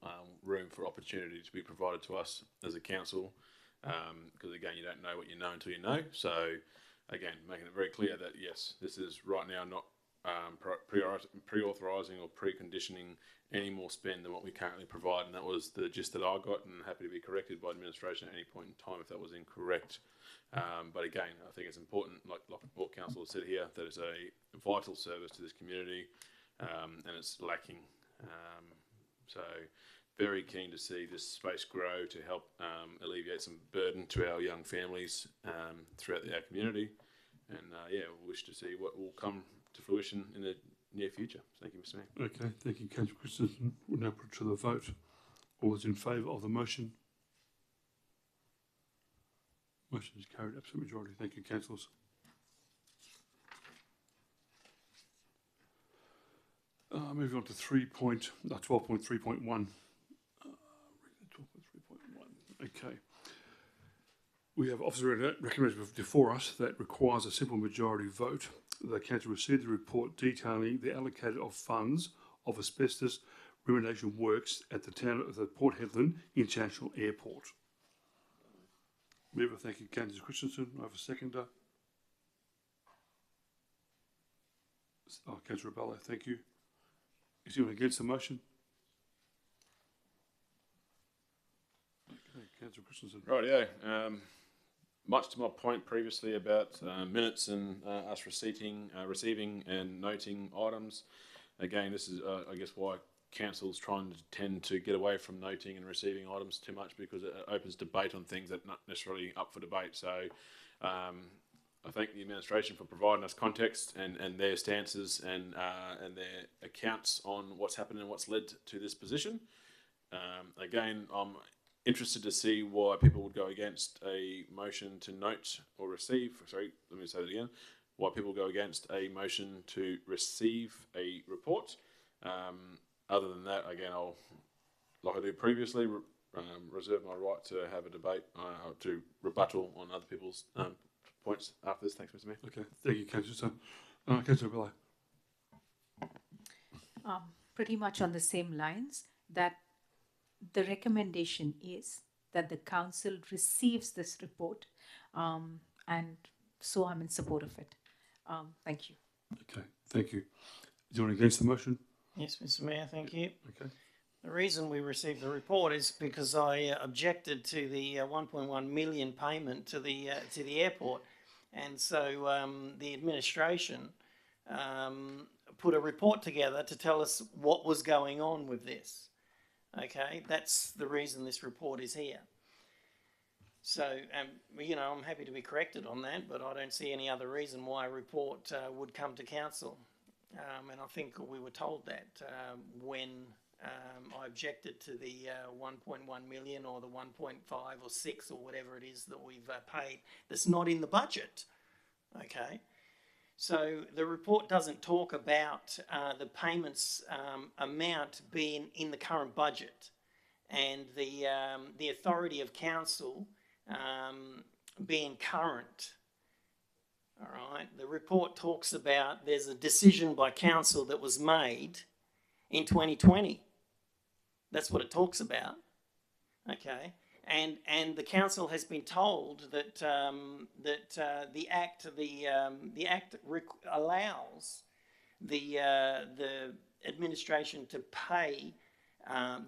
room for opportunity to be provided to us as a council, because again, you don't know what you know until you know. So again, making it very clear that yes, this is right now not pre-authorising or preconditioning any more spend than what we currently provide, and that was the gist that I got, and happy to be corrected by administration at any point in time if that was incorrect. But again, I think it's important, like all council has said here, that it's a vital service to this community, and it's lacking. So very keen to see this space grow to help alleviate some burden to our young families throughout our community, and yeah, we wish to see what will come to fruition in the near future. Thank you, Mr. Mayor. Okay, thank you, Councillor Christensen. We'll now put it to the vote. All those in favour of the motion? Motion is carried, absolute majority. Thank you, councillors. Moving on to 12.3.1. Okay. We have officer recommendation before us that requires a simple majority vote. The council received the report detailing the allocated of funds of asbestos remediation works at the town of the Port Hedland International Airport. Mover, thank you, Councillor Christensen. I have a seconder. Councillor Rebello, thank you. Is anyone against the motion? Okay, Councillor Christensen. Rightio. Much to my point previously about minutes and us receiving and noting items. Again, this is, I guess, why council's trying to tend to get away from noting and receiving items too much, because it opens debate on things that are not necessarily up for debate. So I thank the administration for providing us context and their stances and their accounts on what's happened and what's led to this position. Again, I'm interested to see why people would go against a motion to note or receive, sorry, let me say that again, why people go against a motion to receive a report. Other than that, again, I'll, like I did previously, reserve my right to have a debate, to rebuttal on other people's points after this. Thanks, Mr. Mayor. Okay, thank you, Councillor. Councillor Rebello. Pretty much on the same lines, that the recommendation is that the council receives this report, and so I'm in support of it. Thank you. Okay, thank you. Is anyone against the motion? Yes, Mr. Mayor, thank you. Okay. The reason we received the report is because I objected to the 1.1 million payment to the airport, and so the administration put a report together to tell us what was going on with this. Okay, that's the reason this report is here. So, you know, I'm happy to be corrected on that, but I don't see any other reason why a report would come to council. And I think we were told that when I objected to the 1.1 million or the 1.5 or 6 or whatever it is that we've paid that's not in the budget. Okay. So the report doesn't talk about the payments amount being in the current budget, and the authority of council being current. All right. The report talks about there's a decision by council that was made in 2020. That's what it talks about. Okay. And the council has been told that the Act allows the administration to pay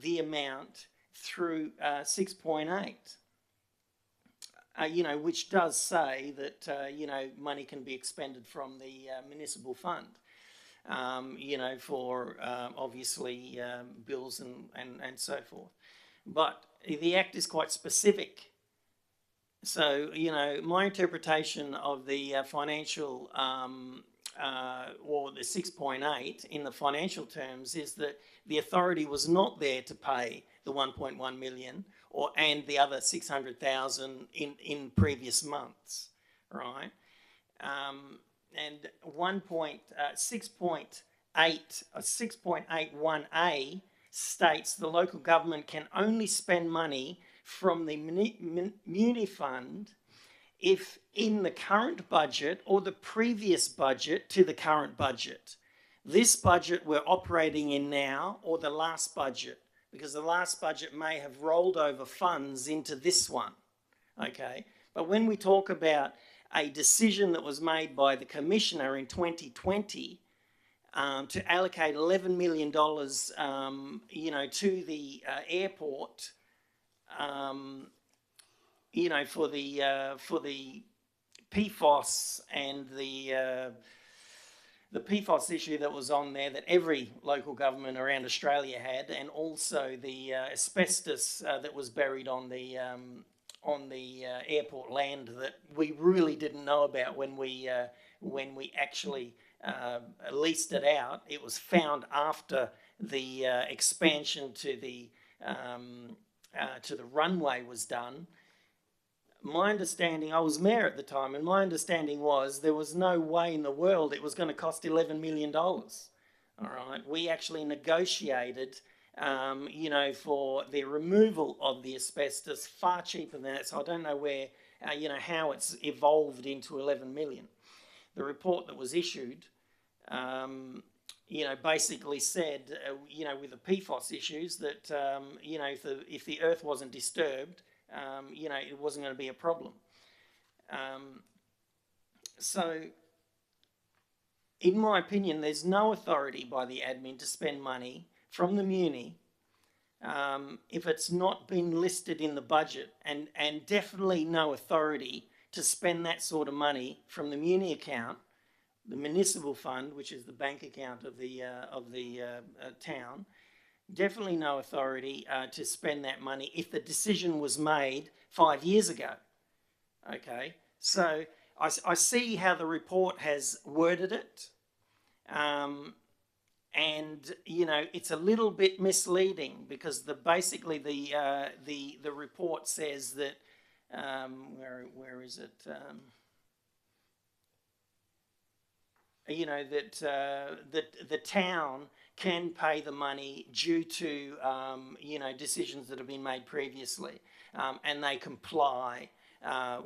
the amount through 6.8. Which does say that, money can be expended from the municipal fund, for obviously bills and so forth. But the Act is quite specific. So, my interpretation of the financial, or the 6.8 in the financial terms is that the authority was not there to pay the 1.1 million and the other 600,000 in previous months, right? And 6.81A states the local government can only spend money from the Muni Fund if in the current budget or the previous budget to the current budget. This budget we're operating in now or the last budget, because the last budget may have rolled over funds into this one, okay? But when we talk about a decision that was made by the Commissioner in 2020 to allocate $11 million, to the airport, for the PFOS and the PFOS issue that was on there that every local government around Australia had, and also the asbestos that was buried on the airport land that we really didn't know about when we actually leased it out. It was found after the expansion to the runway was done. My understanding, I was mayor at the time, and my understanding was there was no way in the world it was going to cost $11 million. All right, we actually negotiated, for the removal of the asbestos far cheaper than that. So I don't know where, how it's evolved into 11 million. The report that was issued, basically said, with the PFOS issues that, if the earth wasn't disturbed, it wasn't going to be a problem. So, in my opinion, there's no authority by the admin to spend money from the Muni if it's not been listed in the budget, and definitely no authority to spend that sort of money from the Muni account, the municipal fund, which is the bank account of the town. Definitely no authority to spend that money if the decision was made 5 years ago. Okay, so I see how the report has worded it, and it's a little bit misleading because basically the report says that where is it? That the town can pay the money due to, decisions that have been made previously, and they comply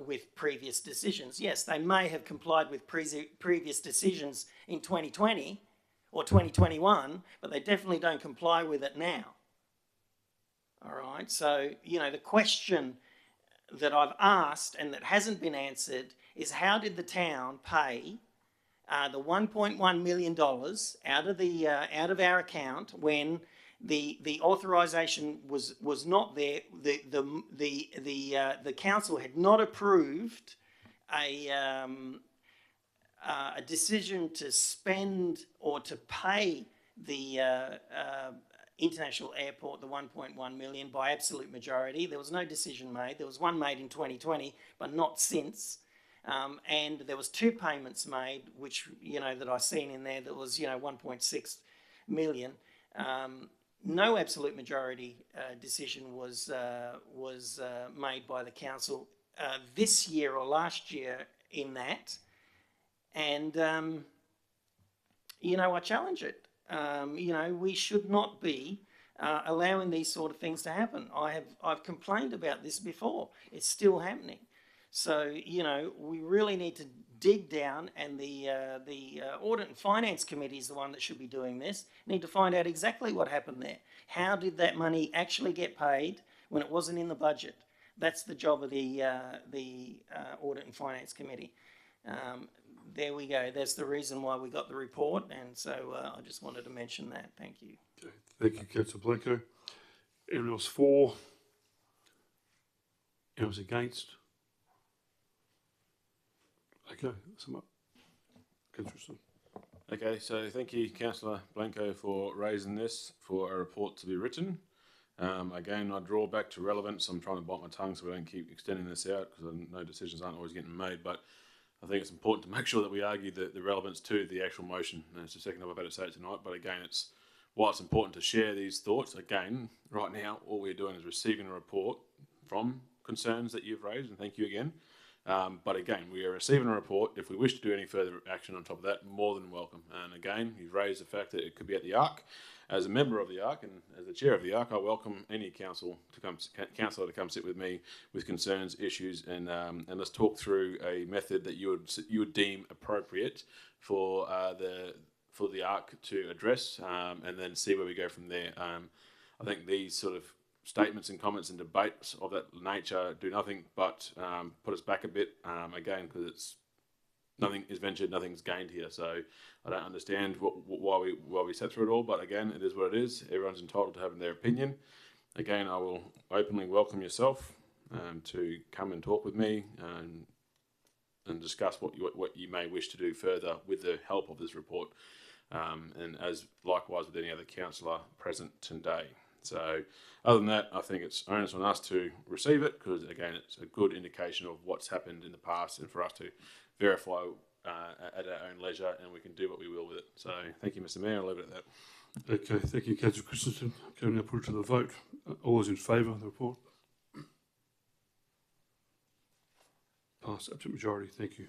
with previous decisions. Yes, they may have complied with previous decisions in 2020 or 2021, but they definitely don't comply with it now. All right, so, the question that I've asked and that hasn't been answered is how did the town pay the $1.1 million out of our account when the authorisation was not there. The council had not approved a decision to spend or to pay the international airport the 1.1 million by absolute majority. There was no decision made. There was one made in 2020, but not since. And there was two payments made, which, that I seen in there that was, 1.6 million. No absolute majority decision was made by the council this year or last year in that. And, I challenge it. We should not be allowing these sort of things to happen. I've complained about this before. It's still happening. So, we really need to dig down, and the Audit and Finance Committee is the one that should be doing this. Need to find out exactly what happened there. How did that money actually get paid when it wasn't in the budget? That's the job of the Audit and Finance Committee. there we go. That's the reason why we got the report, and so I just wanted to mention that. Thank you. Okay. Thank you, Councillor Blanco. Anyone else for? Anyone else against? Okay, sum up. Councillor. Okay, so thank you, Councillor Blanco, for raising this for a report to be written. Again, I draw back to relevance. I'm trying to bite my tongue so we don't keep extending this out because I know decisions aren't always getting made, but I think it's important to make sure that we argue the relevance to the actual motion. And it's the second time I've had to say it tonight, but again, while it's important to share these thoughts, again, right now, all we're doing is receiving a report from concerns that you've raised, and thank you again. But again, we are receiving a report. If we wish to do any further action on top of that, more than welcome. And again, you've raised the fact that it could be at the ARC. As a member of the ARC and as the chair of the ARC, I welcome any councillor to come sit with me with concerns, issues, and let's talk through a method that you would deem appropriate for the ARC to address, and then see where we go from there. I think these sort of statements and comments and debates of that nature do nothing but put us back a bit, again, because nothing is ventured, nothing's gained here. So I don't understand why we sat through it all, but again, it is what it is. Everyone's entitled to having their opinion. Again, I will openly welcome yourself to come and talk with me and discuss what you may wish to do further with the help of this report, and as likewise with any other councillor present today. So other than that, I think it's onus on us to receive it because, again, it's a good indication of what's happened in the past and for us to verify at our own leisure, and we can do what we will with it. So thank you, Mr Mayor. I'll leave it at that. Okay, thank you, Councillor Christensen. Okay, now put it to the vote. All those in favour of the report? Passed, absolute majority. Thank you.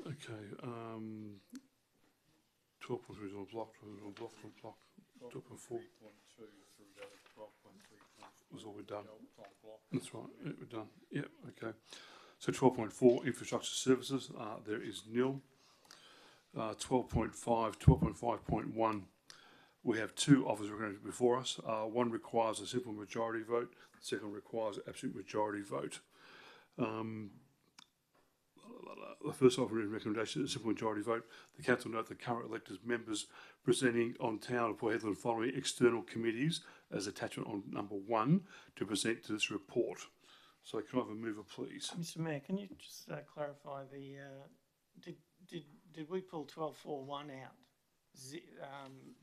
Okay, 12.3 is on block, 12.4 was all we've done. That's right, yeah, we're done. Yeah, okay. So 12.4, infrastructure services, there is nil. 12.5, 12.5.1, we have two offers before us. One requires a simple majority vote, the second requires an absolute majority vote. The first offer and recommendation is a simple majority vote. The council note the current elected members presenting on town of Port Hedland following external committees as attachment on number 1 to present to this report. So can I have a mover, please? Mr Mayor, can you just clarify did we pull 12.4.1 out?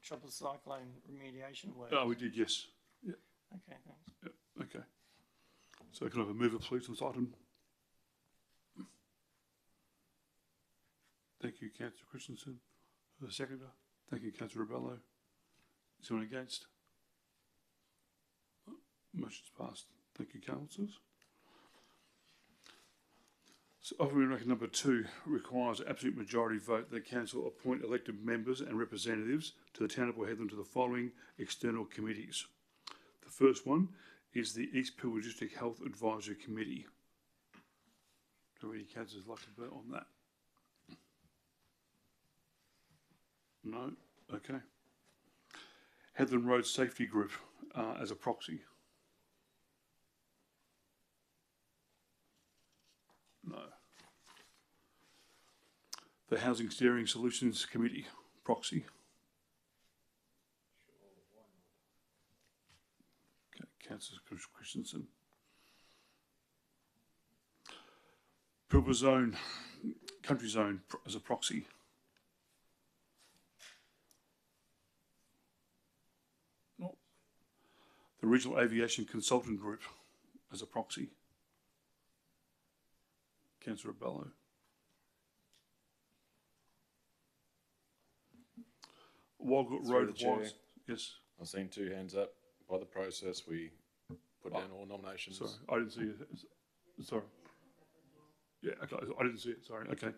Tropical cyclone remediation work? Oh, we did, yes. Yeah. Okay, thanks. Yeah, okay. So can I have a mover, please, on this item? Thank you, Councillor Christensen. The seconder. Thank you, Councillor Rebello. Is anyone against? Motion's passed. Thank you, councillors. So offering record number 2 requires an absolute majority vote that council appoint elected members and representatives to the town of Port Hedland to the following external committees. The first one is the East Pilbara District Health Advisory Committee. Do any councillors like to vote on that? No? Okay. Headland Road Safety Group as a proxy. No. The Housing Steering Solutions Committee, proxy. Okay, Councillor Christensen. Pilbara Zone, Country Zone as a proxy. No. The Regional Aviation Consultant Group as a proxy. Councillor Bello. Walgett Road was, yes. I've seen 2 hands up. By the process, we put down all nominations. Sorry, I didn't see it. Sorry. Yeah, okay, I didn't see it, sorry, okay.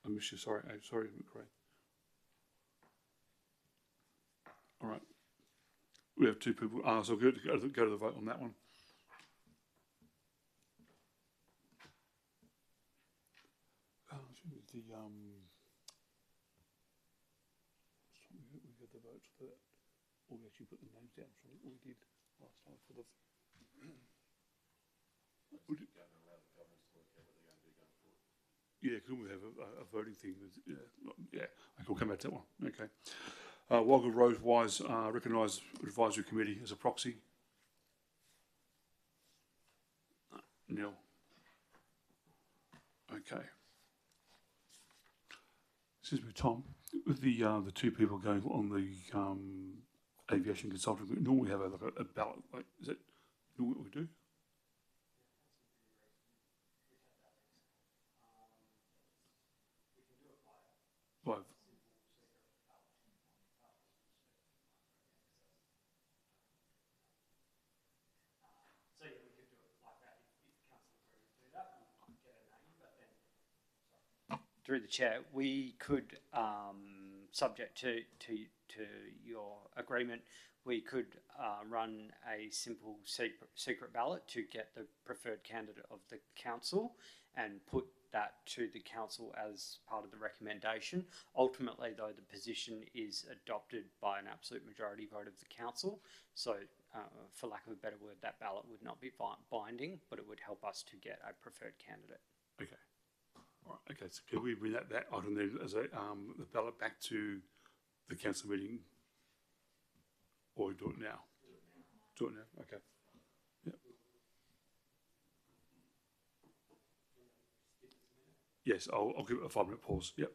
I missed you, sorry, sorry, McRae. All right. We have 2 people, so go to the vote on that one. We got the votes for that, or we actually put the names down, so we did last time for the Yeah, could we have a voting thing? Yeah, okay, we'll come back to that one. Okay. Wagga Road Wise recognised advisory committee as a proxy. Nil. Okay. Excuse me, Tom. With the two people going on the aviation consulting, we normally have a ballot. Like, is that normally what we do? Right. So yeah, we could do it like that if council agreed to do that. We get a name, but then through the chair, we could, subject to your agreement, we could run a simple secret ballot to get the preferred candidate of the council and put that to the council as part of the recommendation. Ultimately, though, the position is adopted by an absolute majority vote of the council. So, for lack of a better word, that ballot would not be binding, but it would help us to get a preferred candidate. Okay. All right. Okay. So can we bring that item then as a the ballot back to the council meeting, or do it now? Do it now. Okay. Yep. Yes, I'll give it a 5-minute pause. Yep.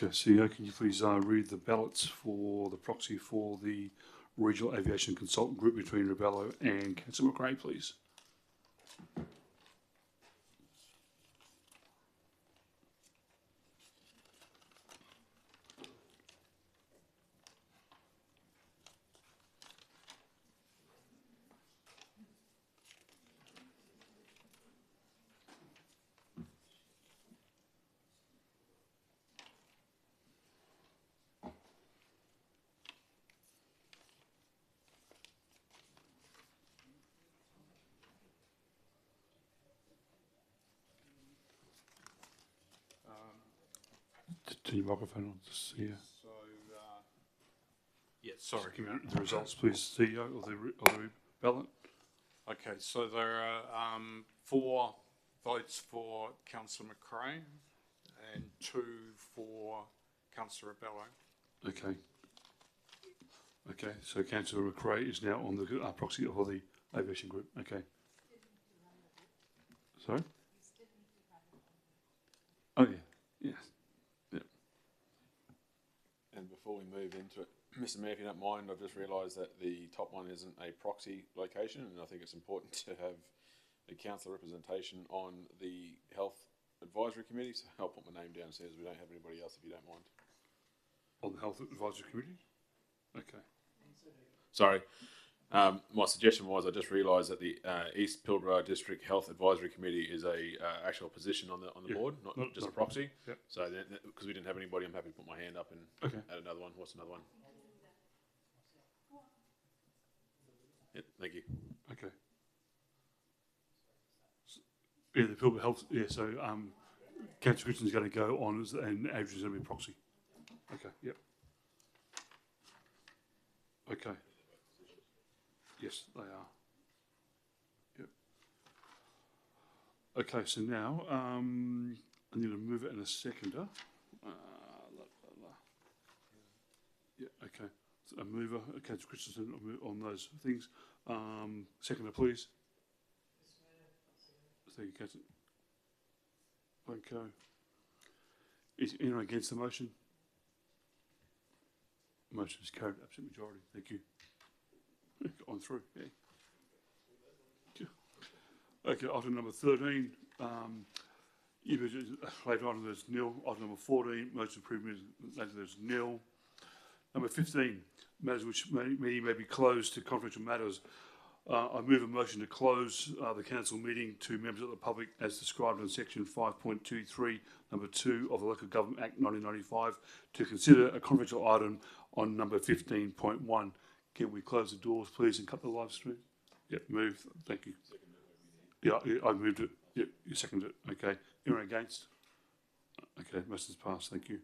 Okay, CEO, can you please read the ballots for the proxy for the Regional Aviation Consultant Group between Rebello and Councillor McRae, please? Turn your microphone on, CEO. So, yeah, sorry. Give me the results, please, CEO, of the ballot. Okay, so there are 4 votes for Councillor McRae and 2 for Councillor Rebello. Okay. Okay, so Councillor McRae is now on the proxy for the aviation group. Okay. Sorry? Oh, yeah. Yes. Yeah. And before we move into it, Mr. Mayor, if you don't mind, I've just realised that the top one isn't a proxy location, and I think it's important to have the council representation on the Health Advisory Committee, so I'll put my name downstairs. We don't have anybody else, if you don't mind. On the Health Advisory Committee? Okay. Sorry. My suggestion was I just realised that the East Pilbara District Health Advisory Committee is a actual position on the board, not just a proxy. Yep. So because we didn't have anybody, I'm happy to put my hand up and add another one. What's another one? Yep, thank you. Okay. Yeah, the Pilbara Health. Yeah, so Councillor Christian's going to go on, and Adrian's going to be proxy. Okay. Yep. Okay. Yes, they are. Yep. Okay, so now I need to move it in a seconder. Yeah, okay. So a mover, Councillor Christensen on those things. Seconder, please. Thank you, Councillor. Okay. Is anyone against the motion? Motion is carried, absolute majority. Thank you. On through, yeah. Okay, item number 13. Later on, there's nil. Item number 14, motion approved. Later, there's nil. Number 15, matters which may be closed to confidential matters. I move a motion to close the council meeting to members of the public as described in section 5.23, number 2 of the Local Government Act 1995 to consider a confidential item on number 15.1. Can we close the doors, please, and cut the live stream? Yep, move. Thank you. Yeah, I moved it. Yep, you seconded it. Okay. Anyone against? Okay, motion's passed. Thank you.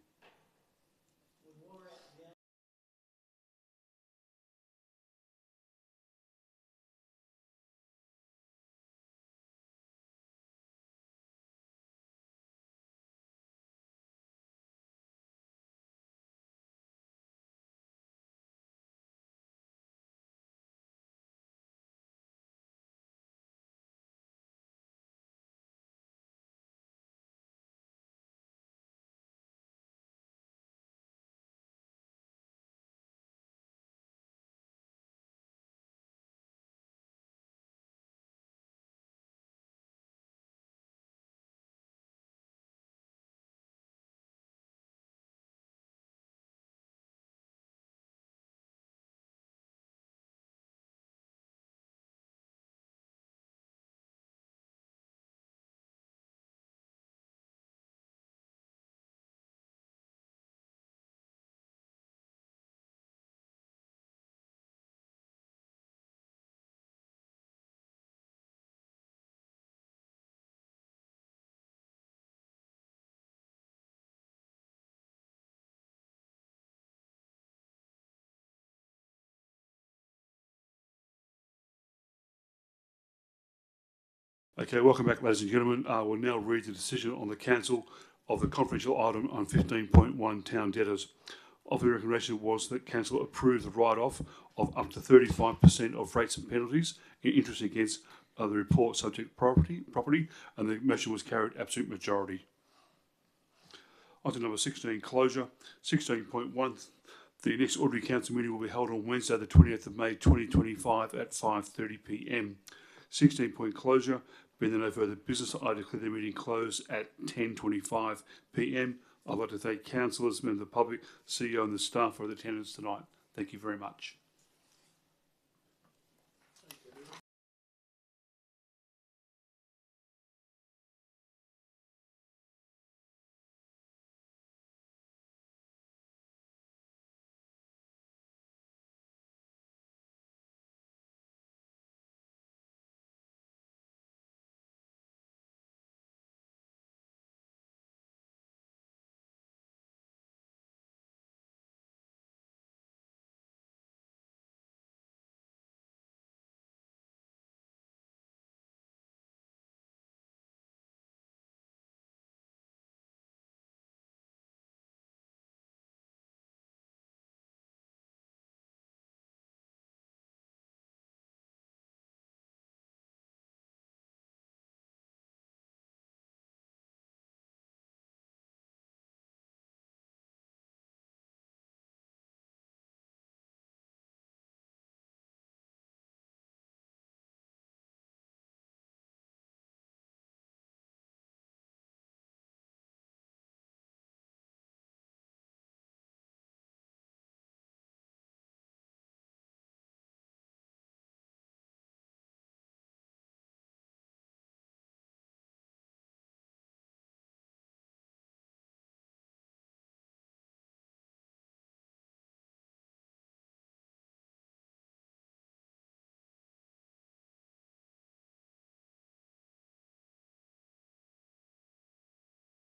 Okay, welcome back, ladies and gentlemen. We'll now read the decision on the council of the confidential item on 15.1 town debtors. Of the recommendation was that council approve the write-off of up to 35% of rates and penalties in interest against the report subject property, and the motion was carried absolute majority. On to number 16, closure. 16.1, the next ordinary council meeting will be held on Wednesday, the 20th of May 2025 at 5:30 p.m. 16 point closure. Being there no further business, I declare the meeting closed at 10:25 p.m. I'd like to thank councillors, members of the public, CEO and the staff for their attendance tonight. Thank you very much.